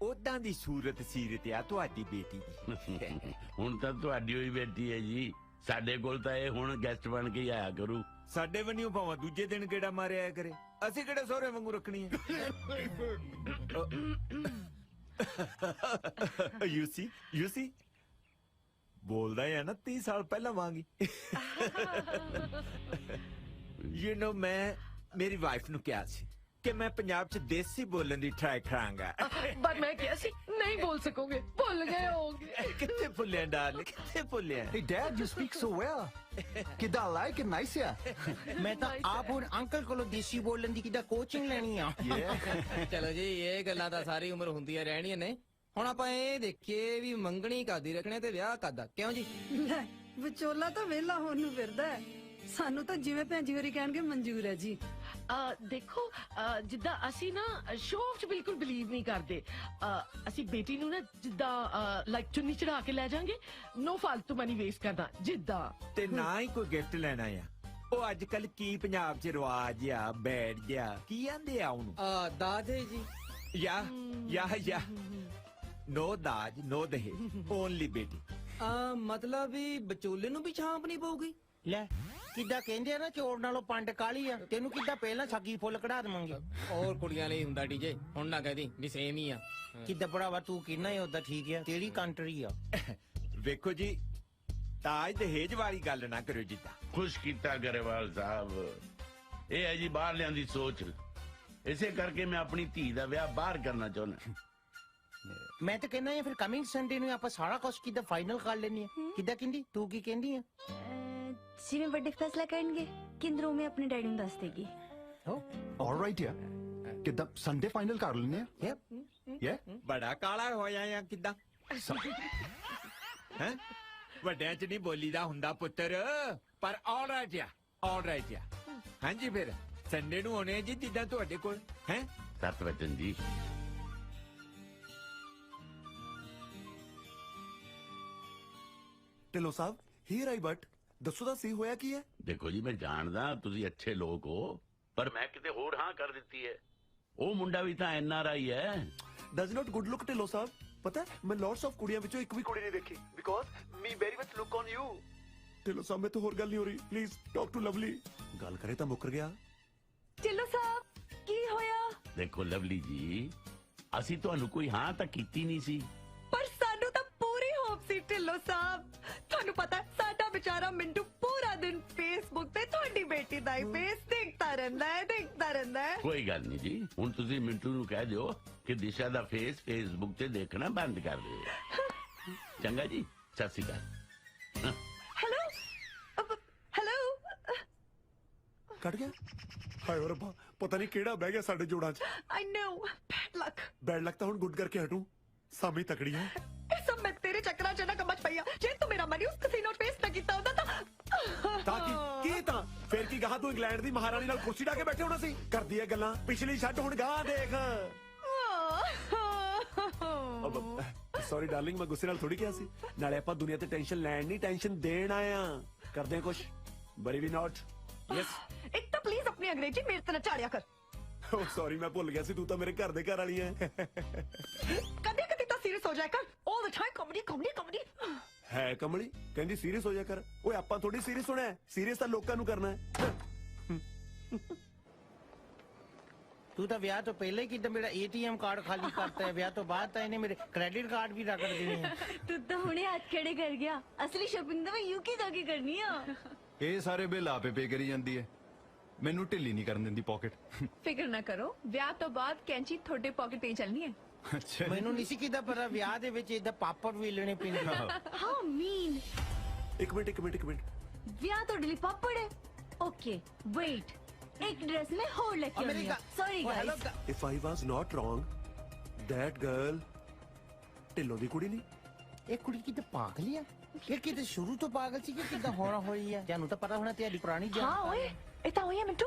ਉਦਾਂ ਦੀ ਸੂਰਤ ਸੀਰਤ ਆ ਤੁਹਾਡੀ ਬੇਟੀ ਦੀ। ਹੁਣ ਤਾਂ ਤੁਹਾਡੀ ਹੋਈ ਬੇਟੀ ਹੈ ਜੀ, ਸਾਡੇ ਕੋਲ ਤਾਂ ਇਹ ਹੁਣ ਗੈਸਟ ਬਣ ਕੇ ਹੀ ਆਇਆ ਕਰੂ। ਸਾਡੇ ਵੰਨਿਓ ਭਾਵੇਂ ਦੂਜੇ ਦਿਨ ਕਿਹੜਾ ਮਾਰਿਆ ਕਰੇ, ਅਸੀਂ ਕਿਹੜੇ ਸਹੁਰੇ ਵਾਂਗੂ ਰੱਖਣੀ ਹੈ। ਯੂ ਸੀ ਬੋਲਦਾ ਹੈ ਨਾ 30 ਸਾਲ ਪਹਿਲਾਂ ਵਾਂਗੀ। ਯੂ ਨੋ ਮੈਂ ਮੇਰੀ ਵਾਈਫ ਨੂੰ ਕਿਹਾ ਸੀ ਕਿ ਮੈਂ ਪੰਜਾਬ 'ਚ ਦੇਸੀ ਬੋਲਣ ਦੀ ਟਰਾਈ ਕਰਾਂਗਾ। पर मैं क्या सी नहीं बोल सकोगे, भूल गए होगे। ਕਿੱਥੇ ਭੁੱਲਿਆ ਡਾਰਲਿੰਗ, ਕਿੱਥੇ ਭੁੱਲਿਆ? Hey Dad, you speak so well. ਕਿੱਦਾਂ like it, nice ਆ। ਮੈਂ ਤਾਂ ਆਪ ਹੁਣ ਅੰਕਲ ਕੋਲੋਂ ਦੇਸੀ ਬੋਲਣ ਦੀ ਕਿੱਦਾਂ ਕੋਚਿੰਗ ਲੈਣੀ ਆ। ਚਲੋ ਜੀ ਇਹ ਗੱਲਾਂ ਤਾਂ ਸਾਰੀ ਉਮਰ ਹੁੰਦੀਆਂ ਰਹਿਣੀਆਂ ਨੇ। ਹੁਣ ਆਪਾਂ ਇਹ ਦੇਖੀਏ ਵੀ ਮੰਗਣੀ ਕਾਦੀ ਰੱਖਣੇ ਤੇ ਵਿਆਹ ਕਾਦਾ, ਕਿਉਂ ਜੀ? ਲੈ ਵਿਚੋਲਾ ਤਾਂ ਵਿਹਲਾ ਹੋਣ ਨੂੰ ਫਿਰਦਾ ਹੈ। ਸਾਨੂੰ ਤਾਂ ਜਿਵੇਂ ਭੈਣ ਜੀ ਹੋਰੀ ਕਹਿਣਗੇ ਮਨਜ਼ੂਰ ਹੈ ਜੀ। देखो जिद्दां ਅਸੀਂ ਨਾ ਸ਼ੋਅ ਆਫ 'ਚ ਬਿਲਕੁਲ ਬਿਲੀਵ ਨਹੀਂ ਕਰਦੇ। ਅਸੀਂ ਬੇਟੀ ਨੂੰ ਨਾ ਜਿੱਦਾਂ ਲਾਈਕ ਚੁੰਨੀ ਚੜਾ ਕੇ ਲੈ ਜਾਾਂਗੇ, ਨੋ ਫालतू ਮਨੀ ਵੇਸਟ ਕਰਨਾ ਜਿੱਦਾਂ। ਤੇ ਨਾ ਹੀ ਕੋਈ ਗਿਫਟ ਲੈਣਾ ਆ। ਉਹ ਅੱਜ ਕੱਲ ਕੀ ਪੰਜਾਬ 'ਚ ਰਿਵਾਜ ਆ, ਬੈਠ ਗਿਆ ਕੀ ਆਂਦੇ ਆ ਉਹਨੂੰ? ਦਾਦੇ ਜੀ। ਯਾ ਨੋ ਦਾਜ ਨੋ ਦਹੇ, ਓਨਲੀ ਬੇਟੀ। ਮਤਲਬ ਵੀ ਵਿਚੋਲੇ ਨੂੰ ਵੀ ਛਾਂਪ ਨਹੀਂ ਪਊਗੀ। ਲੈ ਕਿੱਦਾਂ ਕਹਿੰਦੇ ਆ ਨਾ ਚੋਰ ਨਾਲੋਂ ਪੰਡ ਕਾਲੀ ਆ, ਤੈਨੂੰ ਕਿੱਦਾਂ ਪਹਿਲਾਂ ਸੱਗੀ ਫੁੱਲ ਕਢਾ ਦੇਵਾਂਗੇ। ਹੋਰ ਕੁੜੀਆਂ ਲਈ ਹੁੰਦਾ ਡੀਜੇ, ਹੁਣ ਨਾ ਕਹਦੀ ਵੀ ਸੇਮ ਹੀ ਆ। ਕਿੱਦਾਂ ਭਰਾਵਾ ਤੂੰ ਕਿੰਨਾ ਹੀ ਉਦਾਂ ਠੀਕ ਆ, ਤੇਰੀ ਕੰਟਰੀ ਆ। ਵੇਖੋ ਜੀ ਤਾਜ ਦਹੇਜ ਵਾਲੀ ਗੱਲ ਨਾ ਕਰਿਓ ਜਿੱਦਾਂ। ਖੁਸ਼ ਕੀਤਾ ਗਰੇਵਾਲ ਸਾਹਿਬ, ਇਹ ਹੈ ਜੀ ਬਾਹਰਲਿਆਂ ਦੀ ਸੋਚ। ਇਸੇ ਕਰਕੇ ਮੈਂ ਆਪਣੀ ਧੀ ਦਾ ਵਿਆਹ ਬਾਹਰ ਕਰਨਾ ਚਾਹੁੰਦਾ। ਮੈਂ ਤਾਂ ਕਹਿੰਦਾ ਫਿਰ ਕਮਿੰਗ ਸੰਡੇ ਨੂੰ ਆਪਾਂ ਸਾਰਾ ਕੁਝ ਕਿੱਦਾਂ ਫਾਈਨਲ ਕਰ ਲੈਣੀ ਹੈ ਕਿੱਦਾਂ ਕਹਿੰਦੀ ਤੂੰ ਕੀ ਕਹਿੰਦੀ ਆ ਜਿਵੇਂ ਵੱਡੇ ਫੈਸਲਾ ਕਰਨਗੇ ਕਿੰਦਰੋਂ ਮੈਂ ਆਪਣੇ ਡੈਡੀ ਨੂੰ ਦੱਸ ਦੇਗੀ Alright, yeah. ਕਿੱਦਾਂ ਸੰਡੇ ਫਾਈਨਲ ਕਰ ਲੈਣੇ ਆ Yeah? ਬੜਾ ਕਾਲਾ ਹੋਇਆ ਆ ਕਿਦਾਂ ਹੈ ਵੱਡਿਆਂ ਚ ਨਹੀਂ ਬੋਲੀਦਾ ਹੁੰਦਾ ਪੁੱਤਰ ਪਰ ਆਲਰਾਈਟ ਆ ਹਾਂਜੀ ਫਿਰ ਸੰਡੇ ਨੂੰ ਆਉਣੇ ਜੀ ਜਿੱਦਾਂ ਤੁਹਾਡੇ ਕੋਲ ਹੈ ਸਤਵਚਨ ਜੀ ਢਿੱਲੋਂ ਸਾਹਿਬ ਹੀਰ ਆਈ ਬਟ ਦੱਸੋ ਤਾਂ ਸਹੀ ਹੋਇਆ ਕੀ ਹੈ ਦੇਖੋ ਜੀ ਮੈਂ ਜਾਣਦਾ ਤੁਸੀਂ ਅੱਛੇ ਲੋਕ ਹੋ ਪਰ ਮੈਂ ਕਿਤੇ ਹੋਰ ਹਾਂ ਕਰ ਦਿੱਤੀ ਹੈ ਉਹ ਮੁੰਡਾ ਵੀ ਤਾਂ NRI ਹੈ does not good look Dhillon ਸਾਹਿਬ ਪਤਾ ਹੈ, ਮੈਂ ਲੋਟਸ ਆਫ ਕੁੜੀਆਂ ਵਿੱਚੋਂ ਇੱਕ ਵੀ ਕੁੜੀ ਨਹੀਂ ਦੇਖੀ because me very much look on you Dhillon ਸਾਹਿਬ ਮੈਂ ਤਾਂ ਹੋਰ ਗੱਲ ਨਹੀਂ ਹੋ ਰਹੀ ਪਲੀਜ਼ ਟਾਕ ਟੂ ਲਵਲੀ ਗੱਲ ਕਰੇ ਤਾਂ ਮੁੱਕਰ ਗਿਆ ਢਿੱਲੋਂ ਸਾਹਿਬ ਕੀ ਹੋਇਆ ਦੇਖੋ ਲਵਲੀ ਜੀ ਅਸੀਂ ਤੁਹਾਨੂੰ ਕੋਈ ਹਾਂ ਤਾਂ ਕੀਤੀ ਨਹੀਂ ਸੀ ਪਰ ਸਾਨੂੰ ਤਾਂ ਪੂਰੀ ਹੋਪ ਸੀ ਢਿੱਲੋਂ ਸਾਹਿਬ ਤੁਹਾਨੂੰ ਪਤਾ ਸਾਡਾ ਵਿਚਾਰਾ ਮਿੰਟੂ ਪੂਰਾ ਦਿਨ ਫੇਸਬੁੱਕ ਤੇ ਤੁਹਾਡੀ ਬੇਟੀ ਦਾ ਹੀ ਫੇਸ ਦੇਖਦਾ ਰਹਿੰਦਾ ਹੈ ਕੋਈ ਗੱਲ ਨਹੀਂ ਜੀ ਹੁਣ ਤੁਸੀਂ ਮਿੰਟੂ ਨੂੰ ਕਹਿ ਦਿਓ ਕਿ ਦਿਸ਼ਾ ਦਾ ਫੇਸ ਫੇਸਬੁੱਕ ਤੇ ਦੇਖਣਾ ਬੰਦ ਕਰ ਦਿਓ ਚੰਗਾ ਜੀ ਸਤਿ ਸ਼੍ਰੀ ਅਕਾਲ ਹੈਲੋ ਕੱਟ ਗਿਆ ਹਾਏ ਓ ਰੱਬਾ ਪਤਾ ਨਹੀਂ ਕਿਹੜਾ ਬਹਿ ਗਿਆ ਸਾਡੇ ਜੋੜਾਂ 'ਚ ਆਈ ਨੋ ਬੈਡ ਲੱਕ ਬੈਡ ਲੱਕ ਤਾਂ ਹੁਣ ਗੁੱਡ ਕਰਕੇ ਹਟੂ ਸਾਮੀ ਤਕੜੀ ਹੈ ਇਹ ਸਭ ਮੈਂ ਤੇਰੇ ਚੱਕਰਾਂ 'ਚ ਨਾ ਕਮਚ ਪਈਆ ਜੇ ਤੂੰ ਮੇਰਾ ਮਨੀ ਉਸ ਕਸੀਨੋ ਫੇਸ ਨਾ ਕੀਤਾ ਹੁੰਦਾ ਤਾਂ ਕੀ ਤਾਂ ਫੇਰ ਕੀ ਗਾਹ ਤੂੰ ਇੰਗਲੈਂਡ ਦੀ ਮਹਾਰਾਣੀ ਨਾਲ ਕੁਰਸੀ ਢਾ ਕੇ ਬੈਠੇ ਹੋਣਾ ਸੀ ਕਰਦੀ ਐ ਗੱਲਾਂ ਪਿਛਲੀ ਛੱਡ ਹੁਣ ਗਾਹ ਦੇਖ ਸੌਰੀ ਡਾਰਲਿੰਗ ਮੈਂ ਗੁੱਸੇ ਨਾਲ ਥੋੜੀ ਕਿਹਾ ਸੀ ਨਾਲੇ ਆਪਾਂ ਦੁਨੀਆ ਤੇ ਟੈਨਸ਼ਨ ਲੈਣ ਨਹੀਂ ਟੈਨਸ਼ਨ ਦੇਣ ਆਇਆ ਕਰਦੇ ਕੁਛ ਬਰੀ ਵੀ ਨਾਟ ਯੈਸ ਇੱਕ ਤਾਂ ਪਲੀਜ਼ ਆਪਣੀ ਅੰਗਰੇਜ਼ੀ ਮੇਰੇ ਤੇ ਨਾ ਝਾੜਿਆ ਕਰ ਓ ਸੌਰੀ ਮੈਂ ਭੁੱਲ ਗਿਆ ਸੀ ਤੂੰ ਤਾਂ ਮੇਰੇ ਘਰ ਦੇ ਘਰ ਵਾਲੀ ਐ ਕਦੇ ਕਦੇ ਤਾਂ ਸੀਰੀਅਸ ਹੋ ਜਾਇਆ ਕਰ ਆਲ ਦ ਟਾਈਮ ਕਾਮੇਡੀ ਹੈ ਕਮਲੀ ਕਹਿੰਦੀ ਸੀਰੀਅਸ ਹੋ ਜਾ ਕਰ ਓਏ ਆਪਾਂ ਥੋੜੀ ਸੀਰੀਅਸ ਹੋਣਾ ਸੀਰੀਅਸ ਤਾਂ ਲੋਕਾਂ ਨੂੰ ਕਰਨਾ ਹੈ ਤੂੰ ਤਾਂ ਵਿਆਹ ਤੋਂ ਪਹਿਲਾਂ ਹੀ ਕਿੱਦਾਂ ਮੇਰਾ ATM ਕਾਰਡ ਖਾਲੀ ਕਰਤਾ ਹੈ ਵਿਆਹ ਤੋਂ ਬਾਅਦ ਤਾਂ ਇਹਨੇ ਮੇਰੇ ਕ੍ਰੈਡਿਟ ਕਾਰਡ ਵੀ ਰਗੜ ਦੇਣੇ ਆ ਤੂੰ ਤਾਂ ਹੁਣੇ ਹੱਥ ਖੜੇ ਕਰ ਗਿਆ ਅਸਲੀ ਸ਼ਾਪਿੰਗ ਤਾਂ ਮੈਂ UK ਜਾ ਕੇ ਕਰਨੀ ਆ ਇਹ ਸਾਰੇ ਬਿੱਲ ਆਪੇ ਪੇ ਕਰੀ ਜਾਂਦੀ ਹੈ ਮੈਨੂੰ ਢਿੱਲੀ ਨਹੀਂ ਕਰਨ ਦਿੰਦੀ ਪਾਕਟ ਫਿਕਰ ਨਾ ਕਰੋ ਵਿਆਹ ਤੋਂ ਬਾਅਦ ਕੈਂਚੀ ਤੁਹਾਡੇ ਪਾਕਟ ਤੇ ਚੱਲਣੀ ਹੈ ਅੱਛਾ ਮੈਨੂੰ ਨਹੀਂ ਸੀ ਕਿੱਦਾਂ ਪਤਾ ਵਿਆਹ ਦੇ ਵਿੱਚ ਇਦਾਂ ਪਾਪੜ ਵੀ ਲੈਣੇ ਪੈਂਦੇ ਹਾਊ ਮੀਨ ਇੱਕ ਮਿੰਟ ਵਿਆਹ ਤੁਹਾਡੇ ਲਈ ਪਾਪੜ ਹੈ ਓਕੇ ਵੇਟ ਇੱਕ ਡਰੈਸ ਮੈਂ ਹੋਰ ਲੈ ਕੇ ਆਉਣੀ ਹੈ sorry guys If I was not wrong, that girl Dhillon ਦੀ ਕੁੜੀ ਨਹੀਂ ਇਹ ਕੁੜੀ ਕਿਤੇ ਪਾਗਲ ਆ ਇਹ ਕਿਤੇ ਸ਼ੁਰੂ ਤੋਂ ਪਾਗਲ ਸੀ ਕਿ ਕਿੱਦਾਂ ਹੋਣਾ ਹੋਈ ਆ ਤੁਹਾਨੂੰ ਤਾਂ ਪਤਾ ਹੋਣਾ ਤੁਹਾਡੀ ਪੁਰਾਣੀ ਜਾਨ ਹਾਂ ਓਏ ਇਹ ਤਾਂ ਹੋਈ ਹੈ ਮਿੰਟੂ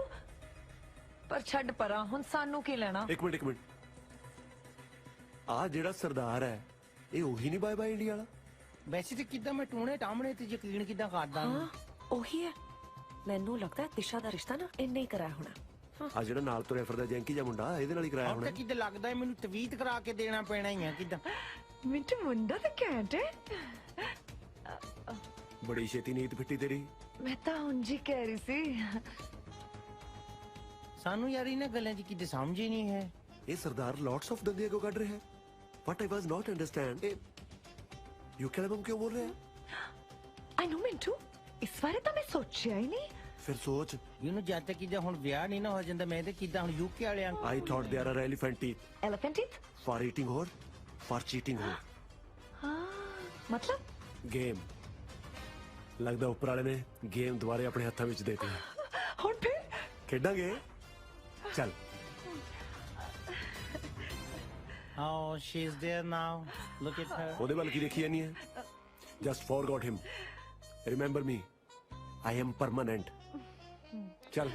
ਪਰ ਛੱਡ ਪਰਾਂ ਹੁਣ ਸਾਨੂੰ ਕੀ ਲੈਣਾ ਇੱਕ ਮਿੰਟ ਆ ਜਿਹੜਾ ਸਰਦਾਰ ਹੈ ਇਹ ਉਹੀ ਨਹੀਂ ਬਾਏ ਇੰਡੀਆ ਵਾਲਾ ਵੈਸੇ ਤੇ ਕਿੱਦਾਂ ਮੈਂ ਟੂਣੇ ਟਾਮਣੇ ਤੇ ਯਕੀਨ ਕਿੱਦਾਂ ਕਰਦਾ ਹਾਂ ਉਹੀ ਹੈ ਮੈਨੂੰ ਲੱਗਦਾ ਦਿਸ਼ਾ ਦਾ ਰਿਸ਼ਤਾ ਨਾ ਇੰਨੇ ਹੀ ਕਰਾਇਆ ਹੋਣਾ ਆ ਜਿਹੜਾ ਨਾਲ ਤੁਰਿਆ ਫਿਰਦਾ ਜੈਂਕੀ ਜਿਹਾ ਮੁੰਡਾ ਇਹਦੇ ਨਾਲ ਹੀ ਕਰਾਇਆ ਹੁਣ ਹੋਣਾ ਤਾਂ ਕਿੱਦਾਂ ਲੱਗਦਾ ਮੈਨੂੰ ਤਵੀਤ ਕਰਾ ਕੇ ਦੇਣਾ ਪੈਣਾ ਹੀ ਆ ਕਿੱਦਾਂ ਮਿੰਟੂ ਮੁੰਡਾ ਤਾਂ ਘੈਂਟ ਹੈ ਬੜੀ ਛੇਤੀ ਨੀਂਦ ਫਿੱਟੀ ਤੇਰੀ ਮੈਂ ਤਾਂ ਉਂਝ ਹੀ ਕਹਿ ਰਹੀ ਸੀ ਸਾਨੂੰ ਯਾਰ ਇਹਨਾਂ ਗੱਲਾਂ 'ਚ ਕਿਤੇ ਸਮਝ ਹੀ ਨਹੀਂ ਹੈ ਇਹ ਸਰਦਾਰ ਲੋਟਸ ਆਫ ਦੰਦੀਆਂ ਕਿਉਂ ਕੱਢ ਰਿਹਾ ਹੈ What I was not understand you ਕਲਮ ਕਿਉਂ ਬੋਲ ਰਿਹਾ ਹੈ ਆਈ ਨੋ ਮਿੰਟੂ ਇਸ ਬਾਰੇ ਤਾਂ ਮੈਂ ਸੋਚਿਆ ਹੀ ਨਹੀਂ ਫਿਰ ਸੋਚ ਇਹਨੂੰ ਜਦ ਤੱਕ ਕਿੱਦਾਂ ਹੁਣ ਵਿਆਹ ਨਹੀਂ ਨਾ ਹੋ ਜਾਂਦਾ ਮੈਂ ਤੇ ਕਿੱਦਾਂ ਹੁਣ UK ਵਾਲਿਆਂ I thought there are elephant teeth elephant teeth for eating or for cheating or ਹਾਂ ਮਤਲਬ ਗੇਮ ਲੱਗਦਾ ਉੱਪਰ ਵਾਲੇ ਨੇ ਗੇਮ ਦੁਬਾਰੇ ਆਪਣੇ ਹੱਥਾਂ ਵਿੱਚ ਦੇਤੀ ਹੁਣ ਫਿਰ ਖੇਡਾਂਗੇ ਚੱਲ Oh, she's there now. Look at her. ਉਹਦੇ ਵੱਲ ਕੀ ਦੇਖੀ ਜਾਨੀ ਹੈ just forgot him remember me I am permanent ਚੱਲ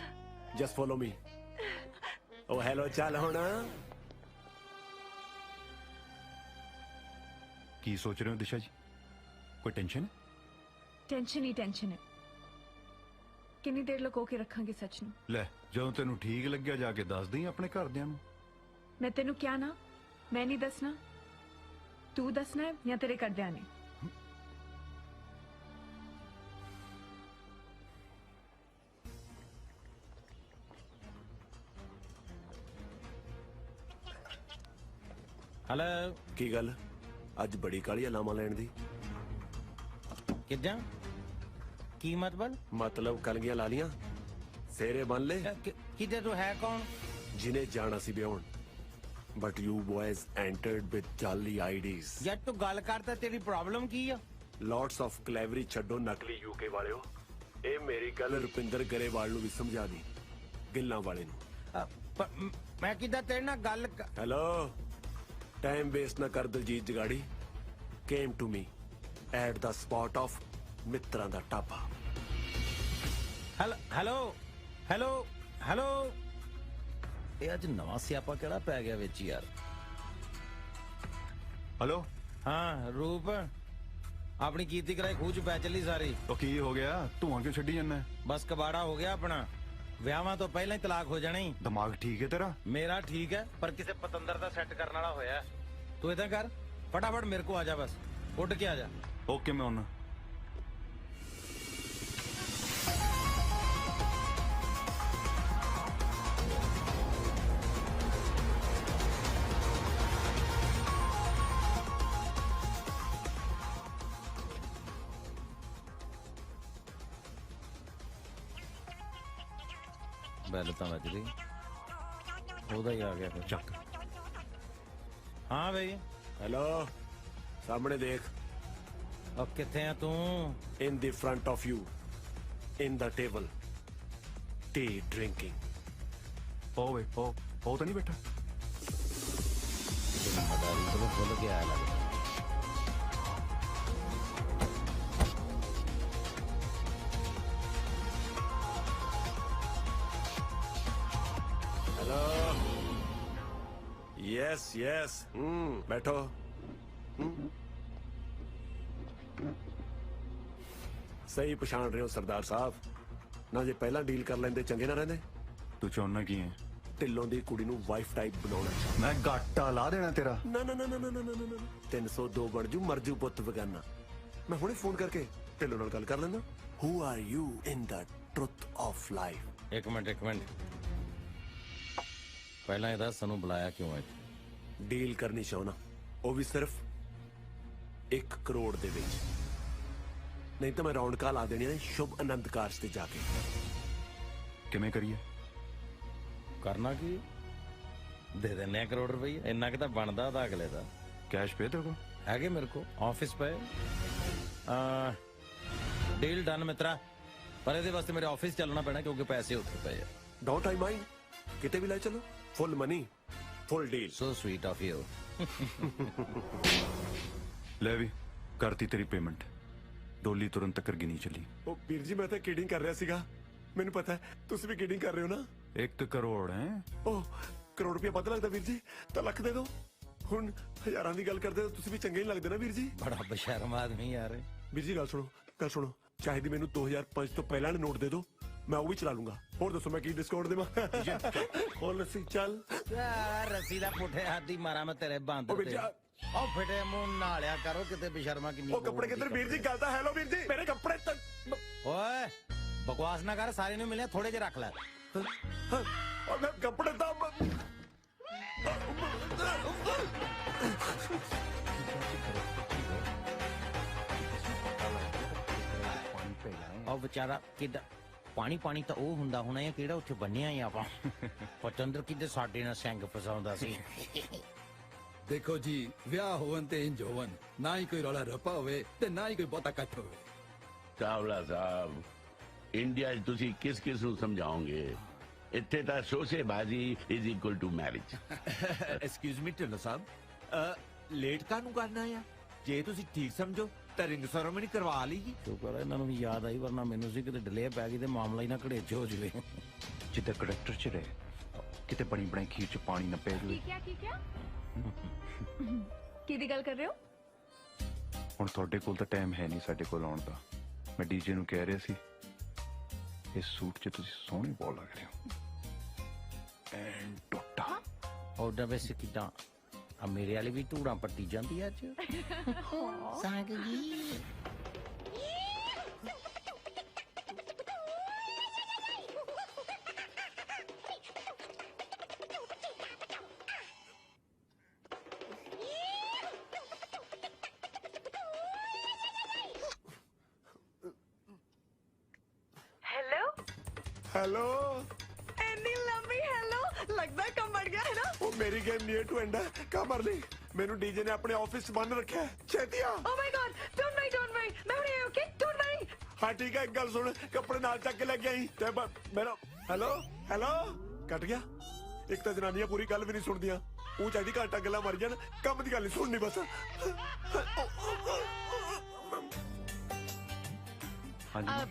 just follow me oh hello ਚੱਲ ਹੁਣ ਕੀ ਸੋਚ ਰਹੇ ਹੋ ਦਿਸ਼ਾ ਜੀ ਕੋਈ ਟੈਨਸ਼ਨ ਟੈਨਸ਼ਨ ਹੀ ਟੈਨਸ਼ਨ ਹੈ ਕਿੰਨੀ ਦੇਰ ਲੁਕੋ ਕੇ ਰੱਖਾਂਗੇ ਸੱਚ ਨੂੰ ਲੈ ਜਦੋਂ ਤੈਨੂੰ ਠੀਕ ਲੱਗਿਆ ਜਾ ਕੇ ਦੱਸ ਦੇਈਂ ਆਪਣੇ ਘਰਦਿਆਂ ਨੂੰ ਮੈਂ ਤੈਨੂੰ ਕਿਹਾ ਨਾ ਮੈਂ ਨਹੀਂ ਦੱਸਣਾ ਤੂੰ ਦੱਸਣਾ ਹੈ ਜਾਂ ਤੇਰੇ ਘਰਦਿਆਂ ਨੇ ਹਲੋ ਕੀ ਗੱਲ ਅੱਜ ਬੜੀ ਕਾਲੀ ਲਾਵਾਂ ਲੈਣ ਦੀ ਕਿੱਦਾਂ ਕੀ ਮਤਲਬ ਕਲਗੀਆਂ ਲਾ ਲੀਆਂ ਸੇਰੇ ਬੰਨ ਲੈ ਕਿੱਦਾਂ ਤੂੰ ਹੈ ਕੌਣ ਜਿਨੇ ਜਾਣਾ ਸੀ ਵਿਆਹਣ But you boys entered with jolly IDs. ਯਾਰ ਤੂੰ ਗੱਲ ਕਰ ਤਾਂ ਤੇਰੀ ਪ੍ਰੋਬਲਮ ਕੀ ਆ? Lots of clevery ਛੱਡੋ ਨਕਲੀ UK ਵਾਲਿਓ। ਇਹ ਮੇਰੀ ਗੱਲ ਰੁਪਿੰਦਰ ਗਰੇਵਾਲ ਨੂੰ ਵੀ ਸਮਝਾ ਦੀ, ਗਿੱਲਾਂ ਵਾਲੇ ਨੂੰ। ਮੈਂ ਕਿਦਾਂ ਤੇਰੇ ਨਾਲ ਗੱਲ ਹੈਲੋ, ਟਾਈਮ ਵੇਸਟ ਨਾ ਕਰ Daljit Jagari. Came to me at the spot of Mitran da Dhaba. Hello hello hello hello, ਇਹ ਅੱਜ ਨਵਾਂ ਸਿਆਪਾ ਕਿਹੜਾ ਪੈ ਗਿਆ ਵਿੱਚ ਯਾਰ? हेलो ਹਾਂ ਰੂਪ, ਆਪਣੀ ਕੀਤੀ ਕਰਾਈ ਖੂਹ ਚ ਪੈ ਚੱਲੀ ਸਾਰੀ। तो की हो गया? धुआं क्यों छड्डी जन्ना? ਬਸ ਕਬਾੜਾ ਹੋ ਗਿਆ ਆਪਣਾ। ਵਿਆਹਾਂ ਤੋਂ ਪਹਿਲਾਂ ਹੀ ਤਲਾਕ ਹੋ ਜਾਣੀ। दिमाग ठीक है तेरा? ਮੇਰਾ ਠੀਕ ਹੈ, ਪਰ ਕਿਸੇ ਪਤੰਦਰ ਦਾ ਸੈੱਟ ਕਰਨ ਵਾਲਾ ਹੋਇਆ। ਤੂੰ ਇਦਾਂ ਕਰ, ਫਟਾਫਟ ਮੇਰੇ ਕੋ ਆ ਜਾ, ਬਸ ਉੱਡ ਕੇ ਆ ਜਾ। ओके मैं आना। ਬੈਲ ਤਾਂ ਵੱਜ ਗਈ, ਉਹਦਾ ਹੀ ਆ ਗਿਆ ਫਿਰ। ਚੱਕ। ਹਾਂ ਬਈ। ਹੈਲੋ, ਸਾਹਮਣੇ ਦੇਖ। ਉਹ ਕਿੱਥੇ ਆ ਤੂੰ? In the front of you, in the table, tea drinking. ओ वे ओ तो नहीं बैठा? मदारी को खोल के आया लगा। हेलो, यस यस, बैठो। सही पछाण रहे हो सरदार साहब, ना जे पहला डील कर लेंदे चंगे ना रहंदे। तू चाहना की है? ढिल्लों दी कुड़ी नू वाइफ टाइप बनाउणा। मैं गाटा ला देना तेरा। ना ना ना ना ना ना ना ना 302 बन जू, मर जू पुੱਤ ਬਗਾਨਾ। मैं हुणे फोन करके ढिल्लों नाल गल कर लेंदा। Who are you in the truth of life? एक मिनट ਪਹਿਲਾਂ ਇਹ ਦੱਸ ਸਾਨੂੰ ਬੁਲਾਇਆ ਕਿਉਂ ਹੈ? ਡੀਲ ਕਰਨੀ ਚਾਹੁੰਦਾ, ਉਹ ਵੀ ਸਿਰਫ 1 ਕਰੋੜ ਦੇ ਵਿੱਚ। ਨਹੀਂ ਤਾਂ ਮੈਂ ਰੌਣਕਾਂ ਲਾ ਦੇਣੀਆਂ ਨੇ ਸ਼ੁਭ ਆਨੰਦ ਕਾਰਜ ਤੇ ਜਾ ਕੇ। ਕਿਵੇਂ ਕਰੀਏ? ਕਰਨਾ ਕੀ? ਦੇ ਦੇਣੇ 1 ਕਰੋੜ ਰੁਪਏ, ਇੰਨਾ ਕਿ ਤਾਂ ਬਣਦਾ ਉਹਦਾ ਅਗਲੇ ਦਾ। ਕੈਸ਼ ਪੇ ਤੇਰੇ ਕੋਲ ਹੈਗੇ ਮੇਰੇ ਕੋਲ, ਆਫਿਸ ਪਏ। ਡੀਲ ਡਨ ਮਿੱਤਰਾ, ਪਰ ਇਹਦੇ ਵਾਸਤੇ ਮੇਰੇ ਆਫਿਸ ਚੱਲਣਾ ਪੈਣਾ ਕਿਉਂਕਿ ਪੈਸੇ ਉੱਥੇ ਪਏ ਆ। ਡੋਂਟ ਆਈ ਮਾਈਂਡ, ਕਿਤੇ ਵੀ ਲੈ ਚਲੋ, full money, full deal. So sweet of you. ਲੈ ਵੀ ਕਰਤੀ ਤੇਰੀ ਪੇਮੈਂਟ, ਡੋਲੀ ਤੁਰੰਤ ਤੱਕ ਗਿਣੀ ਚੱਲੀ। ਉਹ ਵੀਰ ਜੀ ਮੈਂ ਤਾਂ ਕਿਡਿੰਗ ਕਰ ਰਿਹਾ ਸੀਗਾ, ਮੈਨੂੰ ਪਤਾ ਹੈ ਤੁਸੀਂ ਵੀ ਕਿਡਿੰਗ ਕਰ ਰਹੇ ਹੋ ਨਾ। 1 ਕਰੋੜ ਹੈ? ਉਹ ਕਰੋੜ ਰੁਪਏ ਵੱਧ ਲੱਗਦਾ ਵੀਰ ਜੀ, ਤਾਂ ਲੱਖ ਦੇ ਦਿਓ। ਹੁਣ ਹਜ਼ਾਰਾਂ ਦੀ ਗੱਲ ਕਰਦੇ ਹੋ, ਤੁਸੀਂ ਵੀ ਚੰਗੇ ਨਹੀਂ ਲੱਗਦੇ ਨਾ ਵੀਰ ਜੀ। ਬੜਾ ਬਸ਼ਰਮ ਆਦਮੀ ਯਾਰ। ਵੀਰ ਜੀ ਗੱਲ ਸੁਣੋ, ਚਾਹੀਦੀ ਮੈਨੂੰ 2005 ਤੋਂ ਪਹਿਲਾਂ ਦੇ ਨੋਟ ਦੇ ਦਿਓ, ਮੈਂ ਉਹ ਵੀ ਚਲਾ ਲੂੰਗਾ। ਹੋਰ ਦੱਸੋ ਮੈਂ ਕੀ ਡਿਸਕਾਊਂਟ ਦੇਵਾਂ? ਹੋਰ ਲੱਸੀ ਚੱਲ। ਰੱਸੀ ਦਾ ਪੁੱਠੇ ਹੱਥ ਦੀ ਮਾਰਾ ਮੈਂ ਤੇਰੇ ਬਾਂਦਰ ਤੇ। ਉਹ ਫਿਟੇ ਮੂੰਹ ਨਾਲਿਆ ਕਰੋ, ਕਿਤੇ ਬਸ਼ਰਮਾ ਕਿੰਨੀ। ਉਹ ਕੱਪੜੇ ਕਿੱਧਰ ਵੀਰ ਜੀ? ਗੱਲ ਤਾਂ ਹੈਲੋ ਵੀਰ ਜੀ, ਮੇਰੇ ਕੱਪੜੇ ਤਾਂ। ਓਏ ਬਕਵਾਸ ਨਾ ਕਰ, ਸਾਰੇ ਨੂੰ ਮਿਲਿਆ, ਥੋੜੇ ਜਿਹੇ ਰੱਖ ਲੈ। ਉਹ ਮੈਂ ਕੱਪੜੇ ਤਾਂ ਉਹ ਵਿਚਾਰਾ ਕਿੱਦਾਂ ਪਾਣੀ ਤਾਂ ਉਹ ਹੁੰਦਾ ਹੋਣਾ ਹੈ ਕਿਹੜਾ ਉੱਥੇ ਬੰਨਿਆ ਹੀ ਆਪਾਂ। ਪਤੰਦਰ ਕਿਤੇ ਸਾਡੇ ਨਾਲ ਸਿੰਘ ਫਸਾਉਂਦਾ ਸੀ। ਦੇਖੋ ਜੀ, ਵਿਆਹ ਹੋਣ ਤੇ ਇੰਜ ਹੋਣ, ਨਾ ਹੀ ਕੋਈ ਰੌਲਾ ਰੱਪਾ ਹੋਵੇ ਤੇ ਨਾ ਹੀ ਕੋਈ ਬਹੁਤਾ ਇਕੱਠ ਹੋਵੇ। ਚਾਵਲਾ ਸਾਹਿਬ, ਇੰਡੀਆ 'ਚ ਤੁਸੀਂ ਕਿਸ ਨੂੰ ਸਮਝਾਓਗੇ? ਇੱਥੇ ਤਾਂ ਸ਼ੋਸ਼ੇਬਾਜ਼ੀ is equal to marriage. Excuse me Dhillon Sahib, late ਕਾਹਨੂੰ ਕਰਨਾ ਆ? ਜੇ ਤੁਸੀਂ ਠੀਕ ਸਮਝੋ ਤਾਂ ਰਿੰਗ ਸੈਰੇਮਨੀ ਕਰਵਾ ਲਈ ਜੀ। ਸ਼ੁਕਰ ਹੈ ਇਹਨਾਂ ਨੂੰ ਵੀ ਯਾਦ ਆਈ, ਵਰਨਾ ਮੈਨੂੰ ਸੀ ਕਿਤੇ ਡਿਲੇ ਪੈ ਗਈ ਤੇ ਮਾਮਲਾ ਹੀ ਨਾ ਘੜੇਚ ਹੋ ਜਵੇ। ਜਿੱਦਾਂ ਕੰਡਕਟਰ ਚ ਰਹੇ, ਕਿਤੇ ਬਣੀ ਬਣਾਈ ਖੀਰ ਚ ਪਾਣੀ ਨਾ ਪੈ ਜਾਵੇ। ਕੀ ਕਿਹਾ ਕਿਹਦੀ ਗੱਲ ਕਰ ਰਹੇ ਹੋ? ਹੁਣ ਤੁਹਾਡੇ ਕੋਲ ਤਾਂ ਟਾਈਮ ਹੈ ਨਹੀਂ ਸਾਡੇ ਕੋਲ ਆਉਣ ਦਾ। ਮੈਂ ਡੀਜੇ ਨੂੰ ਕਹਿ ਰਿਹਾ ਸੀ, ਇਸ ਸੂਟ 'ਚ ਤੁਸੀਂ ਸੋਹਣੇ ਬਹੁਤ ਲੱਗ ਰਹੇ ਹੋ। ਐਂਡ ਟੋਟਾ ਉਹਦਾ ਵੈਸੇ ਕਿਦਾਂ ਆ ਮੇਰੇ ਵਾਲੀ ਵੀ ਧੂੜਾਂ ਪੱਟੀ ਜਾਂਦੀ ਅੱਜ। ਸੰਗ ਜੀ ਹੈਲੋ ਹੈਲੋ ਐਨੀ ਲੰਬੀ ਹੈਲੋ लगता है कम बढ़ गया है ना? ਉਹ ਮੇਰੀ ਗੇਮ ਨੀਅਰ ਟੂ ਐਂਡ ਹੈ ਕਾ ਮਰ ਲਈ ਮੈਨੂੰ ਡੀਜੇ ਨੇ ਆਪਣੇ ਆਫਿਸ 'ਚ ਬੰਦ ਰੱਖਿਆ ਹੈ। ਛੇਤੀ ਆ Oh my God! Don't worry. मैं हूँ यहाँ, okay? Don't worry. ਹਾਂ ਠੀਕ ਹੈ ਇੱਕ ਗੱਲ ਸੁਣ ਕੱਪੜੇ ਨਾਲ ਚੱਕ ਕੇ ਲੈ ਕੇ ਆਈ ਤੇ ਮੇਰਾ ਹੈਲੋ ਕੱਟ ਗਿਆ ਇੱਕ ਤਾਂ ਜਨਾਨੀਆਂ ਪੂਰੀ ਗੱਲ ਵੀ ਨਹੀਂ ਸੁਣਦੀਆਂ ਉਹ ਚਾਹੀਦੀ ਘੰਟਾ ਗੱਲਾਂ ਮਰ ਜਾਣ ਕੰਮ ਦੀ ਗੱਲ ਨਹੀਂ ਸੁਣਨੀ ਬਸ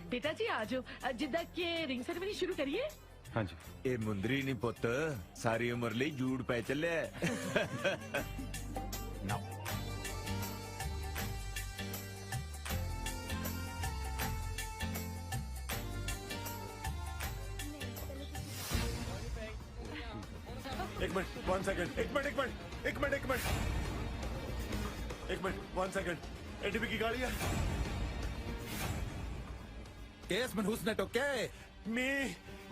बेटा जी आ जाओ जिद्दा के रिंग सेरेमनी शुरू करिए हाँ जी ਇਹ ਮੁੰਦਰੀ ਨਹੀਂ ਪੁੱਤ ਸਾਰੀ ਉਮਰ ਲਈ ਜੂੜ ਪੈ ਚੱਲਿਆ ਨਾ एक मिनट 1 सेकंड एक मिनट 1 सेकंड एडीपी की गाड़ी है केस मनहूस ने टोके me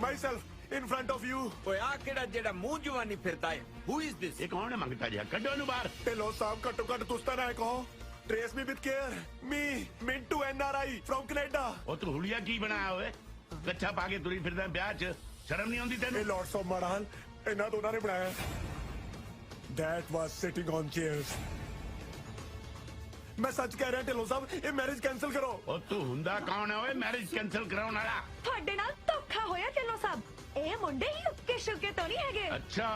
myself in front of you ਓਏ ਆ ਕਿਹੜਾ ਜਿਹੜਾ ਮੂੰਹ ਜਵਾਨੀ ਫਿਰਦਾ ਹੈ ਹੂ ਇਜ਼ ਦਿਸ ਇਹ ਕੌਣ ਹੈ ਮੰਗਤਾ ਜਿਹਾ ਕੱਢੋ ਇਹਨੂੰ ਬਾਹਰ ਢਿੱਲੋਂ ਸਾਹਿਬ ਘੱਟੋ ਘੱਟ ਤੁਸੀਂ ਤਾਂ ਨਾ ਕਹੋ trace me with care me Mintu NRI from Canada ਉਹ ਤੂੰ ਹੁਲੀਆ ਕੀ ਬਣਾਇਆ ਓਏ ਕੱਛਾ ਪਾ ਕੇ ਤੁਰੀ ਫਿਰਦਾ ਵਿਆਹ 'ਚ ਸ਼ਰਮ ਨਹੀਂ ਆਉਂਦੀ ਤੈਨੂੰ ਇਹ ਲਾਰਡਸ ਆਫ ਮੜਾਲ ਇਹਨਾਂ ਦੋਨਾਂ ਨੇ ਬਣਾਇਆ that was sitting on chairs मैं सच कह रहा ढिल्लों साहब ये मैरिज कैंसिल करो ਉਹ ਤੂੰ ਹੁੰਦਾ ਕੌਣ ਹੈ ਓਏ ਮੈਰਿਜ ਕੈਂਸਲ ਕਰਾਉਣ ਵਾਲਾ ਤੁਹਾਡੇ ਨਾਲ ਧੋਖਾ ਹੋਇਆ ਢਿੱਲੋਂ ਸਾਹਿਬ ਇਹ ਮੁੰਡੇ ਹੀ ਉੱਕੇ ਸ਼ੁਕੇ ਤੋਂ ਨਹੀਂ ਹੈਗੇ ਅੱਛਾ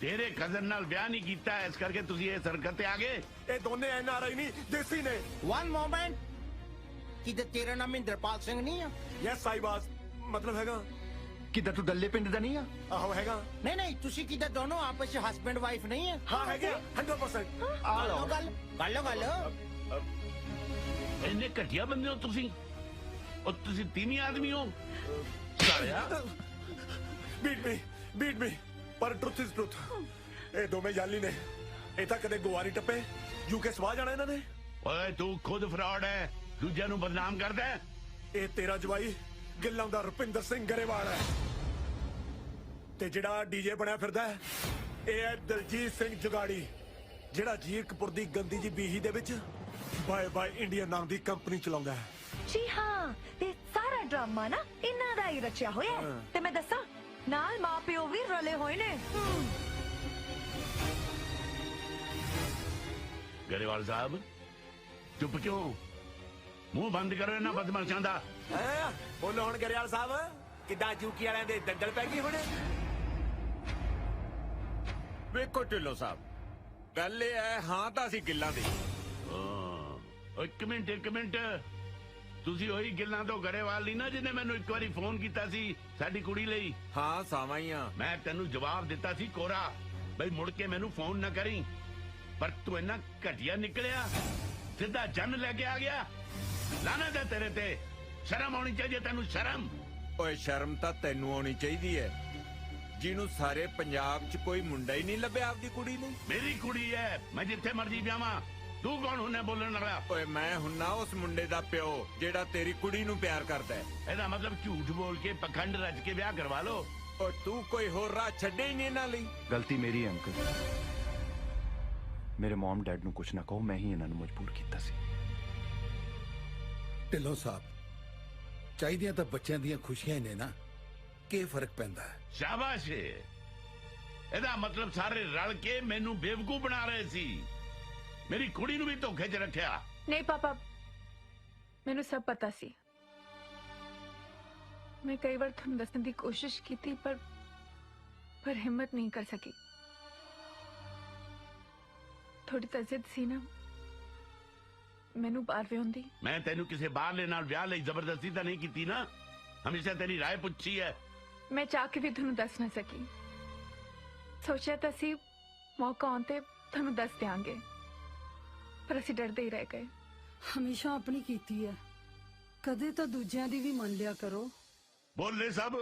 ਤੇਰੇ ਕਜ਼ਨ ਨਾਲ ਵਿਆਹ ਨਹੀਂ ਕੀਤਾ ਇਸ ਕਰਕੇ ਤੁਸੀਂ ਇਹ ਸਰਕਤ ਤੇ ਆ ਗਏ ਇਹ ਦੋਨੇ ਐਨਆਰਆਈ ਨਹੀਂ ਦੇਸੀ ਨੇ वन मोमेंट ਕਿਤੇ ਤੇਰਾ ਨਾਮ ਇੰਦਰਪਾਲ ਸਿੰਘ ਨਹੀਂ ਆ ਯੈਸ ਸਾਈਬਾਜ਼ ਮਤਲਬ ਹੈਗਾ ਕਿਦਾਂ ਤੂੰ ਦੱਲੇ ਪਿੰਡ ਦਾ ਨਹੀਂ ਆ ਆਹੋ ਹੈਗਾ ਨਹੀਂ ਤੁਸੀਂ ਕਿਤੇ ਦੋਨੋਂ ਆਪਸ ਵਿੱਚ ਹਸਬੈਂਡ ਵਾਈਫ ਨਹੀਂ ਆ ਹਾਂ ਹੈਗੇ 100% ਆ ਲੋ ਗੱਲ ਇੰਨੇ ਘਟੀਆ ਬੰਦੇ ਹੋ ਤੁਸੀਂ ਉਹ ਤੁਸੀਂ ਤੀਵੀਂ ਆਦਮੀ ਹੋ ਸਾਲਿਆ ਬੀਟ ਮੀ ਪਰ ਟਰੁੱਥ ਇਜ਼ ਟਰੁੱਥ ਇਹ ਦੋਵੇਂ ਯਾਲੀ ਨੇ ਇਹ ਤਾਂ ਕਦੇ ਗੁਆਰੀ ਟੱਪੇ ਯੂਕੇ ਸਵਾ ਜਾਣਾ ਇਹਨਾਂ ਨੇ ਓਏ ਤੂੰ ਖੁਦ ਫਰਾਡ ਹੈ ਦੂਜਿਆਂ ਨੂੰ ਬਦਨਾਮ ਕਰਦਾ ਹੈ ਇਹ ਤੇਰਾ ਜਵਾਈ ਗਿੱਲਾਂ ਦਾ ਰੁਪਿੰਦਰ ਸਿੰਘ ਗਰੇਵਾਲ ਹੈ ਤੇ ਜਿਹੜਾ ਡੀਜੇ ਬਣਿਆ ਫਿਰਦਾ ਹੈ ਇਹ ਹੈ ਦਲਜੀਤ ਸਿੰਘ ਜੁਗਾੜੀ ਜਿਹੜਾ ਜੀਰਕਪੁਰ ਦੀ ਗੰਦੀ ਜੀ ਬੀਹੀ ਦੇ ਵਿੱਚ ਬਾਏ ਇੰਡੀਆ ਨਾਮ ਦੀ ਕੰਪਨੀ ਚਲਾਉਂਦਾ ਹੈ ਜੀ ਹਾਂ ਤੇ ਸਾਰਾ ਡਰਾਮਾ ਨਾ ਇਹਨਾਂ ਦਾ ਹੀ ਰਚਿਆ ਹੋਇਆ ਹੈ। ਤੇ ਮੈਂ ਦੱਸਾਂ ਨਾਲ ਮਾਪਿਓ ਵੀ ਰਲੇ ਹੋਏ ਨੇ ਗਰੇਵਾਲ ਸਾਹਿਬ ਚੁੱਪ ਕਿਉਂ ਮੂੰਹ ਬੰਦ ਕਰੋ ਇਹਨਾਂ ਬਦਮਾਸ਼ਾਂ ਦਾ ਬੋਲੋ ਹੁਣ ਗਰੇਵਾਲ ਸਾਹਿਬ ਕਿੱਦਾਂ ਜੂਕੀ ਵਾਲਿਆਂ ਦੇ ਦੰਦਲ ਪੈ ਗਈ ਹੁਣ ਵੇਖੋ ਢਿੱਲੋਂ ਸਾਹਿਬ ਗੱਲ ਇਹ ਹੈ ਹਾਂ ਤਾਂ ਅਸੀਂ ਗਿੱਲਾਂ ਦੇ ਇੱਕ ਮਿੰਟ ਤੁਸੀਂ ਉਹੀ ਗਿੱਲਾਂ ਤੋਂ ਗਰੇਵਾਲ ਨਹੀਂ ਨਾ ਜਿਹਨੇ ਮੈਨੂੰ ਇੱਕ ਵਾਰੀ ਫੋਨ ਕੀਤਾ ਸੀ ਸਾਡੀ ਕੁੜੀ ਲਈ ਹਾਂ ਸਾਵਾਂ ਹੀ ਆ ਮੈਂ ਤੈਨੂੰ ਜਵਾਬ ਦਿੱਤਾ ਸੀ ਕੋਰਾ ਬਈ ਮੁੜ ਕੇ ਮੈਨੂੰ ਫੋਨ ਨਾ ਕਰੀ ਪਰ ਤੂੰ ਇੰਨਾ ਘਟੀਆ ਨਿਕਲਿਆ ਸਿੱਧਾ ਜਨ ਲੈ ਕੇ ਆ ਗਿਆ ਲਾਨਤ ਹੈ ਤੇਰੇ ਤੇ ਸ਼ਰਮ ਆਉਣੀ ਚਾਹੀਦੀ ਤੈਨੂੰ ਸ਼ਰਮ ਓਏ ਸ਼ਰਮ ਤਾਂ ਤੈਨੂੰ ਆਉਣੀ ਚਾਹੀਦੀ ਹੈ ਜਿਹਨੂੰ ਸਾਰੇ ਪੰਜਾਬ 'ਚ ਕੋਈ ਮੁੰਡਾ ਹੀ ਨਹੀਂ ਲੱਭਿਆ ਆਪਦੀ ਕੁੜੀ ਨੂੰ ਮੇਰੀ ਕੁੜੀ ਹੈ ਮੈਂ ਜਿੱਥੇ ਮਰਜੀ ਵਿਆਹਾਂ ਤੂੰ ਕੌਣ ਹੁੰਨਾ ਬੋਲਣ ਵਾਲਾ ਓਏ ਮੈਂ ਹੁੰਨਾ ਉਸ ਮੁੰਡੇ ਦਾ ਪਿਓ ਜਿਹੜਾ ਤੇਰੀ ਕੁੜੀ ਨੂੰ ਪਿਆਰ ਕਰਦਾ ਹੈ ਇਹਦਾ ਮਤਲਬ ਝੂਠ ਬੋਲ ਕੇ ਪਖੰਡ ਰਚ ਕੇ ਵਿਆਹ ਕਰਵਾ ਲੋ ਓ ਤੂੰ ਕੋਈ ਹੋਰ ਰਾਹ ਛੱਡੇ ਹੀ ਨਹੀਂ ਇਹਨਾਂ ਲਈ ਗਲਤੀ ਮੇਰੀ ਹੈ ਅੰਕਲ ਮੇਰੇ ਮਮ ਡੈਡ ਨੂੰ ਕੁਝ ਨਾ ਕਹੋ ਮੈਂ ਹੀ ਇਹਨਾਂ ਨੂੰ ਮਜਬੂਰ ਕੀਤਾ ਸੀ ਢਿੱਲੋਂ ਸਾਹਿਬ ਚਾਹੀਦੀਆਂ ਤਾਂ ਬੱਚਿਆਂ ਦੀਆਂ ਖੁਸ਼ੀਆਂ ਹੀ ਨੇ ਨਾ ਕੀ ਫਰਕ ਪੈਂਦਾ ਹੈ ਸ਼ਾਬਾਸ਼ ਇਹਦਾ ਮਤਲਬ ਸਾਰੇ ਰਲ ਕੇ ਮੈਨੂੰ ਬੇਵਕੂਫ ਬਣਾ ਰਹੇ ਸੀ ਮੇਰੀ ਕੁੜੀ ਨੂੰ ਵੀ ਧੋਖੇ 'ਚ ਰੱਖਿਆ ਨਹੀਂ ਪਾਪਾ ਮੈਨੂੰ ਸਭ ਪਤਾ ਸੀ ਮੈਂ ਕਈ ਵਾਰ ਤੁਹਾਨੂੰ ਦੱਸਣ ਦੀ ਕੋਸ਼ਿਸ਼ ਕੀਤੀ ਪਰ ਹਿੰਮਤ ਨਹੀਂ ਕਰ ਸਕੀ ਥੋੜੀ ਤਾਂ ਜ਼ਿੱਦ ਸੀ ਨਾ ਮੈਨੂੰ ਬਾਹਰ ਵਿਆਹੁੰਦੀ ਮੈਂ ਤੈਨੂੰ ਕਿਸੇ ਬਾਹਰਲੇ ਨਾਲ ਵਿਆਹ ਲਈ ਜ਼ਬਰਦਸਤੀ ਤਾਂ ਨਹੀਂ ਕੀਤੀ ਨਾ ਹਮੇਸ਼ਾ ਤੇਰੀ ਰਾਏ ਪੁੱਛੀ ਹੈ ਮੈਂ ਚਾਹ ਕੇ ਵੀ ਤੁਹਾਨੂੰ ਦੱਸ ਨਾ ਸਕੀ ਸੋਚਿਆ ਤਾਂ ਸੀ ਮੌਕਾ ਆਉਣ ਤੇ ਤੁਹਾਨੂੰ ਦੱਸ ਦਿਆਂਗੇ ਪਰ ਅਸੀਂ ਡਰਦੇ ਹੀ ਰਹਿ ਗਏ ਹਮੇਸ਼ਾ ਆਪਣੀ ਕੀਤੀ ਹੈ ਕਦੇ ਤਾਂ ਦੂਜਿਆਂ ਦੀ ਵੀ ਮੰਨ ਲਿਆ ਕਰੋ ਬੋਲੇ ਸਭ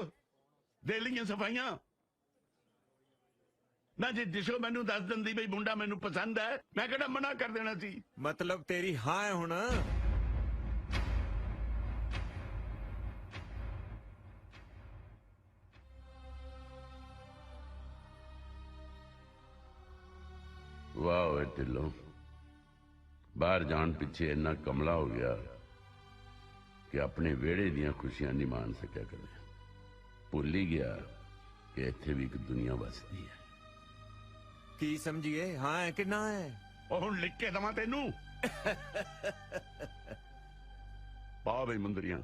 ਦੇ ਲਈਆਂ ਸਫਾਈਆਂ ਨਾ ਜੇ ਦਿਸ਼ੋ ਮੈਨੂੰ ਦੱਸ ਦਿੰਦੀ ਬਈ ਮੁੰਡਾ ਮੈਨੂੰ ਪਸੰਦ ਹੈ ਮੈਂ ਕਿਹੜਾ ਮਨਾ ਕਰ ਦੇਣਾ ਸੀ ਮਤਲਬ ਤੇਰੀ ਹਾਂ ਹੈ ਹੁਣ ਵਾਹ ਓਏ ਢਿੱਲੋਂ ਬਾਹਰ ਜਾਣ ਪਿੱਛੇ ਇੰਨਾ ਕਮਲਾ ਹੋ ਗਿਆ ਕਿ ਆਪਣੇ ਵਿਹੜੇ ਦੀਆਂ ਖੁਸ਼ੀਆਂ ਨਹੀਂ ਮਾਣ ਸਕਿਆ ਕਦੇ ਭੁੱਲ ਹੀ ਗਿਆ ਕਿ ਇੱਥੇ ਵੀ ਇੱਕ ਦੁਨੀਆ ਵਸਦੀ ਹੈ। ਕੀ ਸਮਝੀਏ, ਹਾਂ ਹੈ ਕਿ ਨਾ ਹੈ? ਉਹ ਹੁਣ ਲਿਖ ਕੇ ਦਵਾਂ ਤੈਨੂੰ? ਪਾ ਬਈ ਮੁੰਦਰੀਆਂ।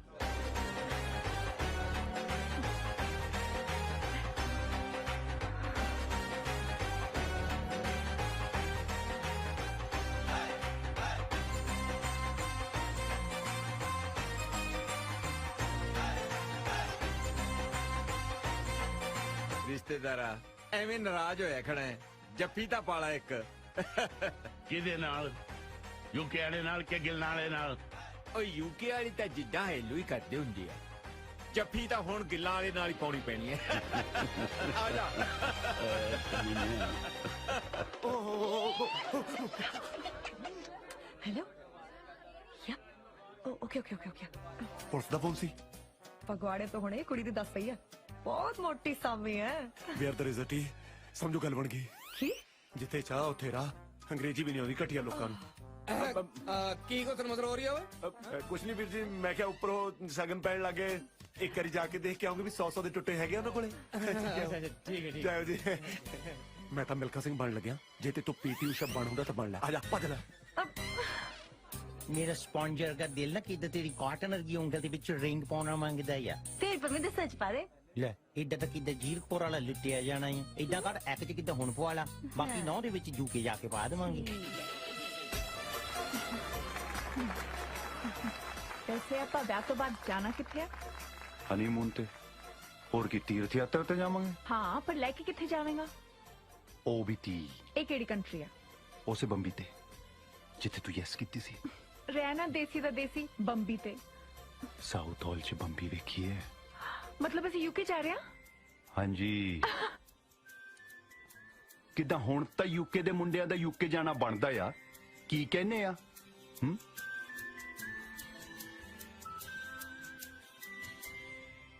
ਰਿਸ਼ਤੇਦਾਰਾ ਐਵੇਂ ਨਾਰਾਜ਼ ਹੋਇਆ ਖੜਾ ਹੈ, ਜੱਫੀ ਤਾਂ ਪਾਲਾ ਇੱਕ। ਕਿਹਦੇ ਨਾਲ? ਯੂਕੇ ਵਾਲੇ ਨਾਲ ਕਿ ਗਿਲਨਾਂ ਵਾਲੇ ਨਾਲ? ਉਹ ਯੂਕੇ ਵਾਲੀ ਤਾਂ ਜਿੱਦਾਂ ਹੈਲੂ ਹੀ ਕਰਦੇ ਹੁੰਦੇ ਆ, ਜੱਫੀ ਤਾਂ ਹੁਣ ਗਿੱਲਾਂ ਵਾਲੇ ਨਾਲ ਹੀ ਪਾਉਣੀ ਪੈਣੀ ਹੈ। ਆ ਜਾ। हेलो या okay okay okay okay police ਦਾ ਫੋਨ ਸੀ। ਫਗਵਾੜੇ ਤੋਂ ਹੁਣੇ ਕੁੜੀ ਦੀ ਦੱਸ ਪਈ ਆ, ਬਹੁਤ ਮੋਟੀ ਸਾਮੀ ਹੈ। ਵੇਅਰ ਦ ਰਿਜ਼ਲਟ ਹੀ ਸਮਝੋ ਗੱਲ ਬਣ ਗਈ। ਕੀ? ਜਿੱਥੇ ਚਾਹ ਉੱਥੇ ਰਾਹ। ਅੰਗਰੇਜ਼ੀ ਵੀ ਨਹੀਂ ਆਉਂਦੀ ਘਟੀਆ ਲੋਕਾਂ ਨੂੰ। ਕੀ ਕੁਛ ਮਤਲਬ ਹੋ ਰਹੀ ਹੈ? ਕੁਛ ਨਹੀਂ ਵੀਰ ਜੀ, ਮੈਂ ਕਿਹਾ ਉੱਪਰੋਂ ਸ਼ਗਨ ਪੈਣ ਲੱਗੇ, ਇੱਕ ਵਾਰੀ ਜਾ ਕੇ ਦੇਖ ਕੇ ਆਉਂਗੇ ਵੀ 100 ਦੇ ਟੁੱਟੇ ਹੈਗੇ ਉਹਨਾਂ ਕੋਲੇ। ਠੀਕ ਹੈ ਜਾਓ ਜੀ। ਮੈਂ ਤਾਂ ਮਿਲਖਾ ਸਿੰਘ ਬਣ ਲੱਗਿਆ, ਜੇ ਤੇ ਤੂੰ ਪੀਟੀ ਊਸ਼ਾ ਬਣ ਹੁੰਦਾ ਤਾਂ ਬਣ ਲੈ। ਆ ਜਾ ਭੱਜ ਲੈ। ਮੇਰਾ ਸਪੌਂਜਰ ਦਾ ਦਿਲ ਨਾ ਕਿਦਾਂ ਤੇਰੀ ਕਾਟਨ ਵਰਗੀ ਉਂਗਲ ਦੇ ਵਿੱਚ ਰਿੰਗ ਪਾਉਣਾ ਮੰਗਦਾ ਆ। ਤੇਰੇ ਪਰ ਮੈਨੂੰ ਸੱਚ ਪਾ ਦੇ। ਲੈ ਏਦਾਂ ਤਾਂ ਕਿਦਾਂ ਜੀਰਕਪੁਰ ਵਾਲਾ ਲੁੱਟਿਆ ਜਾਣਾ ਹੈ। ਏਦਾਂ ਕਰ ਇੱਕ ਚ ਕਿਦਾਂ ਹੁਣ ਪਵਾ ਲਾ, ਬਾਕੀ 9 ਦੇ ਵਿੱਚ ਜੂਕੇ ਜਾ ਕੇ ਪਾ ਦੇਵਾਂਗੇ। वैसे ਆਪਾਂ ਵਿਆਹ ਤੋਂ ਬਾਅਦ ਜਾਣਾ ਕਿੱਥੇ ਆ? ਹਨੀਮੂਨ ਤੇ। ਹੋਰ ਕੀ ਤੀਰਥ ਯਾਤਰਾ ਤੇ ਜਾਵਾਂਗੇ? ਹਾਂ, ਪਰ ਲੈ ਕੇ ਕਿੱਥੇ ਜਾਵੇਂਗਾ? ਉਹ ਵੀ ਤੀ ਇਹ ਕਿਹੜੀ ਕੰਟਰੀ ਆ? ਉਸੇ ਬੰਬੀ ਤੇ ਜਿੱਥੇ ਤੂੰ ਯੈਸ ਕੀਤੀ ਸੀ। ਰਹਿਣਾ ਦੇਸੀ ਦਾ ਦੇਸੀ ਬੰਬੀ ਤੇ। ਸਾਊਥ ਹਾਲ ਚ ਬੰਬੀ ਵੇਖੀ ਹੈ? ਮਤਲਬ ਅਸੀਂ ਯੂਕੇ ਜਾ ਰਹੇ ਹਾਂ? ਹਾਂਜੀ। ਕਿਦਾਂ ਹੁਣ ਤਾਂ ਯੂਕੇ ਦੇ ਮੁੰਡਿਆਂ ਦਾ ਯੂਕੇ ਜਾਣਾ ਬਣਦਾ ਆ। ਕੀ ਕਹਿੰਨੇ ਆ?